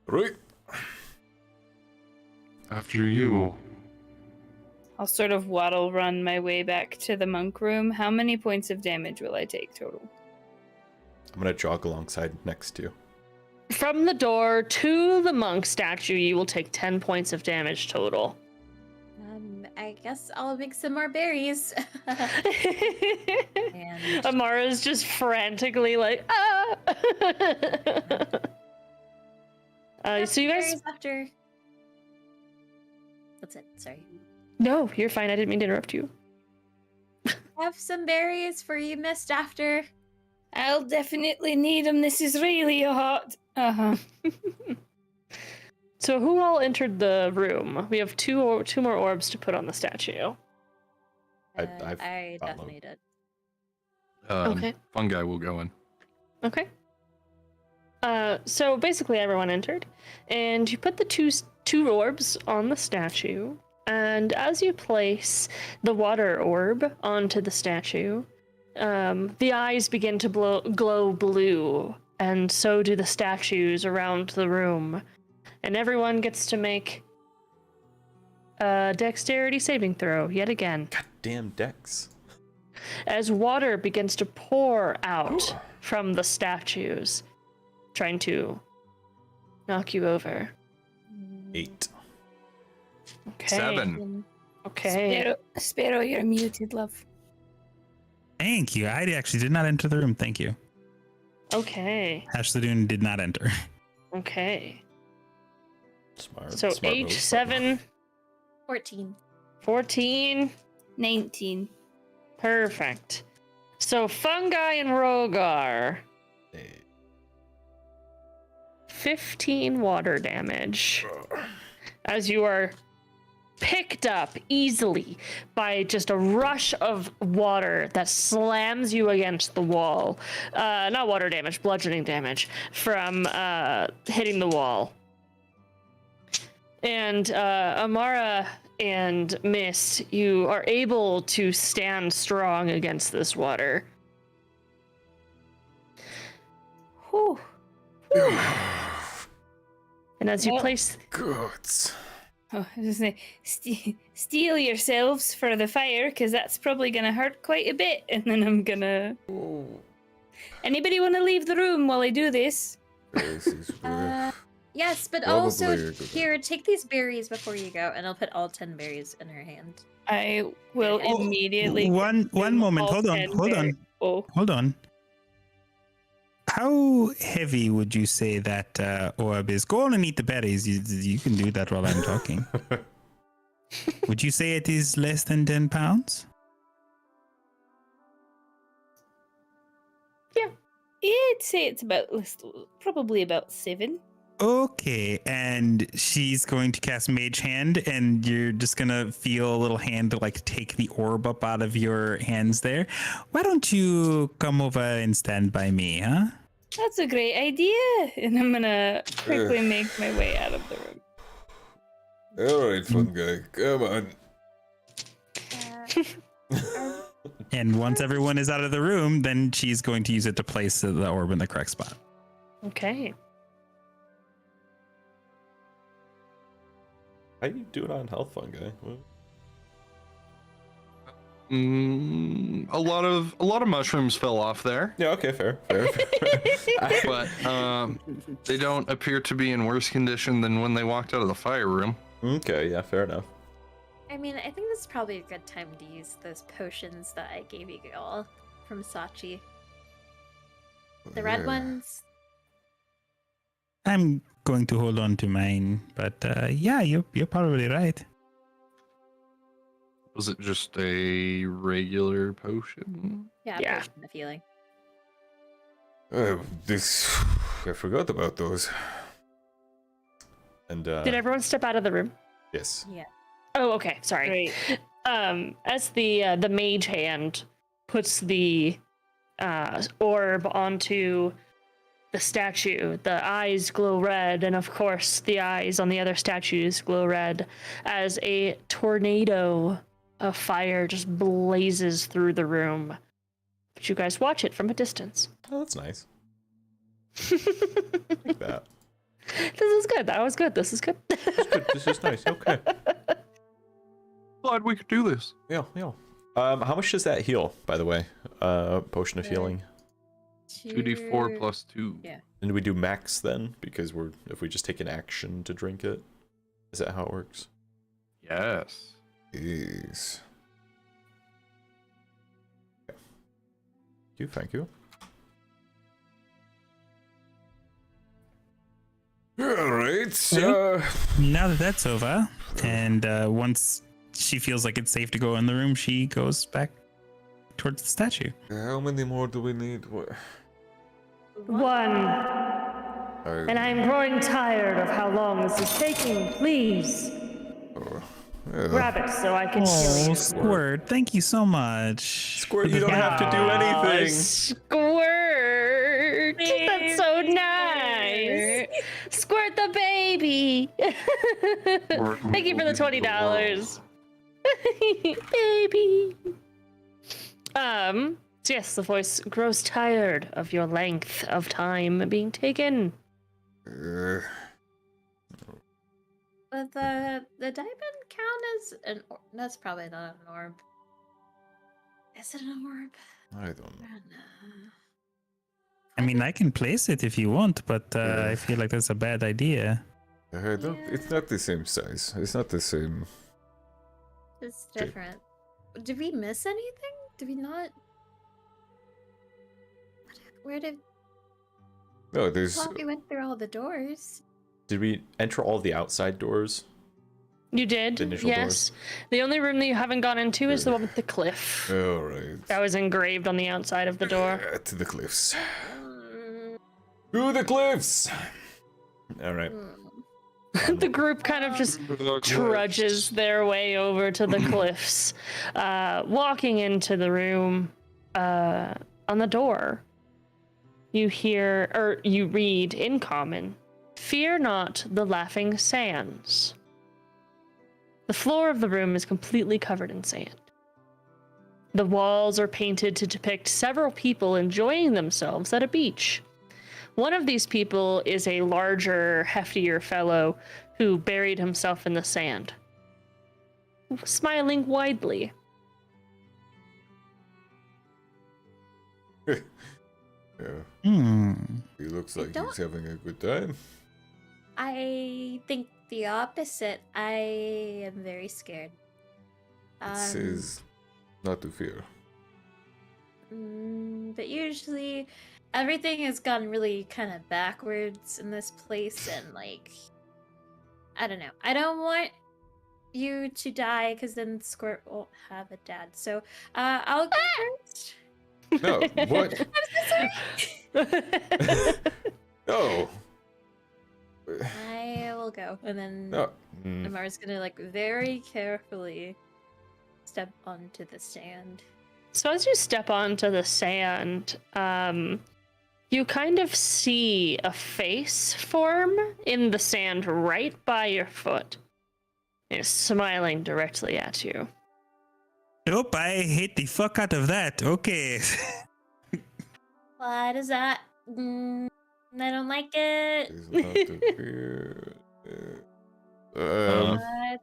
Speaker 1: Right.
Speaker 7: After you.
Speaker 4: I'll sort of waddle run my way back to the monk room. How many points of damage will I take total?
Speaker 1: I'm gonna jog alongside next to you.
Speaker 2: From the door to the monk statue, you will take 10 points of damage total.
Speaker 5: I guess I'll make some more berries. And
Speaker 2: Amara's just frantically like, ah! So you guys...
Speaker 5: berries after. That's it. Sorry.
Speaker 2: No, you're fine. I didn't mean to interrupt you.
Speaker 5: Have some berries for you, Mist, after.
Speaker 4: I'll definitely need them. This is really hot. Uh-huh.
Speaker 2: So who all entered the room? We have two more orbs to put on the statue.
Speaker 1: I've
Speaker 5: I
Speaker 1: followed.
Speaker 5: definitely did.
Speaker 2: Okay.
Speaker 6: Fungi will go in.
Speaker 2: Okay. So basically everyone entered, and you put the two orbs on the statue, and as you place the water orb onto the statue, the eyes begin to glow blue, and so do the statues around the room. And everyone gets to make a dexterity saving throw yet again.
Speaker 1: Goddamn Dex.
Speaker 2: As water begins to pour out from the statues, trying to knock you over.
Speaker 1: 8.
Speaker 2: Okay.
Speaker 6: 7.
Speaker 2: Okay.
Speaker 4: Sparrow, you're muted, love.
Speaker 3: Thank you. I actually did not enter the room. Thank you.
Speaker 2: Okay.
Speaker 3: Ashladoon did not enter.
Speaker 2: Okay.
Speaker 1: Smart.
Speaker 2: So
Speaker 1: smart
Speaker 2: 8,
Speaker 1: move.
Speaker 2: 7,
Speaker 5: 14.
Speaker 2: 14.
Speaker 4: 19.
Speaker 2: Perfect. So fungi and Rogar. 15 water damage. As you are picked up easily by just a rush of water that slams you against the wall. Not water damage, bludgeoning damage from hitting the wall. And Amara and Mist, you are able to stand strong against this water.
Speaker 4: Whew.
Speaker 2: And as you
Speaker 4: Well-
Speaker 2: place...
Speaker 1: Goods.
Speaker 4: Oh, I was gonna say, steel yourselves for the fire, because that's probably gonna hurt quite a bit. And then I'm gonna. Anybody want to leave the room while I do this?
Speaker 1: This is
Speaker 5: Yes, but
Speaker 1: Probably
Speaker 5: also
Speaker 1: a good
Speaker 5: here, take these berries before you go, and I'll put all 10 berries in her hand.
Speaker 4: I will
Speaker 5: Oh,
Speaker 4: immediately.
Speaker 3: One
Speaker 4: consume
Speaker 3: moment.
Speaker 4: all
Speaker 3: Hold on.
Speaker 4: 10
Speaker 3: Hold on.
Speaker 4: berries. Oh,
Speaker 3: Hold on. How heavy would you say that orb is? Go on and eat the berries. You can do that while I'm talking. Would you say it is less than 10 pounds?
Speaker 4: I'd say it's probably about 7.
Speaker 3: Okay, and she's going to cast Mage Hand, and you're just gonna feel a little hand like take the orb up out of your hands there. Why don't you come over and stand by me, huh?
Speaker 4: That's a great idea. And I'm gonna quickly make my way out of the room.
Speaker 10: Alright, fun guy. Come on.
Speaker 3: And once everyone is out of the room, then she's going to use it to place the orb in the correct spot.
Speaker 2: Okay.
Speaker 10: How you doing on health, fun guy? What?
Speaker 6: A lot of mushrooms fell off there,
Speaker 10: Yeah, okay, fair.
Speaker 6: but they don't appear to be in worse condition than when they walked out of the fire room.
Speaker 10: Okay, yeah, fair enough.
Speaker 5: I mean, I think this is probably a good time to use those potions that I gave you all from Sachi. The red ones.
Speaker 3: I'm going to hold on to mine, but yeah, you're probably right.
Speaker 6: Was it just a regular potion?
Speaker 5: Yeah,
Speaker 2: Yeah.
Speaker 5: potion of healing.
Speaker 10: I forgot about those. And
Speaker 2: Did everyone step out of the room?
Speaker 10: yes.
Speaker 5: Yeah.
Speaker 2: Oh, okay. Sorry. As the mage hand puts the orb onto the statue, the eyes glow red, and of course the eyes on the other statues glow red as a tornado of fire just blazes through the room. But you guys watch it from a distance.
Speaker 10: Oh, that's nice. Like that.
Speaker 2: This is good. That was good. This is good.
Speaker 10: Good. This is nice. Okay.
Speaker 6: Glad we could do this.
Speaker 10: Yeah, yeah. How much does that heal, by the way? Potion of healing.
Speaker 6: 2d4 plus 2.
Speaker 5: Yeah.
Speaker 10: And do we do max then? Because if we just take an action to drink it, is that how it works?
Speaker 6: Yes.
Speaker 10: Yes. Thank you. All right.
Speaker 3: Now that that's over, and once she feels like it's safe to go in the room, she goes back towards the statue.
Speaker 10: How many more do we need?
Speaker 2: One. And I'm growing tired of how long this is taking. Please grab it so I can kill you.
Speaker 3: Squirt, thank you so much.
Speaker 10: Squirt, you don't have to do anything.
Speaker 2: Squirt! That's so nice. Squirt the baby. Thank you for the $20. Baby. So yes, the voice grows tired of your length of time being taken.
Speaker 5: But the diamond count as that's probably not an orb. Is it an orb?
Speaker 10: I don't know.
Speaker 5: I don't know.
Speaker 3: I mean, I can place it if you want, but I feel like that's a bad idea.
Speaker 10: It's not the same size. It's not the same.
Speaker 5: It's different. Did we miss anything? Did we not? Where did?
Speaker 10: No,
Speaker 5: I
Speaker 10: there's.
Speaker 5: thought we went through all the doors.
Speaker 10: Did we enter all the outside doors?
Speaker 2: You did,
Speaker 10: The initial
Speaker 2: yes. The only room that you haven't gone into is the one with the cliff.
Speaker 10: All right.
Speaker 2: That was engraved on the outside of the door.
Speaker 10: To the cliffs. To the cliffs. All right.
Speaker 2: The group kind of just trudges their way over to the cliffs. Walking into the room, on the door, you hear, or you read in common, "Fear not the laughing sands." The floor of the room is completely covered in sand. The walls are painted to depict several people enjoying themselves at a beach. One of these people is a larger, heftier fellow who buried himself in the sand, smiling widely.
Speaker 10: Yeah. He looks like
Speaker 5: don't-
Speaker 10: he's having a good time.
Speaker 5: I think the opposite. I am very scared.
Speaker 10: It says not to fear.
Speaker 5: But usually everything has gone really kind of backwards in this place, and like, I don't know. I don't want you to die because then Squirt won't have a dad. So I'll go first.
Speaker 10: No, what?
Speaker 5: I'm so sorry.
Speaker 10: No.
Speaker 5: go. And then
Speaker 10: Oh,
Speaker 5: Amara's gonna like very carefully step onto the sand.
Speaker 2: So as you step onto the sand, you kind of see a face form in the sand right by your foot. It's smiling directly at you.
Speaker 3: Nope, I hate the fuck out of that. Okay.
Speaker 5: What is that? I don't like it.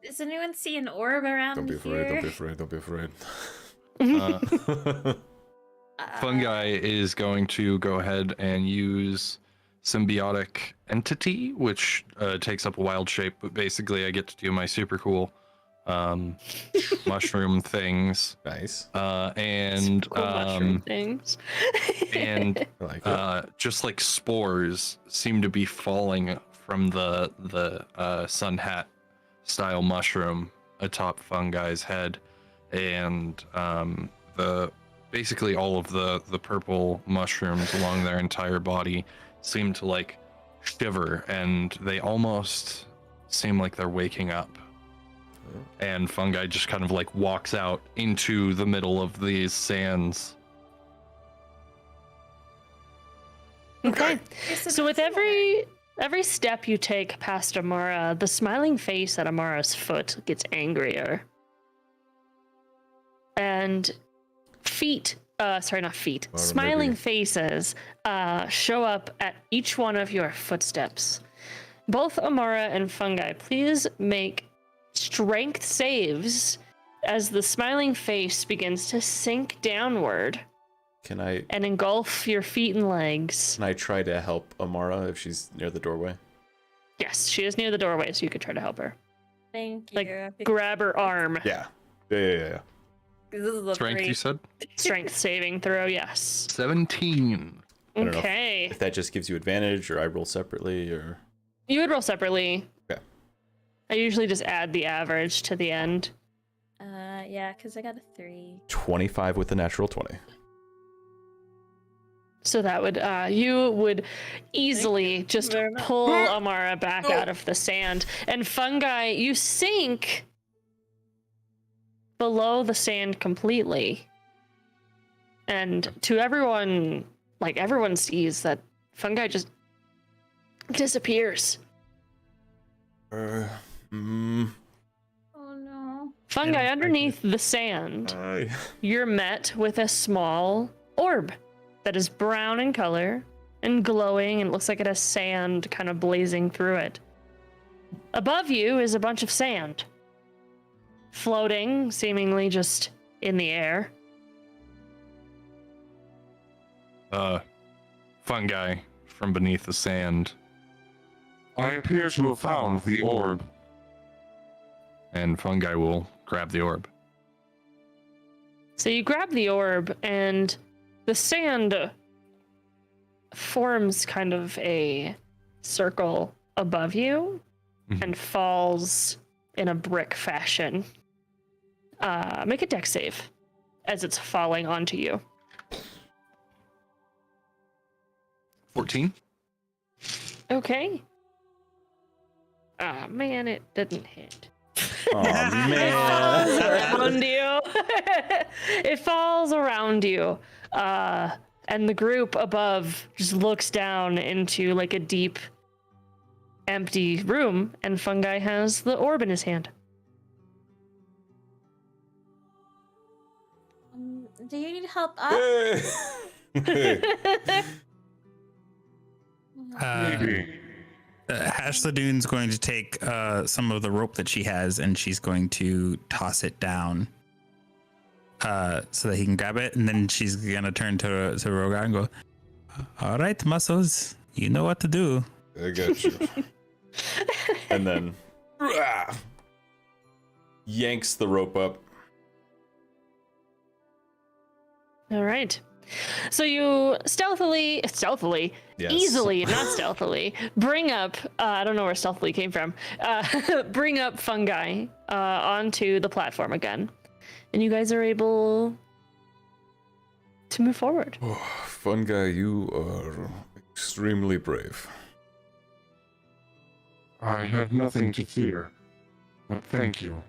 Speaker 5: Does anyone see an orb around
Speaker 10: Don't be afraid,
Speaker 5: here?
Speaker 10: don't be afraid, don't be afraid.
Speaker 6: Fungi is going to go ahead and use symbiotic entity, which takes up a wild shape, but basically I get to do my super cool mushroom things.
Speaker 10: Nice.
Speaker 6: And
Speaker 2: Cool mushroom things.
Speaker 6: and
Speaker 10: I like it.
Speaker 6: just like spores seem to be falling from the sun hat style mushroom atop Fungi's head, and the basically all of the purple mushrooms along their entire body seem to like shiver, and they almost seem like they're waking up. And Fungi just kind of like walks out into the middle of these sands.
Speaker 2: Okay. So with every step you take past Amara, the smiling face at Amara's foot gets angrier. And smiling faces show up at each one of your footsteps. Both Amara and Fungi, please make strength saves as the smiling face begins to sink downward
Speaker 10: Can I
Speaker 2: and engulf your feet and legs.
Speaker 10: try to help Amara if she's near the doorway?
Speaker 2: Yes, she is near the doorway, so you could try to help her.
Speaker 5: Thank you.
Speaker 2: Like, grab her arm.
Speaker 10: Yeah. Yeah.
Speaker 5: This is a
Speaker 6: Strength, you said?
Speaker 2: Strength saving throw, yes.
Speaker 6: 17.
Speaker 10: don't know
Speaker 2: Okay.
Speaker 10: If that just gives you advantage, or I roll separately, or
Speaker 2: You would roll separately.
Speaker 10: Okay.
Speaker 2: I usually just add the average to the end.
Speaker 5: Yeah, because I got a 3.
Speaker 10: 25 with the natural 20.
Speaker 2: So that would, you would easily just
Speaker 5: very much.
Speaker 2: pull Amara back out of the sand. And Fungi, you sink below the sand completely. And to everyone, like everyone sees that Fungi just disappears.
Speaker 5: Oh no.
Speaker 2: Fungi, underneath the sand, you're met with a small orb that is brown in color and glowing, and it looks like it has sand kind of blazing through it. Above you is a bunch of sand, floating, seemingly just in the air.
Speaker 6: Fungi from beneath the sand.
Speaker 7: I appear to have found the orb.
Speaker 6: And Fungi will grab the orb.
Speaker 2: So you grab the orb, and the sand forms kind of a circle above you and falls in a brick fashion. Make a dex save as it's falling onto you.
Speaker 6: 14.
Speaker 2: Okay. Ah, man, it didn't hit.
Speaker 10: Oh
Speaker 2: It falls
Speaker 10: man.
Speaker 2: around you. It falls around you. And the group above just looks down into like a deep, empty room, and Fungi has the orb in his hand.
Speaker 5: Do you need help up?
Speaker 7: Maybe.
Speaker 3: Hashladoon's going to take some of the rope that she has, and she's going to toss it down so that he can grab it. And then she's going to turn to Rogar and go, "All right, muscles, you know what to do."
Speaker 10: I got you. And then yanks the rope up.
Speaker 2: All right. So you stealthily,
Speaker 10: Yes.
Speaker 2: easily, not stealthily, bring up, I don't know where stealthily came from, bring up Fungi onto the platform again. And you guys are able to move forward.
Speaker 10: Oh, Fungi, you are extremely brave.
Speaker 7: I had nothing to fear, but thank you.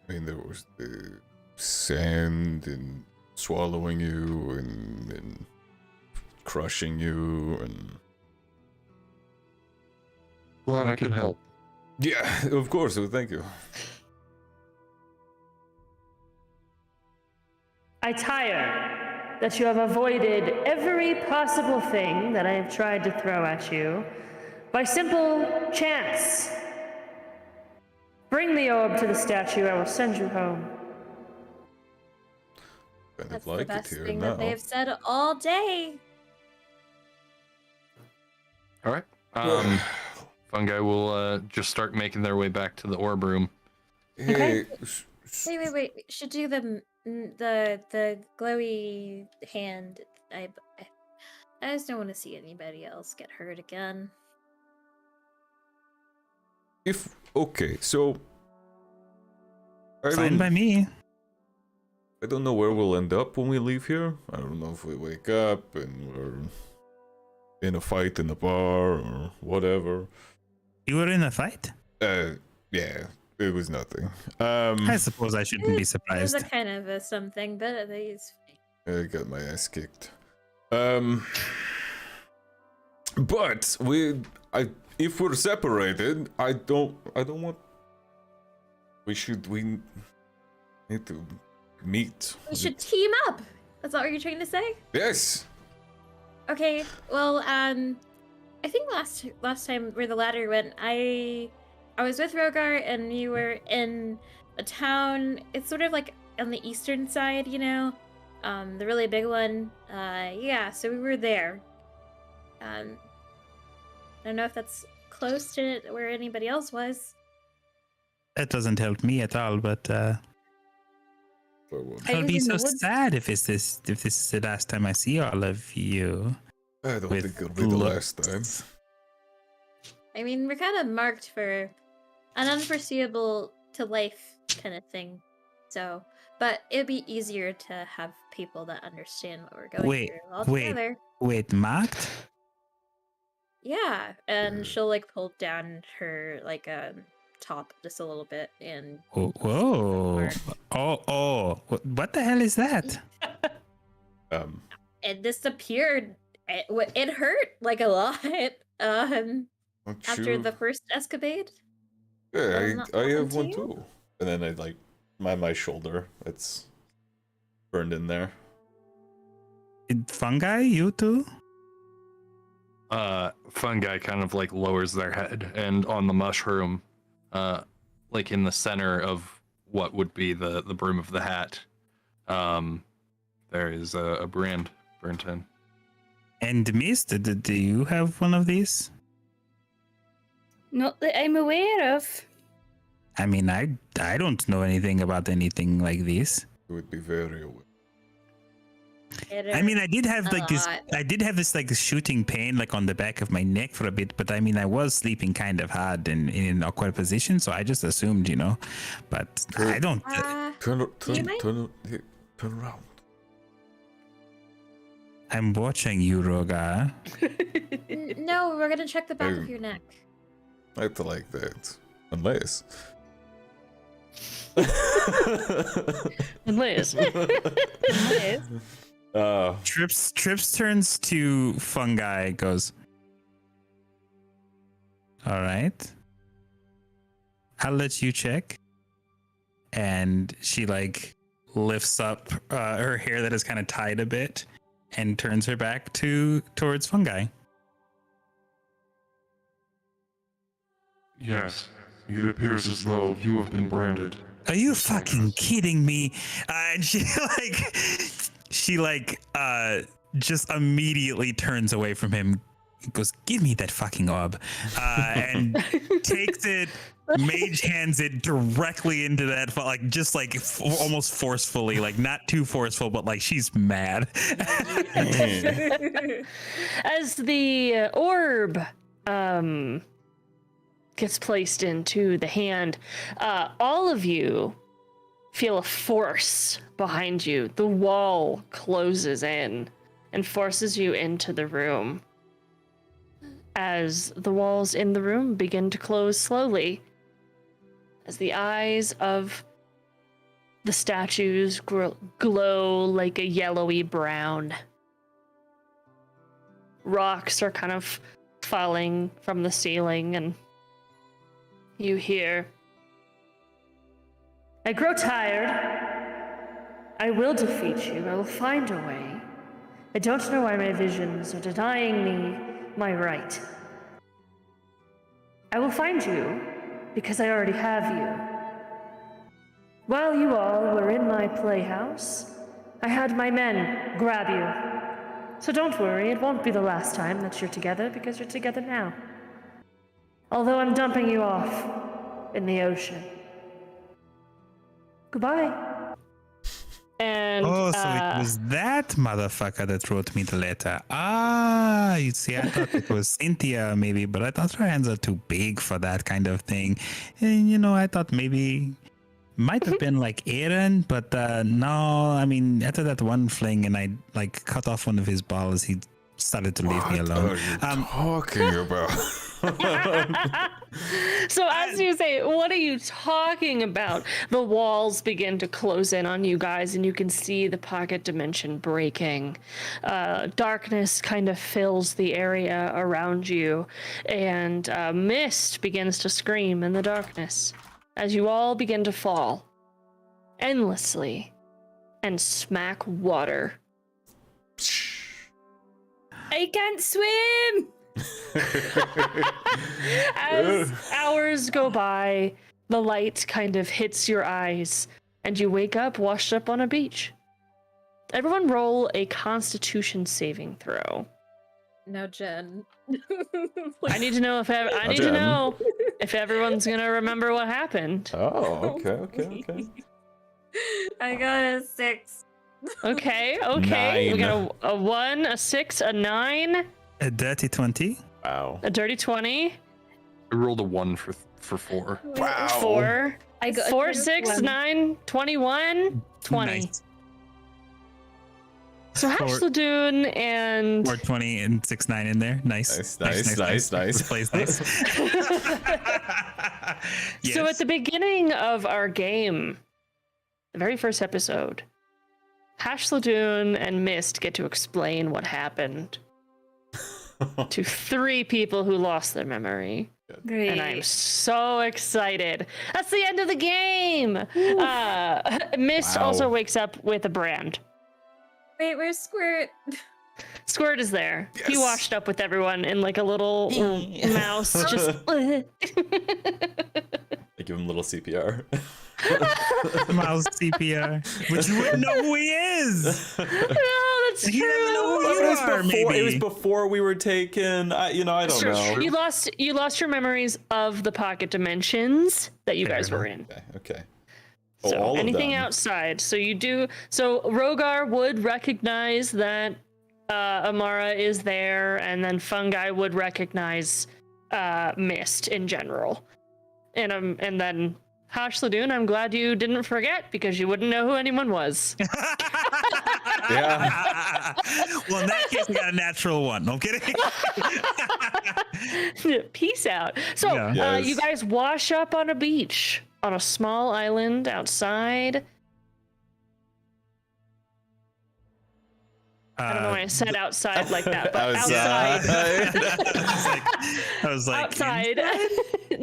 Speaker 10: I mean, there was the sand and swallowing you and crushing you and...
Speaker 7: Glad I could help.
Speaker 10: Yeah, of course, thank you.
Speaker 2: I tire that you have avoided every possible thing that I have tried to throw at you by simple chance. Bring the orb to the statue, I will send you home.
Speaker 10: Kind
Speaker 5: That's
Speaker 10: of like
Speaker 5: the best
Speaker 10: it here
Speaker 5: thing
Speaker 10: now.
Speaker 5: that they have said all day.
Speaker 6: All right. Fungi will just start making their way back to the orb room.
Speaker 10: Hey,
Speaker 5: Wait. We should do the glowy hand. I just don't want to see anybody else get hurt again.
Speaker 10: okay, so
Speaker 3: Fine by me.
Speaker 10: I don't know where we'll end up when we leave here. I don't know if we wake up and we're in a fight in the bar or whatever.
Speaker 3: You were in a fight?
Speaker 10: Yeah, it was nothing.
Speaker 3: I suppose I shouldn't be
Speaker 5: It was
Speaker 3: surprised.
Speaker 5: a kind of a something, but it's
Speaker 10: I got my ass kicked. But if we're separated, I don't want. We need to meet.
Speaker 5: we should team up. That's what you're trying to say?
Speaker 10: Yes.
Speaker 5: Okay. Well, I think last time where the ladder went, I was with Rogar and you were in a town. It's sort of like on the eastern side, you know, the really big one. Yeah. So we were there. I don't know if that's close to where anybody else was.
Speaker 3: That doesn't help me at all, but I'll be so sad if this is the last time I see all of you.
Speaker 10: I don't
Speaker 3: With
Speaker 10: think it'll be the last time.
Speaker 5: I mean, we're kind of marked for an unforeseeable to life kind of thing. So, but it'd be easier to have people that understand what we're going through all together.
Speaker 3: Wait, marked?
Speaker 5: Yeah, and she'll like pull down her like top just a little bit and
Speaker 3: Whoa! Oh! What the hell is that?
Speaker 5: it disappeared. It hurt like a lot. After the first escapade.
Speaker 10: Yeah, I have one too. And then I like my shoulder. It's burned in there.
Speaker 3: Fungi, you too?
Speaker 6: Fungi kind of like lowers their head, and on the mushroom, like in the center of what would be the brim of the hat, there is a brand burnt in.
Speaker 3: And Mist, do you have one of these?
Speaker 4: Not that I'm aware of.
Speaker 3: I mean, I don't know anything about anything like this.
Speaker 10: It would be very aware.
Speaker 3: I mean, I did have like this.
Speaker 5: lot.
Speaker 3: I did have this like shooting pain like on the back of my neck for a bit, but I mean, I was sleeping kind of hard in an awkward position, so I just assumed, you know. But I don't.
Speaker 10: Turn
Speaker 5: mind?
Speaker 10: around.
Speaker 3: I'm watching you, Rogar.
Speaker 5: No, we're gonna check the back of your neck.
Speaker 10: I have to like that. Unless.
Speaker 2: Unless.
Speaker 3: Trips turns to Fungi, goes, all right, I'll let you check. And she like lifts up her hair that is kind of tied a bit and turns her back towards Fungi.
Speaker 7: Yes, it appears as though you have been branded.
Speaker 3: Are you fucking kidding me? And she just immediately turns away from him, goes, give me that fucking orb, and takes it, mage hands it directly into that, like just like almost forcefully, like not too forceful, but like she's mad.
Speaker 2: As the orb gets placed into the hand, all of you feel a force behind you. The wall closes in and forces you into the room. as the walls in the room begin to close slowly, as the eyes of the statues glow like a yellowy brown. Rocks are kind of falling from the ceiling, and you hear, "I grow tired. I will defeat you. I will find a way. I don't know why my visions are denying me my right. I will find you because I already have you. While you all were in my playhouse, I had my men grab you. So don't worry, it won't be the last time that you're together because you're together now. Although I'm dumping you off in the ocean. Goodbye." And
Speaker 3: Oh, so it was that motherfucker that wrote me the letter. Ah, you see, I thought it was Cynthia maybe, but I thought her hands are too big for that kind of thing. And, you know, I thought maybe might have been like Aaron, but no, I mean, after that one fling and I like cut off one of his balls, he started to leave me alone.
Speaker 10: What are you talking about?
Speaker 2: So as you say, what are you talking about? The walls begin to close in on you guys, and you can see the pocket dimension breaking. Darkness kind of fills the area around you, and mist begins to scream in the darkness as you all begin to fall endlessly and smack water.
Speaker 4: I can't swim!
Speaker 2: As hours go by, the light kind of hits your eyes, and you wake up washed up on a beach. Everyone roll a Constitution saving throw.
Speaker 5: Now, Jen.
Speaker 2: I need to know if everyone's gonna remember what happened.
Speaker 10: Oh, okay.
Speaker 5: I got a 6.
Speaker 2: Okay.
Speaker 10: 9.
Speaker 2: We got a 1, a 6, a 9,
Speaker 3: A dirty 20.
Speaker 10: Wow.
Speaker 2: a dirty 20,
Speaker 6: I rolled a 1 for 4.
Speaker 10: Wow.
Speaker 2: 4,
Speaker 4: I got a
Speaker 2: 4,
Speaker 4: 21.
Speaker 2: 6, 9, 21, 20.
Speaker 3: Nice.
Speaker 2: So Hashladoon and
Speaker 3: 420 and 6-9 in there. Nice.
Speaker 10: Nice.
Speaker 3: This plays nice.
Speaker 2: So at
Speaker 3: Yes.
Speaker 2: the beginning of our game, the very first episode, Hashladoon and Mist get to explain what happened to 3 people who lost their memory.
Speaker 4: Great.
Speaker 2: And I'm so excited. That's the end of the game. Mist
Speaker 10: Wow.
Speaker 2: also wakes up with a brand.
Speaker 5: Wait, where's Squirt?
Speaker 2: Squirt is there. He
Speaker 10: Yes.
Speaker 2: washed up with everyone in like a little mouse. Just
Speaker 10: I give him a little CPR.
Speaker 3: Mouse CPR. But you wouldn't know who he is.
Speaker 2: No, that's
Speaker 3: He doesn't know who
Speaker 2: true.
Speaker 3: you are, maybe.
Speaker 10: It was before we were taken. I don't know.
Speaker 2: You lost your memories of the pocket dimensions that you
Speaker 3: Fair
Speaker 2: guys were
Speaker 3: enough.
Speaker 2: in.
Speaker 10: Okay.
Speaker 2: So
Speaker 10: all of
Speaker 2: anything
Speaker 10: them.
Speaker 2: outside. So Rogar would recognize that Amara is there, and then Fungi would recognize Mist in general. And then Hashladoon, I'm glad you didn't forget because you wouldn't know who anyone was.
Speaker 10: Yeah.
Speaker 3: Well, in that case, we got a natural 1. No kidding.
Speaker 2: Peace out. So
Speaker 3: Yeah.
Speaker 10: Yes.
Speaker 2: you guys wash up on a beach on a small island outside. I don't know why I said outside like that, but outside.
Speaker 3: I was like,
Speaker 2: Outside. No,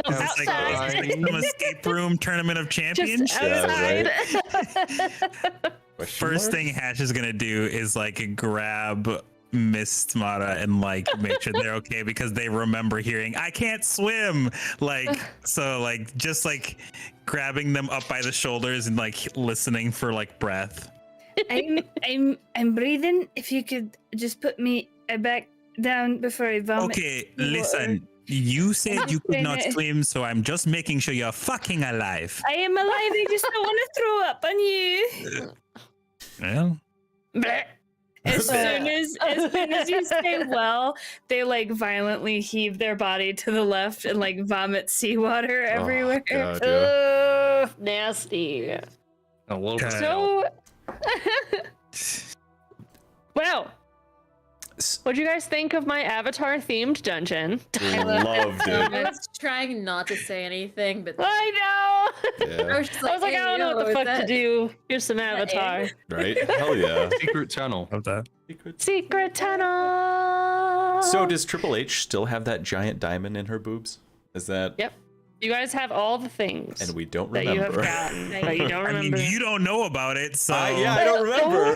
Speaker 3: I was like,
Speaker 2: outside.
Speaker 3: it's like some escape room tournament of champions.
Speaker 2: Just
Speaker 10: Yeah,
Speaker 2: outside.
Speaker 3: First thing Hash is gonna do is like grab Miss Mara and like make sure they're okay because they remember hearing I can't swim. Like so like just like grabbing them up by the shoulders and like listening for like breath.
Speaker 4: I'm breathing. If you could just put me back down before I vomit.
Speaker 3: Okay,
Speaker 4: the water.
Speaker 3: listen. You said you could not
Speaker 4: Okay.
Speaker 3: swim, so I'm just making sure you're fucking alive.
Speaker 4: I am alive. I just don't want to throw up on you.
Speaker 3: Well,
Speaker 2: Blech.
Speaker 4: As soon as you say well, they like violently heave their body to the left and like vomit seawater everywhere.
Speaker 10: God, yeah.
Speaker 2: Nasty.
Speaker 6: A little bit.
Speaker 2: So, well, What'd you guys think of my Avatar themed dungeon?
Speaker 1: Loved
Speaker 5: I
Speaker 1: it.
Speaker 5: was trying not to say anything, but
Speaker 2: I know.
Speaker 1: Yeah.
Speaker 5: I was just
Speaker 2: I was like,
Speaker 5: "Hey,
Speaker 2: I don't know
Speaker 5: yo,
Speaker 2: what the
Speaker 5: is
Speaker 2: fuck to
Speaker 5: that-
Speaker 2: do. Here's some
Speaker 5: that
Speaker 2: Avatar.
Speaker 1: Right? Hell yeah.
Speaker 6: Secret tunnel.
Speaker 3: Love that.
Speaker 2: Secret tunnel.
Speaker 1: So does Triple H still have that giant diamond in her boobs? Is that?
Speaker 2: Yep. You guys have all the things
Speaker 1: And we don't
Speaker 2: that you have
Speaker 1: remember.
Speaker 2: gotten that you don't
Speaker 3: I mean,
Speaker 2: remember.
Speaker 3: you don't know about it, so.
Speaker 1: Yeah, I don't remember.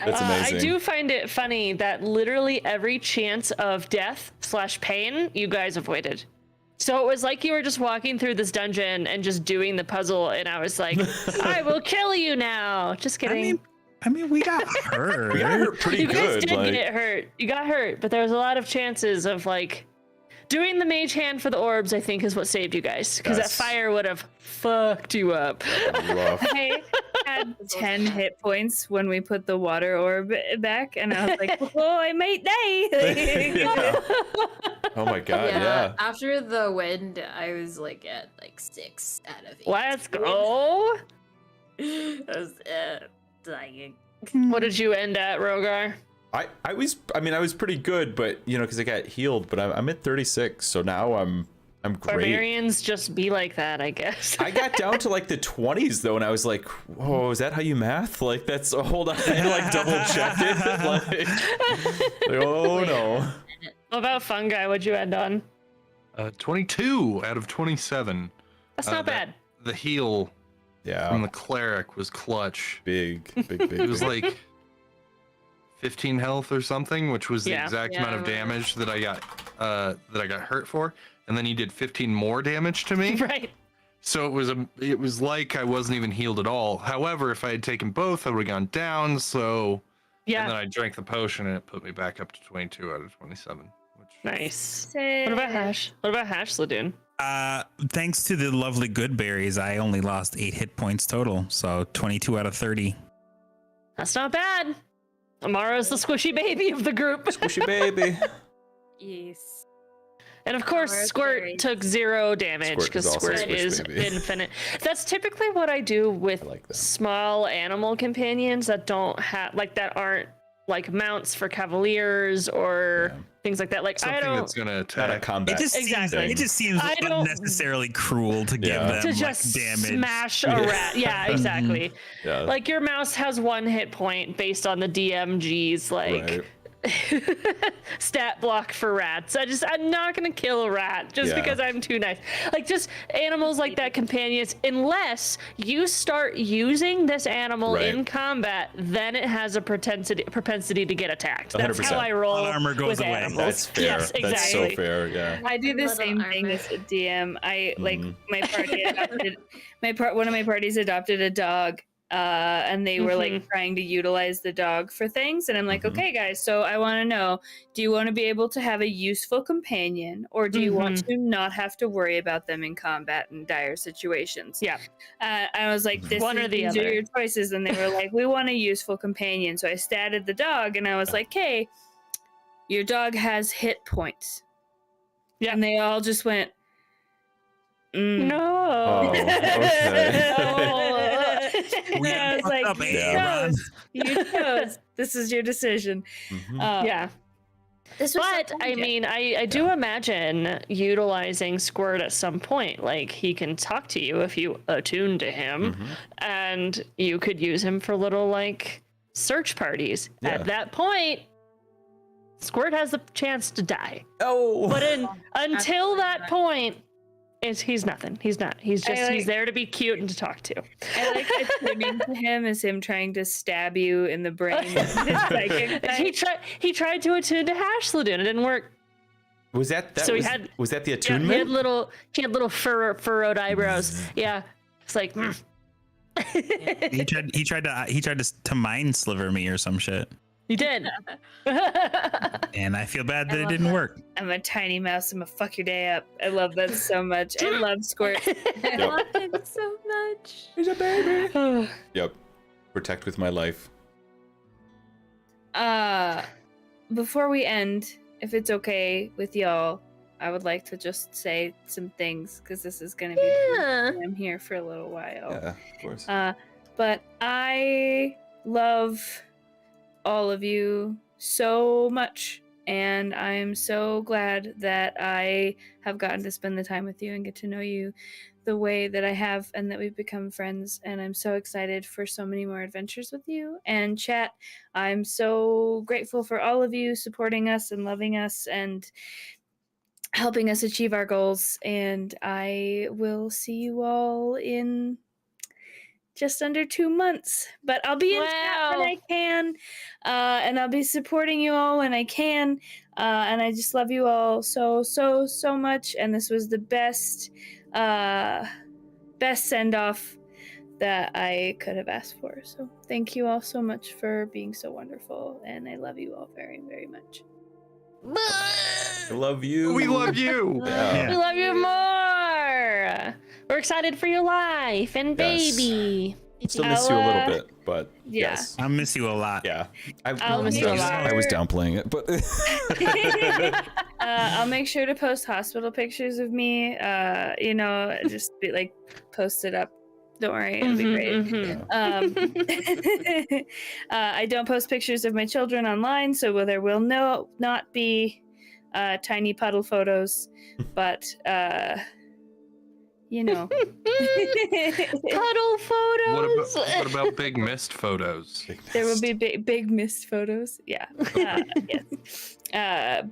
Speaker 1: That's amazing.
Speaker 2: I do find it funny that literally every chance of death / pain you guys avoided. So it was like you were just walking through this dungeon and just doing the puzzle, and I was like, I will kill you now. Just kidding.
Speaker 3: I mean, we got hurt.
Speaker 1: We got hurt pretty
Speaker 2: You guys
Speaker 1: good.
Speaker 2: did
Speaker 1: Like,
Speaker 2: get hurt. You got hurt, but there was a lot of chances of like doing the mage hand for the orbs. I think is what saved you guys, because that
Speaker 1: Yes.
Speaker 2: fire would have fucked you up.
Speaker 1: rough.
Speaker 4: I had 10 hit points when we put the water orb back, and I was like, oh, I might die.
Speaker 1: Yeah. Oh my god, yeah.
Speaker 5: After the wind, I was like at like 6 out of 8.
Speaker 2: Let's go.
Speaker 5: I was dying.
Speaker 2: What did you end at, Rogar?
Speaker 1: I was pretty good, but you know, because I got healed, but I'm at 36, so now I'm great.
Speaker 2: Barbarians just be like that, I guess.
Speaker 1: I got down to like the 20s though, and I was like, whoa, is that how you math? Like that's hold on, I like double checked it. Like, oh no.
Speaker 2: What about Fungi? What'd you end on?
Speaker 6: 22 out of 27.
Speaker 2: That's not bad.
Speaker 6: The heal from
Speaker 1: Yeah.
Speaker 6: the cleric was clutch.
Speaker 1: Big.
Speaker 6: It was like 15 health or something, which was the
Speaker 2: Yeah.
Speaker 6: exact
Speaker 5: Yeah,
Speaker 6: amount of
Speaker 5: it was.
Speaker 6: damage that I got hurt for, and then he did 15 more damage to me.
Speaker 2: Right.
Speaker 6: So it was like I wasn't even healed at all. However, if I had taken both, I would have gone down. So and then
Speaker 2: Yeah.
Speaker 6: I drank the potion, and it put me back up to 22 out of 27. Which
Speaker 2: Nice. What about Hash? What about Hash Ladoon?
Speaker 3: Thanks to the lovely good berries, I only lost 8 hit points total, so 22 out of 30.
Speaker 2: That's not bad. Amara's the squishy baby of the group.
Speaker 1: Squishy baby.
Speaker 4: Yes.
Speaker 2: And of course,
Speaker 4: Amara's
Speaker 2: Squirt
Speaker 4: berry.
Speaker 2: took 0 damage
Speaker 1: Squirt
Speaker 2: because
Speaker 1: is also a
Speaker 2: Squirt
Speaker 1: squish
Speaker 2: is
Speaker 1: baby.
Speaker 2: infinite. That's typically what I do with
Speaker 1: I like that.
Speaker 2: small animal companions that don't have that aren't like mounts for cavaliers or
Speaker 1: Yeah.
Speaker 2: things like that. Like I
Speaker 6: something
Speaker 2: don't
Speaker 6: that's gonna
Speaker 1: Not a
Speaker 6: attack.
Speaker 1: combat.
Speaker 2: Exactly.
Speaker 3: It just seems
Speaker 2: I don't-
Speaker 3: unnecessarily cruel to give
Speaker 1: Yeah.
Speaker 3: them
Speaker 2: to
Speaker 3: like,
Speaker 2: just
Speaker 3: damage.
Speaker 2: smash a rat. Yeah, exactly.
Speaker 1: Yeah.
Speaker 2: Like your mouse has 1 hit point based on the DMG's
Speaker 1: Right.
Speaker 2: stat block for rats. I'm not gonna kill a rat just
Speaker 1: Yeah.
Speaker 2: because I'm too nice. Like just animals like that, companions, unless you start using this animal
Speaker 1: Right.
Speaker 2: in combat, then it has a propensity to get attacked. That's
Speaker 1: 100%.
Speaker 2: how I roll.
Speaker 3: All armor goes
Speaker 2: with
Speaker 3: away.
Speaker 2: animals.
Speaker 1: That's fair.
Speaker 2: Yes, exactly.
Speaker 1: That's so fair. Yeah.
Speaker 4: I do the
Speaker 5: Little
Speaker 4: same thing
Speaker 5: armor.
Speaker 4: as a DM. I like
Speaker 1: Mhm.
Speaker 4: my party adopted one of my parties adopted a dog. And they were like trying to utilize the dog for things, and I'm like,
Speaker 1: Mhm.
Speaker 4: okay, guys, so I want to know: do you want to be able to have a useful companion, or do you want to not have to worry about them in combat in dire situations?
Speaker 2: Yeah.
Speaker 4: I was like, this
Speaker 2: One or the
Speaker 4: these are
Speaker 2: other.
Speaker 4: your choices, and they were like, we want a useful companion. So I statted the dog, and I was like, hey, your dog has hit points.
Speaker 2: Yeah.
Speaker 4: And they all just went,
Speaker 2: No.
Speaker 1: Oh, okay.
Speaker 3: We
Speaker 4: I was
Speaker 3: fucked
Speaker 4: like,
Speaker 3: up,
Speaker 4: you
Speaker 1: Yeah.
Speaker 3: Ron.
Speaker 4: chose. You chose. This is your decision.
Speaker 1: Mhm.
Speaker 2: Yeah.
Speaker 4: This was
Speaker 2: But
Speaker 4: so
Speaker 2: I
Speaker 4: fun.
Speaker 2: mean, I do imagine utilizing Squirt at some point. Like he can talk to you if you attune to him,
Speaker 1: Mhm.
Speaker 2: and you could use him for little like search parties.
Speaker 1: Yeah.
Speaker 2: At that point, Squirt has the chance to die.
Speaker 1: Oh.
Speaker 2: But until that point, he's nothing. He's not. He's just he's there to be cute and to talk to.
Speaker 4: I like attuning to him as him trying to stab you in the brain. His psychic
Speaker 2: He tried to attune to Hash Ladoon. It didn't work.
Speaker 1: Was that
Speaker 2: So he
Speaker 1: was,
Speaker 2: had-
Speaker 1: was that the
Speaker 2: Yeah,
Speaker 1: attunement?
Speaker 2: he had little furrowed eyebrows. Yeah, it's like.
Speaker 3: He tried to mind sliver me or some shit,
Speaker 2: He did.
Speaker 3: and I feel bad that it
Speaker 4: love
Speaker 3: didn't
Speaker 4: that.
Speaker 3: work.
Speaker 4: I'm a tiny mouse. I'm gonna fuck your day up. I love that so much. I love Squirt.
Speaker 5: I love him so much.
Speaker 1: He's a baby. Yep. Protect with my life.
Speaker 4: Before we end, if it's okay with y'all, I would like to just say some things because this is gonna be.
Speaker 2: Yeah.
Speaker 4: I'm here for a little while.
Speaker 1: Yeah, of course.
Speaker 4: But I love all of you so much. And I'm so glad that I have gotten to spend the time with you and get to know you the way that I have, and that we've become friends. And I'm so excited for so many more adventures with you. And chat, I'm so grateful for all of you supporting us and loving us and helping us achieve our goals. And I will see you all in just under 2 months, but I'll be in chat when I can, and I'll be supporting you all when I can, and I just love you all so much. And this was the best send off that I could have asked for. So thank you all so much for being so wonderful, and I love you all very, very much.
Speaker 1: I love you.
Speaker 6: We love you.
Speaker 1: Yeah.
Speaker 2: We love you more. We're excited for your life and
Speaker 1: Yes.
Speaker 2: baby.
Speaker 1: Still miss you a little bit, but
Speaker 4: Yeah.
Speaker 1: yes.
Speaker 3: I'll miss you a lot.
Speaker 1: Yeah.
Speaker 2: I'll miss you a lot.
Speaker 1: I was downplaying it, but
Speaker 4: I'll make sure to post hospital pictures of me. Just be like, post it up. Don't worry, it'll be great. I don't post pictures of my children online, so there will not be tiny puddle photos, but
Speaker 2: Puddle photos.
Speaker 6: What about big mist photos?
Speaker 4: there will be big missed photos. Yeah. Yes.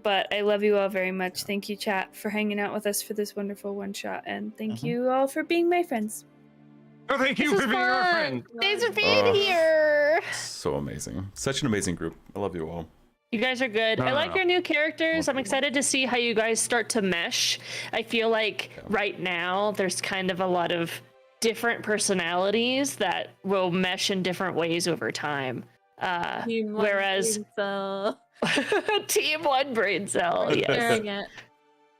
Speaker 4: But I love you all very much. Thank you, chat, for hanging out with us for this wonderful one shot, and thank you all for being my friends.
Speaker 6: Oh, thank you for being our friend.
Speaker 2: Thanks for being here.
Speaker 1: so amazing. Such an amazing group. I love you all.
Speaker 2: You guys are good. I like your new characters. I'm excited to see how you guys start to mesh. I feel like right now there's kind of a lot of different personalities that will mesh in different ways over time. Whereas Team One Brain Cell, yes.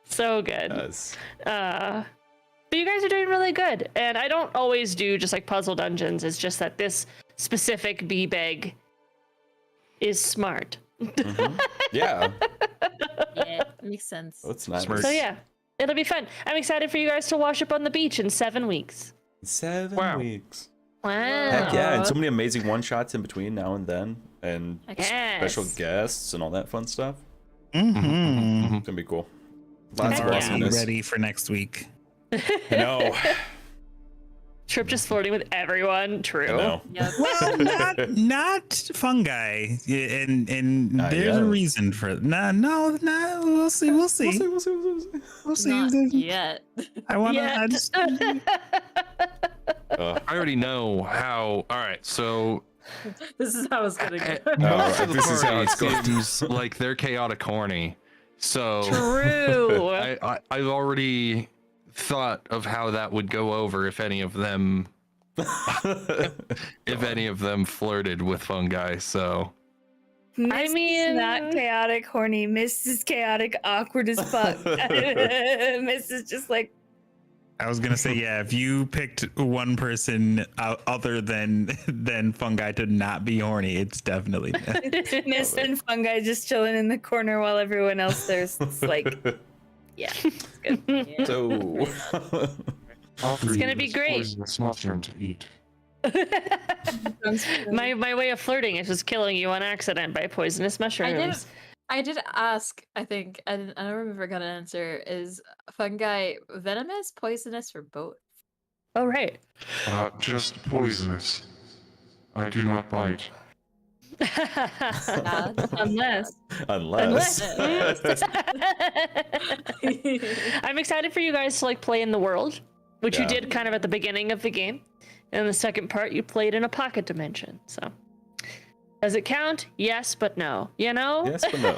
Speaker 2: So good.
Speaker 1: Yes.
Speaker 2: But you guys are doing really good. And I don't always do just like puzzle dungeons. It's just that this specific B-Bag is smart.
Speaker 1: Mm-hmm. Yeah.
Speaker 5: Yeah, makes sense.
Speaker 1: That's nice.
Speaker 2: So yeah, it'll be fun. I'm excited for you guys to wash up on the beach in 7 weeks.
Speaker 1: 7 weeks.
Speaker 2: Wow.
Speaker 1: Heck yeah, and so many amazing one-shots in between now and then, and
Speaker 2: Yes.
Speaker 1: special guests and all that fun stuff.
Speaker 3: Mm-hmm.
Speaker 1: It's gonna be cool. Lots of
Speaker 3: Be
Speaker 1: awesomeness.
Speaker 3: ready for next week.
Speaker 1: I know.
Speaker 2: Trip just flirting with everyone. True.
Speaker 1: I know.
Speaker 5: Yep.
Speaker 3: Well, not fungi, and
Speaker 1: Not
Speaker 3: there's
Speaker 1: yet.
Speaker 3: a reason for no. We'll see.
Speaker 1: We'll see.
Speaker 5: Not yet.
Speaker 3: I want to.
Speaker 2: Yet.
Speaker 6: I already know how. All right, so
Speaker 5: This is how it's gonna go.
Speaker 6: most of the
Speaker 1: this is how it's
Speaker 6: party
Speaker 1: going.
Speaker 6: seems like they're chaotic horny. So
Speaker 2: True.
Speaker 6: I've already thought of how that would go over if any of them flirted with fungi. So
Speaker 4: Miss
Speaker 2: mean-
Speaker 4: is not chaotic horny. Miss is chaotic awkward as fuck. Miss is just like,
Speaker 3: I was gonna say, yeah. If you picked one person other than fungi to not be horny, it's definitely
Speaker 4: Miss and fungi just chilling in the corner while everyone else there's like, yeah, it's good.
Speaker 5: Yeah.
Speaker 1: So
Speaker 7: It's
Speaker 2: gonna be great.
Speaker 7: Poisonous mushroom to eat.
Speaker 2: My way of flirting is just killing you on accident by poisonous mushrooms.
Speaker 5: I did ask, I think, I don't remember if I got an answer. Is fungi venomous, poisonous, or both?
Speaker 2: Oh right.
Speaker 7: Just poisonous. I do not bite.
Speaker 4: Unless
Speaker 2: I'm excited for you guys to like play in the world, which you
Speaker 1: Yeah.
Speaker 2: did kind of at the beginning of the game. And the second part, you played in a pocket dimension. So, does it count? Yes, but no. You know?
Speaker 1: yes, but no.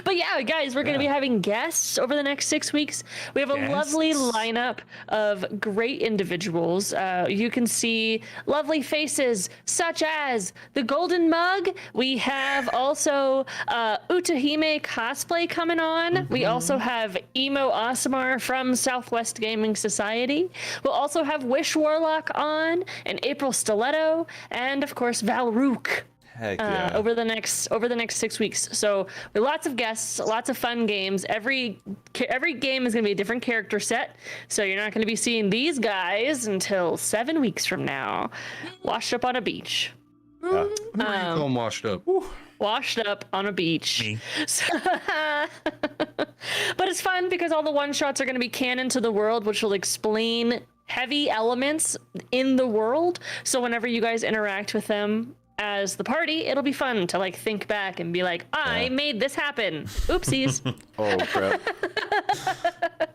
Speaker 2: But yeah, guys, we're going to be having guests over the next 6 weeks. We have a lovely lineup of great individuals. You can see lovely faces such as the Golden Mug. We have also Utahime cosplay coming on. We also have Emo Asamar from Southwest Gaming Society. We'll also have Wish Warlock on, and April Stiletto, and of course Val Rook.
Speaker 1: Heck yeah.
Speaker 2: Over the next 6 weeks. So with lots of guests, lots of fun games. Every game is going to be a different character set. So you're not going to be seeing these guys until 7 weeks from now, washed up on a beach.
Speaker 6: I'm washed up.
Speaker 2: Washed up on a beach.
Speaker 3: Me.
Speaker 2: But it's fun because all the one-shots are going to be canon to the world, which will explain heavy elements in the world. So whenever you guys interact with them as the party, it'll be fun to like think back and be like, I made this happen. Oopsies.
Speaker 1: Oh crap.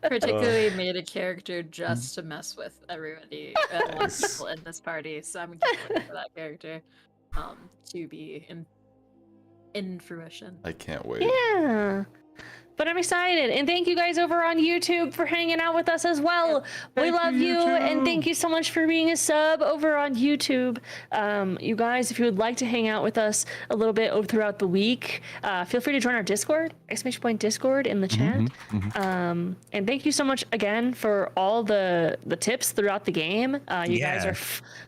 Speaker 5: Particularly made a character just to mess with everybody people in this party, so I'm excited for that character to be in fruition.
Speaker 1: I can't wait.
Speaker 2: Yeah. But I'm excited. And thank you guys over on YouTube for hanging out with us as well. We love you. And thank you so much for being a sub over on YouTube. You guys, if you would like to hang out with us a little bit throughout the week, feel free to join our Discord, !Discord in the chat. And thank you so much again for all the tips throughout the game. You guys are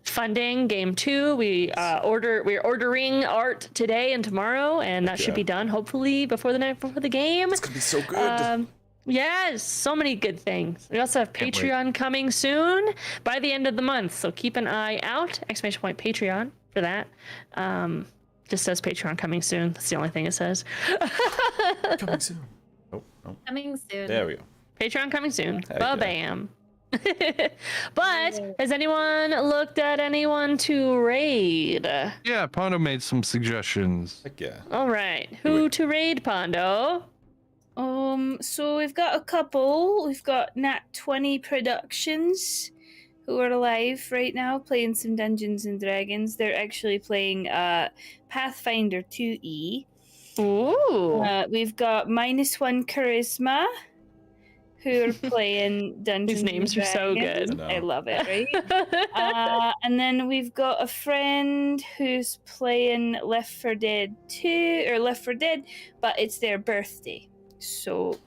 Speaker 2: funding game 2. We're ordering art today and tomorrow, and that should be done hopefully before the night before the game.
Speaker 1: It's gonna be so good.
Speaker 2: Yes, so many good things. We also have Patreon coming soon by the end of the month, so keep an eye out! Patreon for that. Just says Patreon coming soon. That's the only thing it says.
Speaker 1: Coming soon. Oh,
Speaker 5: Coming soon.
Speaker 1: there we go.
Speaker 2: Patreon coming soon.
Speaker 1: Heck
Speaker 2: Ba-bam. But has anyone looked at anyone to raid?
Speaker 6: Yeah, Pondo made some suggestions.
Speaker 1: Heck yeah.
Speaker 2: All right, who to raid, Pondo?
Speaker 4: So we've got a couple. We've got Nat 20 Productions, who are alive right now, playing some Dungeons and Dragons. They're actually playing Pathfinder 2E.
Speaker 2: Ooh.
Speaker 4: We've got -1 Charisma, who are playing Dungeons
Speaker 2: These names are so
Speaker 4: Dragons.
Speaker 2: good.
Speaker 4: I love it, right? And then we've got a friend who's playing Left 4 Dead 2, or Left 4 Dead, but it's their birthday. So.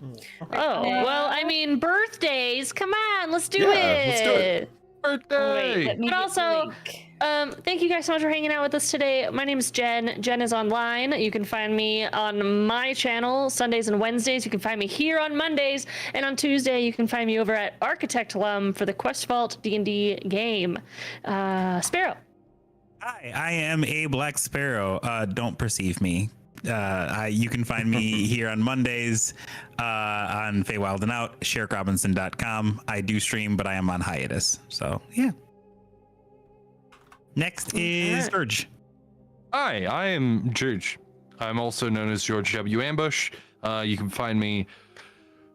Speaker 2: Well, I mean, birthdays. Come on, let's do it.
Speaker 1: Let's do it.
Speaker 6: Birthday!
Speaker 4: Let me
Speaker 2: But
Speaker 4: get
Speaker 2: also,
Speaker 4: the link.
Speaker 2: thank you guys so much for hanging out with us today. My name is Jen. Jen is online. You can find me on my channel Sundays and Wednesdays. You can find me here on Mondays, and on Tuesday you can find me over at Architect Lum for the Quest Vault D&D game. Sparrow.
Speaker 3: Hi, I am a Black Sparrow. Don't perceive me. You can find me here on Mondays on Feywild and Out, SherrickRobinson.com. I do stream, but I am on hiatus. So, yeah. Next is George.
Speaker 6: Hi, I am George. I'm also known as George W. Ambush. You can find me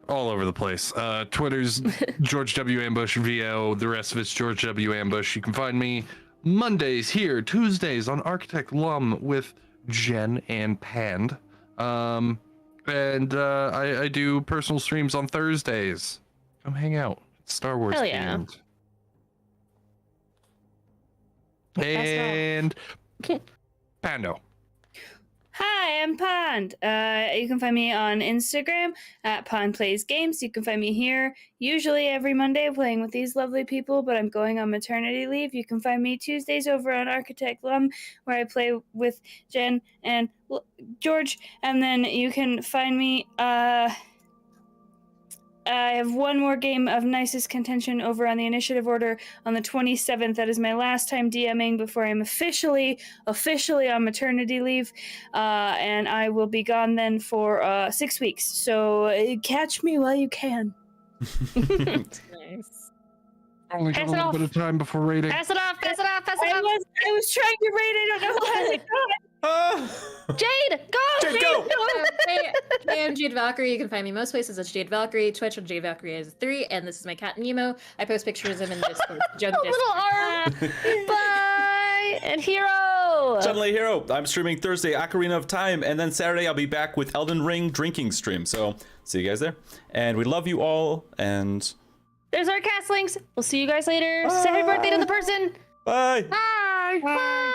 Speaker 6: all over the place. Twitter's George W. Ambush VO. The rest of it's George W. Ambush. You can find me Mondays here, Tuesdays on Architect Lum with Jen and Pand. I do personal streams on Thursdays. Come hang out. It's Star Wars
Speaker 2: Hell yeah.
Speaker 6: themed. And Pando.
Speaker 4: Hi, I'm Pond. You can find me on Instagram at Pond Plays Games. You can find me here usually every Monday playing with these lovely people, but I'm going on maternity leave. You can find me Tuesdays over on Architect Lum, where I play with Jen and George. And then you can find me I have one more game of Nicest Contention over on the Initiative Order on the 27th. That is my last time DMing before I'm officially on maternity leave. And I will be gone then for 6 weeks. So catch me while you can.
Speaker 5: Nice.
Speaker 6: Only got
Speaker 2: Pass
Speaker 6: a
Speaker 2: it
Speaker 6: little
Speaker 2: off.
Speaker 6: bit of time before rating.
Speaker 2: Pass it off, pass it off, pass it
Speaker 4: I
Speaker 2: off.
Speaker 4: was trying to rate it. I don't know how to
Speaker 2: Jade, go!
Speaker 1: Jade, go!
Speaker 5: Hey, I'm Jade Valkyrie. You can find me most places as Jade Valkyrie. Twitch on Jade Valkyrie is 3, and this is my cat Nemo. I post pictures of him in Discord. Joe
Speaker 2: A little arm. Bye! And Hero!
Speaker 1: Suddenly Hero. I'm streaming Thursday, Ocarina of Time, and then Saturday I'll be back with Elden Ring drinking stream. So see you guys there. And we love you all, and
Speaker 2: There's our cast links. We'll see you guys later. Say happy birthday to the person.
Speaker 1: bye!
Speaker 2: Bye! Bye!